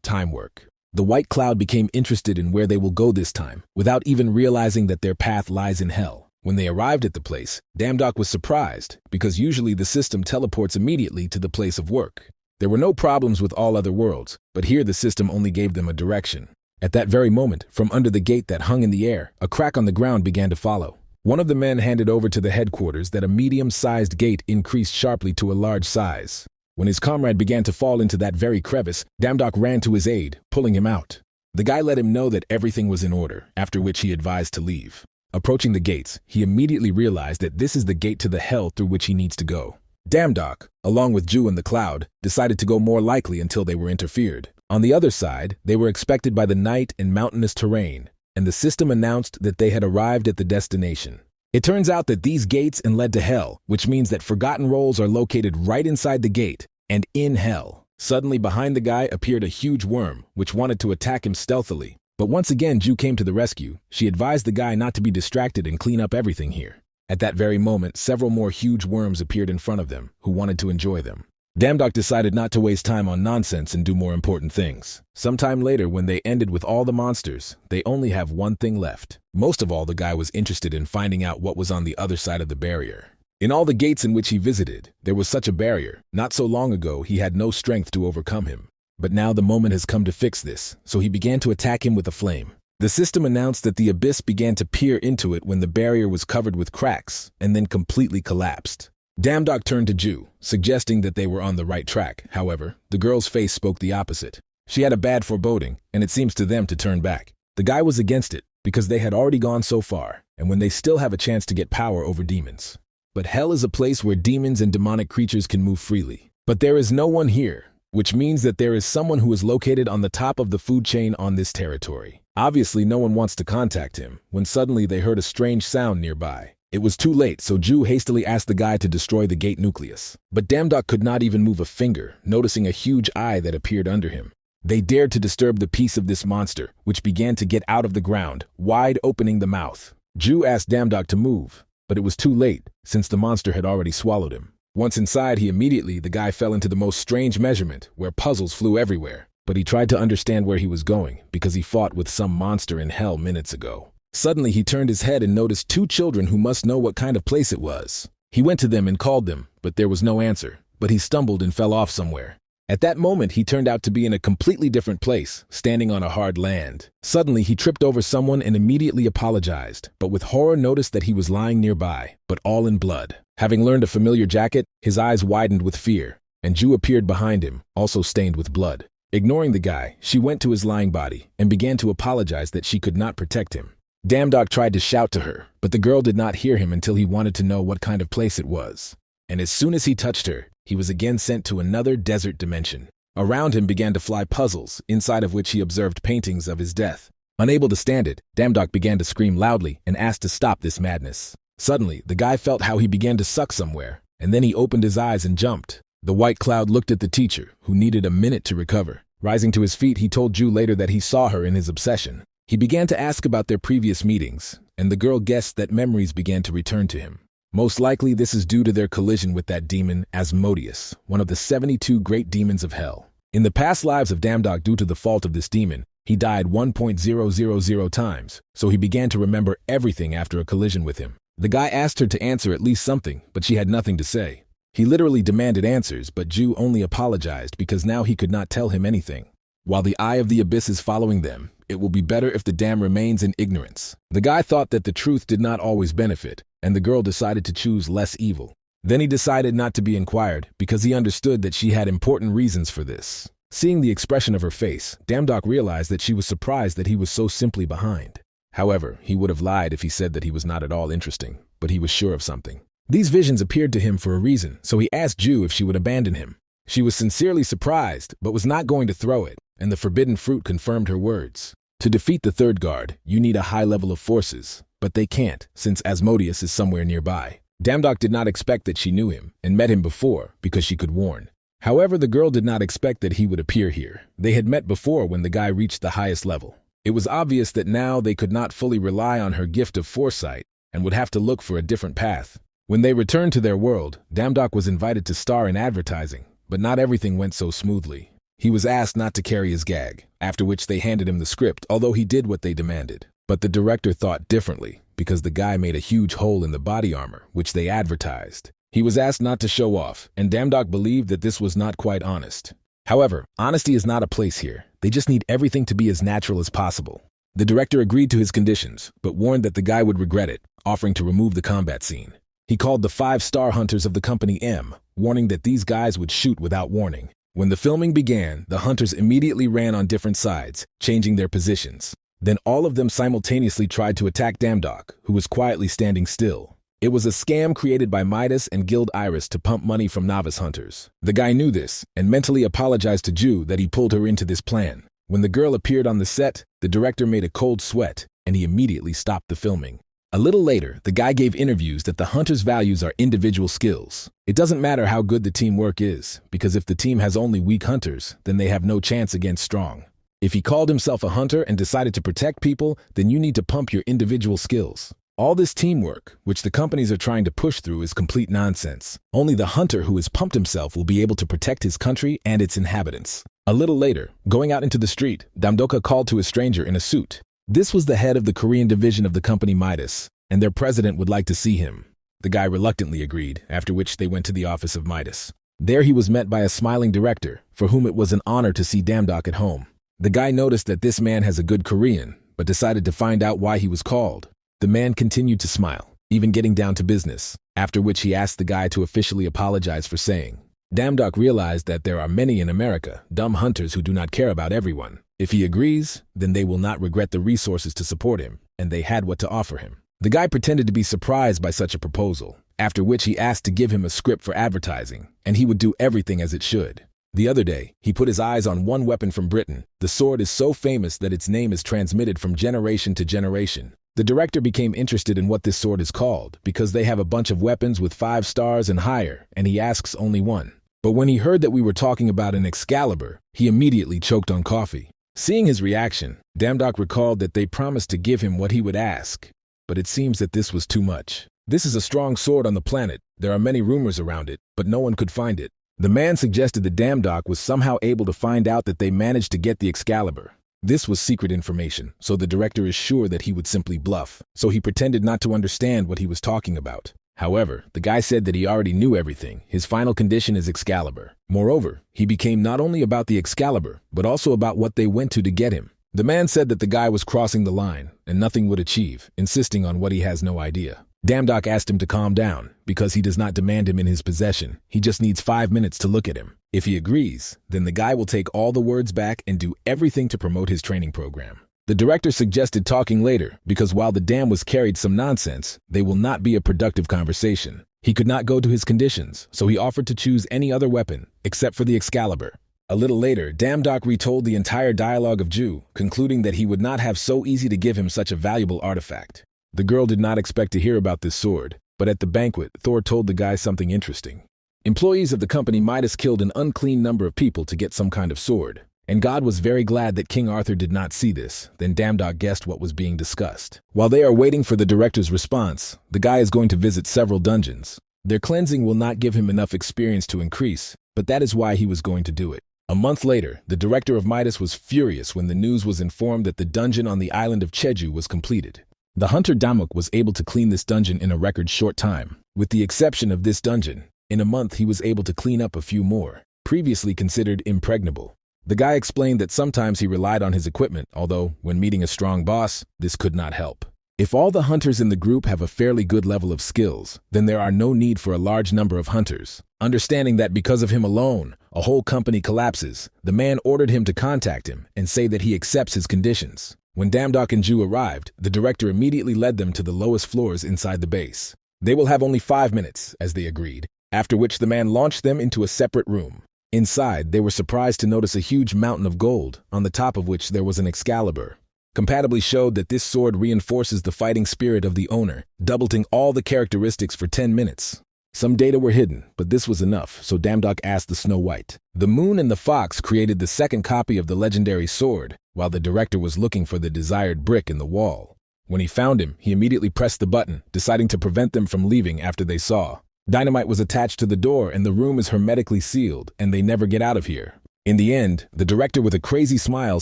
time work. The white cloud became interested in where they will go this time, without even realizing that their path lies in hell. When they arrived at the place, Damdok was surprised, because usually the system teleports immediately to the place of work. There were no problems with all other worlds, but here the system only gave them a direction. At that very moment, from under the gate that hung in the air, a crack on the ground began to follow. One of the men handed over to the headquarters that a medium-sized gate increased sharply to a large size. When his comrade began to fall into that very crevice, Damdok ran to his aid, pulling him out. The guy let him know that everything was in order, after which he advised to leave. Approaching the gates, he immediately realized that this is the gate to the hell through which he needs to go. Damdok, along with Ju and the Cloud, decided to go more likely until they were interfered. On the other side, they were expected by the night and mountainous terrain, and the system announced that they had arrived at the destination. It turns out that these gates led to hell, which means that forgotten rolls are located right inside the gate and in hell. Suddenly behind the guy appeared a huge worm, which wanted to attack him stealthily. But once again, Ju came to the rescue. She advised the guy not to be distracted and clean up everything here. At that very moment, several more huge worms appeared in front of them, who wanted to enjoy them. Damdok decided not to waste time on nonsense and do more important things. Sometime later, when they ended with all the monsters, they only have one thing left. Most of all, the guy was interested in finding out what was on the other side of the barrier. In all the gates in which he visited, there was such a barrier. Not so long ago, he had no strength to overcome him. But now the moment has come to fix this, so he began to attack him with a flame. The system announced that the abyss began to peer into it when the barrier was covered with cracks and then completely collapsed. Damdok turned to Ju, suggesting that they were on the right track. However, the girl's face spoke the opposite. She had a bad foreboding, and it seems to them to turn back. The guy was against it, because they had already gone so far, and when they still have a chance to get power over demons. But hell is a place where demons and demonic creatures can move freely. But there is no one here, which means that there is someone who is located on the top of the food chain on this territory. Obviously, no one wants to contact him, when suddenly they heard a strange sound nearby. It was too late, so Ju hastily asked the guy to destroy the gate nucleus. But Damdok could not even move a finger, noticing a huge eye that appeared under him. They dared to disturb the peace of this monster, which began to get out of the ground, wide opening the mouth. Ju asked Damdok to move, but it was too late, since the monster had already swallowed him. Once inside, the guy fell into the most strange measurement, where puzzles flew everywhere. But he tried to understand where he was going, because he fought with some monster in hell minutes ago. Suddenly, he turned his head and noticed two children who must know what kind of place it was. He went to them and called them, but there was no answer. But he stumbled and fell off somewhere. At that moment, he turned out to be in a completely different place, standing on a hard land. Suddenly, he tripped over someone and immediately apologized, but with horror noticed that he was lying nearby, but all in blood. Having learned a familiar jacket, his eyes widened with fear, and Ju appeared behind him, also stained with blood. Ignoring the guy, she went to his lying body and began to apologize that she could not protect him. Damdok tried to shout to her, but the girl did not hear him until he wanted to know what kind of place it was. And as soon as he touched her, he was again sent to another desert dimension. Around him began to fly puzzles, inside of which he observed paintings of his death. Unable to stand it, Damdok began to scream loudly and asked to stop this madness. Suddenly, the guy felt how he began to suck somewhere, and then he opened his eyes and jumped. The white cloud looked at the teacher, who needed a minute to recover. Rising to his feet, he told Ju later that he saw her in his obsession. He began to ask about their previous meetings, and the girl guessed that memories began to return to him. Most likely this is due to their collision with that demon, Asmodeus, one of the 72 great demons of hell. In the past lives of Damdok, due to the fault of this demon, he died 1.000 times, so he began to remember everything after a collision with him. The guy asked her to answer at least something, but she had nothing to say. He literally demanded answers, but Ju only apologized because now he could not tell him anything. While the eye of the abyss is following them, it will be better if the dam remains in ignorance. The guy thought that the truth did not always benefit, and the girl decided to choose less evil. Then he decided not to be inquired, because he understood that she had important reasons for this. Seeing the expression of her face, Damdok realized that she was surprised that he was so simply behind. However, he would have lied if he said that he was not at all interesting, but he was sure of something. These visions appeared to him for a reason, so he asked Ju if she would abandon him. She was sincerely surprised, but was not going to throw it, and the forbidden fruit confirmed her words. To defeat the third guard, you need a high level of forces, but they can't, since Asmodeus is somewhere nearby. Damdok did not expect that she knew him, and met him before, because she could warn. However, the girl did not expect that he would appear here. They had met before when the guy reached the highest level. It was obvious that now they could not fully rely on her gift of foresight, and would have to look for a different path. When they returned to their world, Damdok was invited to star in advertising, but not everything went so smoothly. He was asked not to carry his gag, after which they handed him the script, although he did what they demanded. But the director thought differently, because the guy made a huge hole in the body armor, which they advertised. He was asked not to show off, and Damdok believed that this was not quite honest. However, honesty is not a place here. They just need everything to be as natural as possible. The director agreed to his conditions, but warned that the guy would regret it, offering to remove the combat scene. He called the 5-star hunters of the company M, warning that these guys would shoot without warning. When the filming began, the hunters immediately ran on different sides, changing their positions. Then all of them simultaneously tried to attack Damdok, who was quietly standing still. It was a scam created by Midas and Guild Iris to pump money from novice hunters. The guy knew this, and mentally apologized to Ju that he pulled her into this plan. When the girl appeared on the set, the director made a cold sweat, and he immediately stopped the filming. A little later, the guy gave interviews that the hunters' values are individual skills. It doesn't matter how good the teamwork is, because if the team has only weak hunters, then they have no chance against strong. If he called himself a hunter and decided to protect people, then you need to pump your individual skills. All this teamwork, which the companies are trying to push through, is complete nonsense. Only the hunter who has pumped himself will be able to protect his country and its inhabitants. A little later, going out into the street, Damdoka called to a stranger in a suit. This was the head of the Korean division of the company Midas, and their president would like to see him. The guy reluctantly agreed, after which they went to the office of Midas. There he was met by a smiling director, for whom it was an honor to see Damdok at home. The guy noticed that this man has a good Korean, but decided to find out why he was called. The man continued to smile, even getting down to business, after which he asked the guy to officially apologize for saying. Damdok realized that there are many in America, dumb hunters who do not care about everyone. If he agrees, then they will not regret the resources to support him, and they had what to offer him. The guy pretended to be surprised by such a proposal, after which he asked to give him a script for advertising, and he would do everything as it should. The other day, he put his eyes on one weapon from Britain. The sword is so famous that its name is transmitted from generation to generation. The director became interested in what this sword is called, because they have a bunch of weapons with 5 stars and higher, and he asks only one. But when he heard that we were talking about an Excalibur, he immediately choked on coffee. Seeing his reaction, Damdok recalled that they promised to give him what he would ask. But it seems that this was too much. This is a strong sword on the planet. There are many rumors around it, but no one could find it. The man suggested that Damdok was somehow able to find out that they managed to get the Excalibur. This was secret information, so the director is sure that he would simply bluff, so he pretended not to understand what he was talking about. However, the guy said that he already knew everything. His final condition is Excalibur. Moreover, he became not only about the Excalibur, but also about what they went to get him. The man said that the guy was crossing the line, and nothing would achieve, insisting on what he has no idea. Damdok asked him to calm down, because he does not demand him in his possession. He just needs 5 minutes to look at him. If he agrees, then the guy will take all the words back and do everything to promote his training program. The director suggested talking later, because while the dam was carried some nonsense, they will not be a productive conversation. He could not go to his conditions, so he offered to choose any other weapon, except for the Excalibur. A little later, Damdok retold the entire dialogue of Jew, concluding that he would not have so easy to give him such a valuable artifact. The girl did not expect to hear about this sword, but at the banquet, Thor told the guy something interesting. Employees of the company Midas killed an unclean number of people to get some kind of sword, and God was very glad that King Arthur did not see this. Then Damdok guessed what was being discussed. While they are waiting for the director's response, the guy is going to visit several dungeons. Their cleansing will not give him enough experience to increase, but that is why he was going to do it. A month later, the director of Midas was furious when the news was informed that the dungeon on the island of Cheju was completed. The hunter Damuk was able to clean this dungeon in a record short time. With the exception of this dungeon, in a month he was able to clean up a few more, previously considered impregnable. The guy explained that sometimes he relied on his equipment, although, when meeting a strong boss, this could not help. If all the hunters in the group have a fairly good level of skills, then there are no need for a large number of hunters. Understanding that because of him alone, a whole company collapses, the man ordered him to contact him and say that he accepts his conditions. When Damdok and Ju arrived, the director immediately led them to the lowest floors inside the base. They will have only 5 minutes, as they agreed, after which the man launched them into a separate room. Inside, they were surprised to notice a huge mountain of gold, on the top of which there was an Excalibur. Compatibly showed that this sword reinforces the fighting spirit of the owner, doubling all the characteristics for 10 minutes. Some data were hidden, but this was enough, so Damdok asked the Snow White. The moon and the fox created the second copy of the legendary sword, while the director was looking for the desired brick in the wall. When he found him, he immediately pressed the button, deciding to prevent them from leaving after they saw. Dynamite was attached to the door and the room is hermetically sealed, and they never get out of here. In the end, the director with a crazy smile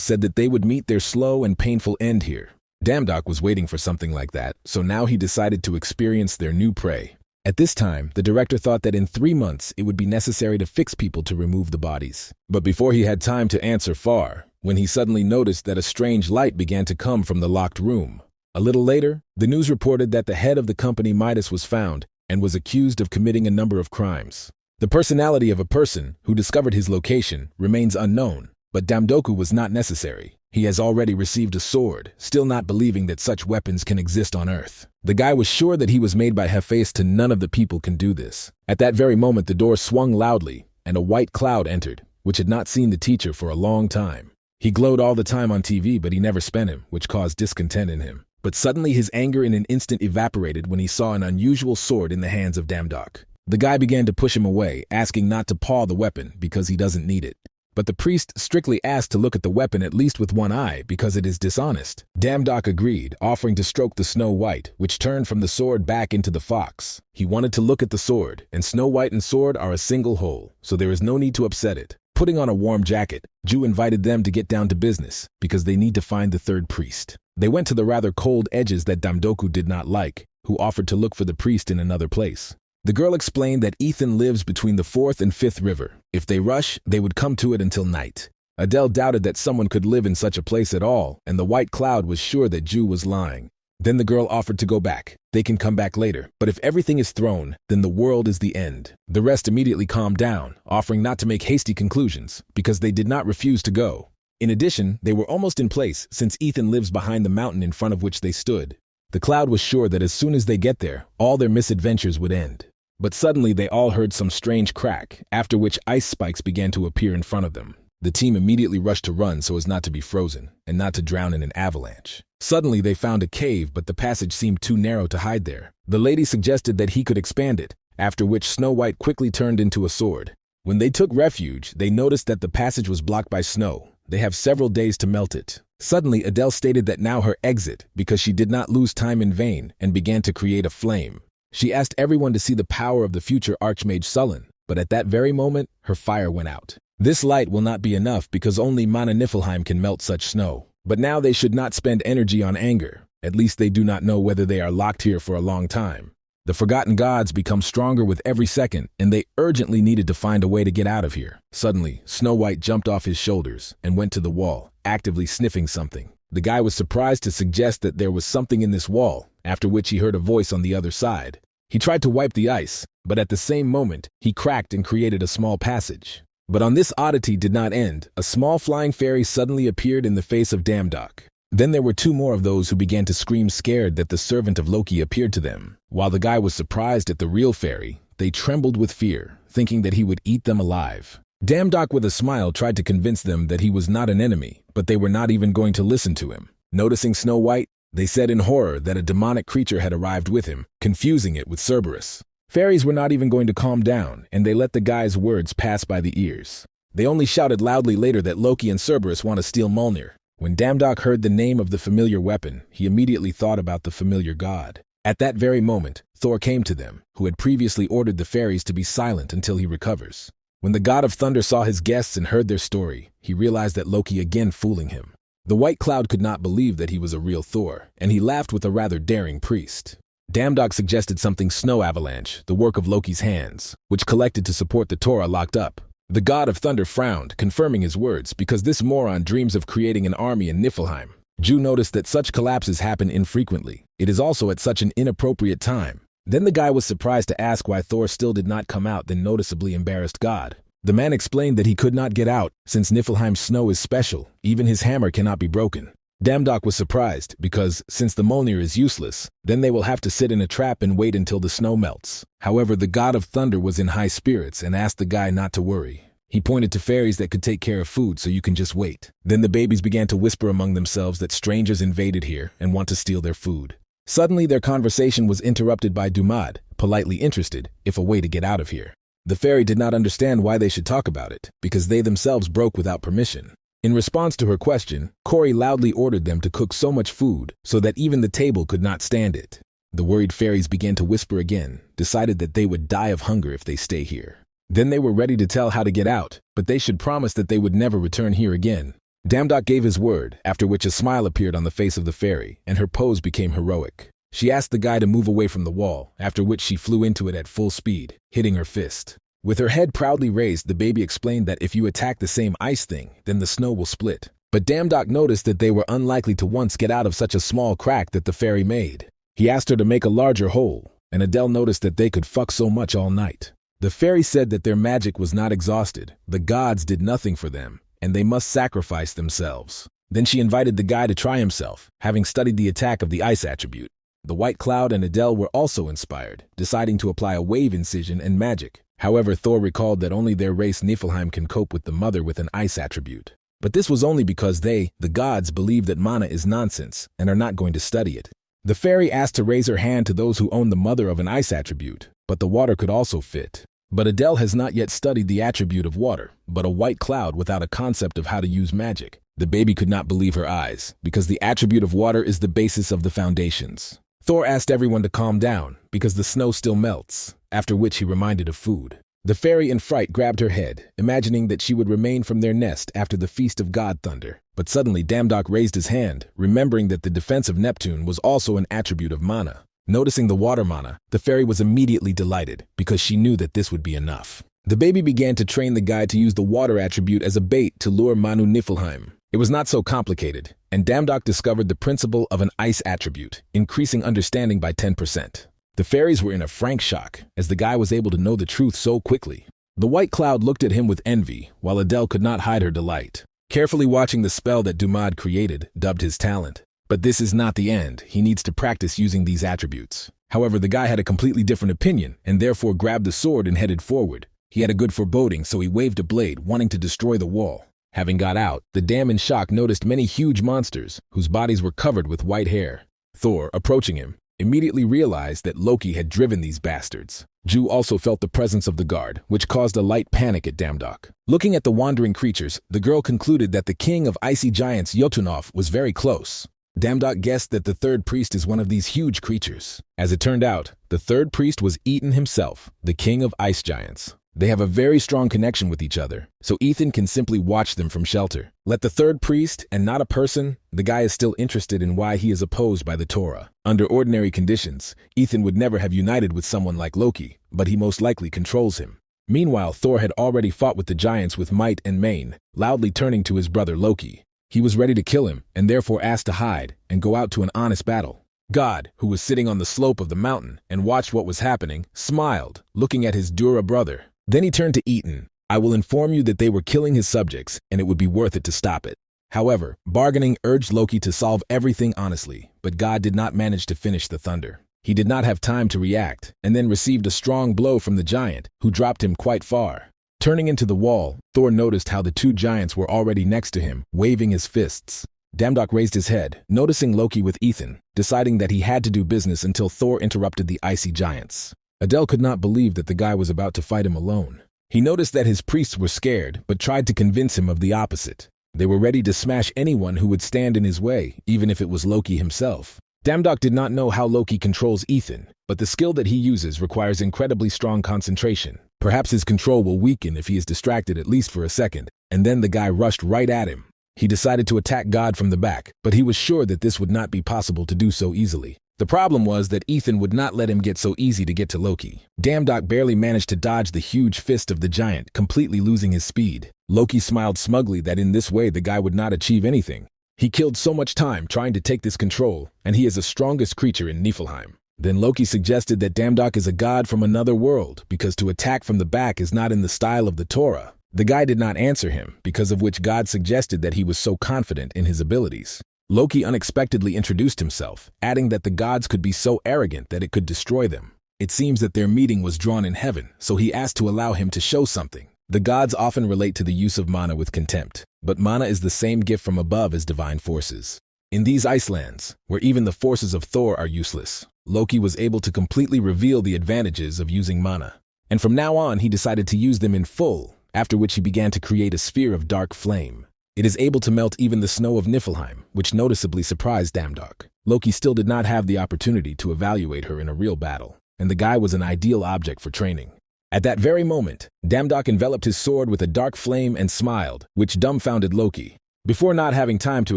said that they would meet their slow and painful end here. Damdok was waiting for something like that, so now he decided to experience their new prey. At this time, the director thought that in 3 months it would be necessary to fix people to remove the bodies. But before he had time to answer far, when he suddenly noticed that a strange light began to come from the locked room. A little later, the news reported that the head of the company Midas was found and was accused of committing a number of crimes. The personality of a person who discovered his location remains unknown, but Damdoku was not necessary. He has already received a sword, still not believing that such weapons can exist on Earth. The guy was sure that he was made by Hephaestus. None of the people can do this. At that very moment, the door swung loudly, and a white cloud entered, which had not seen the teacher for a long time. He glowed all the time on TV, but he never spent him, which caused discontent in him. But suddenly his anger in an instant evaporated when he saw an unusual sword in the hands of Damdok. The guy began to push him away, asking not to paw the weapon because he doesn't need it. but the priest strictly asked to look at the weapon at least with one eye because it is dishonest. Damdok agreed, offering to stroke the Snow White, which turned from the sword back into the fox. He wanted to look at the sword, and Snow White and sword are a single whole, so there is no need to upset it. Putting on a warm jacket, Ju invited them to get down to business because they need to find the third priest. They went to the rather cold edges that Damdoku did not like, who offered to look for the priest in another place. The girl explained that Ethan lives between the 4th and 5th river. If they rush, they would come to it until night. Adele doubted that someone could live in such a place at all, and the white cloud was sure that Ju was lying. Then the girl offered to go back. They can come back later, but if everything is thrown, then the world is the end. The rest immediately calmed down, offering not to make hasty conclusions, because they did not refuse to go. In addition, they were almost in place since Ethan lives behind the mountain in front of which they stood. The cloud was sure that as soon as they get there, all their misadventures would end. But suddenly they all heard some strange crack, after which ice spikes began to appear in front of them. The team immediately rushed to run so as not to be frozen, and not to drown in an avalanche. Suddenly they found a cave, but the passage seemed too narrow to hide there. The lady suggested that he could expand it, after which Snow White quickly turned into a sword. When they took refuge, they noticed that the passage was blocked by snow. They have several days to melt it. Suddenly Adele stated that now her exit, because she did not lose time in vain, and began to create a flame. She asked everyone to see the power of the future Archmage Sullen, but at that very moment, her fire went out. This light will not be enough because only Mana Niflheim can melt such snow. But now they should not spend energy on anger. At least they do not know whether they are locked here for a long time. The forgotten gods become stronger with every second, and they urgently needed to find a way to get out of here. Suddenly, Snow White jumped off his shoulders and went to the wall, actively sniffing something. The guy was surprised to suggest that there was something in this wall, after which he heard a voice on the other side. He tried to wipe the ice, but at the same moment, he cracked and created a small passage. But on this oddity did not end. A small flying fairy suddenly appeared in the face of Damdok. Then there were 2 more of those who began to scream scared that the servant of Loki appeared to them. While the guy was surprised at the real fairy, they trembled with fear, thinking that he would eat them alive. Damdok with a smile tried to convince them that he was not an enemy, but they were not even going to listen to him. Noticing Snow White, they said in horror that a demonic creature had arrived with him, confusing it with Cerberus. Fairies were not even going to calm down, and they let the guy's words pass by the ears. They only shouted loudly later that Loki and Cerberus want to steal Mjolnir. When Damdok heard the name of the familiar weapon, he immediately thought about the familiar god. At that very moment, Thor came to them, who had previously ordered the fairies to be silent until he recovers. When the god of thunder saw his guests and heard their story, he realized that Loki again fooling him. The white cloud could not believe that he was a real Thor, and he laughed with a rather daring priest. Damdok suggested something snow avalanche, the work of Loki's hands, which collected to support the Torah locked up. The god of thunder frowned, confirming his words, because this moron dreams of creating an army in Niflheim. Ju noticed that such collapses happen infrequently. It is also at such an inappropriate time. Then the guy was surprised to ask why Thor still did not come out, then noticeably embarrassed God. The man explained that he could not get out, since Niflheim's snow is special, even his hammer cannot be broken. Damdok was surprised, because, since the Mjolnir is useless, then they will have to sit in a trap and wait until the snow melts. However, the god of thunder was in high spirits and asked the guy not to worry. He pointed to fairies that could take care of food, so you can just wait. Then the babies began to whisper among themselves that strangers invaded here and want to steal their food. Suddenly their conversation was interrupted by Dumad, politely interested, if a way to get out of here. The fairy did not understand why they should talk about it, because they themselves broke without permission. In response to her question, Corey loudly ordered them to cook so much food so that even the table could not stand it. The worried fairies began to whisper again, decided that they would die of hunger if they stay here. Then they were ready to tell how to get out, but they should promise that they would never return here again. Damdok gave his word, after which a smile appeared on the face of the fairy, and her pose became heroic. She asked the guy to move away from the wall, after which she flew into it at full speed, hitting her fist. With her head proudly raised, the baby explained that if you attack the same ice thing, then the snow will split. But Damdok noticed that they were unlikely to once get out of such a small crack that the fairy made. He asked her to make a larger hole, and Adele noticed that they could fuck so much all night. The fairy said that their magic was not exhausted, the gods did nothing for them, and they must sacrifice themselves. Then she invited the guy to try himself, having studied the attack of the ice attribute. The White Cloud and Adele were also inspired, deciding to apply a wave incision and magic. However, Thor recalled that only their race Niflheim can cope with the mother with an ice attribute. But this was only because they, the gods, believe that mana is nonsense and are not going to study it. The fairy asked to raise her hand to those who own the mother of an ice attribute, but the water could also fit. But Adele has not yet studied the attribute of water, but a white cloud without a concept of how to use magic. The baby could not believe her eyes, because the attribute of water is the basis of the foundations. Thor asked everyone to calm down, because the snow still melts, after which he reminded of food. The fairy in fright grabbed her head, imagining that she would remain from their nest after the feast of God Thunder. But suddenly Damdok raised his hand, remembering that the defense of Neptune was also an attribute of mana. Noticing the water mana, the fairy was immediately delighted, because she knew that this would be enough. The baby began to train the guy to use the water attribute as a bait to lure Manu Niflheim. It was not so complicated, and Damdok discovered the principle of an ice attribute, increasing understanding by 10%. The fairies were in a frank shock, as the guy was able to know the truth so quickly. The white cloud looked at him with envy, while Adele could not hide her delight. Carefully watching the spell that Dumad created, dubbed his talent. But this is not the end. He needs to practice using these attributes. However, the guy had a completely different opinion, and therefore grabbed the sword and headed forward. He had a good foreboding, so he waved a blade, wanting to destroy the wall. Having got out, the dam in shock noticed many huge monsters, whose bodies were covered with white hair. Thor, approaching him, immediately realized that Loki had driven these bastards. Ju also felt the presence of the guard, which caused a light panic at Damdok. Looking at the wandering creatures, the girl concluded that the king of icy giants Jotunov was very close. Damdok guessed that the third priest is one of these huge creatures. As it turned out, the third priest was Ethan himself, the king of ice giants. They have a very strong connection with each other, so Ethan can simply watch them from shelter. Let the third priest, and not a person, the guy is still interested in why he is opposed by the Torah. Under ordinary conditions, Ethan would never have united with someone like Loki, but he most likely controls him. Meanwhile, Thor had already fought with the giants with might and main, loudly turning to his brother Loki. He was ready to kill him, and therefore asked to hide and go out to an honest battle. God, who was sitting on the slope of the mountain and watched what was happening, smiled, looking at his Dura brother. Then he turned to Ethan. I will inform you that they were killing his subjects, and it would be worth it to stop it. However, bargaining urged Loki to solve everything honestly, but God did not manage to finish the thunder. He did not have time to react, and then received a strong blow from the giant, who dropped him quite far. Turning into the wall, Thor noticed how the two giants were already next to him, waving his fists. Damdok raised his head, noticing Loki with Ethan, deciding that he had to do business until Thor interrupted the icy giants. Adele could not believe that the guy was about to fight him alone. He noticed that his priests were scared, but tried to convince him of the opposite. They were ready to smash anyone who would stand in his way, even if it was Loki himself. Damdok did not know how Loki controls Ethan, but the skill that he uses requires incredibly strong concentration. Perhaps his control will weaken if he is distracted at least for a second, and then the guy rushed right at him. He decided to attack God from the back, but he was sure that this would not be possible to do so easily. The problem was that Ethan would not let him get so easy to get to Loki. Damdok barely managed to dodge the huge fist of the giant, completely losing his speed. Loki smiled smugly that in this way the guy would not achieve anything. He killed so much time trying to take this control, and he is the strongest creature in Niflheim. Then Loki suggested that Damdok is a god from another world, because to attack from the back is not in the style of the Torah. The guy did not answer him, because of which God suggested that he was so confident in his abilities. Loki unexpectedly introduced himself, adding that the gods could be so arrogant that it could destroy them. It seems that their meeting was drawn in heaven, so he asked to allow him to show something. The gods often relate to the use of mana with contempt, but mana is the same gift from above as divine forces. In these Icelands, where even the forces of Thor are useless, Loki was able to completely reveal the advantages of using mana. And from now on, he decided to use them in full, after which he began to create a sphere of dark flame. It is able to melt even the snow of Niflheim, which noticeably surprised Damdok. Loki still did not have the opportunity to evaluate her in a real battle, and the guy was an ideal object for training. At that very moment, Damdok enveloped his sword with a dark flame and smiled, which dumbfounded Loki. Before not having time to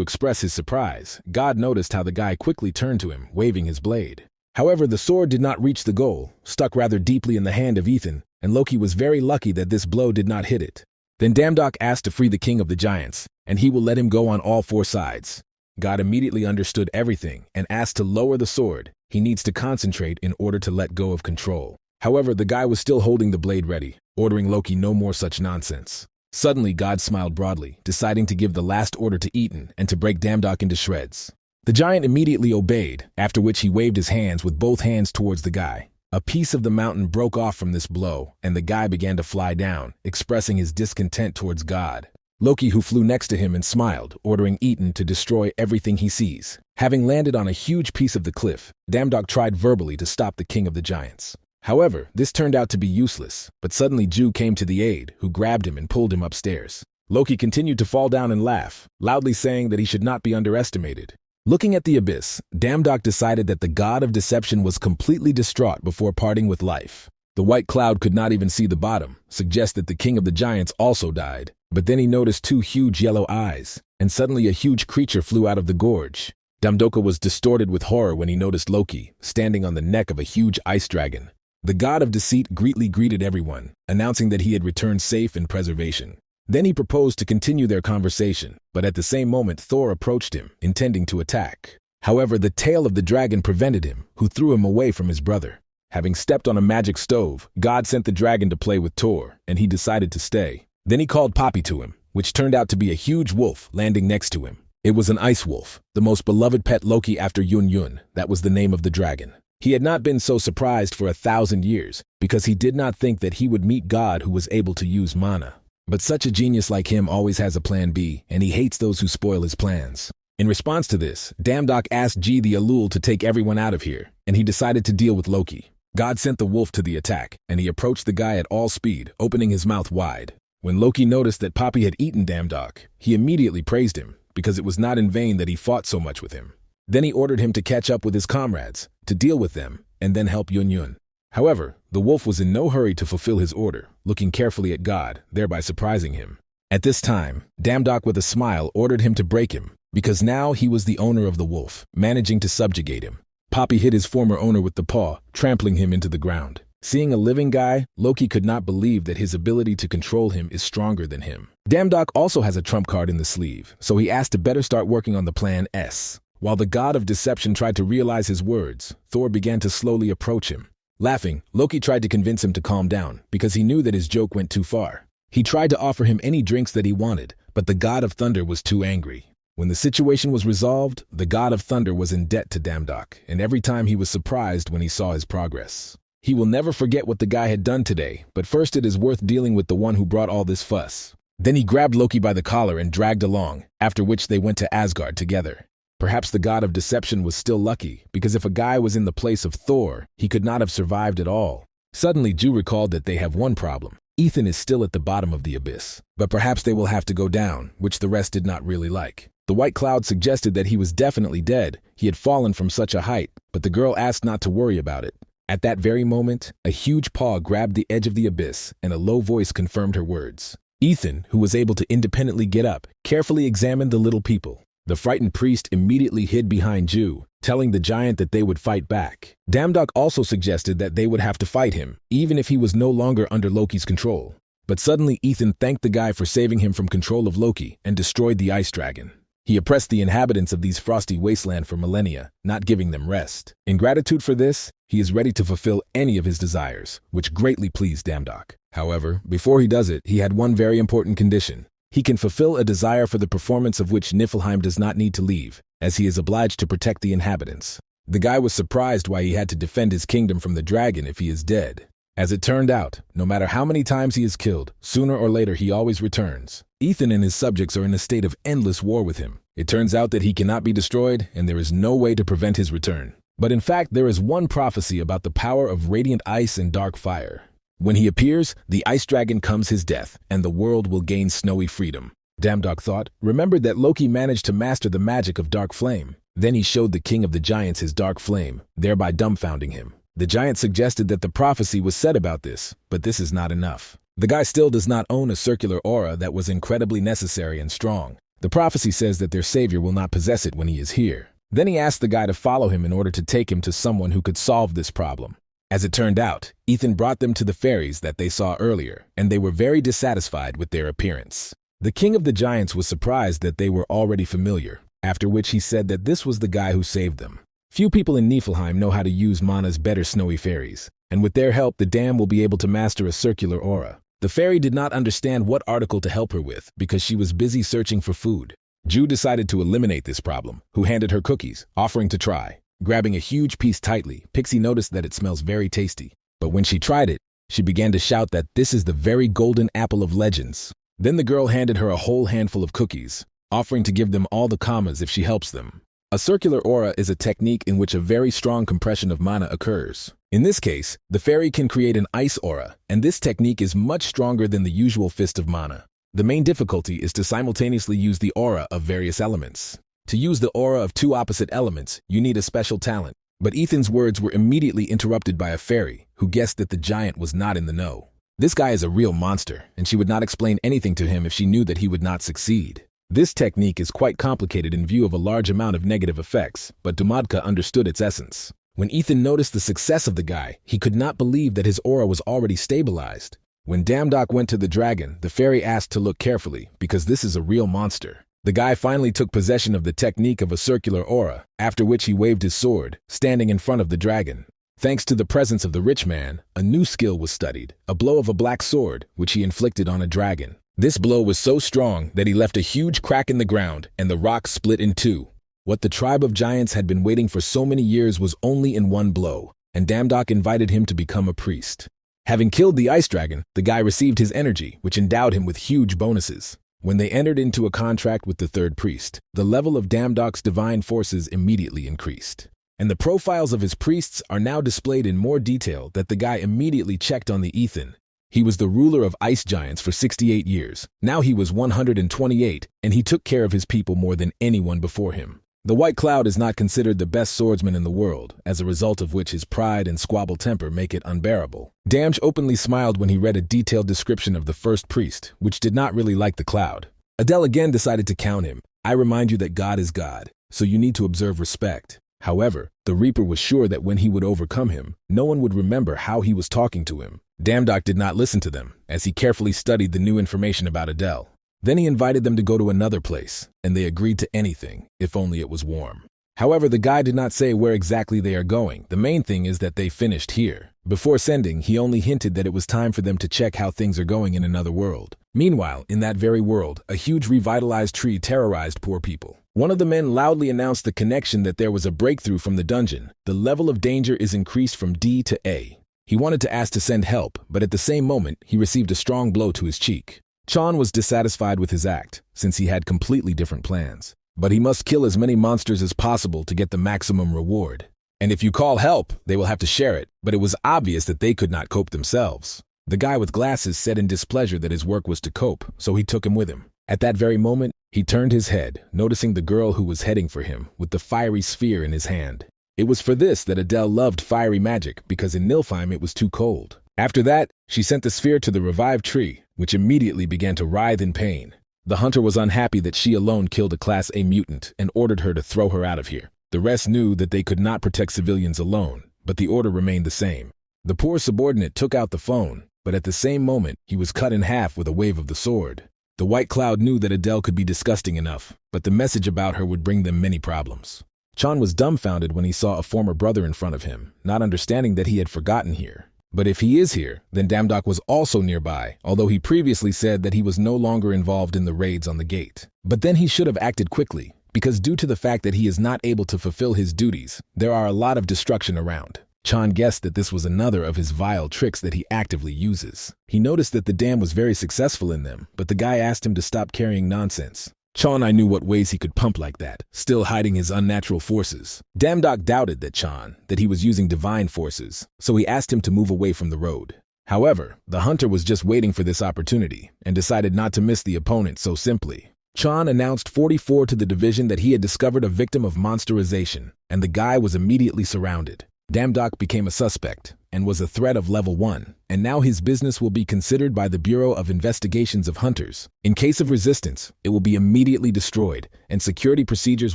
express his surprise, God noticed how the guy quickly turned to him, waving his blade. However, the sword did not reach the goal, stuck rather deeply in the hand of Ethan, and Loki was very lucky that this blow did not hit it. Then Damdok asked to free the king of the giants, and he will let him go on all four sides. God immediately understood everything and asked to lower the sword. He needs to concentrate in order to let go of control. However, the guy was still holding the blade ready, ordering Loki no more such nonsense. Suddenly, God smiled broadly, deciding to give the last order to Ethan and to break Damdok into shreds. The giant immediately obeyed, after which he waved his hands with both hands towards the guy. A piece of the mountain broke off from this blow, and the guy began to fly down, expressing his discontent towards God. Loki, who flew next to him and smiled, ordering Ethan to destroy everything he sees. Having landed on a huge piece of the cliff, Damdok tried verbally to stop the king of the giants. However, this turned out to be useless, but suddenly Ju came to the aid, who grabbed him and pulled him upstairs. Loki continued to fall down and laugh, loudly saying that he should not be underestimated. Looking at the abyss, Damdok decided that the god of deception was completely distraught before parting with life. The white cloud could not even see the bottom, suggest that the king of the giants also died. But then he noticed two huge yellow eyes, and suddenly a huge creature flew out of the gorge. Damdoka was distorted with horror when he noticed Loki, standing on the neck of a huge ice dragon. The god of deceit greatly greeted everyone, announcing that he had returned safe in preservation. Then he proposed to continue their conversation, but at the same moment Thor approached him, intending to attack. However, the tail of the dragon prevented him, who threw him away from his brother. Having stepped on a magic stove, God sent the dragon to play with Thor, and he decided to stay. Then he called Poppy to him, which turned out to be a huge wolf landing next to him. It was an ice wolf, the most beloved pet Loki after Yun Yun. That was the name of the dragon. He had not been so surprised for 1,000 years, because he did not think that he would meet God who was able to use mana. But such a genius like him always has a plan B, and he hates those who spoil his plans. In response to this, Damdok asked G the Alul to take everyone out of here, and he decided to deal with Loki. God sent the wolf to the attack, and he approached the guy at all speed, opening his mouth wide. When Loki noticed that Poppy had eaten Damdok, he immediately praised him, because it was not in vain that he fought so much with him. Then he ordered him to catch up with his comrades, to deal with them, and then help Yun Yun. However, the wolf was in no hurry to fulfill his order, looking carefully at God, thereby surprising him. At this time, Damdok with a smile ordered him to break him, because now he was the owner of the wolf, managing to subjugate him. Poppy hit his former owner with the paw, trampling him into the ground. Seeing a living guy, Loki could not believe that his ability to control him is stronger than him. Damdok also has a trump card in the sleeve, so he asked to better start working on the plan S. While the god of deception tried to realize his words, Thor began to slowly approach him. Laughing, Loki tried to convince him to calm down, because he knew that his joke went too far. He tried to offer him any drinks that he wanted, but the god of thunder was too angry. When the situation was resolved, the god of thunder was in debt to Damdok, and every time he was surprised when he saw his progress. He will never forget what the guy had done today, but first it is worth dealing with the one who brought all this fuss. Then he grabbed Loki by the collar and dragged along, after which they went to Asgard together. Perhaps the god of deception was still lucky, because if a guy was in the place of Thor, he could not have survived at all. Suddenly, Ju recalled that they have one problem. Ethan is still at the bottom of the abyss, but perhaps they will have to go down, which the rest did not really like. The white cloud suggested that he was definitely dead. He had fallen from such a height, but the girl asked not to worry about it. At that very moment, a huge paw grabbed the edge of the abyss, and a low voice confirmed her words. Ethan, who was able to independently get up, carefully examined the little people. The frightened priest immediately hid behind Ju, telling the giant that they would fight back. Damdok also suggested that they would have to fight him, even if he was no longer under Loki's control. But suddenly Ethan thanked the guy for saving him from control of Loki and destroyed the ice dragon. He oppressed the inhabitants of these frosty wasteland for millennia, not giving them rest. In gratitude for this, he is ready to fulfill any of his desires, which greatly pleased Damdok. However, before he does it, he had one very important condition. He can fulfill a desire for the performance of which Niflheim does not need to leave, as he is obliged to protect the inhabitants. The guy was surprised why he had to defend his kingdom from the dragon if he is dead. As it turned out, no matter how many times he is killed, sooner or later he always returns. Ethan and his subjects are in a state of endless war with him. It turns out that he cannot be destroyed, and there is no way to prevent his return. But in fact, there is one prophecy about the power of radiant ice and dark fire. When he appears, the ice dragon comes his death, and the world will gain snowy freedom. Damdok thought, remembered that Loki managed to master the magic of dark flame. Then he showed the king of the giants his dark flame, thereby dumbfounding him. The giant suggested that the prophecy was said about this, but this is not enough. The guy still does not own a circular aura that was incredibly necessary and strong. The prophecy says that their savior will not possess it when he is here. Then he asked the guy to follow him in order to take him to someone who could solve this problem. As it turned out, Ethan brought them to the fairies that they saw earlier, and they were very dissatisfied with their appearance. The king of the giants was surprised that they were already familiar, after which he said that this was the guy who saved them. Few people in Niflheim know how to use Mana's better snowy fairies, and with their help the dam will be able to master a circular aura. The fairy did not understand what article to help her with because she was busy searching for food. Ju decided to eliminate this problem, who handed her cookies, offering to try. Grabbing a huge piece tightly, Pixie noticed that it smells very tasty. But when she tried it, she began to shout that this is the very golden apple of legends. Then the girl handed her a whole handful of cookies, offering to give them all the commas if she helps them. A circular aura is a technique in which a very strong compression of mana occurs. In this case, the ferry can create an ice aura, and this technique is much stronger than the usual Fist of Mana. The main difficulty is to simultaneously use the aura of various elements. To use the aura of two opposite elements, you need a special talent. But Ethan's words were immediately interrupted by a fairy, who guessed that the giant was not in the know. This guy is a real monster, and she would not explain anything to him if she knew that he would not succeed. This technique is quite complicated in view of a large amount of negative effects, but Dumadka understood its essence. When Ethan noticed the success of the guy, he could not believe that his aura was already stabilized. When Damdok went to the dragon, the fairy asked to look carefully, because this is a real monster. The guy finally took possession of the technique of a circular aura, after which he waved his sword, standing in front of the dragon. Thanks to the presence of the rich man, a new skill was studied, a blow of a black sword, which he inflicted on a dragon. This blow was so strong that he left a huge crack in the ground, and the rock split in two. What the tribe of giants had been waiting for so many years was only in one blow, and Damdok invited him to become a priest. Having killed the ice dragon, the guy received his energy, which endowed him with huge bonuses. When they entered into a contract with the third priest, the level of Damdok's divine forces immediately increased. And the profiles of his priests are now displayed in more detail that the guy immediately checked on the Ethan. He was the ruler of ice giants for 68 years. Now he was 128, and he took care of his people more than anyone before him. The White Cloud is not considered the best swordsman in the world, as a result of which his pride and squabble temper make it unbearable. Damj openly smiled when he read a detailed description of the first priest, which did not really like the cloud. Adele again decided to count him. I remind you that God is God, so you need to observe respect. However, the Reaper was sure that when he would overcome him, no one would remember how he was talking to him. Damdok did not listen to them, as he carefully studied the new information about Adele. Then he invited them to go to another place, and they agreed to anything, if only it was warm. However, the guy did not say where exactly they are going. The main thing is that they finished here. Before sending, he only hinted that it was time for them to check how things are going in another world. Meanwhile, in that very world, a huge revitalized tree terrorized poor people. One of the men loudly announced the connection that there was a breakthrough from the dungeon. The level of danger is increased from D to A. He wanted to ask to send help, but at the same moment, he received a strong blow to his cheek. Chan was dissatisfied with his act, since he had completely different plans. But he must kill as many monsters as possible to get the maximum reward. And if you call help, they will have to share it, but it was obvious that they could not cope themselves. The guy with glasses said in displeasure that his work was to cope, so he took him with him. At that very moment, he turned his head, noticing the girl who was heading for him, with the fiery sphere in his hand. It was for this that Adele loved fiery magic, because in Nilfheim it was too cold. After that, she sent the sphere to the revived tree, which immediately began to writhe in pain. The hunter was unhappy that she alone killed a Class A mutant and ordered her to throw her out of here. The rest knew that they could not protect civilians alone, but the order remained the same. The poor subordinate took out the phone, but at the same moment, he was cut in half with a wave of the sword. The White Cloud knew that Adele could be disgusting enough, but the message about her would bring them many problems. Chan was dumbfounded when he saw a former brother in front of him, not understanding that he had forgotten here. But if he is here, then Damdok was also nearby, although he previously said that he was no longer involved in the raids on the gate. But then he should have acted quickly, because due to the fact that he is not able to fulfill his duties, there are a lot of destruction around. Chan guessed that this was another of his vile tricks that he actively uses. He noticed that the dam was very successful in them, but the guy asked him to stop carrying nonsense. Chan knew what ways he could pump like that, still hiding his unnatural forces. Damdok doubted that he was using divine forces, so he asked him to move away from the road. However, the hunter was just waiting for this opportunity, and decided not to miss the opponent so simply. Chan announced 44 to the division that he had discovered a victim of monsterization, and the guy was immediately surrounded. Damdok became a suspect, and was a threat of level 1, and now his business will be considered by the Bureau of Investigations of Hunters. In case of resistance, it will be immediately destroyed, and security procedures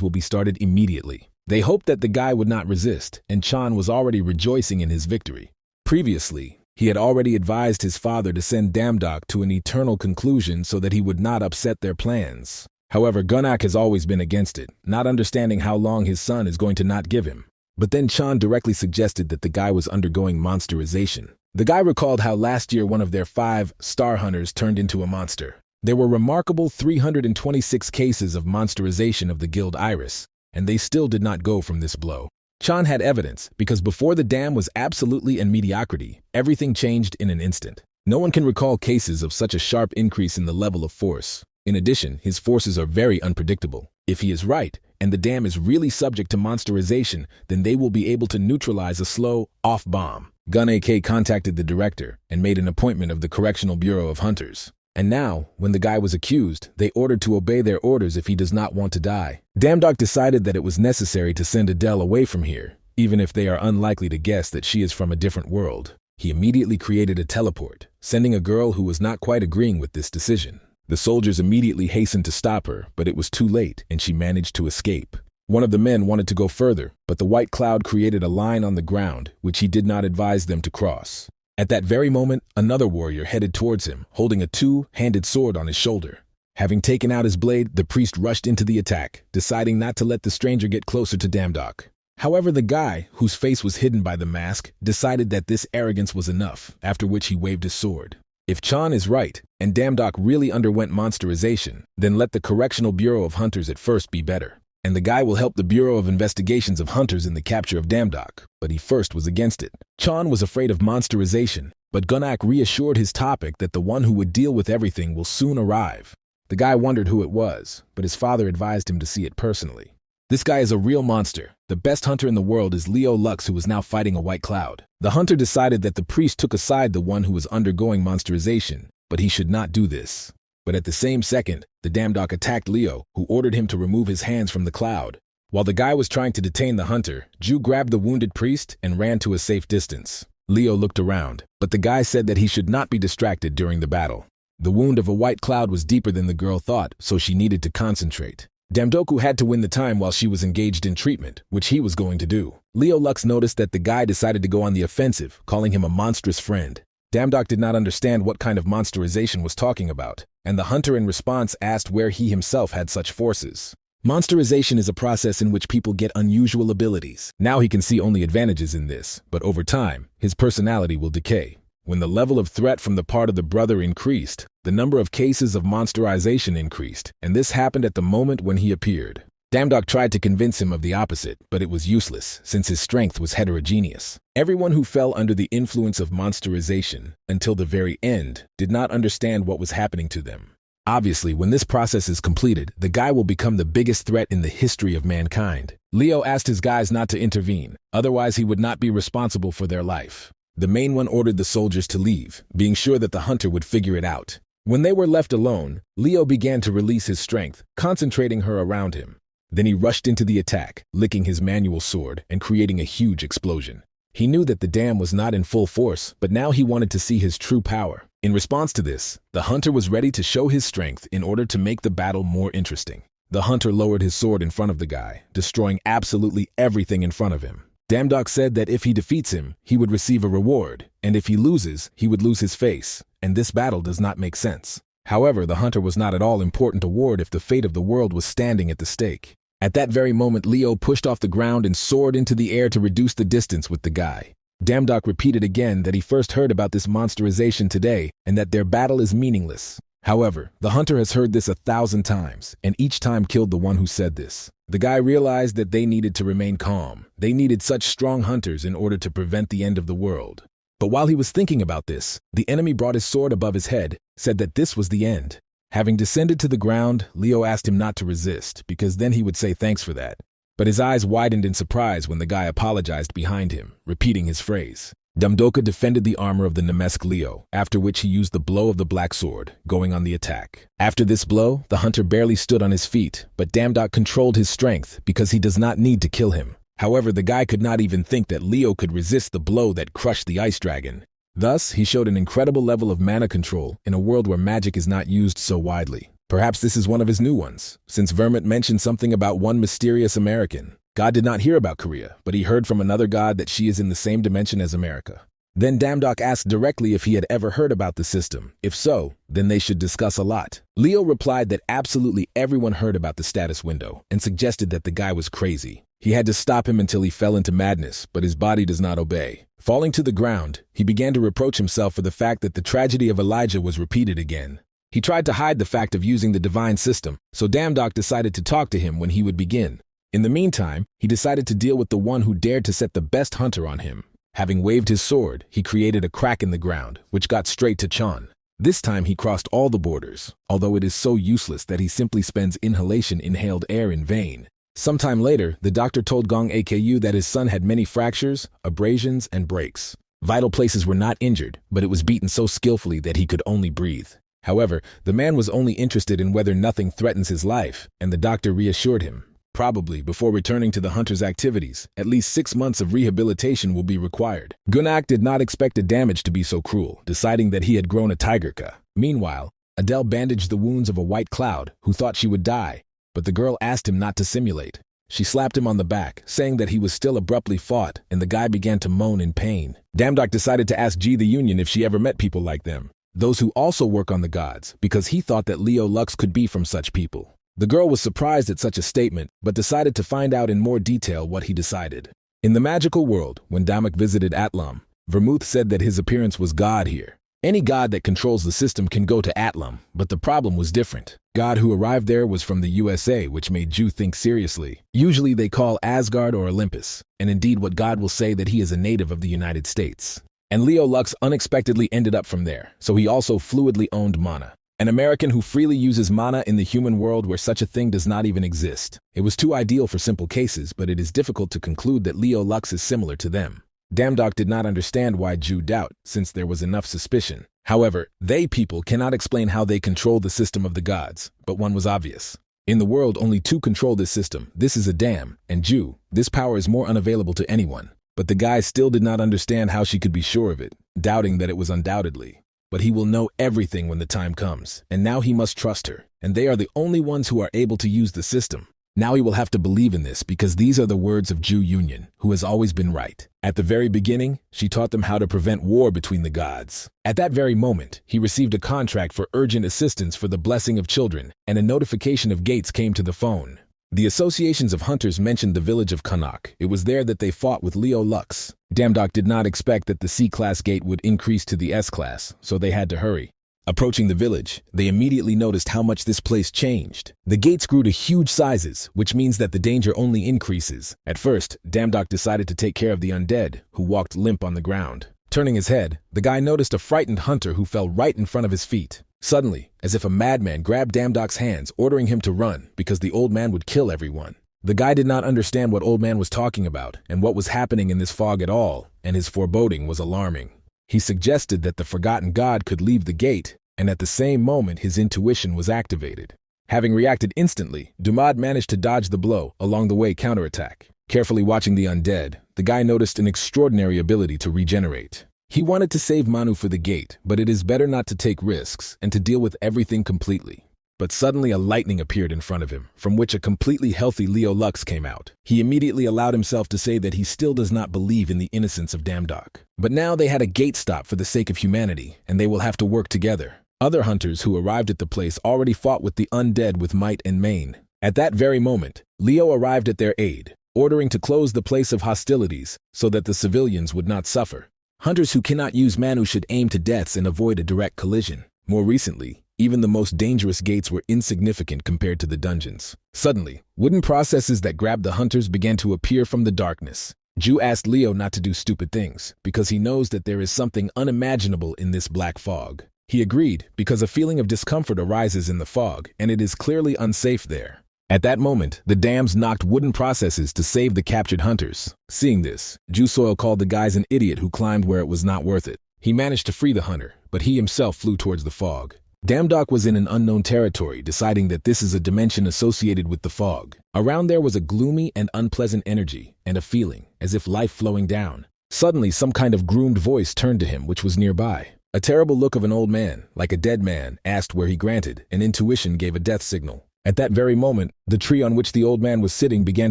will be started immediately. They hoped that the guy would not resist, and Chan was already rejoicing in his victory. Previously, he had already advised his father to send Damdok to an eternal conclusion so that he would not upset their plans. However, Gunnak has always been against it, not understanding how long his son is going to not give him. But then Chan directly suggested that the guy was undergoing monsterization. The guy recalled how last year one of their 5 star hunters turned into a monster. There were remarkable 326 cases of monsterization of the guild Iris, and they still did not go from this blow. Chan had evidence, because before the dam was absolutely in mediocrity, everything changed in an instant. No one can recall cases of such a sharp increase in the level of force. In addition, his forces are very unpredictable. If he is right, and the dam is really subject to monsterization, then they will be able to neutralize a slow, off bomb. Gun AK contacted the director and made an appointment of the Correctional Bureau of Hunters. And now, when the guy was accused, they ordered to obey their orders if he does not want to die. Damdok decided that it was necessary to send Adele away from here, even if they are unlikely to guess that she is from a different world. He immediately created a teleport, sending a girl who was not quite agreeing with this decision. The soldiers immediately hastened to stop her, but it was too late, and she managed to escape. One of the men wanted to go further, but the white cloud created a line on the ground, which he did not advise them to cross. At that very moment, another warrior headed towards him, holding a two-handed sword on his shoulder. Having taken out his blade, the priest rushed into the attack, deciding not to let the stranger get closer to Damdok. However, the guy, whose face was hidden by the mask, decided that this arrogance was enough, after which he waved his sword. If Chan is right, and Damdok really underwent monsterization, then let the Correctional Bureau of Hunters at first be better. And the guy will help the Bureau of Investigations of Hunters in the capture of Damdok, but he first was against it. Chan was afraid of monsterization, but Gunnak reassured his topic that the one who would deal with everything will soon arrive. The guy wondered who it was, but his father advised him to see it personally. This guy is a real monster. The best hunter in the world is Leo Lux, who is now fighting a white cloud. The hunter decided that the priest took aside the one who was undergoing monsterization, but he should not do this. But at the same second, the Damdok attacked Leo, who ordered him to remove his hands from the cloud. While the guy was trying to detain the hunter, Ju grabbed the wounded priest and ran to a safe distance. Leo looked around, but the guy said that he should not be distracted during the battle. The wound of a white cloud was deeper than the girl thought, so she needed to concentrate. Damdoku had to win the time while she was engaged in treatment, which he was going to do. Leo Lux noticed that the guy decided to go on the offensive, calling him a monstrous friend. Damdok did not understand what kind of monsterization was talking about, and the hunter in response asked where he himself had such forces. Monsterization is a process in which people get unusual abilities. Now he can see only advantages in this, but over time, his personality will decay. When the level of threat from the part of the brother increased, the number of cases of monsterization increased, and this happened at the moment when he appeared. Damdok tried to convince him of the opposite, but it was useless, since his strength was heterogeneous. Everyone who fell under the influence of monsterization, until the very end, did not understand what was happening to them. Obviously, when this process is completed, the guy will become the biggest threat in the history of mankind. Leo asked his guys not to intervene, otherwise he would not be responsible for their life. The main one ordered the soldiers to leave, being sure that the hunter would figure it out. When they were left alone, Leo began to release his strength, concentrating her around him. Then he rushed into the attack, licking his manual sword and creating a huge explosion. He knew that the dam was not in full force, but now he wanted to see his true power. In response to this, the hunter was ready to show his strength in order to make the battle more interesting. The hunter lowered his sword in front of the guy, destroying absolutely everything in front of him. Damdok said that if he defeats him, he would receive a reward, and if he loses, he would lose his face, and this battle does not make sense. However, the hunter was not at all important award if the fate of the world was standing at the stake. At that very moment, Leo pushed off the ground and soared into the air to reduce the distance with the guy. Damdok repeated again that he first heard about this monsterization today and that their battle is meaningless. However, the hunter has heard this 1,000 times, and each time killed the one who said this. The guy realized that they needed to remain calm. They needed such strong hunters in order to prevent the end of the world. But while he was thinking about this, the enemy brought his sword above his head, said that this was the end. Having descended to the ground, Leo asked him not to resist, because then he would say thanks for that. But his eyes widened in surprise when the guy apologized behind him, repeating his phrase. Damdoka defended the armor of the Namesk Leo, after which he used the blow of the black sword, going on the attack. After this blow, the hunter barely stood on his feet, but Damdok controlled his strength because he does not need to kill him. However, the guy could not even think that Leo could resist the blow that crushed the ice dragon. Thus, he showed an incredible level of mana control in a world where magic is not used so widely. Perhaps this is one of his new ones, since Vermont mentioned something about one mysterious American. God did not hear about Korea, but he heard from another god that she is in the same dimension as America. Then Damdok asked directly if he had ever heard about the system. If so, then they should discuss a lot. Leo replied that absolutely everyone heard about the status window and suggested that the guy was crazy. He had to stop him until he fell into madness, but his body does not obey. Falling to the ground, he began to reproach himself for the fact that the tragedy of Elijah was repeated again. He tried to hide the fact of using the divine system, so Damdok decided to talk to him when he would begin. In the meantime, he decided to deal with the one who dared to set the best hunter on him. Having waved his sword, he created a crack in the ground, which got straight to Chan. This time he crossed all the borders, although it is so useless that he simply spends inhalation inhaled air in vain. Sometime later, the doctor told Gong Aku that his son had many fractures, abrasions, and breaks. Vital places were not injured, but it was beaten so skillfully that he could only breathe. However, the man was only interested in whether nothing threatens his life, and the doctor reassured him. Probably, before returning to the hunter's activities, at least 6 months of rehabilitation will be required. Gunak did not expect the damage to be so cruel, deciding that he had grown a tigerka. Meanwhile, Adele bandaged the wounds of a white cloud, who thought she would die, but the girl asked him not to simulate. She slapped him on the back, saying that he was still abruptly fought, and the guy began to moan in pain. Damdok decided to ask G the Union if she ever met people like them, those who also work on the gods, because he thought that Leo Lux could be from such people. The girl was surprised at such a statement, but decided to find out in more detail what he decided. In the magical world, when Damak visited Atlam, Vermouth said that his appearance was God here. Any god that controls the system can go to Atlam, but the problem was different. God who arrived there was from the USA, which made Ju think seriously. Usually they call Asgard or Olympus, and indeed what God will say that he is a native of the United States. And Leo Lux unexpectedly ended up from there, so he also fluidly owned mana. An American who freely uses mana in the human world where such a thing does not even exist. It was too ideal for simple cases, but it is difficult to conclude that Leo Lux is similar to them. Damdok did not understand why Ju doubt, since there was enough suspicion. However, they people cannot explain how they control the system of the gods, but one was obvious. In the world, only two control this system. This is a dam, and Ju, this power is more unavailable to anyone. But the guy still did not understand how she could be sure of it, doubting that it was undoubtedly. But he will know everything when the time comes, and now he must trust her, and they are the only ones who are able to use the system. Now he will have to believe in this because these are the words of Ju Union, who has always been right. At the very beginning, she taught them how to prevent war between the gods. At that very moment, he received a contract for urgent assistance for the blessing of children, and a notification of gates came to the phone. The associations of hunters mentioned the village of Kanak. It was there that they fought with Leo Lux. Damdok did not expect that the C-class gate would increase to the S-class, so they had to hurry. Approaching the village, they immediately noticed how much this place changed. The gates grew to huge sizes, which means that the danger only increases. At first, Damdok decided to take care of the undead, who walked limp on the ground. Turning his head, the guy noticed a frightened hunter who fell right in front of his feet. Suddenly, as if a madman grabbed Damdok's hands, ordering him to run, because the old man would kill everyone. The guy did not understand what old man was talking about, and what was happening in this fog at all, and his foreboding was alarming. He suggested that the forgotten god could leave the gate, and at the same moment his intuition was activated. Having reacted instantly, Dumad managed to dodge the blow, along the way counterattack. Carefully watching the undead, the guy noticed an extraordinary ability to regenerate. He wanted to save Manu for the gate, but it is better not to take risks and to deal with everything completely. But suddenly a lightning appeared in front of him, from which a completely healthy Leo Lux came out. He immediately allowed himself to say that he still does not believe in the innocence of Damdok. But now they had a gate stop for the sake of humanity, and they will have to work together. Other hunters who arrived at the place already fought with the undead with might and main. At that very moment, Leo arrived at their aid, ordering to close the place of hostilities so that the civilians would not suffer. Hunters who cannot use Manu should aim to deaths and avoid a direct collision. More recently, even the most dangerous gates were insignificant compared to the dungeons. Suddenly, wooden processes that grabbed the hunters began to appear from the darkness. Ju asked Leo not to do stupid things, because he knows that there is something unimaginable in this black fog. He agreed, because a feeling of discomfort arises in the fog, and it is clearly unsafe there. At that moment, the dams knocked wooden processes to save the captured hunters. Seeing this, Jusoil called the guys an idiot who climbed where it was not worth it. He managed to free the hunter, but he himself flew towards the fog. Damdok was in an unknown territory, deciding that this is a dimension associated with the fog. Around there was a gloomy and unpleasant energy, and a feeling, as if life flowing down. Suddenly, some kind of groomed voice turned to him, which was nearby. A terrible look of an old man, like a dead man, asked where he granted, and intuition gave a death signal. At that very moment, the tree on which the old man was sitting began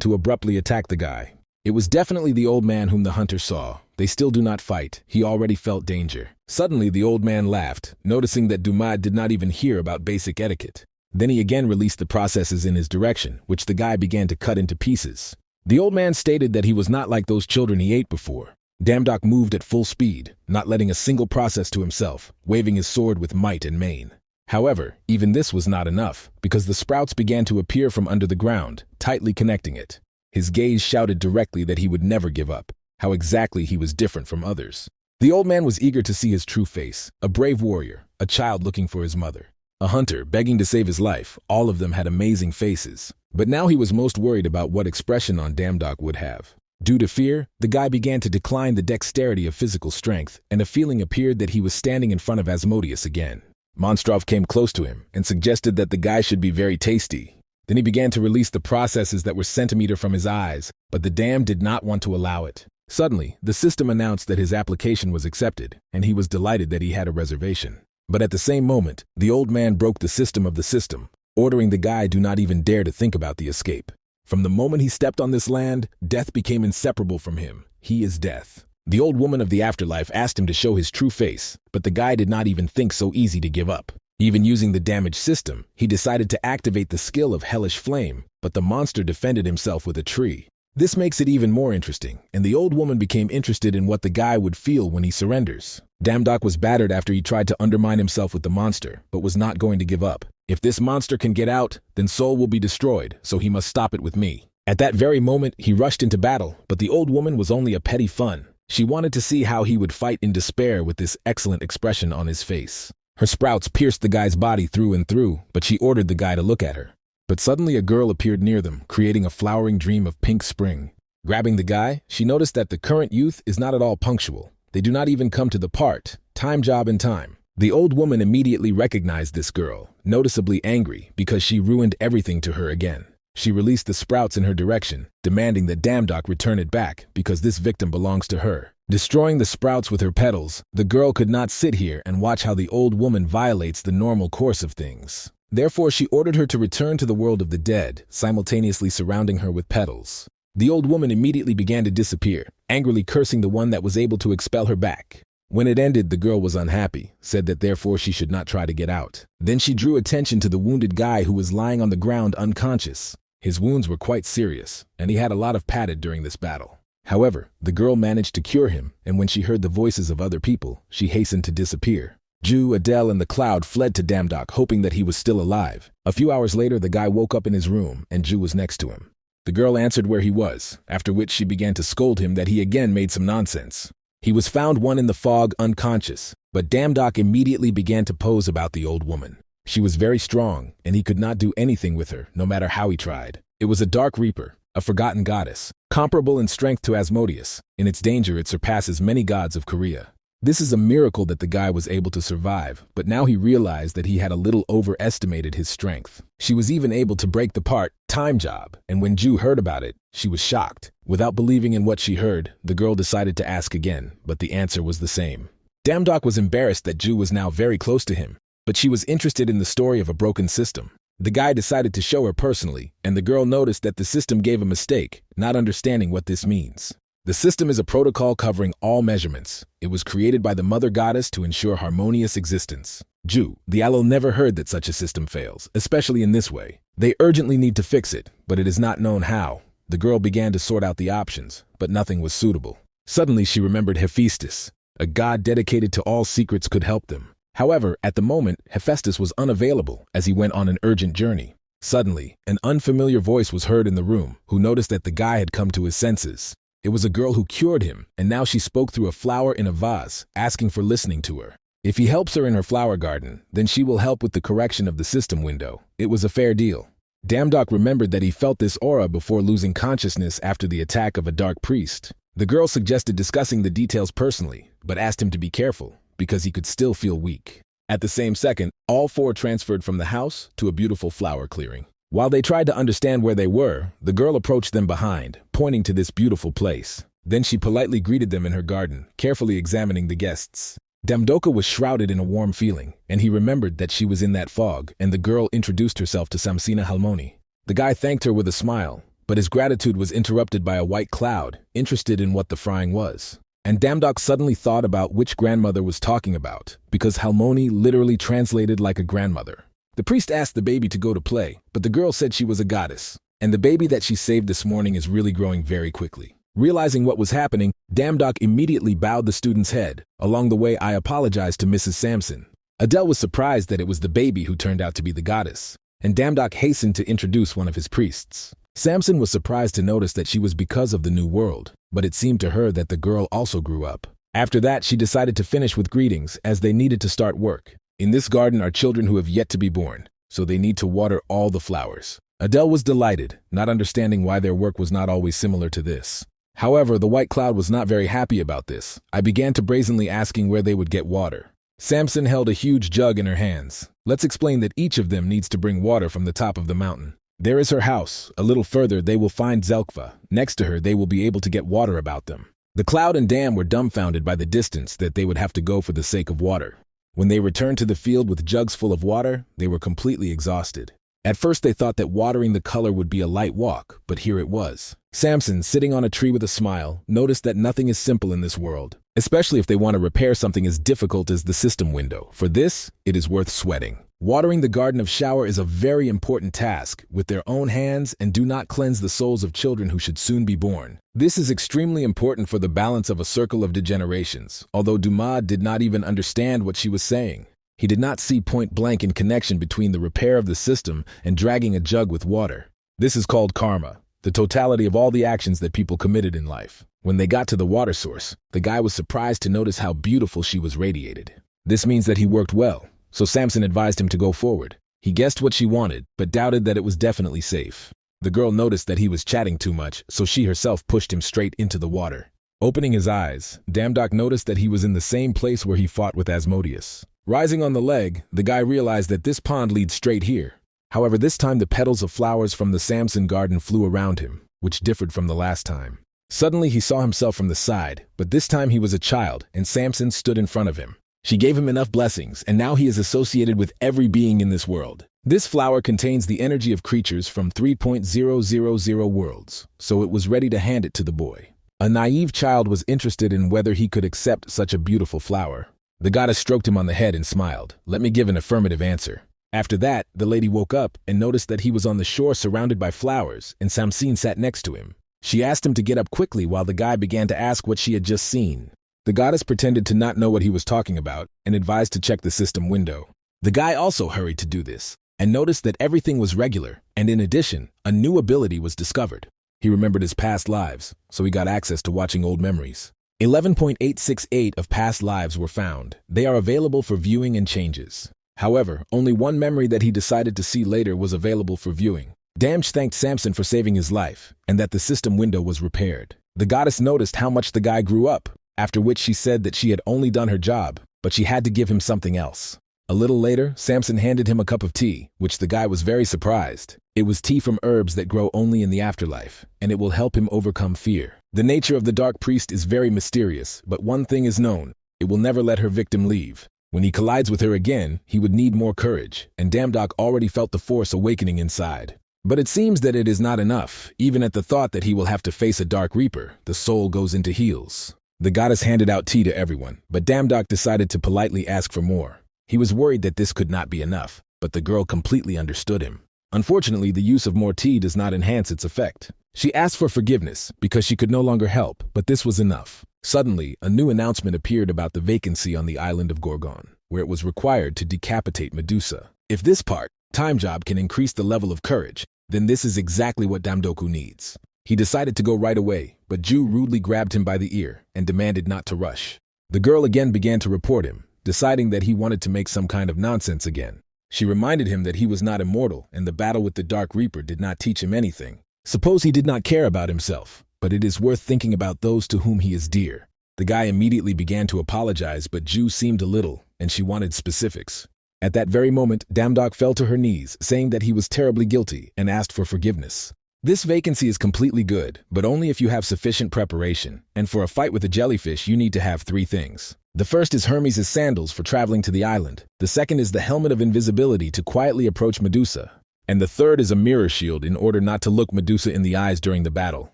to abruptly attack the guy. It was definitely the old man whom the hunter saw. They still do not fight. He already felt danger. Suddenly, the old man laughed, noticing that Dumad did not even hear about basic etiquette. Then he again released the processes in his direction, which the guy began to cut into pieces. The old man stated that he was not like those children he ate before. Damdok moved at full speed, not letting a single process to himself, waving his sword with might and main. However, even this was not enough, because the sprouts began to appear from under the ground, tightly connecting it. His gaze shouted directly that he would never give up, how exactly he was different from others. The old man was eager to see his true face, a brave warrior, a child looking for his mother. a hunter begging to save his life. All of them had amazing faces. But now he was most worried about what expression on Damdok would have. Due to fear, the guy began to decline the dexterity of physical strength, and a feeling appeared that he was standing in front of Asmodeus again. Monstrov came close to him and suggested that the guy should be very tasty. Then he began to release the processes that were centimeter from his eyes, but the dam did not want to allow it. Suddenly, the system announced that his application was accepted, and he was delighted that he had a reservation. But at the same moment, the old man broke the system of the system, ordering the guy do not even dare to think about the escape. From the moment he stepped on this land, death became inseparable from him. He is death. The old woman of the afterlife asked him to show his true face, but the guy did not even think so easy to give up. Even using the damaged system, he decided to activate the skill of hellish flame, but the monster defended himself with a tree. This makes it even more interesting, and the old woman became interested in what the guy would feel when he surrenders. Damdok was battered after he tried to undermine himself with the monster, but was not going to give up. If this monster can get out, then Soul will be destroyed, so he must stop it with me. At that very moment, he rushed into battle, but the old woman was only a petty fun. She wanted to see how he would fight in despair with this excellent expression on his face. Her sprouts pierced the guy's body through and through, but she ordered the guy to look at her. But suddenly a girl appeared near them, creating a flowering dream of pink spring. Grabbing the guy, she noticed that the current youth is not at all punctual. They do not even come to the part, time job in time. The old woman immediately recognized this girl, noticeably angry because she ruined everything to her again. She released the sprouts in her direction, demanding that Damdok return it back because this victim belongs to her. Destroying the sprouts with her petals, the girl could not sit here and watch how the old woman violates the normal course of things. Therefore, she ordered her to return to the world of the dead, simultaneously surrounding her with petals. The old woman immediately began to disappear, angrily cursing the one that was able to expel her back. When it ended, the girl was unhappy, said that therefore she should not try to get out. Then she drew attention to the wounded guy who was lying on the ground unconscious. His wounds were quite serious, and he had a lot of padded during this battle. However, the girl managed to cure him, and when she heard the voices of other people, she hastened to disappear. Jew, Adele, and the Cloud fled to Damdok, hoping that he was still alive. A few hours later, the guy woke up in his room, and Jew was next to him. The girl answered where he was, after which she began to scold him that he again made some nonsense. He was found one in the fog, unconscious, but Damdok immediately began to pose about the old woman. She was very strong, and he could not do anything with her, no matter how he tried. It was a dark reaper, a forgotten goddess, comparable in strength to Asmodeus. In its danger, it surpasses many gods of Korea. This is a miracle that the guy was able to survive, but now he realized that he had a little overestimated his strength. She was even able to break the part, time job, and when Ju heard about it, she was shocked. Without believing in what she heard, the girl decided to ask again, but the answer was the same. Damdok was embarrassed that Ju was now very close to him, but she was interested in the story of a broken system. The guy decided to show her personally, and the girl noticed that the system gave a mistake, not understanding what this means. The system is a protocol covering all measurements. It was created by the mother goddess to ensure harmonious existence. Ju, the Allo never heard that such a system fails, especially in this way. They urgently need to fix it, but it is not known how. The girl began to sort out the options, but nothing was suitable. Suddenly she remembered Hephaestus, a god dedicated to all secrets could help them. However, at the moment, Hephaestus was unavailable as he went on an urgent journey. Suddenly, an unfamiliar voice was heard in the room, who noticed that the guy had come to his senses. It was a girl who cured him, and now she spoke through a flower in a vase, asking for listening to her. If he helps her in her flower garden, then she will help with the correction of the system window. It was a fair deal. Damdok remembered that he felt this aura before losing consciousness after the attack of a dark priest. The girl suggested discussing the details personally, but asked him to be careful, because he could still feel weak. At the same second, all four transferred from the house to a beautiful flower clearing. While they tried to understand where they were, the girl approached them behind, pointing to this beautiful place. Then she politely greeted them in her garden, carefully examining the guests. Damdoka was shrouded in a warm feeling, and he remembered that she was in that fog, and the girl introduced herself to Samsina Halmoni. The guy thanked her with a smile, but his gratitude was interrupted by a white cloud, interested in what the frying was. And Damdok suddenly thought about which grandmother was talking about, because Halmoni literally translated like a grandmother. The priest asked the baby to go to play, but the girl said she was a goddess, and the baby that she saved this morning is really growing very quickly. Realizing what was happening, Damdok immediately bowed the student's head. Along the way, I apologized to Mrs. Samson. Adele was surprised that it was the baby who turned out to be the goddess, and Damdok hastened to introduce one of his priests. Samson was surprised to notice that she was because of the new world, but it seemed to her that the girl also grew up. After that, she decided to finish with greetings as they needed to start work. In this garden are children who have yet to be born, so they need to water all the flowers. Adele was delighted, not understanding why their work was not always similar to this. However, the white cloud was not very happy about this. I began to brazenly asking where they would get water. Samson held a huge jug in her hands. Let's explain that each of them needs to bring water from the top of the mountain. There is her house. A little further, they will find Zelkva. Next to her, they will be able to get water about them. The cloud and dam were dumbfounded by the distance that they would have to go for the sake of water. When they returned to the field with jugs full of water, they were completely exhausted. At first, they thought that watering the color would be a light walk, but here it was. Samson, sitting on a tree with a smile, noticed that nothing is simple in this world, especially if they want to repair something as difficult as the system window. For this, it is worth sweating. Watering the Garden of Shower is a very important task with their own hands, and do not cleanse the souls of children who should soon be born. This is extremely important for the balance of a circle of degenerations, although Dumas did not even understand what she was saying. He did not see point blank in connection between the repair of the system and dragging a jug with water. This is called karma, the totality of all the actions that people committed in life. When they got to the water source, the guy was surprised to notice how beautiful she was radiated. This means that he worked well, so Samson advised him to go forward. He guessed what she wanted, but doubted that it was definitely safe. The girl noticed that he was chatting too much, so she herself pushed him straight into the water. Opening his eyes, Damdok noticed that he was in the same place where he fought with Asmodeus. Rising on the leg, the guy realized that this pond leads straight here. However, this time the petals of flowers from the Samson garden flew around him, which differed from the last time. Suddenly he saw himself from the side, but this time he was a child, and Samson stood in front of him. She gave him enough blessings, and now he is associated with every being in this world. This flower contains the energy of creatures from 3.000 worlds, so it was ready to hand it to the boy. A naive child was interested in whether he could accept such a beautiful flower. The goddess stroked him on the head and smiled. Let me give an affirmative answer. After that, the lady woke up and noticed that he was on the shore surrounded by flowers, and Samson sat next to him. She asked him to get up quickly while the guy began to ask what she had just seen. The goddess pretended to not know what he was talking about and advised to check the system window. The guy also hurried to do this and noticed that everything was regular, and in addition, a new ability was discovered. He remembered his past lives, so he got access to watching old memories. 11.868 of past lives were found. They are available for viewing and changes. However, only one memory that he decided to see later was available for viewing. Damj thanked Samson for saving his life, and that the system window was repaired. The goddess noticed how much the guy grew up, after which she said that she had only done her job, but she had to give him something else. A little later, Samson handed him a cup of tea, which the guy was very surprised. It was tea from herbs that grow only in the afterlife, and it will help him overcome fear. The nature of the dark priest is very mysterious, but one thing is known: it will never let her victim leave. When he collides with her again, he would need more courage, and Damdok already felt the force awakening inside. But it seems that it is not enough. Even at the thought that he will have to face a dark reaper, the soul goes into heels. The goddess handed out tea to everyone, but Damdok decided to politely ask for more. He was worried that this could not be enough, but the girl completely understood him. Unfortunately, the use of more tea does not enhance its effect. She asked for forgiveness because she could no longer help, but this was enough. Suddenly, a new announcement appeared about the vacancy on the island of Gorgon, where it was required to decapitate Medusa. If this part, time job, can increase the level of courage, then this is exactly what Damdoku needs. He decided to go right away, but Ju rudely grabbed him by the ear and demanded not to rush. The girl again began to report him, deciding that he wanted to make some kind of nonsense again. She reminded him that he was not immortal, and the battle with the Dark Reaper did not teach him anything. Suppose he did not care about himself, but it is worth thinking about those to whom he is dear. The guy immediately began to apologize, but Ju seemed a little, and she wanted specifics. At that very moment, Damdok fell to her knees, saying that he was terribly guilty, and asked for forgiveness. This vacancy is completely good, but only if you have sufficient preparation, and for a fight with a jellyfish you need to have 3 things. The first is Hermes' sandals for traveling to the island. The second is the helmet of invisibility to quietly approach Medusa. And the third is a mirror shield in order not to look Medusa in the eyes during the battle.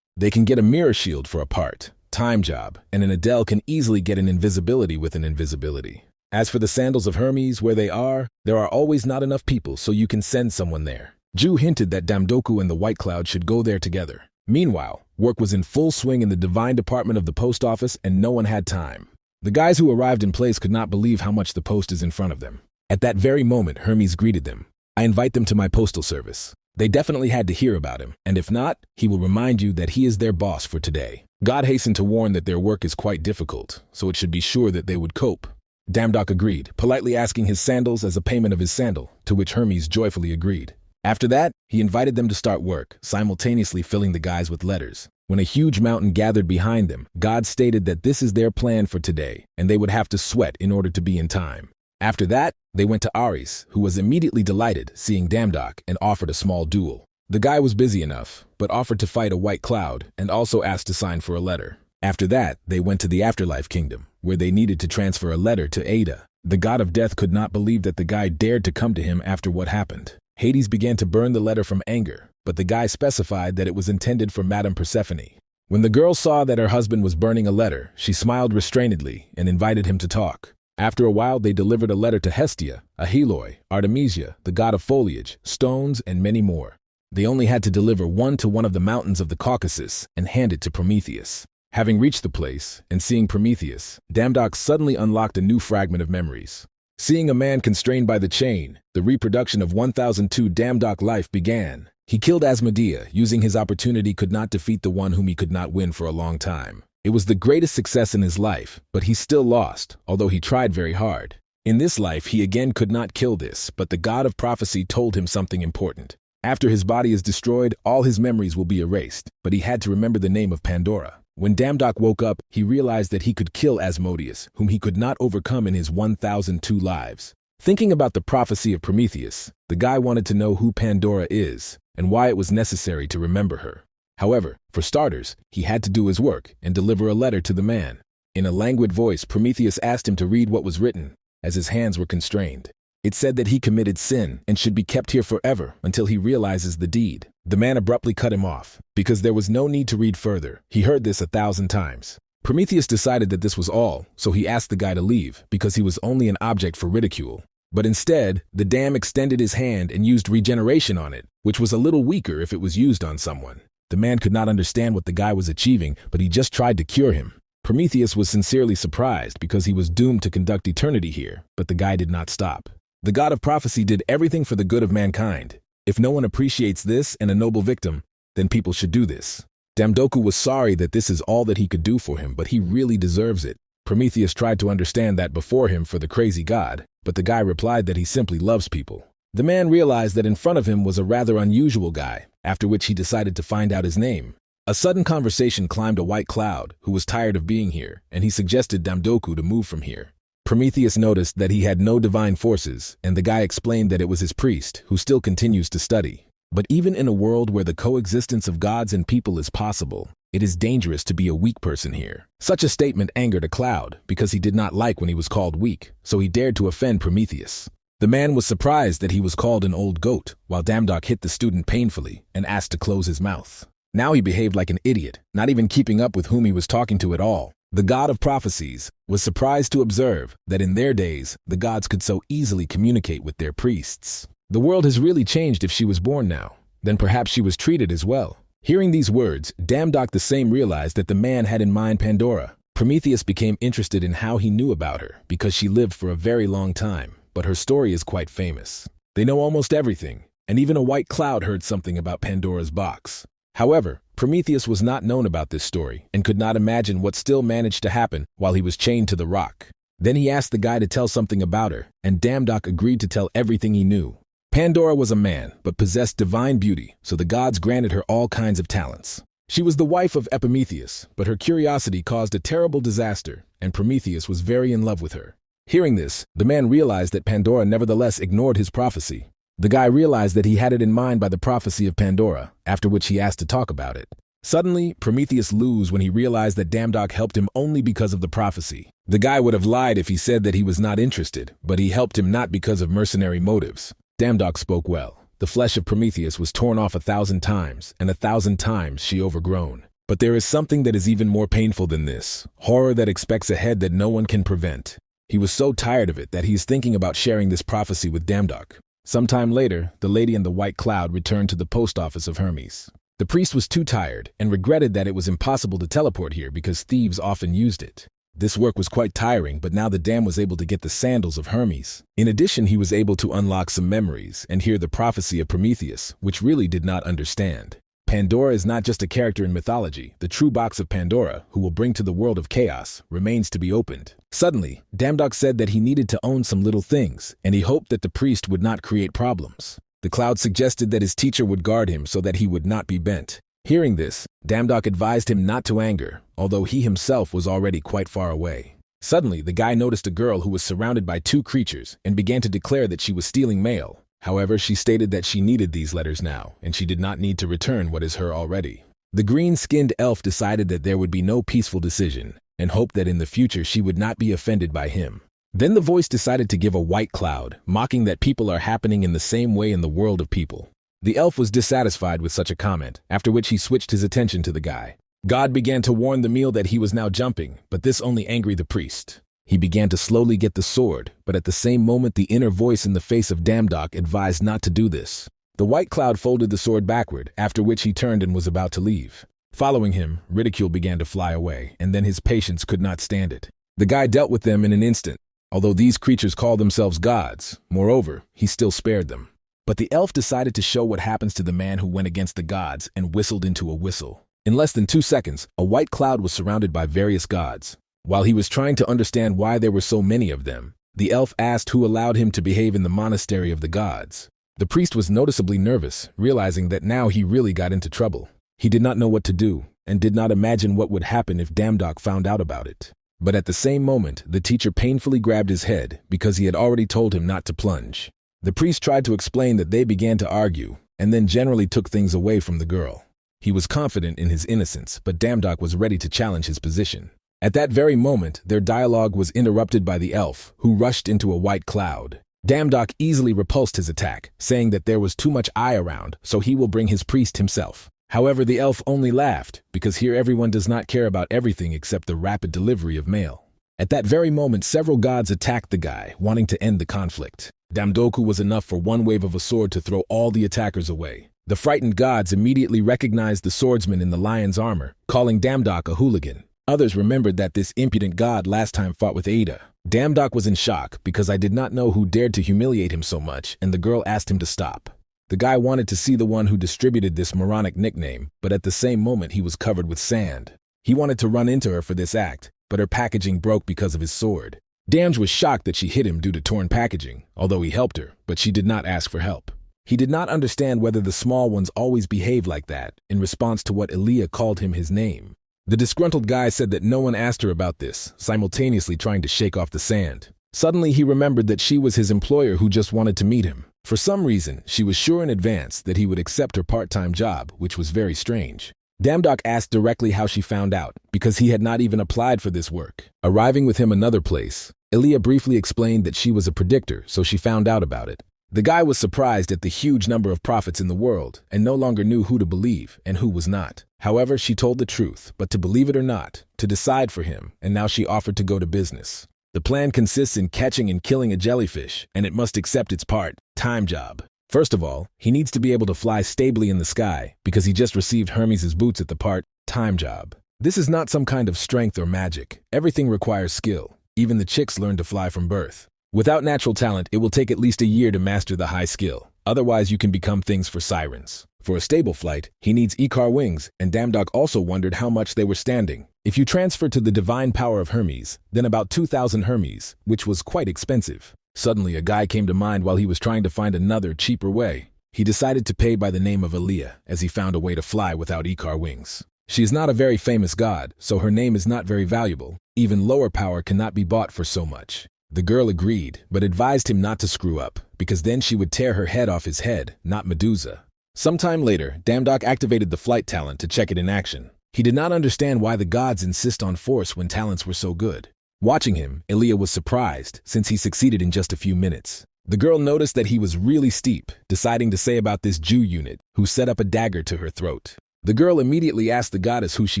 They can get a mirror shield for a part, time job, and an Adele can easily get an invisibility with an invisibility. As for the sandals of Hermes, where they are, there are always not enough people, so you can send someone there. Ju hinted that Damdoku and the White Cloud should go there together. Meanwhile, work was in full swing in the divine department of the post office, and no one had time. The guys who arrived in place could not believe how much the post is in front of them. At that very moment, Hermes greeted them. I invite them to my postal service. They definitely had to hear about him, and if not, he will remind you that he is their boss for today. God hastened to warn that their work is quite difficult, so it should be sure that they would cope. Damdok agreed, politely asking his sandals as a payment of his sandal, to which Hermes joyfully agreed. After that, he invited them to start work, simultaneously filling the guys with letters. When a huge mountain gathered behind them, God stated that this is their plan for today, and they would have to sweat in order to be in time. After that, they went to Ares, who was immediately delighted, seeing Damdok, and offered a small duel. The guy was busy enough, but offered to fight a white cloud, and also asked to sign for a letter. After that, they went to the afterlife kingdom, where they needed to transfer a letter to Ada. The god of death could not believe that the guy dared to come to him after what happened. Hades began to burn the letter from anger, but the guy specified that it was intended for Madame Persephone. When the girl saw that her husband was burning a letter, she smiled restrainedly and invited him to talk. After a while, they delivered a letter to Hestia, Ahiloi, Artemisia, the god of foliage, stones, and many more. They only had to deliver one to one of the mountains of the Caucasus and hand it to Prometheus. Having reached the place and seeing Prometheus, Damdok suddenly unlocked a new fragment of memories. Seeing a man constrained by the chain, the reproduction of 1002 Damdok life began. He killed Asmodea, using his opportunity could not defeat the one whom he could not win for a long time. It was the greatest success in his life, but he still lost, although he tried very hard. In this life, he again could not kill this, but the god of prophecy told him something important. After his body is destroyed, all his memories will be erased, but he had to remember the name of Pandora. When Damdok woke up, he realized that he could kill Asmodeus, whom he could not overcome in his 1002 lives. Thinking about the prophecy of Prometheus, the guy wanted to know who Pandora is and why it was necessary to remember her. However, for starters, he had to do his work and deliver a letter to the man. In a languid voice, Prometheus asked him to read what was written, as his hands were constrained. It said that he committed sin and should be kept here forever until he realizes the deed. The man abruptly cut him off, because there was no need to read further. He heard this 1,000 times. Prometheus decided that this was all, so he asked the guy to leave, because he was only an object for ridicule. But instead, the dam extended his hand and used regeneration on it, which was a little weaker if it was used on someone. The man could not understand what the guy was achieving, but he just tried to cure him. Prometheus was sincerely surprised because he was doomed to conduct eternity here, but the guy did not stop. The god of prophecy did everything for the good of mankind. If no one appreciates this and a noble victim, then people should do this. Damdoku was sorry that this is all that he could do for him, but he really deserves it. Prometheus tried to understand that before him for the crazy god, but the guy replied that he simply loves people. The man realized that in front of him was a rather unusual guy, after which he decided to find out his name. A sudden conversation climbed a white cloud, who was tired of being here, and he suggested Damdoku to move from here. Prometheus noticed that he had no divine forces, and the guy explained that it was his priest, who still continues to study. But even in a world where the coexistence of gods and people is possible, it is dangerous to be a weak person here. Such a statement angered a cloud, because he did not like when he was called weak, so he dared to offend Prometheus. The man was surprised that he was called an old goat, while Damdok hit the student painfully and asked to close his mouth. Now he behaved like an idiot, not even keeping up with whom he was talking to at all. The god of prophecies was surprised to observe that in their days, the gods could so easily communicate with their priests. The world has really changed if she was born now. Then perhaps she was treated as well. Hearing these words, Damdok the same realized that the man had in mind Pandora. Prometheus became interested in how he knew about her, because she lived for a very long time, but her story is quite famous. They know almost everything, and even a white cloud heard something about Pandora's box. However, Prometheus was not known about this story and could not imagine what still managed to happen while he was chained to the rock. Then he asked the guy to tell something about her, and Damdok agreed to tell everything he knew. Pandora was a man, but possessed divine beauty, so the gods granted her all kinds of talents. She was the wife of Epimetheus, but her curiosity caused a terrible disaster, and Prometheus was very in love with her. Hearing this, the man realized that Pandora nevertheless ignored his prophecy. The guy realized that he had it in mind by the prophecy of Pandora, after which he asked to talk about it. Suddenly, Prometheus lose when he realized that Damdok helped him only because of the prophecy. The guy would have lied if he said that he was not interested, but he helped him not because of mercenary motives. Damdok spoke well. The flesh of Prometheus was torn off 1,000 times, and 1,000 times she overgrown. But there is something that is even more painful than this, horror that expects a head that no one can prevent. He was so tired of it that he is thinking about sharing this prophecy with Damdok. Sometime later, the lady in the white cloud returned to the post office of Hermes. The priest was too tired and regretted that it was impossible to teleport here because thieves often used it. This work was quite tiring, but now the dam was able to get the sandals of Hermes. In addition, he was able to unlock some memories and hear the prophecy of Prometheus, which really did not understand. Pandora is not just a character in mythology. The true box of Pandora, who will bring to the world of chaos, remains to be opened. Suddenly, Damdok said that he needed to own some little things, and he hoped that the priest would not create problems. The cloud suggested that his teacher would guard him so that he would not be bent. Hearing this, Damdok advised him not to anger, although he himself was already quite far away. Suddenly, the guy noticed a girl who was surrounded by two creatures and began to declare that she was stealing mail. However, she stated that she needed these letters now, and she did not need to return what is her already. The green-skinned elf decided that there would be no peaceful decision, and hoped that in the future she would not be offended by him. Then the voice decided to give a white cloud, mocking that people are happening in the same way in the world of people. The elf was dissatisfied with such a comment, after which he switched his attention to the guy. God began to warn the meal that he was now jumping, but this only angered the priest. He began to slowly get the sword, but at the same moment the inner voice in the face of Damdok advised not to do this. The white cloud folded the sword backward, after which he turned and was about to leave. Following him, ridicule began to fly away, and then his patience could not stand it. The guy dealt with them in an instant, although these creatures call themselves gods. Moreover, he still spared them. But the elf decided to show what happens to the man who went against the gods and whistled into a whistle. In less than 2 seconds, a white cloud was surrounded by various gods. While he was trying to understand why there were so many of them, the elf asked who allowed him to behave in the monastery of the gods. The priest was noticeably nervous, realizing that now he really got into trouble. He did not know what to do, and did not imagine what would happen if Damdok found out about it. But at the same moment, the teacher painfully grabbed his head, because he had already told him not to plunge. The priest tried to explain that they began to argue, and then generally took things away from the girl. He was confident in his innocence, but Damdok was ready to challenge his position. At that very moment, their dialogue was interrupted by the elf, who rushed into a white cloud. Damdok easily repulsed his attack, saying that there was too much eye around, so he will bring his priest himself. However, the elf only laughed, because here everyone does not care about everything except the rapid delivery of mail. At that very moment, several gods attacked the guy, wanting to end the conflict. Damdoku was enough for one wave of a sword to throw all the attackers away. The frightened gods immediately recognized the swordsman in the lion's armor, calling Damdok a hooligan. Others remembered that this impudent god last time fought with Ada. Damdok was in shock because I did not know who dared to humiliate him so much, and the girl asked him to stop. The guy wanted to see the one who distributed this moronic nickname, but at the same moment he was covered with sand. He wanted to run into her for this act, but her packaging broke because of his sword. Damj was shocked that she hit him due to torn packaging, although he helped her, but she did not ask for help. He did not understand whether the small ones always behave like that, in response to what Elia called him his name. The disgruntled guy said that no one asked her about this, simultaneously trying to shake off the sand. Suddenly he remembered that she was his employer who just wanted to meet him. For some reason, she was sure in advance that he would accept her part-time job, which was very strange. Damdok asked directly how she found out, because he had not even applied for this work. Arriving with him another place, Elia briefly explained that she was a predictor, so she found out about it. The guy was surprised at the huge number of prophets in the world and no longer knew who to believe and who was not. However, she told the truth, but to believe it or not, to decide for him, and now she offered to go to business. The plan consists in catching and killing a jellyfish, and it must accept its part-time job. First of all, he needs to be able to fly stably in the sky because he just received Hermes' boots at the part-time job. This is not some kind of strength or magic. Everything requires skill. Even the chicks learn to fly from birth. Without natural talent, it will take at least a year to master the high skill. Otherwise, you can become things for sirens. For a stable flight, he needs Ikar wings, and Damdok also wondered how much they were standing. If you transfer to the divine power of Hermes, then about 2,000 Hermes, which was quite expensive. Suddenly, a guy came to mind while he was trying to find another, cheaper way. He decided to pay by the name of Elia, as he found a way to fly without Ikar wings. She is not a very famous god, so her name is not very valuable. Even lower power cannot be bought for so much. The girl agreed, but advised him not to screw up, because then she would tear her head off his head, not Medusa. Sometime later, Damdok activated the flight talent to check it in action. He did not understand why the gods insist on force when talents were so good. Watching him, Elia was surprised, since he succeeded in just a few minutes. The girl noticed that he was really steep, deciding to say about this Jew unit, who set up a dagger to her throat. The girl immediately asked the goddess who she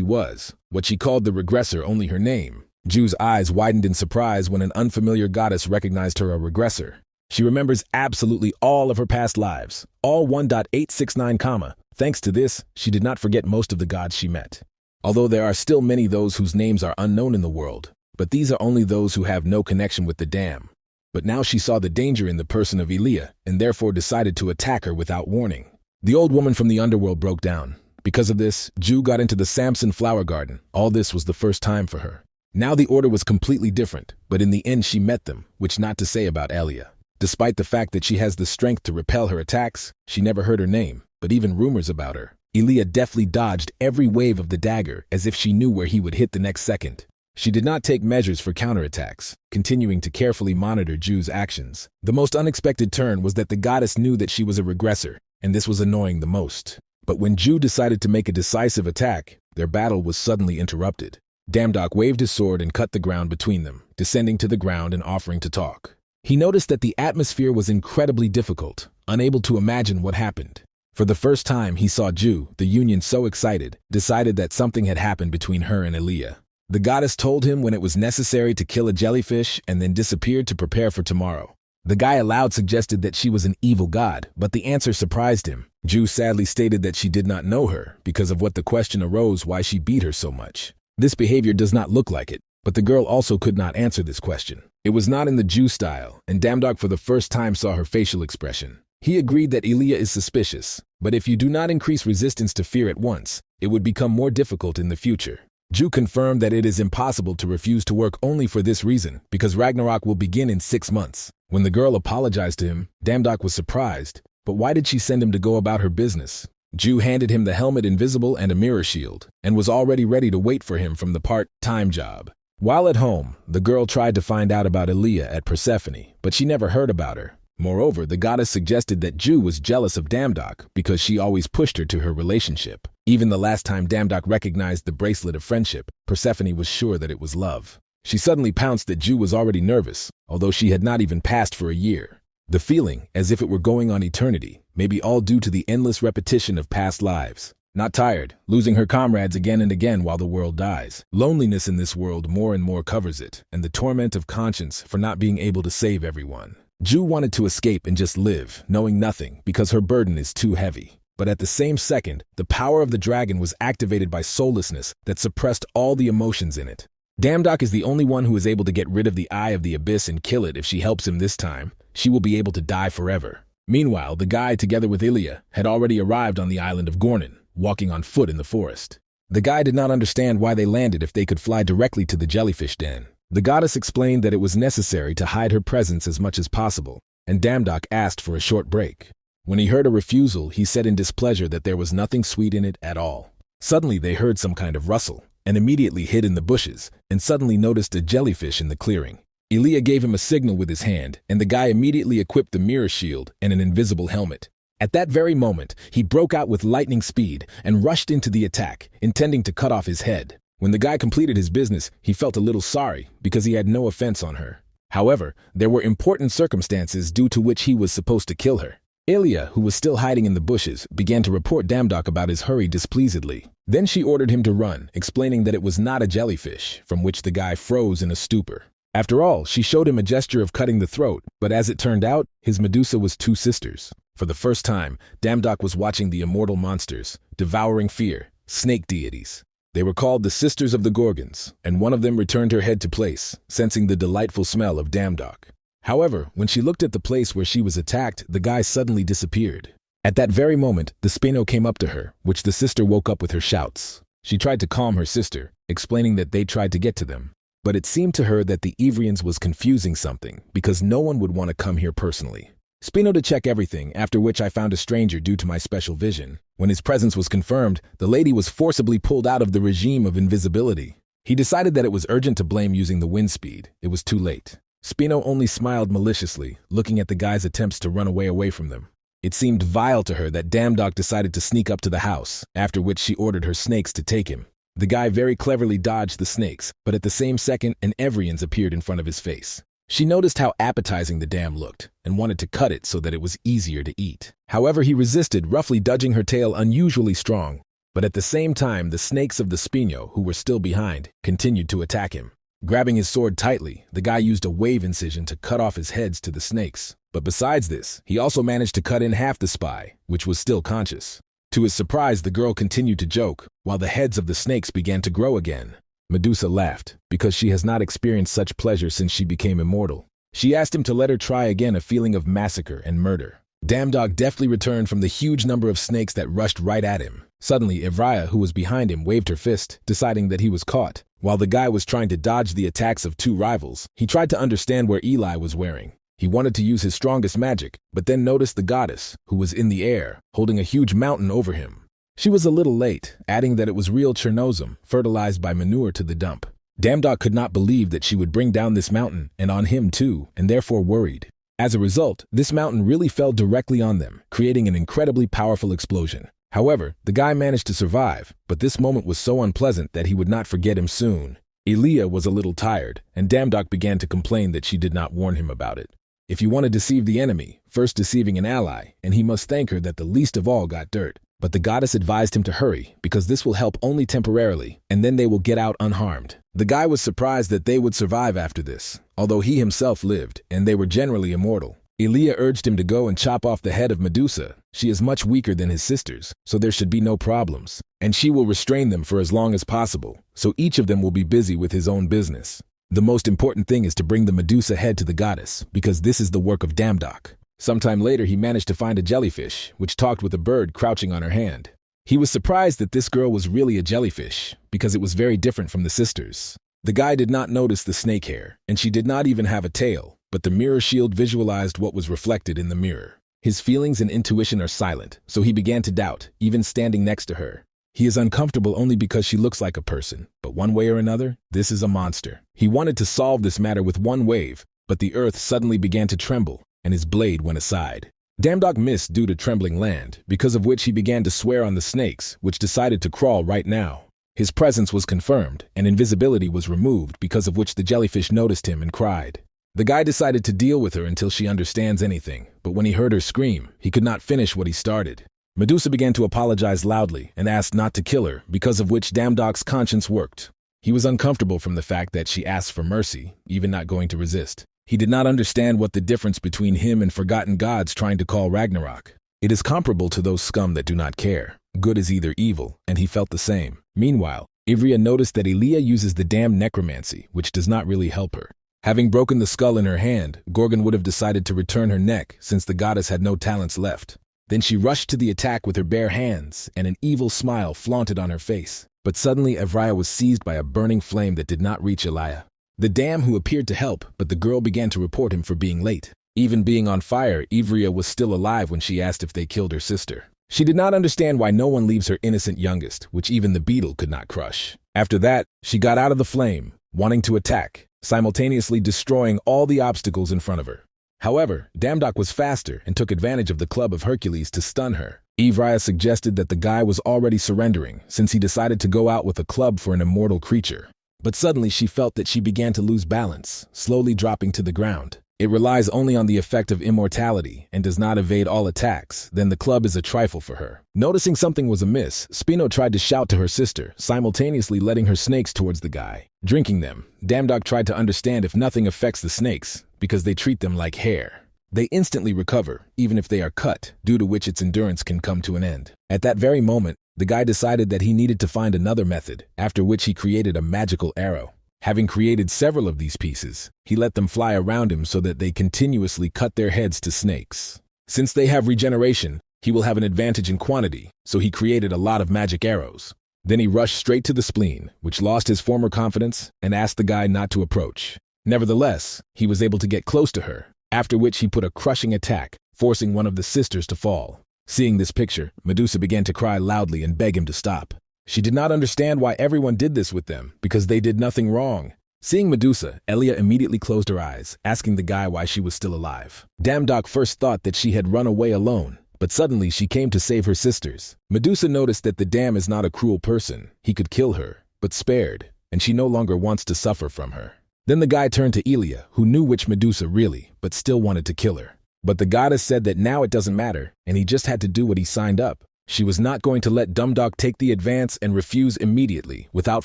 was, what she called the regressor, only her name. Jew's eyes widened in surprise when an unfamiliar goddess recognized her a regressor. She remembers absolutely all of her past lives, all 1.869, Thanks to this, she did not forget most of the gods she met. Although there are still many those whose names are unknown in the world, but these are only those who have no connection with the dam. But now she saw the danger in the person of Elia, and therefore decided to attack her without warning. The old woman from the underworld broke down, Because of this, Ju got into the Samson flower garden. All this was the first time for her. Now the order was completely different, but in the end she met them, which not to say about Elia. Despite the fact that she has the strength to repel her attacks, she never heard her name, but even rumors about her. Elia deftly dodged every wave of the dagger as if she knew where he would hit the next second. She did not take measures for counterattacks, continuing to carefully monitor Ju's actions. The most unexpected turn was that the goddess knew that she was a regressor, and this was annoying the most. But when Ju decided to make a decisive attack, their battle was suddenly interrupted. Damdok waved his sword and cut the ground between them, descending to the ground and offering to talk. He noticed that the atmosphere was incredibly difficult, unable to imagine what happened. For the first time he saw Ju, the union so excited, decided that something had happened between her and Elia. The goddess told him when it was necessary to kill a jellyfish and then disappeared to prepare for tomorrow. The guy aloud suggested that she was an evil god, but the answer surprised him. Ju sadly stated that she did not know her because of what the question arose why she beat her so much. This behavior does not look like it, but the girl also could not answer this question. It was not in the Ju style, and Damdok for the first time saw her facial expression. He agreed that Elia is suspicious, but if you do not increase resistance to fear at once, it would become more difficult in the future. Ju confirmed that it is impossible to refuse to work only for this reason, because Ragnarok will begin in 6 months. When the girl apologized to him, Damdok was surprised, but why did she send him to go about her business? Ju handed him the helmet invisible and a mirror shield, and was already ready to wait for him from the part-time job. While at home, the girl tried to find out about Elia at Persephone, but she never heard about her. Moreover, the goddess suggested that Ju was jealous of Damdok because she always pushed her to her relationship. Even the last time Damdok recognized the bracelet of friendship, Persephone was sure that it was love. She suddenly pounced that Ju was already nervous, although she had not even passed for a year. The feeling, as if it were going on eternity, may be all due to the endless repetition of past lives. Not tired, losing her comrades again and again while the world dies. Loneliness in this world more and more covers it, and the torment of conscience for not being able to save everyone. Ju wanted to escape and just live, knowing nothing, because her burden is too heavy. But at the same second, the power of the dragon was activated by soullessness that suppressed all the emotions in it. Damdok is the only one who is able to get rid of the Eye of the Abyss and kill it. If she helps him this time, she will be able to die forever. Meanwhile, the guy, together with Elia, had already arrived on the island of Gornan, walking on foot in the forest. The guy did not understand why they landed if they could fly directly to the jellyfish den. The goddess explained that it was necessary to hide her presence as much as possible, and Damdok asked for a short break. When he heard a refusal, he said in displeasure that there was nothing sweet in it at all. Suddenly they heard some kind of rustle, and immediately hid in the bushes, and suddenly noticed a jellyfish in the clearing. Elia gave him a signal with his hand, and the guy immediately equipped the mirror shield and an invisible helmet. At that very moment, he broke out with lightning speed and rushed into the attack, intending to cut off his head. When the guy completed his business, he felt a little sorry because he had no offense on her. However, there were important circumstances due to which he was supposed to kill her. Elia, who was still hiding in the bushes, began to report Damdok about his hurry displeasedly. Then she ordered him to run, explaining that it was not a jellyfish, from which the guy froze in a stupor. After all, she showed him a gesture of cutting the throat, but as it turned out, his Medusa was 2 sisters. For the first time, Damdok was watching the immortal monsters, devouring fear, snake deities. They were called the Sisters of the Gorgons, and one of them returned her head to place, sensing the delightful smell of Damdok. However, when she looked at the place where she was attacked, the guy suddenly disappeared. At that very moment, the Spino came up to her, which the sister woke up with her shouts. She tried to calm her sister, explaining that they tried to get to them. But it seemed to her that the Evrians was confusing something, because no one would want to come here personally. Spino to check everything, after which I found a stranger due to my special vision. When his presence was confirmed, the lady was forcibly pulled out of the regime of invisibility. He decided that it was urgent to blame using the wind speed. It was too late. Spino only smiled maliciously, looking at the guy's attempts to run away from them. It seemed vile to her that Damdok decided to sneak up to the house, after which she ordered her snakes to take him. The guy very cleverly dodged the snakes, but at the same second, an Evrians appeared in front of his face. She noticed how appetizing the dam looked, and wanted to cut it so that it was easier to eat. However, he resisted, roughly dodging her tail unusually strong. But at the same time, the snakes of the Spino, who were still behind, continued to attack him. Grabbing his sword tightly, the guy used a wave incision to cut off his heads to the snakes. But besides this, he also managed to cut in half the spy, which was still conscious. To his surprise, the girl continued to joke, while the heads of the snakes began to grow again. Medusa laughed, because she has not experienced such pleasure since she became immortal. She asked him to let her try again a feeling of massacre and murder. Damdog deftly returned from the huge number of snakes that rushed right at him. Suddenly, Ivrea, who was behind him, waved her fist, deciding that he was caught. While the guy was trying to dodge the attacks of two rivals, he tried to understand where Eli was wearing. He wanted to use his strongest magic, but then noticed the goddess, who was in the air, holding a huge mountain over him. She was a little late, adding that it was real Chernozem, fertilized by manure to the dump. Damdog could not believe that she would bring down this mountain, and on him too, and therefore worried. As a result, this mountain really fell directly on them, creating an incredibly powerful explosion. However, the guy managed to survive, but this moment was so unpleasant that he would not forget him soon. Elia was a little tired, and Damdog began to complain that she did not warn him about it. If you want to deceive the enemy, first deceiving an ally, and he must thank her that the least of all got dirt. But the goddess advised him to hurry, because this will help only temporarily, and then they will get out unharmed. The guy was surprised that they would survive after this, although he himself lived, and they were generally immortal. Elia urged him to go and chop off the head of Medusa. She is much weaker than his sisters, so there should be no problems, and she will restrain them for as long as possible, so each of them will be busy with his own business. The most important thing is to bring the Medusa head to the goddess, because this is the work of Damdog. Sometime later, he managed to find a jellyfish, which talked with a bird crouching on her hand. He was surprised that this girl was really a jellyfish, because it was very different from the sisters. The guy did not notice the snake hair, and she did not even have a tail, but the mirror shield visualized what was reflected in the mirror. His feelings and intuition are silent, so he began to doubt, even standing next to her. He is uncomfortable only because she looks like a person, but one way or another, this is a monster. He wanted to solve this matter with one wave, but the earth suddenly began to tremble, and his blade went aside. Damdog missed due to trembling land, because of which he began to swear on the snakes, which decided to crawl right now. His presence was confirmed, and invisibility was removed, because of which the jellyfish noticed him and cried. The guy decided to deal with her until she understands anything, but when he heard her scream, he could not finish what he started. Medusa began to apologize loudly and asked not to kill her, because of which Damdog's conscience worked. He was uncomfortable from the fact that she asked for mercy, even not going to resist. He did not understand what the difference between him and forgotten gods trying to call Ragnarok. It is comparable to those scum that do not care. Good is either evil, and he felt the same. Meanwhile, Ivrea noticed that Elia uses the damned necromancy, which does not really help her. Having broken the skull in her hand, Gorgon would have decided to return her neck, since the goddess had no talents left. Then she rushed to the attack with her bare hands, and an evil smile flaunted on her face. But suddenly Ivrea was seized by a burning flame that did not reach Elia. The dam who appeared to help, but the girl began to report him for being late. Even being on fire, Ivrea was still alive when she asked if they killed her sister. She did not understand why no one leaves her innocent youngest, which even the beetle could not crush. After that, she got out of the flame, wanting to attack, simultaneously destroying all the obstacles in front of her. However, Damdog was faster and took advantage of the club of Hercules to stun her. Ivrea suggested that the guy was already surrendering, since he decided to go out with a club for an immortal creature. But suddenly she felt that she began to lose balance, slowly dropping to the ground. It relies only on the effect of immortality and does not evade all attacks, then the club is a trifle for her. Noticing something was amiss, Spino tried to shout to her sister, simultaneously letting her snakes towards the guy. Drinking them, Damdog tried to understand if nothing affects the snakes, because they treat them like hair. They instantly recover, even if they are cut, due to which its endurance can come to an end. At that very moment, the guy decided that he needed to find another method, after which he created a magical arrow. Having created several of these pieces, he let them fly around him so that they continuously cut their heads to snakes. Since they have regeneration, he will have an advantage in quantity, so he created a lot of magic arrows. Then he rushed straight to the spleen, which lost his former confidence, and asked the guy not to approach. Nevertheless, he was able to get close to her, after which he put a crushing attack, forcing one of the sisters to fall. Seeing this picture, Medusa began to cry loudly and beg him to stop. She did not understand why everyone did this with them, because they did nothing wrong. Seeing Medusa, Elia immediately closed her eyes, asking the guy why she was still alive. Damdog first thought that she had run away alone, but suddenly she came to save her sisters. Medusa noticed that the dam is not a cruel person. He could kill her, but spared, and she no longer wants to suffer from her. Then the guy turned to Elia, who knew which Medusa really, but still wanted to kill her. But the goddess said that now it doesn't matter, and he just had to do what he signed up. She was not going to let Damdog take the advance and refuse immediately without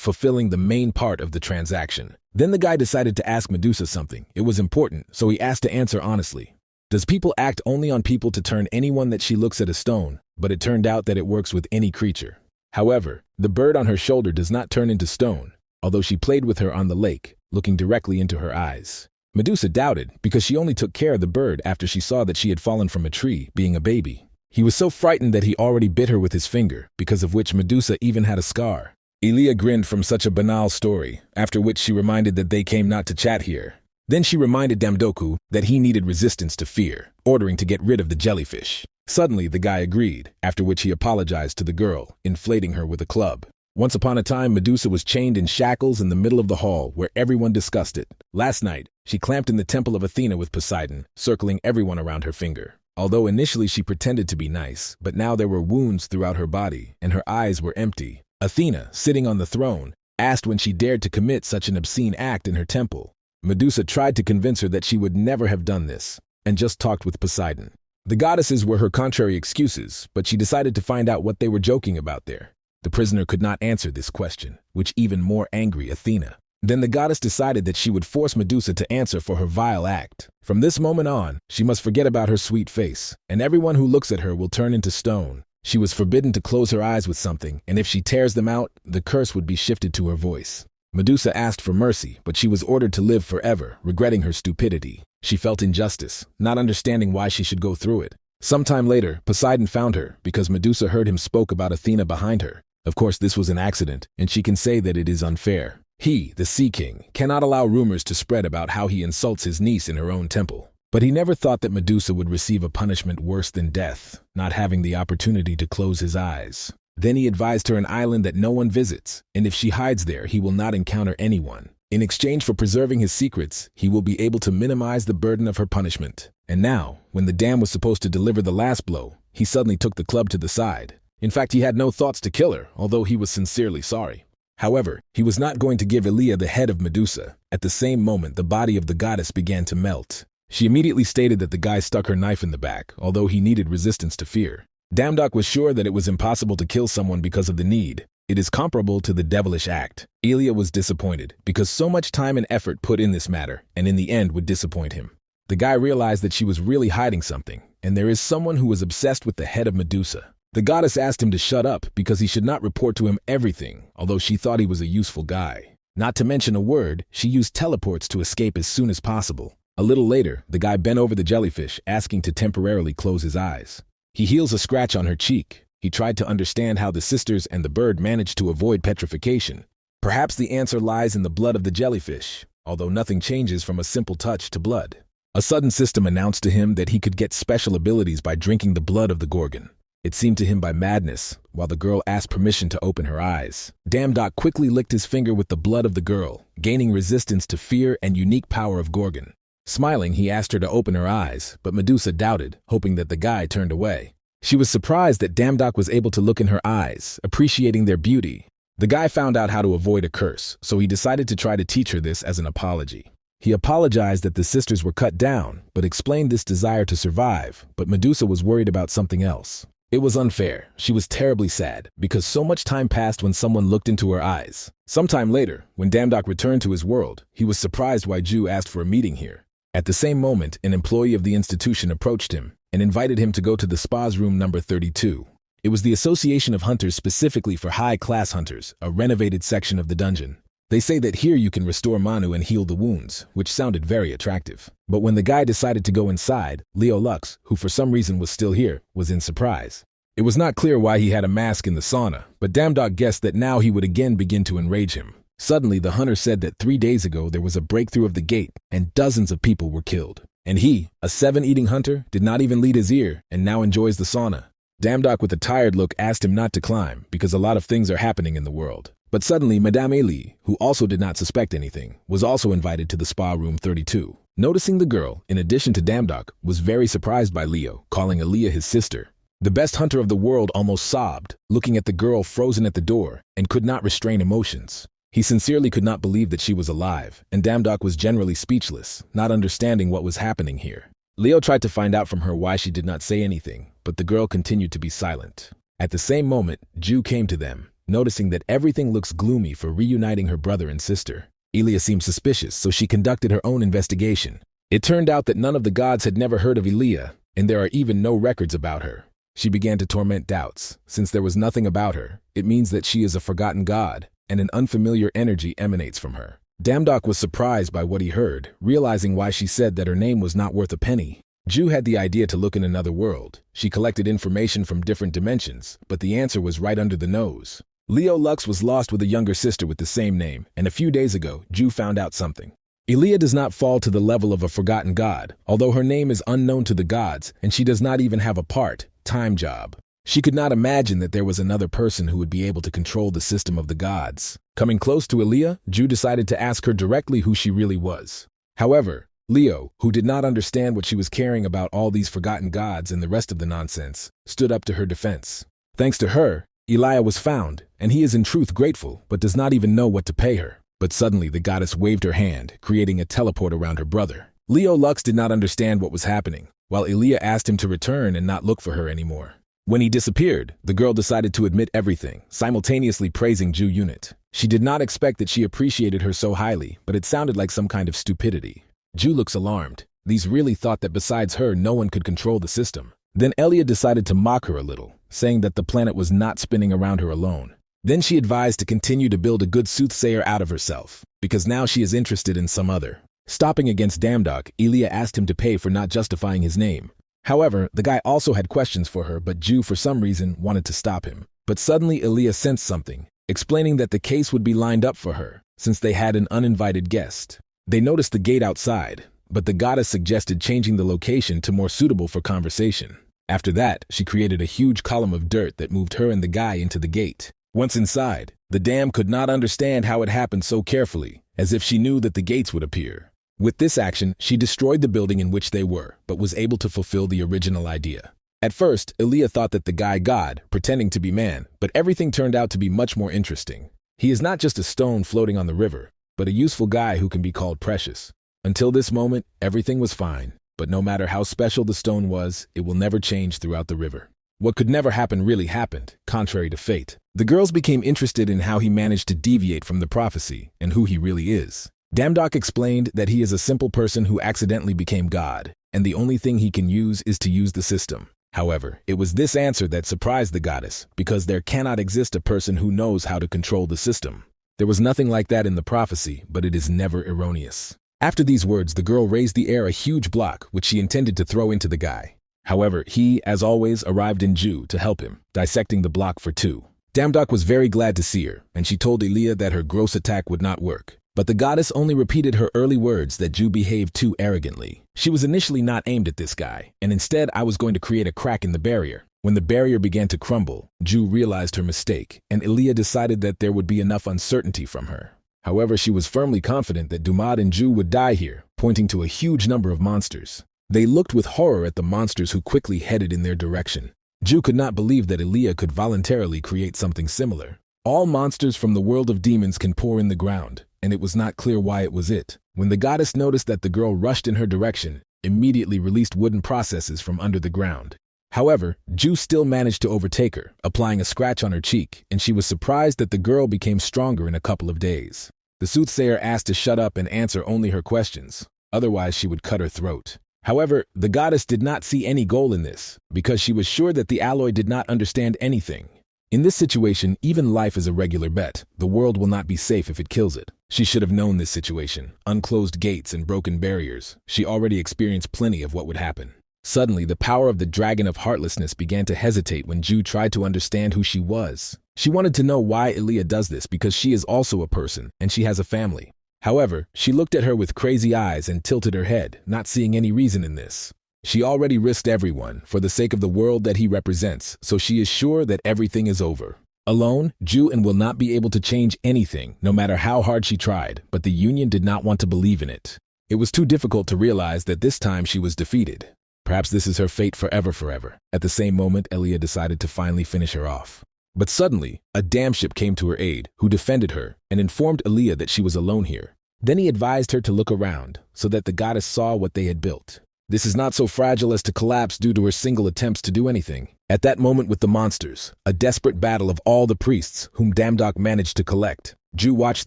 fulfilling the main part of the transaction. Then the guy decided to ask Medusa something. It was important, so he asked to answer honestly. Does people act only on people to turn anyone that she looks at a stone? But it turned out that it works with any creature. However, the bird on her shoulder does not turn into stone, although she played with her on the lake, looking directly into her eyes. Medusa doubted because she only took care of the bird after she saw that she had fallen from a tree, being a baby. He was so frightened that he already bit her with his finger, because of which Medusa even had a scar. Elia grinned from such a banal story, after which she reminded that they came not to chat here. Then she reminded Damdoku that he needed resistance to fear, ordering to get rid of the jellyfish. Suddenly, the guy agreed, after which he apologized to the girl, inflating her with a club. Once upon a time, Medusa was chained in shackles in the middle of the hall where everyone discussed it. Last night, she clamped in the temple of Athena with Poseidon, circling everyone around her finger. Although initially she pretended to be nice, but now there were wounds throughout her body, and her eyes were empty. Athena, sitting on the throne, asked when she dared to commit such an obscene act in her temple. Medusa tried to convince her that she would never have done this, and just talked with Poseidon. The goddesses were her contrary excuses, but she decided to find out what they were joking about there. The prisoner could not answer this question, which even more angry Athena. Then the goddess decided that she would force Medusa to answer for her vile act. From this moment on, she must forget about her sweet face, and everyone who looks at her will turn into stone. She was forbidden to close her eyes with something, and if she tears them out, the curse would be shifted to her voice. Medusa asked for mercy, but she was ordered to live forever, regretting her stupidity. She felt injustice, not understanding why she should go through it. Sometime later, Poseidon found her, because Medusa heard him spoke about Athena behind her. Of course, this was an accident, and she can say that it is unfair. He, the Sea King, cannot allow rumors to spread about how he insults his niece in her own temple. But he never thought that Medusa would receive a punishment worse than death, not having the opportunity to close his eyes. Then he advised her an island that no one visits, and if she hides there, he will not encounter anyone. In exchange for preserving his secrets, he will be able to minimize the burden of her punishment. And now, when the dam was supposed to deliver the last blow, he suddenly took the club to the side. In fact, he had no thoughts to kill her, although he was sincerely sorry. However, he was not going to give Elia the head of Medusa. At the same moment, the body of the goddess began to melt. She immediately stated that the guy stuck her knife in the back, although he needed resistance to fear. Damdok was sure that it was impossible to kill someone because of the need. It is comparable to the devilish act. Elia was disappointed, because so much time and effort put in this matter, and in the end would disappoint him. The guy realized that she was really hiding something, and there is someone who was obsessed with the head of Medusa. The goddess asked him to shut up because he should not report to him everything, although she thought he was a useful guy. Not to mention a word, she used teleports to escape as soon as possible. A little later, the guy bent over the jellyfish, asking to temporarily close his eyes. He heals a scratch on her cheek. He tried to understand how the sisters and the bird managed to avoid petrification. Perhaps the answer lies in the blood of the jellyfish, although nothing changes from a simple touch to blood. A sudden system announced to him that he could get special abilities by drinking the blood of the Gorgon. It seemed to him by madness, while the girl asked permission to open her eyes. Damdok quickly licked his finger with the blood of the girl, gaining resistance to fear and unique power of Gorgon. Smiling, he asked her to open her eyes, but Medusa doubted, hoping that the guy turned away. She was surprised that Damdok was able to look in her eyes, appreciating their beauty. The guy found out how to avoid a curse, so he decided to try to teach her this as an apology. He apologized that the sisters were cut down, but explained this desire to survive, but Medusa was worried about something else. It was unfair. She was terribly sad, because so much time passed when someone looked into her eyes. Sometime later, when Damdok returned to his world, he was surprised why Ju asked for a meeting here. At the same moment, an employee of the institution approached him and invited him to go to the spa's room number 32. It was the Association of Hunters specifically for high-class hunters, a renovated section of the dungeon. They say that here you can restore Manu and heal the wounds, which sounded very attractive. But when the guy decided to go inside, Leo Lux, who for some reason was still here, was in surprise. It was not clear why he had a mask in the sauna, but Damdok guessed that now he would again begin to enrage him. Suddenly, the hunter said that 3 days ago there was a breakthrough of the gate, and dozens of people were killed. And he, a 7-eating hunter, did not even lead his ear, and now enjoys the sauna. Damdok with a tired look asked him not to climb, because a lot of things are happening in the world. But suddenly, Madame Elie, who also did not suspect anything, was also invited to the spa room 32. Noticing the girl, in addition to Damdok, was very surprised by Leo, calling Aaliyah his sister. The best hunter of the world almost sobbed, looking at the girl frozen at the door, and could not restrain emotions. He sincerely could not believe that she was alive, and Damdok was generally speechless, not understanding what was happening here. Leo tried to find out from her why she did not say anything, but the girl continued to be silent. At the same moment, Ju came to them, noticing that everything looks gloomy for reuniting her brother and sister. Elia seemed suspicious, so she conducted her own investigation. It turned out that none of the gods had never heard of Elia, and there are even no records about her. She began to torment doubts. Since there was nothing about her, it means that she is a forgotten god, and an unfamiliar energy emanates from her. Damdok was surprised by what he heard, realizing why she said that her name was not worth a penny. Ju had the idea to look in another world. She collected information from different dimensions, but the answer was right under the nose. Leo Lux was lost with a younger sister with the same name, and a few days ago, Ju found out something. Elia does not fall to the level of a forgotten god, although her name is unknown to the gods, and she does not even have a part-time job. She could not imagine that there was another person who would be able to control the system of the gods. Coming close to Elia, Ju decided to ask her directly who she really was. However, Leo, who did not understand what she was caring about all these forgotten gods and the rest of the nonsense, stood up to her defense. Thanks to her, Elia was found, and he is in truth grateful, but does not even know what to pay her. But suddenly the goddess waved her hand, creating a teleport around her brother. Leo Lux did not understand what was happening, while Elia asked him to return and not look for her anymore. When he disappeared, the girl decided to admit everything, simultaneously praising Ju Unit. She did not expect that she appreciated her so highly, but it sounded like some kind of stupidity. Ju looks alarmed. These really thought that besides her, no one could control the system. Then Elia decided to mock her a little, saying that the planet was not spinning around her alone. Then she advised to continue to build a good soothsayer out of herself, because now she is interested in some other. Stopping against Damdok, Elia asked him to pay for not justifying his name. However, the guy also had questions for her, but Ju, for some reason, wanted to stop him. But suddenly Elia sensed something, explaining that the case would be lined up for her, since they had an uninvited guest. They noticed the gate outside, but the goddess suggested changing the location to more suitable for conversation. After that, she created a huge column of dirt that moved her and the guy into the gate. Once inside, the dam could not understand how it happened so carefully, as if she knew that the gates would appear. With this action, she destroyed the building in which they were, but was able to fulfill the original idea. At first, Elia thought that the guy God, pretending to be man, but everything turned out to be much more interesting. He is not just a stone floating on the river, but a useful guy who can be called precious. Until this moment, everything was fine, but no matter how special the stone was, it will never change throughout the river. What could never happen really happened, contrary to fate. The girls became interested in how he managed to deviate from the prophecy and who he really is. Damdok explained that he is a simple person who accidentally became God, and the only thing he can use is to use the system. However, it was this answer that surprised the goddess, because there cannot exist a person who knows how to control the system. There was nothing like that in the prophecy, but it is never erroneous. After these words, the girl raised the air a huge block, which she intended to throw into the guy. However, he, as always, arrived in Ju to help him, dissecting the block for two. Damdok was very glad to see her, and she told Elia that her gross attack would not work. But the goddess only repeated her early words that Ju behaved too arrogantly. She was initially not aimed at this guy, and instead I was going to create a crack in the barrier. When the barrier began to crumble, Ju realized her mistake, and Elia decided that there would be enough uncertainty from her. However, she was firmly confident that Dumad and Ju would die here, pointing to a huge number of monsters. They looked with horror at the monsters who quickly headed in their direction. Ju could not believe that Elia could voluntarily create something similar. All monsters from the world of demons can pour in the ground, and it was not clear why it was it. When the goddess noticed that the girl rushed in her direction, immediately released wooden processes from under the ground. However, Ju still managed to overtake her, applying a scratch on her cheek, and she was surprised that the girl became stronger in a couple of days. The soothsayer asked to shut up and answer only her questions, otherwise she would cut her throat. However, the goddess did not see any goal in this, because she was sure that the alloy did not understand anything. In this situation, even life is a regular bet. The world will not be safe if it kills it. She should have known this situation. Unclosed gates and broken barriers. She already experienced plenty of what would happen. Suddenly, the power of the dragon of heartlessness began to hesitate when Ju tried to understand who she was. She wanted to know why Elia does this because she is also a person and she has a family. However, she looked at her with crazy eyes and tilted her head, not seeing any reason in this. She already risked everyone for the sake of the world that he represents, so she is sure that everything is over. Alone, Ju will not be able to change anything, no matter how hard she tried, but the Union did not want to believe in it. It was too difficult to realize that this time she was defeated. Perhaps this is her fate forever. At the same moment, Elia decided to finally finish her off. But suddenly, a dam ship came to her aid, who defended her, and informed Elia that she was alone here. Then he advised her to look around, so that the goddess saw what they had built. This is not so fragile as to collapse due to her single attempts to do anything. At that moment with the monsters, a desperate battle of all the priests, whom Damdok managed to collect, Ju watched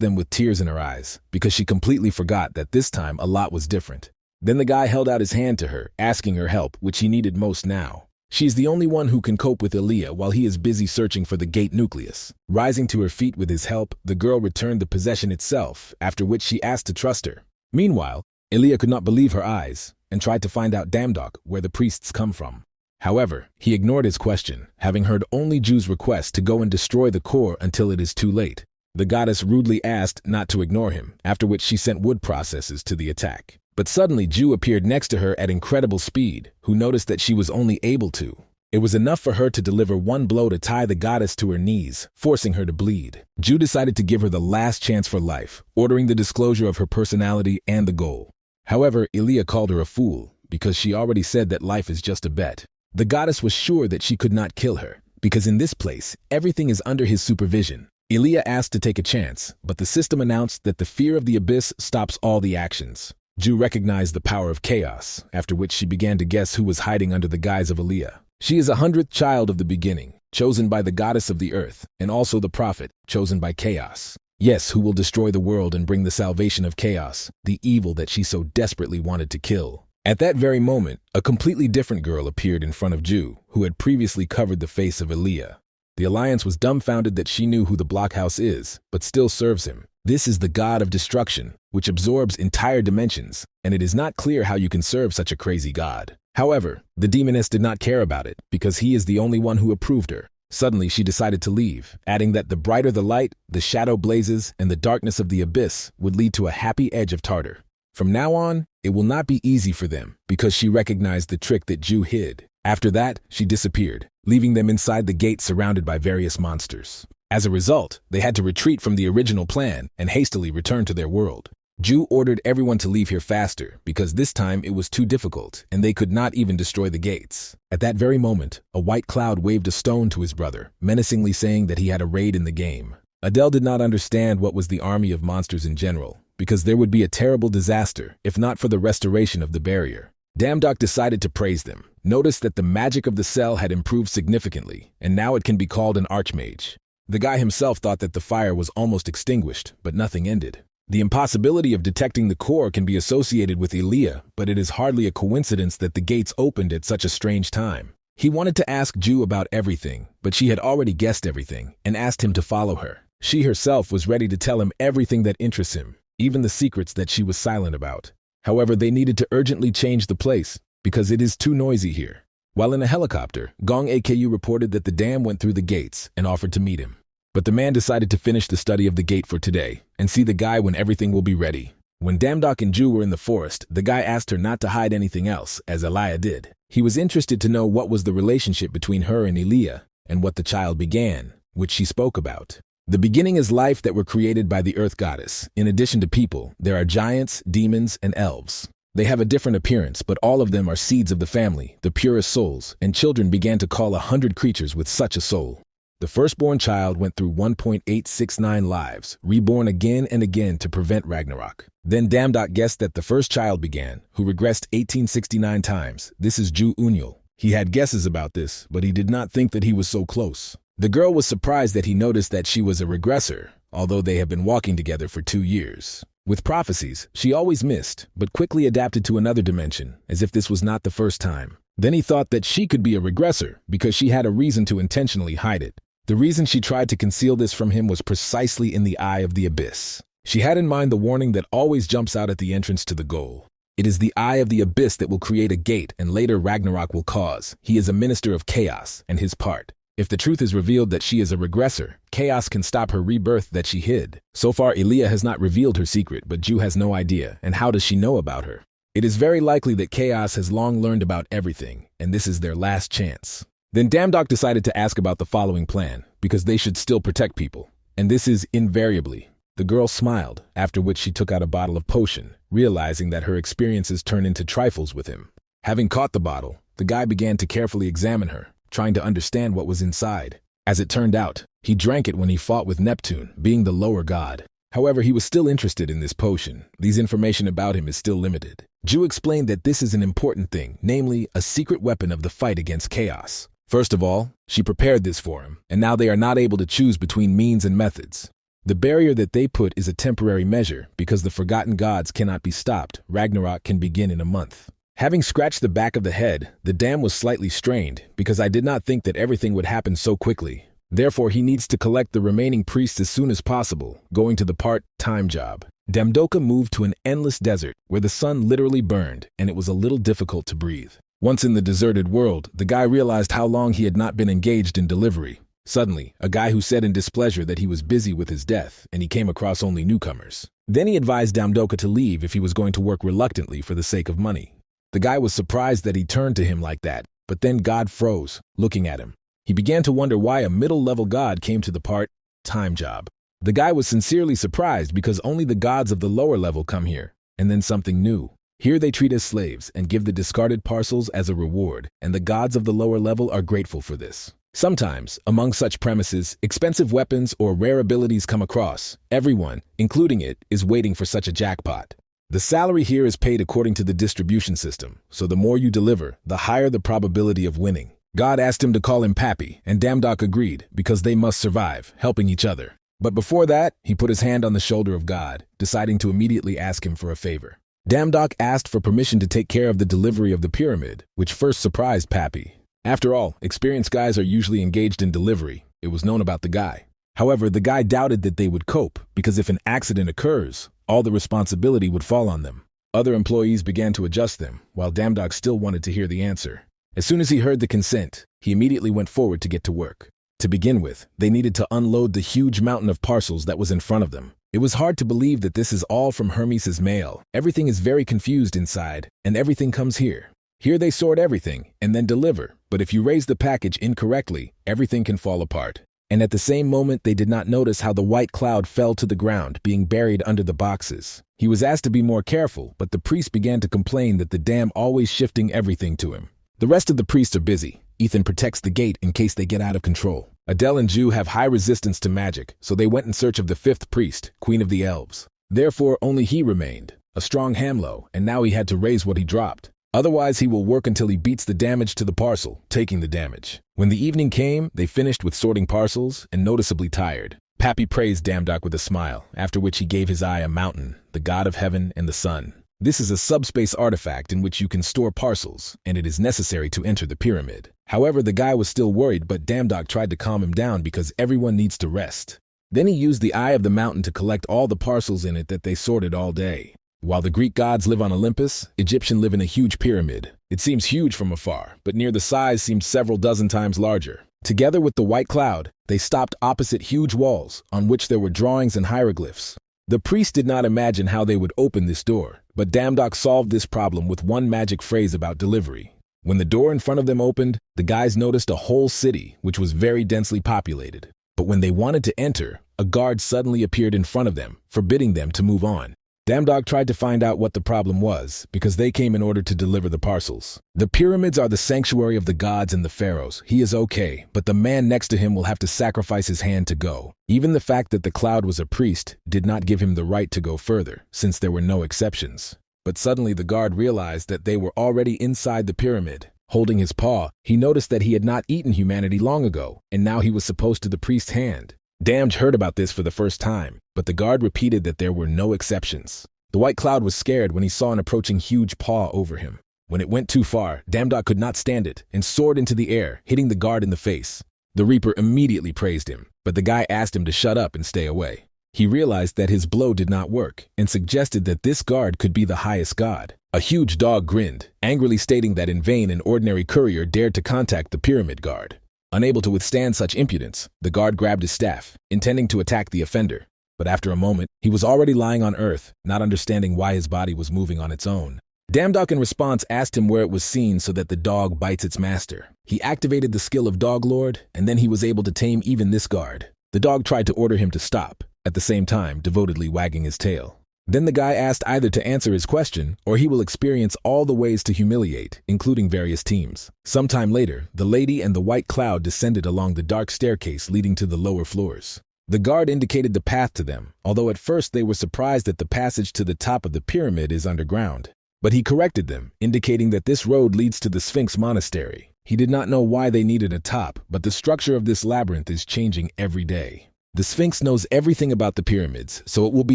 them with tears in her eyes, because she completely forgot that this time a lot was different. Then the guy held out his hand to her, asking her help, which he needed most now. She is the only one who can cope with Aaliyah while he is busy searching for the gate nucleus. Rising to her feet with his help, the girl returned the possession itself, after which she asked to trust her. Meanwhile, Aaliyah could not believe her eyes and tried to find out Damdok where the priests come from. However, he ignored his question, having heard only Ju's request to go and destroy the core until it is too late. The goddess rudely asked not to ignore him, after which she sent wood processes to the attack. But suddenly Ju appeared next to her at incredible speed, who noticed that she was only able to. It was enough for her to deliver one blow to tie the goddess to her knees, forcing her to bleed. Ju decided to give her the last chance for life, ordering the disclosure of her personality and the goal. However, Aaliyah called her a fool, because she already said that life is just a bet. The goddess was sure that she could not kill her, because in this place, everything is under his supervision. Aaliyah asked to take a chance, but the system announced that the fear of the abyss stops all the actions. Ju recognized the power of chaos, after which she began to guess who was hiding under the guise of Aaliyah. She is a 100th child of the beginning, chosen by the goddess of the earth, and also the prophet, chosen by chaos. Yes, who will destroy the world and bring the salvation of chaos, the evil that she so desperately wanted to kill. At that very moment, a completely different girl appeared in front of Ju, who had previously covered the face of Aaliyah. The Alliance was dumbfounded that she knew who the Blockhouse is, but still serves him. This is the god of destruction, which absorbs entire dimensions, and it is not clear how you can serve such a crazy god. However, the demoness did not care about it, because he is the only one who approved her. Suddenly, she decided to leave, adding that the brighter the light, the shadow blazes, and the darkness of the abyss would lead to a happy edge of Tartar. From now on, it will not be easy for them, because she recognized the trick that Ju hid. After that, she disappeared, leaving them inside the gate surrounded by various monsters. As a result, they had to retreat from the original plan and hastily return to their world. Ju ordered everyone to leave here faster, because this time it was too difficult, and they could not even destroy the gates. At that very moment, a white cloud waved a stone to his brother, menacingly saying that he had a raid in the game. Adele did not understand what was the army of monsters in general, because there would be a terrible disaster if not for the restoration of the barrier. Damdok decided to praise them, noticed that the magic of the cell had improved significantly, and now it can be called an archmage. The guy himself thought that the fire was almost extinguished, but nothing ended. The impossibility of detecting the core can be associated with Aaliyah, but it is hardly a coincidence that the gates opened at such a strange time. He wanted to ask Ju about everything, but she had already guessed everything, and asked him to follow her. She herself was ready to tell him everything that interests him, even the secrets that she was silent about. However, they needed to urgently change the place, because it is too noisy here. While in a helicopter, Gong AKU reported that the dam went through the gates and offered to meet him. But the man decided to finish the study of the gate for today and see the guy when everything will be ready. When Damdok and Ju were in the forest, the guy asked her not to hide anything else, as Aaliyah did. He was interested to know what was the relationship between her and Aaliyah, and what the child began, which she spoke about. The beginning is life that were created by the earth goddess. In addition to people, there are giants, demons, and elves. They have a different appearance, but all of them are seeds of the family, the purest souls, and children began to call 100 creatures with such a soul. The firstborn child went through 1.869 lives, reborn again and again to prevent Ragnarok. Then Damdok guessed that the first child began, who regressed 1869 times. This is Ju Unyul. He had guesses about this, but he did not think that he was so close. The girl was surprised that he noticed that she was a regressor, although they have been walking together for 2 years. With prophecies, she always missed, but quickly adapted to another dimension, as if this was not the first time. Then he thought that she could be a regressor, because she had a reason to intentionally hide it. The reason she tried to conceal this from him was precisely in the eye of the abyss. She had in mind the warning that always jumps out at the entrance to the goal. It is the eye of the abyss that will create a gate and later Ragnarok will cause. He is a minister of chaos, and his part. If the truth is revealed that she is a regressor, chaos can stop her rebirth that she hid. So far, Aaliyah has not revealed her secret, but Ju has no idea, and how does she know about her? It is very likely that chaos has long learned about everything, and this is their last chance. Then Damdok decided to ask about the following plan, because they should still protect people. And this is invariably. The girl smiled, after which she took out a bottle of potion, realizing that her experiences turn into trifles with him. Having caught the bottle, the guy began to carefully examine her, trying to understand what was inside. As it turned out, he drank it when he fought with Neptune, being the lower god. However, he was still interested in this potion. This information about him is still limited. Ju explained that this is an important thing, namely, a secret weapon of the fight against chaos. First of all, she prepared this for him, and now they are not able to choose between means and methods. The barrier that they put is a temporary measure, because the forgotten gods cannot be stopped. Ragnarok can begin in a month. Having scratched the back of the head, the dam was slightly strained because I did not think that everything would happen so quickly. Therefore, he needs to collect the remaining priests as soon as possible, going to the part-time job. Damdoka moved to an endless desert where the sun literally burned and it was a little difficult to breathe. Once in the deserted world, the guy realized how long he had not been engaged in delivery. Suddenly, a guy who said in displeasure that he was busy with his death and he came across only newcomers. Then he advised Damdoka to leave if he was going to work reluctantly for the sake of money. The guy was surprised that he turned to him like that, but then God froze, looking at him. He began to wonder why a middle-level god came to the part-time job. The guy was sincerely surprised because only the gods of the lower level come here, and then something new. Here they treat as slaves and give the discarded parcels as a reward, and the gods of the lower level are grateful for this. Sometimes, among such premises, expensive weapons or rare abilities come across. Everyone, including it, is waiting for such a jackpot. The salary here is paid according to the distribution system, so the more you deliver, the higher the probability of winning. God asked him to call him Pappy, and Damdock agreed, because they must survive, helping each other. But before that, he put his hand on the shoulder of God, deciding to immediately ask him for a favor. Damdock asked for permission to take care of the delivery of the pyramid, which first surprised Pappy. After all, experienced guys are usually engaged in delivery. It was known about the guy. However, the guy doubted that they would cope, because if an accident occurs, all the responsibility would fall on them. Other employees began to adjust them, while Damdock still wanted to hear the answer. As soon as he heard the consent, he immediately went forward to get to work. To begin with, they needed to unload the huge mountain of parcels that was in front of them. It was hard to believe that this is all from Hermes' mail. Everything is very confused inside, and everything comes here. Here they sort everything, and then deliver, but if you raise the package incorrectly, everything can fall apart. And at the same moment, they did not notice how the white cloud fell to the ground, being buried under the boxes. He was asked to be more careful, but the priest began to complain that the dam always shifting everything to him. The rest of the priests are busy. Ethan protects the gate in case they get out of control. Adele and Ju have high resistance to magic, so they went in search of the fifth priest, Queen of the Elves. Therefore, only he remained, a strong Hamlo, and now he had to raise what he dropped. Otherwise, he will work until he beats the damage to the parcel, taking the damage. When the evening came, they finished with sorting parcels and noticeably tired. Pappy praised Damdock with a smile, after which he gave his eye a mountain, the god of heaven and the sun. This is a subspace artifact in which you can store parcels, and it is necessary to enter the pyramid. However, the guy was still worried, but Damdock tried to calm him down because everyone needs to rest. Then he used the eye of the mountain to collect all the parcels in it that they sorted all day. While the Greek gods live on Olympus, Egyptians live in a huge pyramid. It seems huge from afar, but near the size seems several dozen times larger. Together with the white cloud, they stopped opposite huge walls, on which there were drawings and hieroglyphs. The priest did not imagine how they would open this door, but Damdock solved this problem with one magic phrase about delivery. When the door in front of them opened, the guys noticed a whole city, which was very densely populated. But when they wanted to enter, a guard suddenly appeared in front of them, forbidding them to move on. Damdock tried to find out what the problem was, because they came in order to deliver the parcels. The pyramids are the sanctuary of the gods and the pharaohs. He is okay, but the man next to him will have to sacrifice his hand to go. Even the fact that the cloud was a priest did not give him the right to go further, since there were no exceptions. But suddenly the guard realized that they were already inside the pyramid. Holding his paw, he noticed that he had not eaten humanity long ago, and now he was supposed to the priest's hand. Damj heard about this for the first time, but the guard repeated that there were no exceptions. The white cloud was scared when he saw an approaching huge paw over him. When it went too far, Damdock could not stand it and soared into the air, hitting the guard in the face. The Reaper immediately praised him, but the guy asked him to shut up and stay away. He realized that his blow did not work and suggested that this guard could be the highest god. A huge dog grinned, angrily stating that in vain an ordinary courier dared to contact the pyramid guard. Unable to withstand such impudence, the guard grabbed his staff, intending to attack the offender. But after a moment, he was already lying on earth, not understanding why his body was moving on its own. Damdock in response asked him where it was seen so that the dog bites its master. He activated the skill of Dog Lord, and then he was able to tame even this guard. The dog tried to order him to stop, at the same time devotedly wagging his tail. Then the guy asked either to answer his question, or he will experience all the ways to humiliate, including various teams. Sometime later, the lady and the white cloud descended along the dark staircase leading to the lower floors. The guard indicated the path to them, although at first they were surprised that the passage to the top of the pyramid is underground. But he corrected them, indicating that this road leads to the Sphinx Monastery. He did not know why they needed a top, but the structure of this labyrinth is changing every day. The Sphinx knows everything about the pyramids, so it will be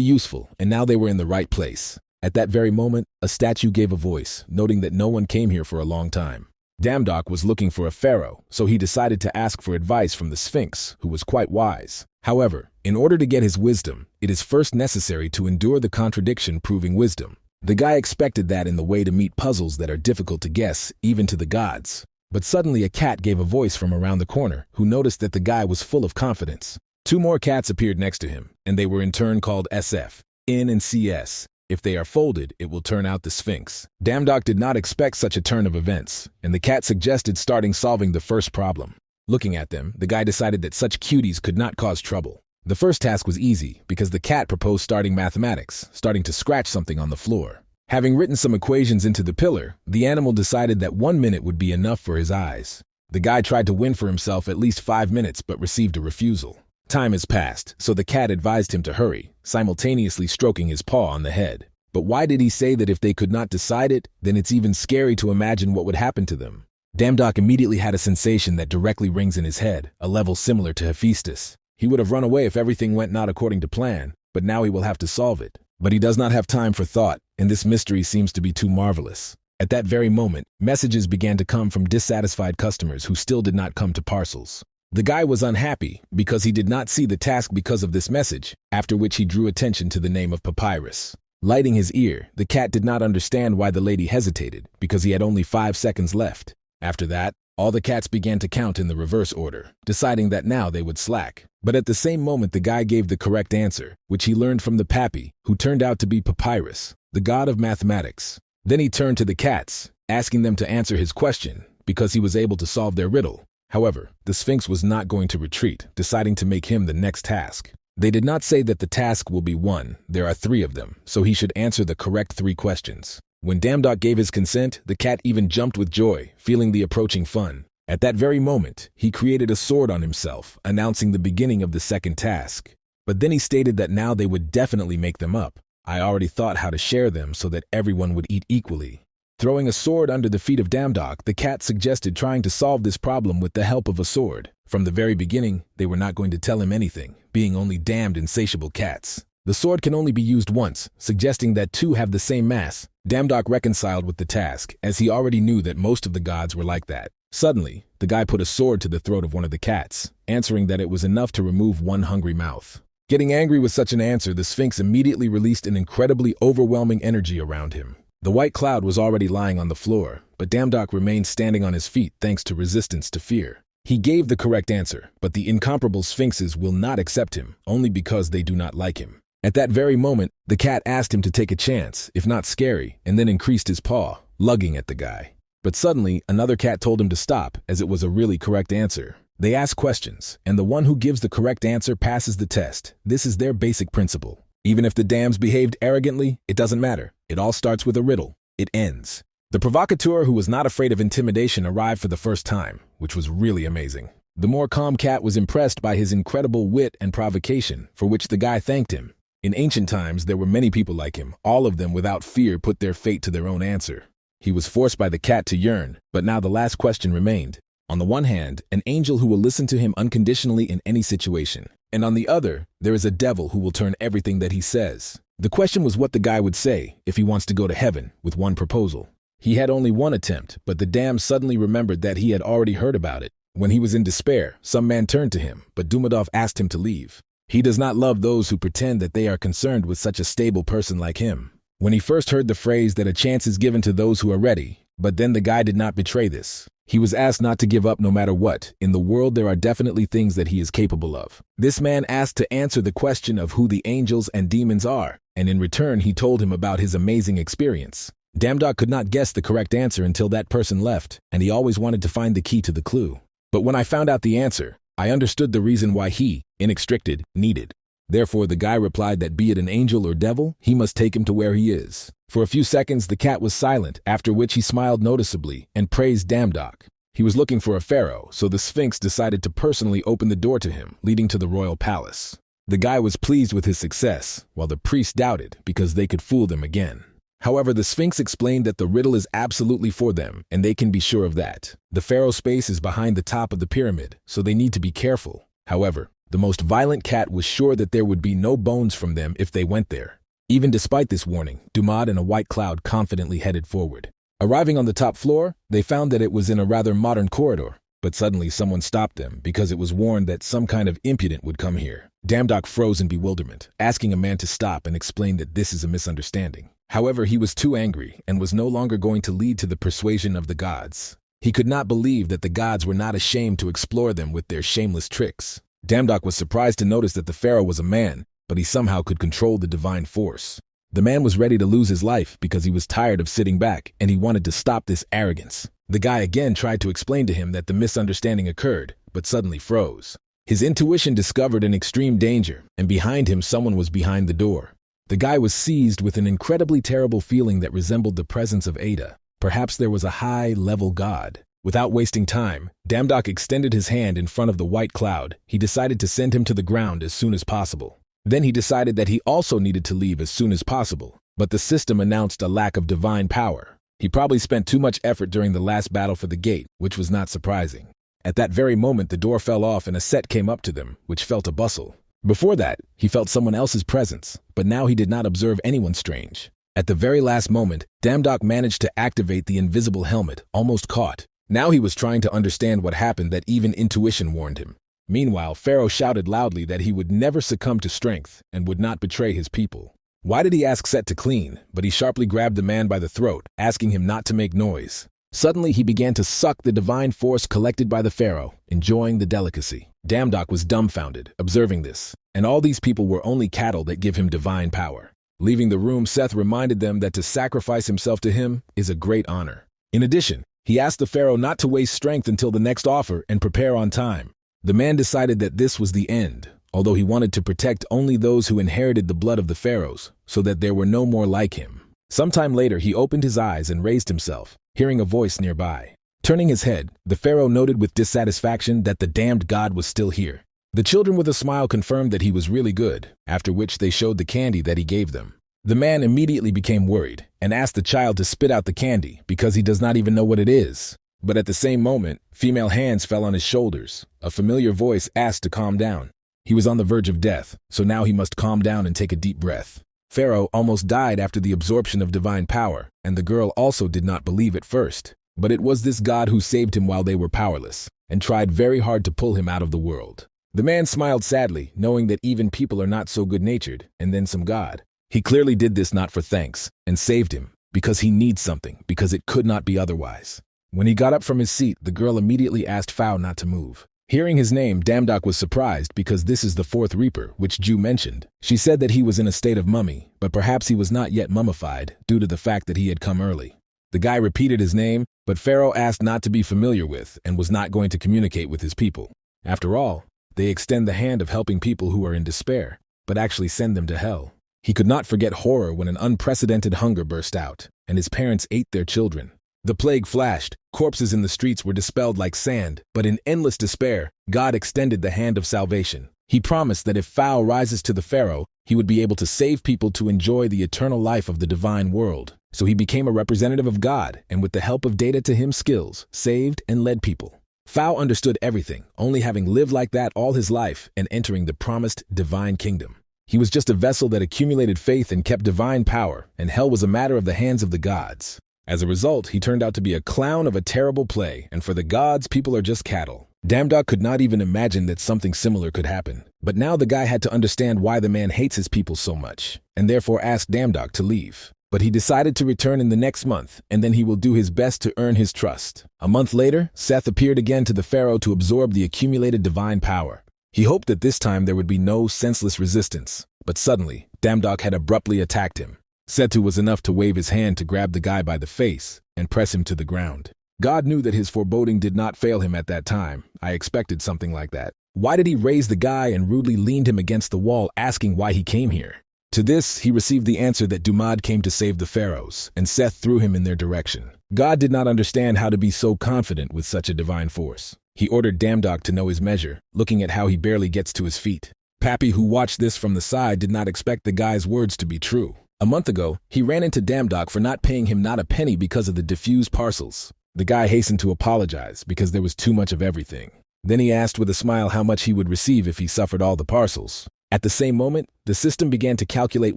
useful, and now they were in the right place. At that very moment, a statue gave a voice, noting that no one came here for a long time. Damdok was looking for a pharaoh, so he decided to ask for advice from the Sphinx, who was quite wise. However, in order to get his wisdom, it is first necessary to endure the contradiction proving wisdom. The guy expected that in the way to meet puzzles that are difficult to guess, even to the gods. But suddenly a cat gave a voice from around the corner, who noticed that the guy was full of confidence. 2 more cats appeared next to him, and they were in turn called SF, N and CS. If they are folded, it will turn out the Sphinx. Damdok did not expect such a turn of events, and the cat suggested starting solving the first problem. Looking at them, the guy decided that such cuties could not cause trouble. The first task was easy, because the cat proposed starting mathematics, starting to scratch something on the floor. Having written some equations into the pillar, the animal decided that 1 minute would be enough for his eyes. The guy tried to win for himself at least 5 minutes but received a refusal. Time has passed, so the cat advised him to hurry, simultaneously stroking his paw on the head. But why did he say that if they could not decide it, then it's even scary to imagine what would happen to them? Damdok immediately had a sensation that directly rings in his head, a level similar to Hephaestus. He would have run away if everything went not according to plan, but now he will have to solve it. But he does not have time for thought, and this mystery seems to be too marvelous. At that very moment, messages began to come from dissatisfied customers who still did not come to parcels. The guy was unhappy because he did not see the task because of this message, after which he drew attention to the name of Papyrus. Lighting his ear, the cat did not understand why the lady hesitated, because he had only 5 seconds left. After that, all the cats began to count in the reverse order, deciding that now they would slack. But at the same moment the guy gave the correct answer, which he learned from the pappy, who turned out to be Papyrus, the god of mathematics. Then he turned to the cats, asking them to answer his question, because he was able to solve their riddle. However, the Sphinx was not going to retreat, deciding to make him the next task. They did not say that the task will be 1, there are 3 of them, so he should answer the correct 3 questions. When Damdok gave his consent, the cat even jumped with joy, feeling the approaching fun. At that very moment, he created a sword on himself, announcing the beginning of the second task. But then he stated that now they would definitely make them up. I already thought how to share them so that everyone would eat equally. Throwing a sword under the feet of Damdok, the cat suggested trying to solve this problem with the help of a sword. From the very beginning, they were not going to tell him anything, being only damned insatiable cats. The sword can only be used once, suggesting that 2 have the same mass. Damdok reconciled with the task, as he already knew that most of the gods were like that. Suddenly, the guy put a sword to the throat of one of the cats, answering that it was enough to remove one hungry mouth. Getting angry with such an answer, the Sphinx immediately released an incredibly overwhelming energy around him. The white cloud was already lying on the floor, but Damdok remained standing on his feet thanks to resistance to fear. He gave the correct answer, but the incomparable Sphinxes will not accept him, only because they do not like him. At that very moment, the cat asked him to take a chance, if not scary, and then increased his paw, lugging at the guy. But suddenly, another cat told him to stop, as it was a really correct answer. They ask questions, and the one who gives the correct answer passes the test. This is their basic principle. Even if the dams behaved arrogantly, it doesn't matter. It all starts with a riddle. It ends. The provocateur who was not afraid of intimidation arrived for the first time, which was really amazing. The more calm cat was impressed by his incredible wit and provocation, for which the guy thanked him. In ancient times, there were many people like him. All of them without fear put their fate to their own answer. He was forced by the cat to yearn, but now the last question remained. On the one hand, an angel who will listen to him unconditionally in any situation. And on the other, there is a devil who will turn everything that he says. The question was what the guy would say if he wants to go to heaven with one proposal. He had only one attempt, but the dam suddenly remembered that he had already heard about it. When he was in despair, some man turned to him, but Dumadov asked him to leave. He does not love those who pretend that they are concerned with such a stable person like him. When he first heard the phrase that a chance is given to those who are ready, but then the guy did not betray this. He was asked not to give up no matter what. In the world there are definitely things that he is capable of. This man asked to answer the question of who the angels and demons are, and in return he told him about his amazing experience. Damdok could not guess the correct answer until that person left, and he always wanted to find the key to the clue. But when I found out the answer, I understood the reason why he, inextricted, needed. Therefore the guy replied that be it an angel or devil, he must take him to where he is. For a few seconds the cat was silent, after which he smiled noticeably and praised Damdok. He was looking for a pharaoh, so the Sphinx decided to personally open the door to him, leading to the royal palace. The guy was pleased with his success, while the priest doubted because they could fool them again. However, the Sphinx explained that the riddle is absolutely for them, and they can be sure of that. The pharaoh's space is behind the top of the pyramid, so they need to be careful. However, the most violent cat was sure that there would be no bones from them if they went there. Even despite this warning, Dumad and a white cloud confidently headed forward. Arriving on the top floor, they found that it was in a rather modern corridor, but suddenly someone stopped them because it was warned that some kind of impudent would come here. Damdok froze in bewilderment, asking a man to stop and explain that this is a misunderstanding. However, he was too angry and was no longer going to lead to the persuasion of the gods. He could not believe that the gods were not ashamed to explore them with their shameless tricks. Damdok was surprised to notice that the pharaoh was a man, but he somehow could control the divine force. The man was ready to lose his life because he was tired of sitting back and he wanted to stop this arrogance. The guy again tried to explain to him that the misunderstanding occurred, but suddenly froze. His intuition discovered an extreme danger, and behind him someone was behind the door. The guy was seized with an incredibly terrible feeling that resembled the presence of Ada. Perhaps there was a high-level god. Without wasting time, Damdok extended his hand in front of the white cloud. He decided to send him to the ground as soon as possible. Then he decided that he also needed to leave as soon as possible, but the system announced a lack of divine power. He probably spent too much effort during the last battle for the gate, which was not surprising. At that very moment, the door fell off and a set came up to them, which felt a bustle. Before that, he felt someone else's presence, but now he did not observe anyone strange. At the very last moment, Damdok managed to activate the invisible helmet, almost caught. Now he was trying to understand what happened that even intuition warned him. Meanwhile, Pharaoh shouted loudly that he would never succumb to strength and would not betray his people. Why did he ask Set to clean? But he sharply grabbed the man by the throat, asking him not to make noise. Suddenly, he began to suck the divine force collected by the pharaoh, enjoying the delicacy. Damdok was dumbfounded, observing this, and all these people were only cattle that give him divine power. Leaving the room, Seth reminded them that to sacrifice himself to him is a great honor. In addition, he asked the pharaoh not to waste strength until the next offer and prepare on time. The man decided that this was the end, although he wanted to protect only those who inherited the blood of the pharaohs, so that there were no more like him. Sometime later, he opened his eyes and raised himself, hearing a voice nearby. Turning his head, the pharaoh noted with dissatisfaction that the damned god was still here. The children with a smile confirmed that he was really good, after which they showed the candy that he gave them. The man immediately became worried and asked the child to spit out the candy because he does not even know what it is. But at the same moment, female hands fell on his shoulders. A familiar voice asked to calm down. He was on the verge of death, so now he must calm down and take a deep breath. Pharaoh almost died after the absorption of divine power, and the girl also did not believe at first. But it was this god who saved him while they were powerless, and tried very hard to pull him out of the world. The man smiled sadly, knowing that even people are not so good-natured, and then some god. He clearly did this not for thanks, and saved him, because he needs something, because it could not be otherwise. When he got up from his seat, the girl immediately asked Pharaoh not to move. Hearing his name, Damdok was surprised because this is the fourth Reaper, which Jew mentioned. She said that he was in a state of mummy, but perhaps he was not yet mummified due to the fact that he had come early. The guy repeated his name, but Pharaoh asked not to be familiar with and was not going to communicate with his people. After all, they extend the hand of helping people who are in despair, but actually send them to hell. He could not forget horror when an unprecedented hunger burst out, and his parents ate their children. The plague flashed, corpses in the streets were dispelled like sand, but in endless despair, God extended the hand of salvation. He promised that if Pharaoh rises to the pharaoh, he would be able to save people to enjoy the eternal life of the divine world. So he became a representative of God, and with the help of data to him skills, saved and led people. Pharaoh understood everything, only having lived like that all his life and entering the promised divine kingdom. He was just a vessel that accumulated faith and kept divine power, and hell was a matter of the hands of the gods. As a result, he turned out to be a clown of a terrible play, and for the gods, people are just cattle. Damdok could not even imagine that something similar could happen. But now the guy had to understand why the man hates his people so much, and therefore asked Damdok to leave. But he decided to return in the next month, and then he will do his best to earn his trust. A month later, Seth appeared again to the pharaoh to absorb the accumulated divine power. He hoped that this time there would be no senseless resistance, but suddenly, Damdok had abruptly attacked him. Setu was enough to wave his hand to grab the guy by the face and press him to the ground. God knew that his foreboding did not fail him at that time. I expected something like that. Why did he raise the guy and rudely leaned him against the wall, asking why he came here? To this, he received the answer that Dumad came to save the pharaohs, and Seth threw him in their direction. God did not understand how to be so confident with such a divine force. He ordered Damdok to know his measure, looking at how he barely gets to his feet. Pappy, who watched this from the side, did not expect the guy's words to be true. A month ago, he ran into Damdok for not paying him not a penny because of the diffused parcels. The guy hastened to apologize because there was too much of everything. Then he asked with a smile how much he would receive if he suffered all the parcels. At the same moment, the system began to calculate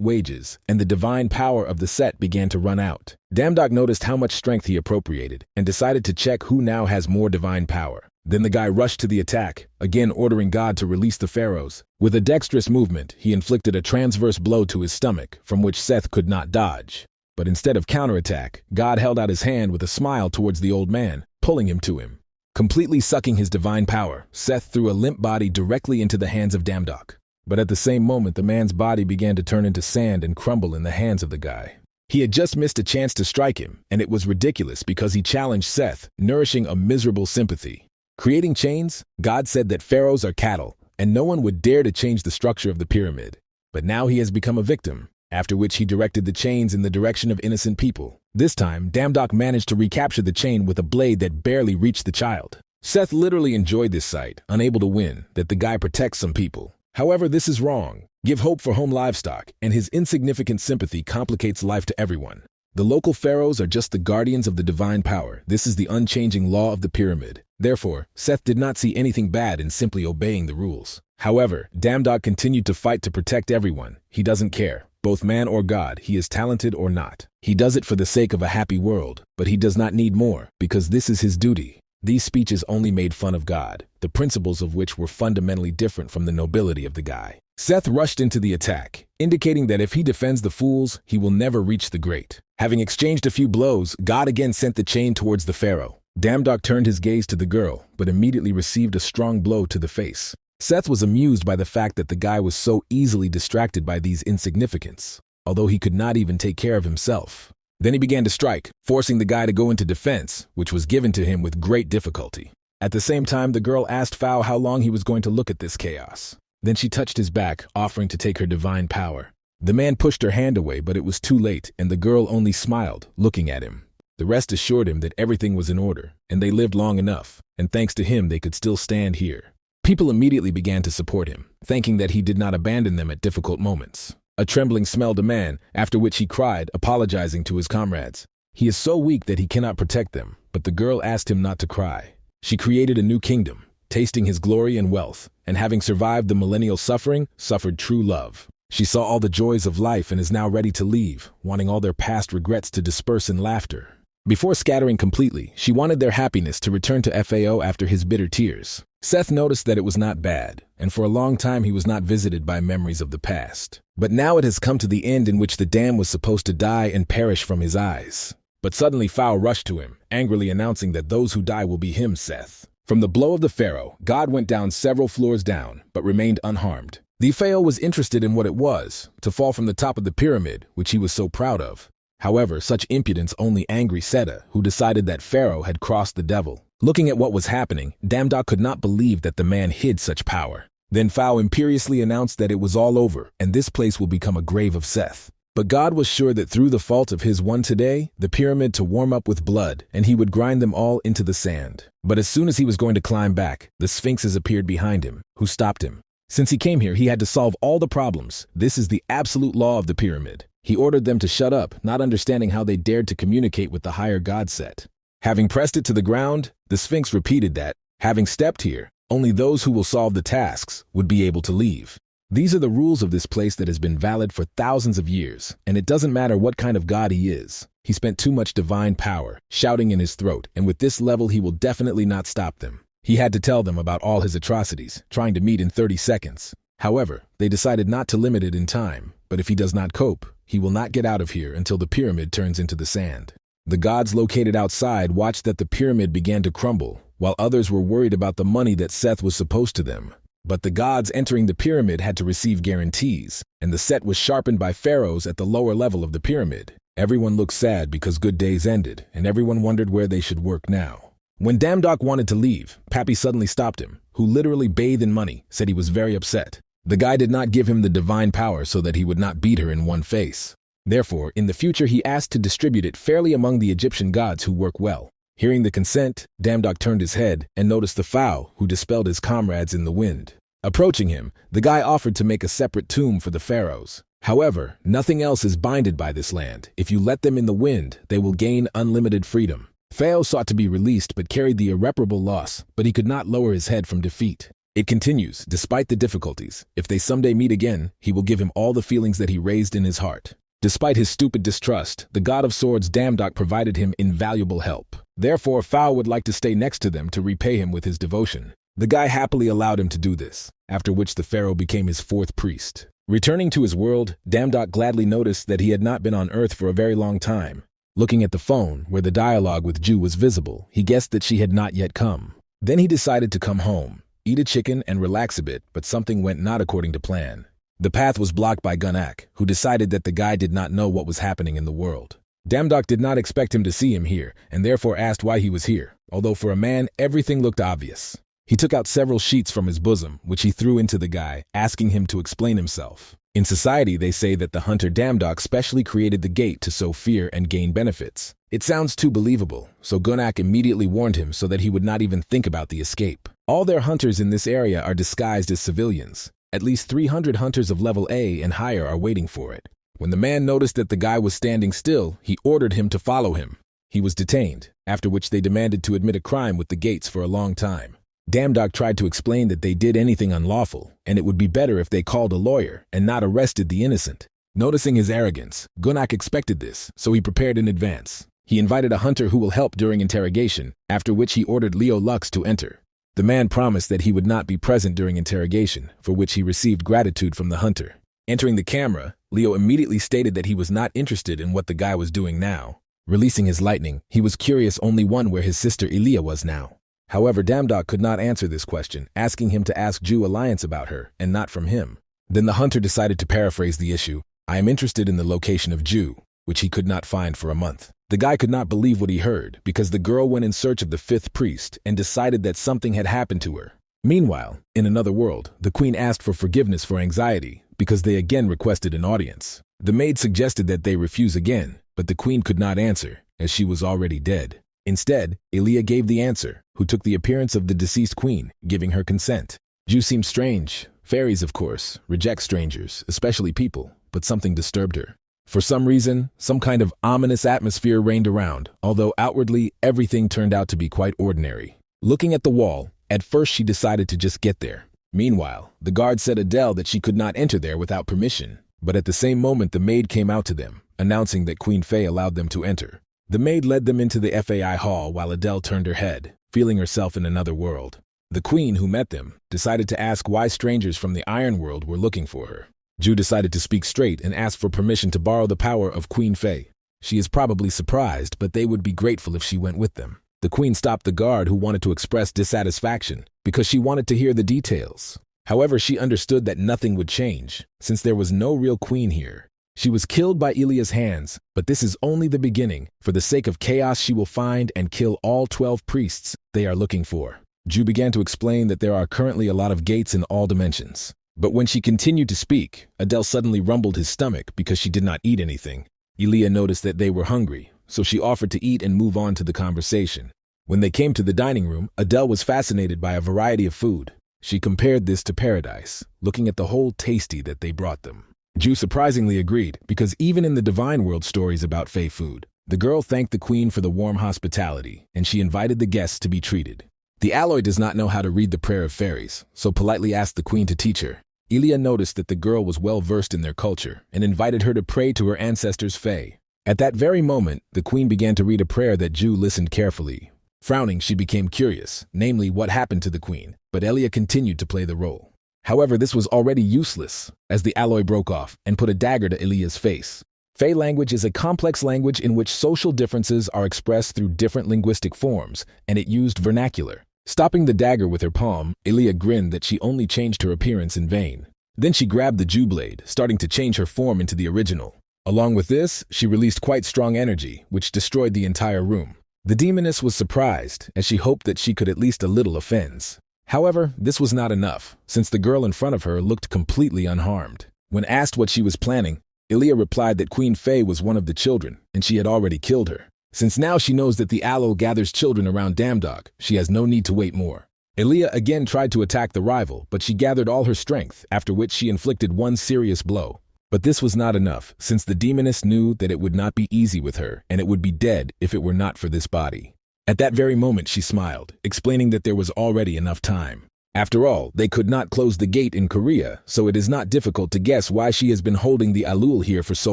wages, and the divine power of the set began to run out. Damdok noticed how much strength he appropriated, and decided to check who now has more divine power. Then the guy rushed to the attack, again ordering God to release the pharaohs. With a dexterous movement, he inflicted a transverse blow to his stomach, from which Seth could not dodge. But instead of counterattack, God held out his hand with a smile towards the old man, pulling him to him. Completely sucking his divine power, Seth threw a limp body directly into the hands of Damdok. But at the same moment, the man's body began to turn into sand and crumble in the hands of the guy. He had just missed a chance to strike him, and it was ridiculous because he challenged Seth, nourishing a miserable sympathy. Creating chains, God said that pharaohs are cattle, and no one would dare to change the structure of the pyramid. But now he has become a victim, after which he directed the chains in the direction of innocent people. This time, Damdok managed to recapture the chain with a blade that barely reached the child. Seth literally enjoyed this sight, unable to win, that the guy protects some people. However, this is wrong. Give hope for home livestock, and his insignificant sympathy complicates life to everyone. The local pharaohs are just the guardians of the divine power. This is the unchanging law of the pyramid. Therefore, Seth did not see anything bad in simply obeying the rules. However, Damdok continued to fight to protect everyone. He doesn't care, both man or god, he is talented or not. He does it for the sake of a happy world, but he does not need more, because this is his duty. These speeches only made fun of God, the principles of which were fundamentally different from the nobility of the guy. Seth rushed into the attack, indicating that if he defends the fools, he will never reach the great. Having exchanged a few blows, God again sent the chain towards the pharaoh. Damdok turned his gaze to the girl, but immediately received a strong blow to the face. Seth was amused by the fact that the guy was so easily distracted by these insignificants, although he could not even take care of himself. Then he began to strike, forcing the guy to go into defense, which was given to him with great difficulty. At the same time, the girl asked Pharaoh how long he was going to look at this chaos. Then she touched his back, offering to take her divine power. The man pushed her hand away, but it was too late, and the girl only smiled, looking at him. The rest assured him that everything was in order, and they lived long enough, and thanks to him they could still stand here. People immediately began to support him, thanking that he did not abandon them at difficult moments. A trembling smelled a man, after which he cried, apologizing to his comrades. He is so weak that he cannot protect them, but the girl asked him not to cry. She created a new kingdom, tasting his glory and wealth, and having survived the millennial suffering, suffered true love. She saw all the joys of life and is now ready to leave, wanting all their past regrets to disperse in laughter. Before scattering completely, she wanted their happiness to return to Pharaoh after his bitter tears. Seth noticed that it was not bad, and for a long time he was not visited by memories of the past. But now it has come to the end in which the dam was supposed to die and perish from his eyes. But suddenly Pharaoh rushed to him, angrily announcing that those who die will be him, Seth. From the blow of the Pharaoh, God went down several floors down, but remained unharmed. The Pharaoh was interested in what it was, to fall from the top of the pyramid, which he was so proud of. However, such impudence only angered Seta, who decided that Pharaoh had crossed the devil. Looking at what was happening, Damdok could not believe that the man hid such power. Then Pharaoh imperiously announced that it was all over, and this place will become a grave of Seth. But God was sure that through the fault of his one today, the pyramid to warm up with blood, and he would grind them all into the sand. But as soon as he was going to climb back, the sphinxes appeared behind him, who stopped him. Since he came here, he had to solve all the problems. This is the absolute law of the pyramid. He ordered them to shut up, not understanding how they dared to communicate with the higher god set. Having pressed it to the ground, the Sphinx repeated that, having stepped here, only those who will solve the tasks would be able to leave. These are the rules of this place that has been valid for thousands of years, and it doesn't matter what kind of god he is. He spent too much divine power, shouting in his throat, and with this level he will definitely not stop them. He had to tell them about all his atrocities, trying to meet in 30 seconds. However, they decided not to limit it in time, but if he does not cope, he will not get out of here until the pyramid turns into the sand. The gods located outside watched that the pyramid began to crumble, while others were worried about the money that Seth was supposed to them. But the gods entering the pyramid had to receive guarantees, and the set was sharpened by pharaohs at the lower level of the pyramid. Everyone looked sad because good days ended, and everyone wondered where they should work now. When Damdok wanted to leave, Pappy suddenly stopped him, who literally bathed in money, said he was very upset. The guy did not give him the divine power so that he would not beat her in one face. Therefore, in the future he asked to distribute it fairly among the Egyptian gods who work well. Hearing the consent, Damdok turned his head and noticed the Pharaoh, who dispelled his comrades in the wind. Approaching him, the guy offered to make a separate tomb for the pharaohs. However, nothing else is binded by this land. If you let them in the wind, they will gain unlimited freedom. Pharaoh sought to be released but carried the irreparable loss, but he could not lower his head from defeat. It continues, despite the difficulties, if they someday meet again, he will give him all the feelings that he raised in his heart. Despite his stupid distrust, the god of swords Damdok provided him invaluable help. Therefore, Pharaoh would like to stay next to them to repay him with his devotion. The guy happily allowed him to do this, after which the pharaoh became his fourth priest. Returning to his world, Damdok gladly noticed that he had not been on Earth for a very long time. Looking at the phone, where the dialogue with Ju was visible, he guessed that she had not yet come. Then he decided to come home, eat a chicken and relax a bit, but something went not according to plan. The path was blocked by Gunnak, who decided that the guy did not know what was happening in the world. Damdok did not expect him to see him here, and therefore asked why he was here, although for a man, everything looked obvious. He took out several sheets from his bosom, which he threw into the guy, asking him to explain himself. In society, they say that the hunter Damdok specially created the gate to sow fear and gain benefits. It sounds too believable, so Gunnak immediately warned him so that he would not even think about the escape. All their hunters in this area are disguised as civilians. At least 300 hunters of level A and higher are waiting for it. When the man noticed that the guy was standing still, he ordered him to follow him. He was detained, after which they demanded to admit a crime with the gates for a long time. Damdok tried to explain that they did anything unlawful, and it would be better if they called a lawyer and not arrested the innocent. Noticing his arrogance, Gunnak expected this, so he prepared in advance. He invited a hunter who will help during interrogation, after which he ordered Leo Lux to enter. The man promised that he would not be present during interrogation, for which he received gratitude from the hunter. Entering the camera, Leo immediately stated that he was not interested in what the guy was doing now. Releasing his lightning, he was curious only where his sister Elia was now. However, Damdok could not answer this question, asking him to ask Ju Alliance about her, and not from him. Then the hunter decided to paraphrase the issue. I am interested in the location of Ju, which he could not find for a month. The guy could not believe what he heard, because the girl went in search of the fifth priest and decided that something had happened to her. Meanwhile, in another world, the queen asked for forgiveness for anxiety, because they again requested an audience. The maid suggested that they refuse again, but the queen could not answer, as she was already dead. Instead, Elia gave the answer, who took the appearance of the deceased queen, giving her consent. Ju seemed strange. Fairies, of course, reject strangers, especially people, but something disturbed her. For some reason, some kind of ominous atmosphere reigned around, although outwardly everything turned out to be quite ordinary. Looking at the wall, at first she decided to just get there. Meanwhile, the guard said Adele that she could not enter there without permission, but at the same moment the maid came out to them, announcing that Queen Faye allowed them to enter. The maid led them into the FAI hall while Adele turned her head, feeling herself in another world. The queen, who met them, decided to ask why strangers from the Iron World were looking for her. Ju decided to speak straight and ask for permission to borrow the power of Queen Faye. She is probably surprised, but they would be grateful if she went with them. The queen stopped the guard who wanted to express dissatisfaction because she wanted to hear the details. However, she understood that nothing would change, since there was no real queen here. She was killed by Elia's hands, but this is only the beginning. For the sake of chaos, she will find and kill all 12 priests they are looking for. Ju began to explain that there are currently a lot of gates in all dimensions. But when she continued to speak, Adele suddenly rumbled his stomach because she did not eat anything. Elia noticed that they were hungry, so she offered to eat and move on to the conversation. When they came to the dining room, Adele was fascinated by a variety of food. She compared this to paradise, looking at the whole tasty that they brought them. Ju surprisingly agreed, because even in the Divine World stories about Fae food, the girl thanked the queen for the warm hospitality, and she invited the guests to be treated. The alloy does not know how to read the prayer of fairies, so politely asked the queen to teach her. Elia noticed that the girl was well versed in their culture and invited her to pray to her ancestors Fae. At that very moment, the queen began to read a prayer that Ju listened carefully. Frowning, she became curious, namely what happened to the queen, but Elia continued to play the role. However, this was already useless, as the alloy broke off and put a dagger to Elia's face. Fae language is a complex language in which social differences are expressed through different linguistic forms, and it used vernacular. Stopping the dagger with her palm, Elia grinned that she only changed her appearance in vain. Then she grabbed the Ju blade, starting to change her form into the original. Along with this, she released quite strong energy, which destroyed the entire room. The demoness was surprised, as she hoped that she could at least a little offend. However, this was not enough, since the girl in front of her looked completely unharmed. When asked what she was planning, Elia replied that Queen Faye was one of the children, and she had already killed her. Since now she knows that the aloe gathers children around Damdok, she has no need to wait more. Elia again tried to attack the rival, but she gathered all her strength, after which she inflicted one serious blow. But this was not enough, since the demoness knew that it would not be easy with her, and it would be dead if it were not for this body. At that very moment she smiled, explaining that there was already enough time. After all, they could not close the gate in Korea, so it is not difficult to guess why she has been holding the alul here for so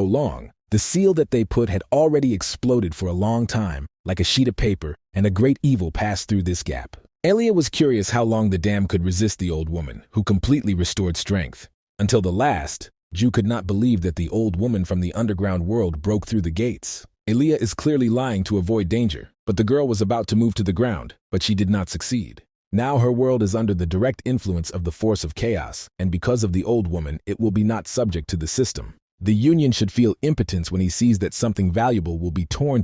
long. The seal that they put had already exploded for a long time, like a sheet of paper, and a great evil passed through this gap. Elia was curious how long the dam could resist the old woman, who completely restored strength. Until the last, Ju could not believe that the old woman from the underground world broke through the gates. Elia is clearly lying to avoid danger, but the girl was about to move to the ground, but she did not succeed. Now her world is under the direct influence of the force of chaos, and because of the old woman, it will be not subject to the system. The Union should feel impotence when he sees that something valuable will be torn,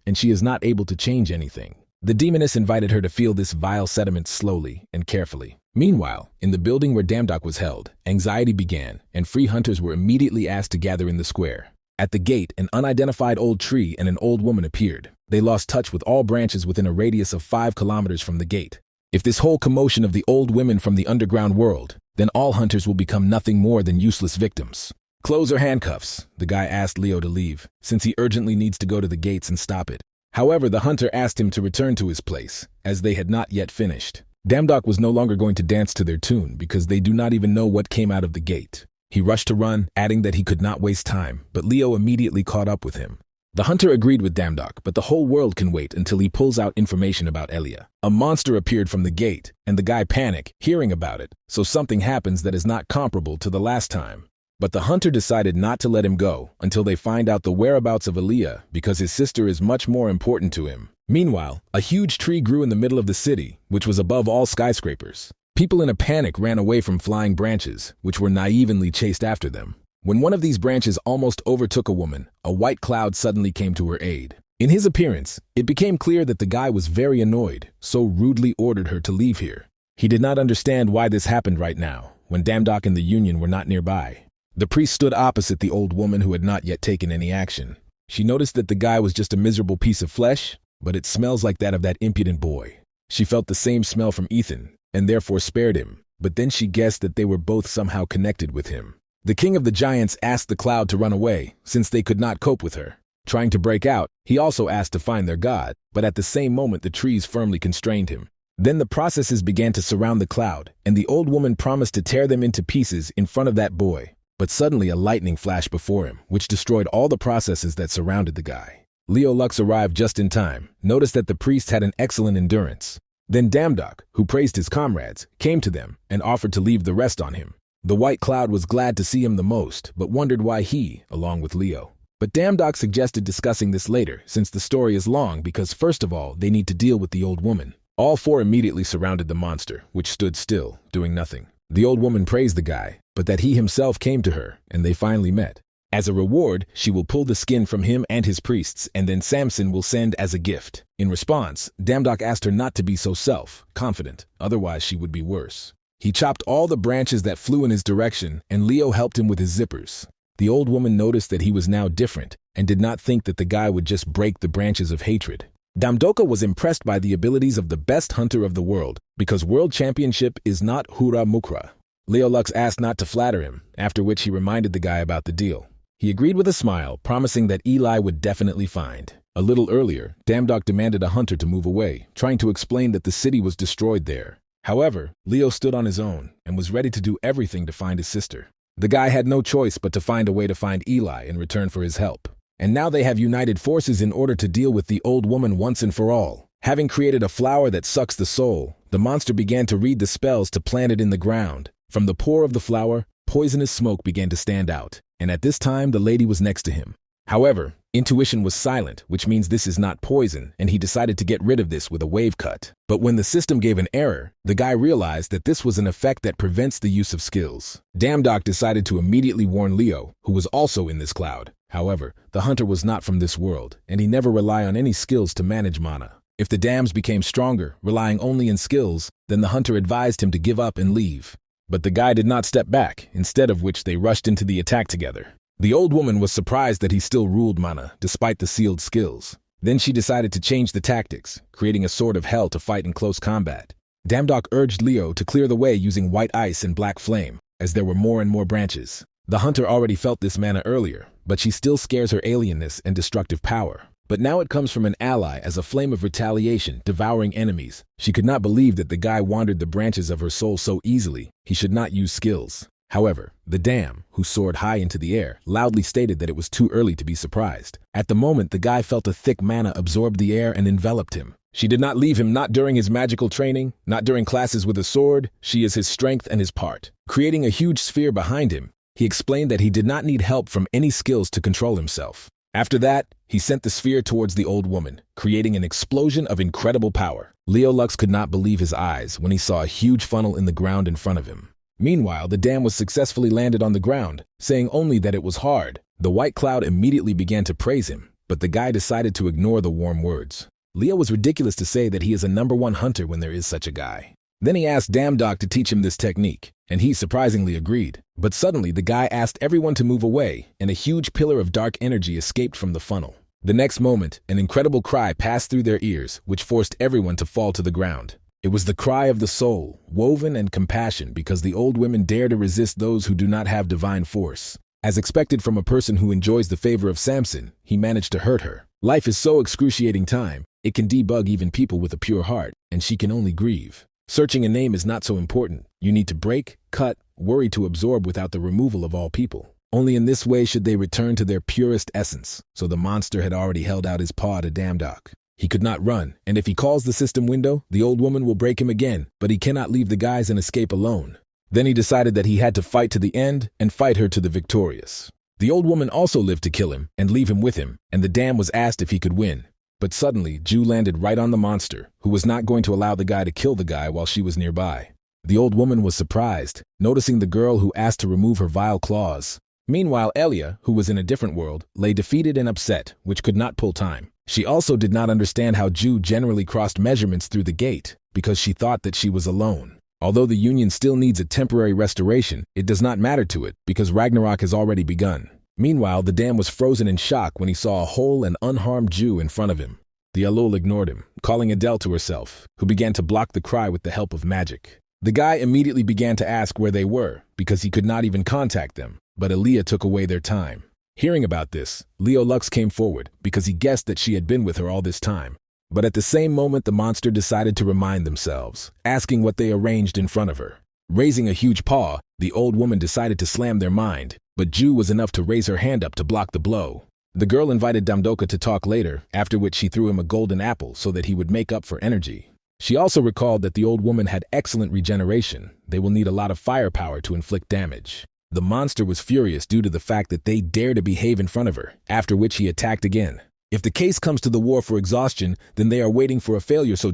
and she is not able to change anything. The demoness invited her to feel this vile sediment slowly and carefully. Meanwhile, in the building where Damdok was held, anxiety began, and free hunters were immediately asked to gather in the square. At the gate, an unidentified old tree and an old woman appeared. They lost touch with all branches within a radius of 5 kilometers from the gate. If this whole commotion of the old women from the underground world, then all hunters will become nothing more than useless victims. Clothes or handcuffs? The guy asked Leo to leave, since he urgently needs to go to the gates and stop it. However, the hunter asked him to return to his place, as they had not yet finished. Damdok was no longer going to dance to their tune because they do not even know what came out of the gate. He rushed to run, adding that he could not waste time, but Leo immediately caught up with him. The hunter agreed with Damdok, but the whole world can wait until he pulls out information about Elia. A monster appeared from the gate, and the guy panicked, hearing about it, so something happens that is not comparable to the last time. But the hunter decided not to let him go until they find out the whereabouts of Elia because his sister is much more important to him. Meanwhile, a huge tree grew in the middle of the city, which was above all skyscrapers. People in a panic ran away from flying branches, which were naively chased after them. When one of these branches almost overtook a woman, a white cloud suddenly came to her aid. In his appearance, it became clear that the guy was very annoyed, so rudely ordered her to leave here. He did not understand why this happened right now, when Damdok and the Union were not nearby. The priest stood opposite the old woman who had not yet taken any action. She noticed that the guy was just a miserable piece of flesh, but it smells like that of that impudent boy. She felt the same smell from Ethan, and therefore spared him, but then she guessed that they were both somehow connected with him. The king of the giants asked the cloud to run away, since they could not cope with her. Trying to break out, he also asked to find their god, but at the same moment the trees firmly constrained him. Then the processes began to surround the cloud, and the old woman promised to tear them into pieces in front of that boy. But suddenly a lightning flashed before him, which destroyed all the processes that surrounded the guy. Leo Lux arrived just in time, noticed that the priest had an excellent endurance. Then Damdok, who praised his comrades, came to them and offered to leave the rest on him. The white cloud was glad to see him the most, but wondered why he, along with Leo. But Damdok suggested discussing this later, since the story is long because first of all, they need to deal with the old woman. All 4 immediately surrounded the monster, which stood still, doing nothing. The old woman praised the guy, but that he himself came to her, and they finally met. As a reward, she will pull the skin from him and his priests, and then Samson will send as a gift. In response, Damdok asked her not to be so self-confident, otherwise she would be worse. He chopped all the branches that flew in his direction, and Leo helped him with his zippers. The old woman noticed that he was now different, and did not think that the guy would just break the branches of hatred. Damdoka was impressed by the abilities of the best hunter of the world, because world championship is not hura mukra. Leo Lux asked not to flatter him, after which he reminded the guy about the deal. He agreed with a smile, promising that Eli would definitely find. A little earlier, Damdok demanded a hunter to move away, trying to explain that the city was destroyed there. However, Leo stood on his own, and was ready to do everything to find his sister. The guy had no choice but to find a way to find Eli in return for his help. And now they have united forces in order to deal with the old woman once and for all. Having created a flower that sucks the soul, the monster began to read the spells to plant it in the ground. From the pore of the flower, poisonous smoke began to stand out, and at this time the lady was next to him. However, intuition was silent, which means this is not poison, and he decided to get rid of this with a wave cut. But when the system gave an error, the guy realized that this was an effect that prevents the use of skills. Damdok decided to immediately warn Leo, who was also in this cloud. However, the hunter was not from this world, and he never relied on any skills to manage mana. If the dams became stronger, relying only on skills, then the hunter advised him to give up and leave. But the guy did not step back, instead of which they rushed into the attack together. The old woman was surprised that he still ruled mana, despite the sealed skills. Then she decided to change the tactics, creating a sword of hell to fight in close combat. Damdok urged Leo to clear the way using white ice and black flame, as there were more and more branches. The hunter already felt this mana earlier, but she still scares her alienness and destructive power. But now it comes from an ally as a flame of retaliation, devouring enemies. She could not believe that the guy wandered the branches of her soul so easily. He should not use skills. However, the dam, who soared high into the air, loudly stated that it was too early to be surprised. At the moment, the guy felt a thick mana absorb the air and enveloped him. She did not leave him, not during his magical training, not during classes with a sword. She is his strength and his part. Creating a huge sphere behind him, he explained that he did not need help from any skills to control himself. After that, he sent the sphere towards the old woman, creating an explosion of incredible power. Leo Lux could not believe his eyes when he saw a huge funnel in the ground in front of him. Meanwhile, the dam was successfully landed on the ground, saying only that it was hard. The white cloud immediately began to praise him, but the guy decided to ignore the warm words. Leo was ridiculous to say that he is a #1 hunter when there is such a guy. Then he asked Damdoc to teach him this technique, and he surprisingly agreed. But suddenly the guy asked everyone to move away, and a huge pillar of dark energy escaped from the funnel. The next moment, an incredible cry passed through their ears, which forced everyone to fall to the ground. It was the cry of the soul, woven and compassion, because the old women dare to resist those who do not have divine force. As expected from a person who enjoys the favor of Samson, he managed to hurt her. Life is so excruciating time, it can debug even people with a pure heart, and she can only grieve. Searching a name is not so important. You need to break, cut, worry to absorb without the removal of all people. Only in this way should they return to their purest essence. So the monster had already held out his paw to Damdoc. He could not run, and if he calls the system window, the old woman will break him again, but he cannot leave the guys and escape alone. Then he decided that he had to fight to the end and fight her to the victorious. The old woman also lived to kill him and leave him with him, and the dam was asked if he could win. But suddenly, Ju landed right on the monster, who was not going to allow the guy to kill the guy while she was nearby. The old woman was surprised, noticing the girl who asked to remove her vile claws. Meanwhile, Elia, who was in a different world, lay defeated and upset, which could not pull time. She also did not understand how Ju generally crossed measurements through the gate, because she thought that she was alone. Although the Union still needs a temporary restoration, it does not matter to it, because Ragnarok has already begun. Meanwhile, the dam was frozen in shock when he saw a whole and unharmed Ju in front of him. The Alul ignored him, calling Adele to herself, who began to block the cry with the help of magic. The guy immediately began to ask where they were, because he could not even contact them, but Elia took away their time. Hearing about this, Leo Lux came forward, because he guessed that she had been with her all this time. But at the same moment, the monster decided to remind themselves, asking what they arranged in front of her. Raising a huge paw, the old woman decided to slam their mind, but Ju was enough to raise her hand up to block the blow. The girl invited Damdoka to talk later, after which she threw him a golden apple so that he would make up for energy. She also recalled that the old woman had excellent regeneration. They will need a lot of firepower to inflict damage. The monster was furious due to the fact that they dared to behave in front of her, after which he attacked again. If the case comes to the war for exhaustion, then they are waiting for a failure, so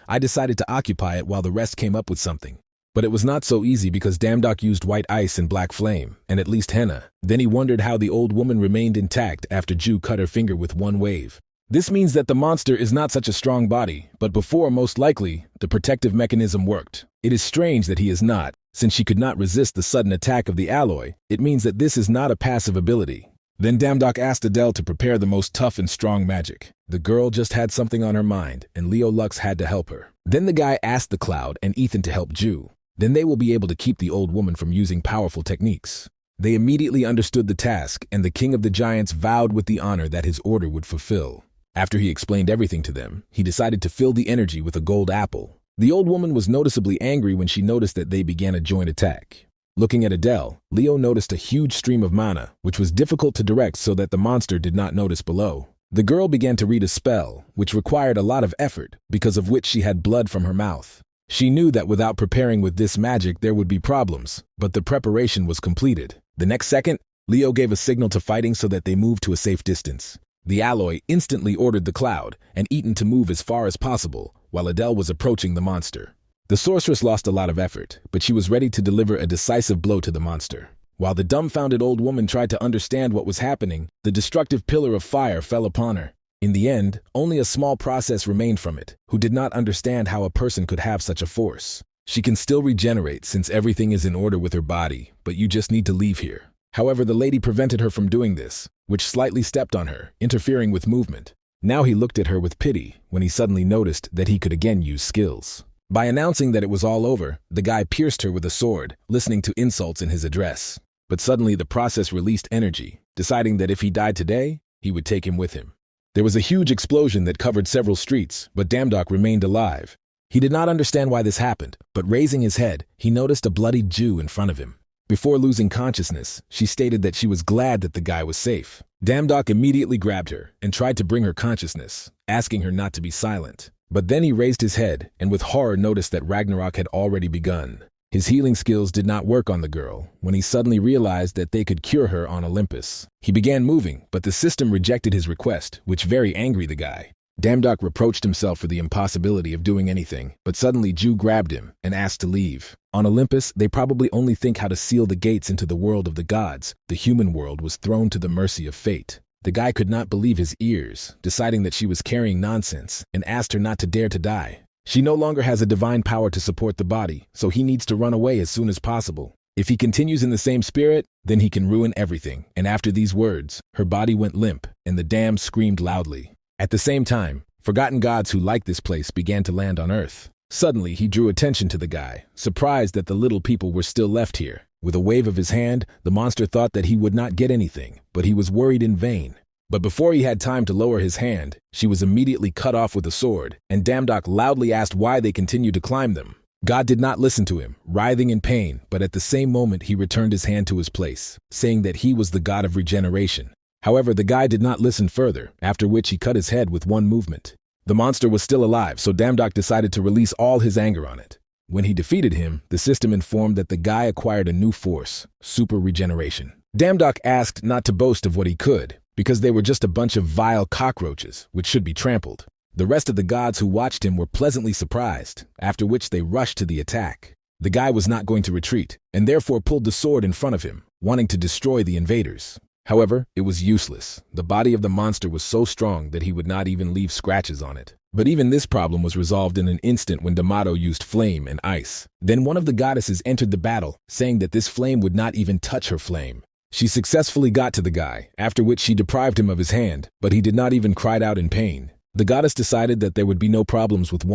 I decided to occupy it while the rest came up with something. But it was not so easy because Damdoc used white ice and black flame, and at least henna. Then he wondered how the old woman remained intact after Ju cut her finger with one wave. This means that the monster is not such a strong body, but before, most likely, the protective mechanism worked. It is strange that he is not. Since she could not resist the sudden attack of the alloy, it means that this is not a passive ability. Then Damdoc asked Adele to prepare the most tough and strong magic. The girl just had something on her mind, and Leo Lux had to help her. Then the guy asked the Cloud and Ethan to help Ju. Then they will be able to keep the old woman from using powerful techniques. They immediately understood the task, and the King of the Giants vowed with the honor that his order would fulfill. After he explained everything to them, he decided to fill the energy with a gold apple. The old woman was noticeably angry when she noticed that they began a joint attack. Looking at Adele, Leo noticed a huge stream of mana, which was difficult to direct so that the monster did not notice below. The girl began to read a spell, which required a lot of effort, because of which she had blood from her mouth. She knew that without preparing with this magic there would be problems, but the preparation was completed. The next second, Leo gave a signal to fighting so that they moved to a safe distance. The alloy instantly ordered the Cloud and Ethan to move as far as possible, while Adele was approaching the monster. The sorceress lost a lot of effort, but she was ready to deliver a decisive blow to the monster. While the dumbfounded old woman tried to understand what was happening, the destructive pillar of fire fell upon her. In the end, only a small process remained from it, who did not understand how a person could have such a force. She can still regenerate since everything is in order with her body, but you just need to leave here. However, the lady prevented her from doing this, which slightly stepped on her, interfering with movement. Now he looked at her with pity when he suddenly noticed that he could again use skills. By announcing that it was all over, the guy pierced her with a sword, listening to insults in his address. But suddenly the process released energy, deciding that if he died today, he would take him with him. There was a huge explosion that covered several streets, but Damdok remained alive. He did not understand why this happened, but raising his head, he noticed a bloodied Jew in front of him. Before losing consciousness, she stated that she was glad that the guy was safe. Damdok immediately grabbed her and tried to bring her consciousness, asking her not to be silent. But then he raised his head and with horror noticed that Ragnarok had already begun. His healing skills did not work on the girl when he suddenly realized that they could cure her on Olympus. He began moving, but the system rejected his request, which very angry the guy. Damdok reproached himself for the impossibility of doing anything, but suddenly Jew grabbed him and asked to leave. On Olympus, they probably only think how to seal the gates into the world of the gods. The human world was thrown to the mercy of fate. The guy could not believe his ears, deciding that she was carrying nonsense, and asked her not to dare to die. She no longer has a divine power to support the body, so he needs to run away as soon as possible. If he continues in the same spirit, then he can ruin everything. And after these words, her body went limp, and the dam screamed loudly. At the same time, forgotten gods who liked this place began to land on Earth. Suddenly, he drew attention to the guy, surprised that the little people were still left here. With a wave of his hand, the monster thought that he would not get anything, but he was worried in vain. But before he had time to lower his hand, she was immediately cut off with a sword, and Damdok loudly asked why they continued to climb them. God did not listen to him, writhing in pain, but at the same moment he returned his hand to his place, saying that he was the god of regeneration. However, the guy did not listen further, after which he cut his head with one movement. The monster was still alive, so Damdok decided to release all his anger on it. When he defeated him, the system informed that the guy acquired a new force, super regeneration. Damdok asked not to boast of what he could, because they were just a bunch of vile cockroaches, which should be trampled. The rest of the gods who watched him were pleasantly surprised, after which they rushed to the attack. The guy was not going to retreat, and therefore pulled the sword in front of him, wanting to destroy the invaders. However, it was useless. The body of the monster was so strong that he would not even leave scratches on it. But even this problem was resolved in an instant when D'Amato used flame and ice. Then one of the goddesses entered the battle, saying that this flame would not even touch her flame. She successfully got to the guy, after which she deprived him of his hand, but he did not even cry out in pain. The goddess decided that there would be no problems with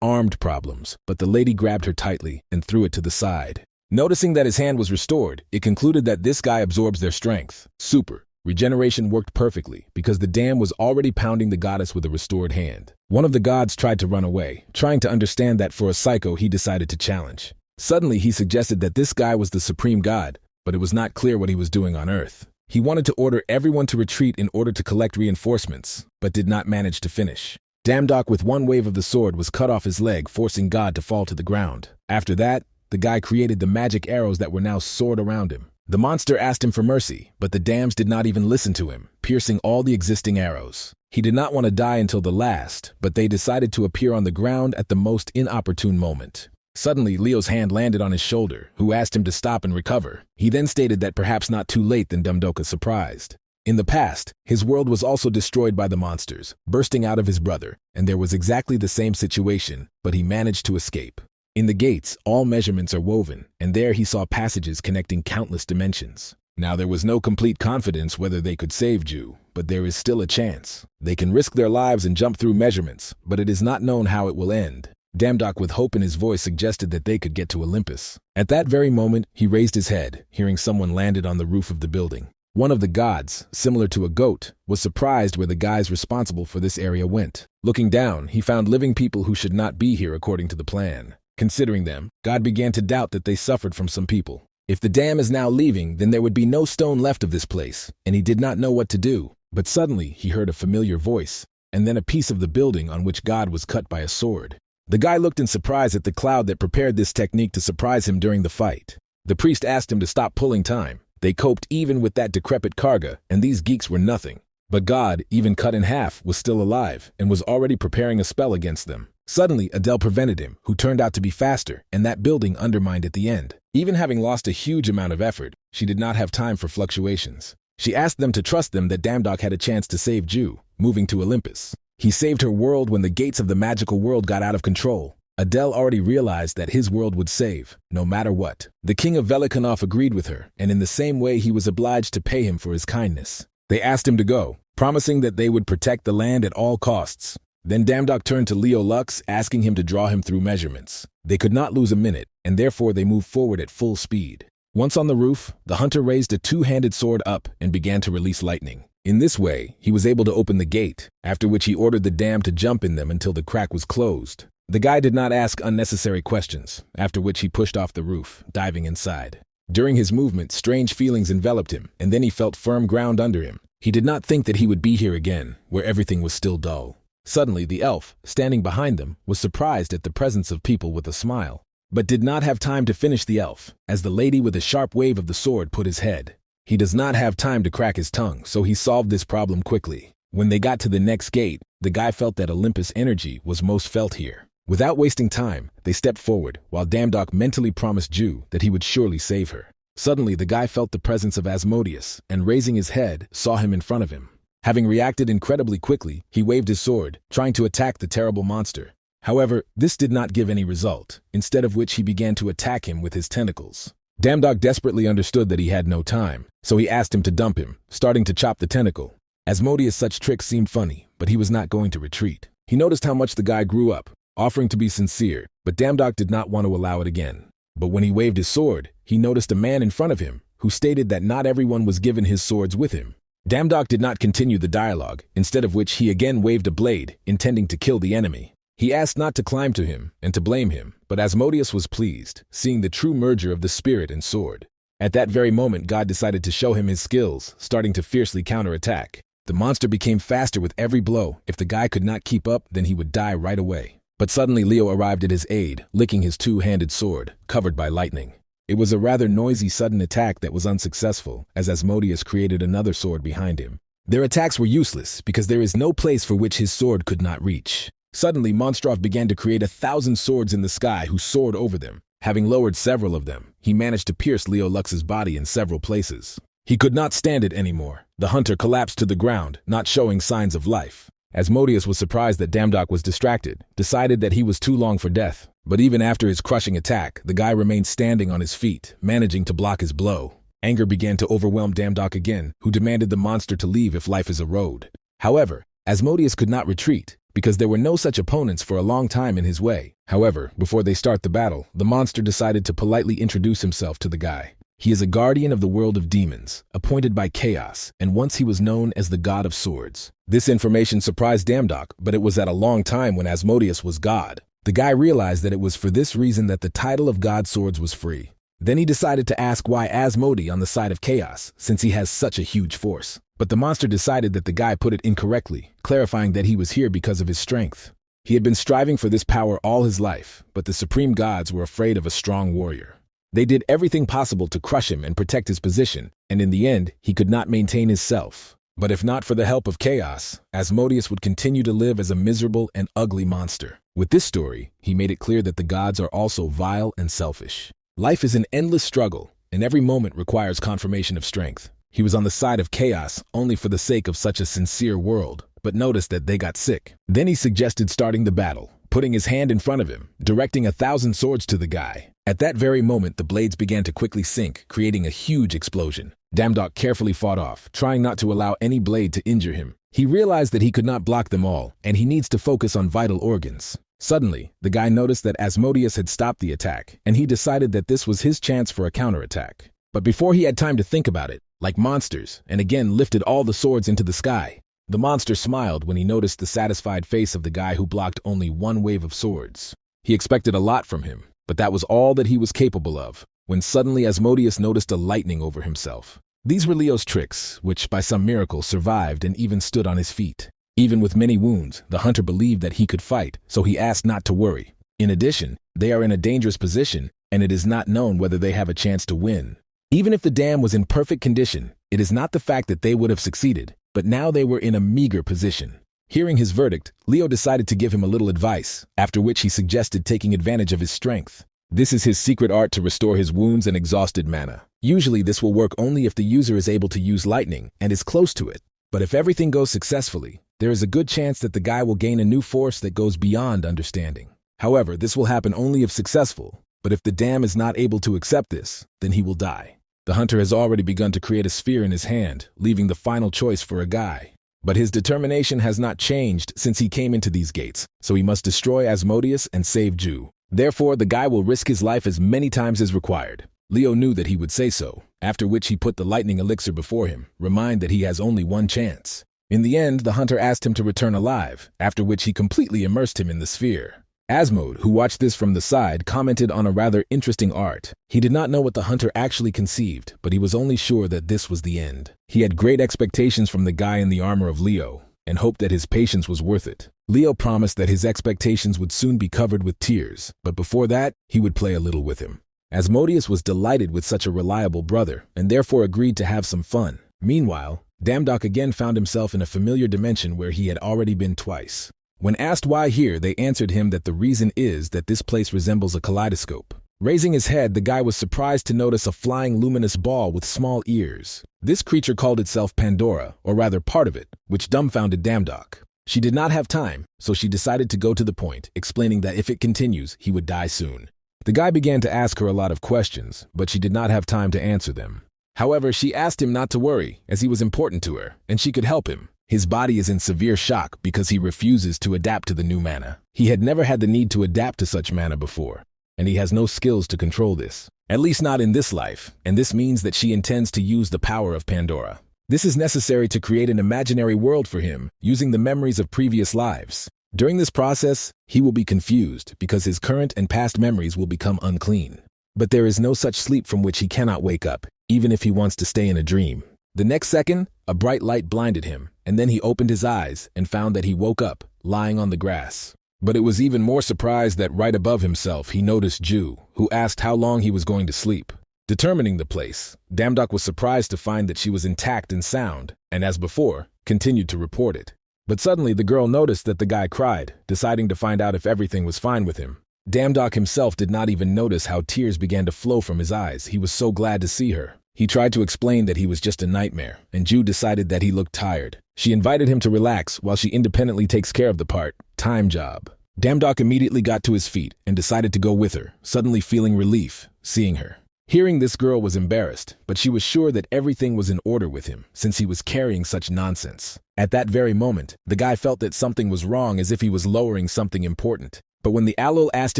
armed problems, but the lady grabbed her tightly and threw it to the side. Noticing that his hand was restored, it concluded that this guy absorbs their strength. Super regeneration worked perfectly because the dam was already pounding the goddess with a restored hand. One of the gods tried to run away, trying to understand that for a psycho he decided to challenge. Suddenly he suggested that this guy was the supreme god, but it was not clear what he was doing on Earth. He wanted to order everyone to retreat in order to collect reinforcements, but did not manage to finish. Damdok with one wave of the sword was cut off his leg, forcing God to fall to the ground. After that, the guy created the magic arrows that were now soared around him. The monster asked him for mercy, but the dams did not even listen to him, piercing all the existing arrows. He did not want to die until the last, but they decided to appear on the ground at the most inopportune moment. Suddenly, Leo's hand landed on his shoulder, who asked him to stop and recover. He then stated that perhaps not too late than Damdoka surprised. In the past, his world was also destroyed by the monsters, bursting out of his brother, and there was exactly the same situation, but he managed to escape. In the gates, all measurements are woven, and there he saw passages connecting countless dimensions. Now there was no complete confidence whether they could save Ju, but there is still a chance. They can risk their lives and jump through measurements, but it is not known how it will end. Damdok with hope in his voice suggested that they could get to Olympus. At that very moment, he raised his head, hearing someone landed on the roof of the building. One of the gods, similar to a goat, was surprised where the guys responsible for this area went. Looking down, he found living people who should not be here according to the plan. Considering them, God began to doubt that they suffered from some people. If the dam is now leaving, then there would be no stone left of this place, and he did not know what to do. But suddenly, he heard a familiar voice, and then a piece of the building on which God was cut by a sword. The guy looked in surprise at the cloud that prepared this technique to surprise him during the fight. The priest asked him to stop pulling time. They coped even with that decrepit Karga, and these geeks were nothing. But God, even cut in half, was still alive, and was already preparing a spell against them. Suddenly, Adele prevented him, who turned out to be faster, and that building undermined at the end. Even having lost a huge amount of effort, she did not have time for fluctuations. She asked them to trust them that Damdok had a chance to save Ju, moving to Olympus. He saved her world when the gates of the magical world got out of control. Adele already realized that his world would save, no matter what. The king of Velikanov agreed with her, and in the same way he was obliged to pay him for his kindness. They asked him to go, promising that they would protect the land at all costs. Then Damdok turned to Leo Lux, asking him to draw him through measurements. They could not lose a minute, and therefore they moved forward at full speed. Once on the roof, the hunter raised a two-handed sword up and began to release lightning. In this way, he was able to open the gate, after which he ordered the dam to jump in them until the crack was closed. The guy did not ask unnecessary questions, after which he pushed off the roof, diving inside. During his movement, strange feelings enveloped him, and then he felt firm ground under him. He did not think that he would be here again, where everything was still dull. Suddenly, the elf, standing behind them, was surprised at the presence of people with a smile, but did not have time to finish the elf, as the lady with a sharp wave of the sword put his head. He does not have time to crack his tongue, so he solved this problem quickly. When they got to the next gate, the guy felt that Olympus' energy was most felt here. Without wasting time, they stepped forward, while Damdok mentally promised Ju that he would surely save her. Suddenly, the guy felt the presence of Asmodeus, and raising his head, saw him in front of him. Having reacted incredibly quickly, he waved his sword, trying to attack the terrible monster. However, this did not give any result, instead of which he began to attack him with his tentacles. Damdok desperately understood that he had no time, so he asked him to dump him, starting to chop the tentacle. Asmodeus' such tricks seemed funny, but he was not going to retreat. He noticed how much the guy grew up, offering to be sincere, but Damdok did not want to allow it again. But when he waved his sword, he noticed a man in front of him, who stated that not everyone was given his swords with him. Damdok did not continue the dialogue, instead of which he again waved a blade, intending to kill the enemy. He asked not to climb to him and to blame him, but Asmodeus was pleased, seeing the true merger of the spirit and sword. At that very moment, God decided to show him his skills, starting to fiercely counterattack. The monster became faster with every blow. If the guy could not keep up, then he would die right away. But suddenly Leo arrived at his aid, licking his two-handed sword, covered by lightning. It was a rather noisy sudden attack that was unsuccessful, as Asmodeus created another sword behind him. Their attacks were useless, because there is no place for which his sword could not reach. Suddenly, Monstrov began to create 1,000 swords in the sky who soared over them. Having lowered several of them, he managed to pierce Leo Lux's body in several places. He could not stand it anymore. The hunter collapsed to the ground, not showing signs of life. Asmodeus was surprised that Damdok was distracted, decided that he was too long for death. But even after his crushing attack, the guy remained standing on his feet, managing to block his blow. Anger began to overwhelm Damdok again, who demanded the monster to leave if life is a road. However, Asmodeus could not retreat, because there were no such opponents for a long time in his way. However, before they start the battle, the monster decided to politely introduce himself to the guy. He is a guardian of the world of demons, appointed by Chaos, and once he was known as the God of Swords. This information surprised Damdok, but it was at a long time when Asmodeus was God. The guy realized that it was for this reason that the title of God Swords was free. Then he decided to ask why Asmodee on the side of Chaos, since he has such a huge force. But the monster decided that the guy put it incorrectly, clarifying that he was here because of his strength. He had been striving for this power all his life, but the supreme gods were afraid of a strong warrior. They did everything possible to crush him and protect his position, and in the end, he could not maintain his self. But if not for the help of Chaos, Asmodeus would continue to live as a miserable and ugly monster. With this story, he made it clear that the gods are also vile and selfish. Life is an endless struggle, and every moment requires confirmation of strength. He was on the side of Chaos only for the sake of such a sincere world, but noticed that they got sick. Then he suggested starting the battle, putting his hand in front of him, directing 1,000 swords to the guy. At that very moment, the blades began to quickly sink, creating a huge explosion. Damdok carefully fought off, trying not to allow any blade to injure him. He realized that he could not block them all, and he needs to focus on vital organs. Suddenly, the guy noticed that Asmodeus had stopped the attack, and he decided that this was his chance for a counterattack. But before he had time to think about it, like monsters, and again lifted all the swords into the sky. The monster smiled when he noticed the satisfied face of the guy who blocked only one wave of swords. He expected a lot from him, but that was all that he was capable of, when suddenly Asmodeus noticed a lightning over himself. These were Leo's tricks, which by some miracle survived and even stood on his feet. Even with many wounds, the hunter believed that he could fight, so he asked not to worry. In addition, they are in a dangerous position, and it is not known whether they have a chance to win. Even if the dam was in perfect condition, it is not the fact that they would have succeeded, but now they were in a meager position. Hearing his verdict, Leo decided to give him a little advice, after which he suggested taking advantage of his strength. This is his secret art to restore his wounds and exhausted mana. Usually this will work only if the user is able to use lightning and is close to it. But if everything goes successfully, there is a good chance that the guy will gain a new force that goes beyond understanding. However, this will happen only if successful, but if the dam is not able to accept this, then he will die. The hunter has already begun to create a sphere in his hand, leaving the final choice for a guy. But his determination has not changed since he came into these gates, so he must destroy Asmodeus and save Ju. Therefore, the guy will risk his life as many times as required. Leo knew that he would say so, after which he put the lightning elixir before him, remind that he has only one chance. In the end, the hunter asked him to return alive, after which he completely immersed him in the sphere. Asmode, who watched this from the side, commented on a rather interesting art. He did not know what the hunter actually conceived, but he was only sure that this was the end. He had great expectations from the guy in the armor of Leo, and hoped that his patience was worth it. Leo promised that his expectations would soon be covered with tears, but before that, he would play a little with him. Asmodeus was delighted with such a reliable brother, and therefore agreed to have some fun. Meanwhile, Damdok again found himself in a familiar dimension where he had already been twice. When asked why here, they answered him that the reason is that this place resembles a kaleidoscope. Raising his head, the guy was surprised to notice a flying luminous ball with small ears. This creature called itself Pandora, or rather part of it, which dumbfounded Damdok. She did not have time, so she decided to go to the point, explaining that if it continues, he would die soon. The guy began to ask her a lot of questions, but she did not have time to answer them. However, she asked him not to worry, as he was important to her, and she could help him. His body is in severe shock because he refuses to adapt to the new mana. He had never had the need to adapt to such mana before, and he has no skills to control this. At least not in this life, and this means that she intends to use the power of Pandora. This is necessary to create an imaginary world for him, using the memories of previous lives. During this process, he will be confused because his current and past memories will become unclean. But there is no such sleep from which he cannot wake up, even if he wants to stay in a dream. The next second, a bright light blinded him, and then he opened his eyes and found that he woke up, lying on the grass. But it was even more surprised that right above himself he noticed Ju, who asked how long he was going to sleep. Determining the place, Damdok was surprised to find that she was intact and sound, and as before, continued to report it. But suddenly the girl noticed that the guy cried, deciding to find out if everything was fine with him. Damdok himself did not even notice how tears began to flow from his eyes. He was so glad to see her. He tried to explain that he was just a nightmare, and Ju decided that he looked tired. She invited him to relax while she independently takes care of the part-time job. Damdok immediately got to his feet and decided to go with her, suddenly feeling relief, seeing her. Hearing this girl was embarrassed, but she was sure that everything was in order with him, since he was carrying such nonsense. At that very moment, the guy felt that something was wrong, as if he was lowering something important. But when the Alul asked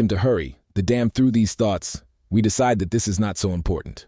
him to hurry, the dam through these thoughts, we decide that this is not so important.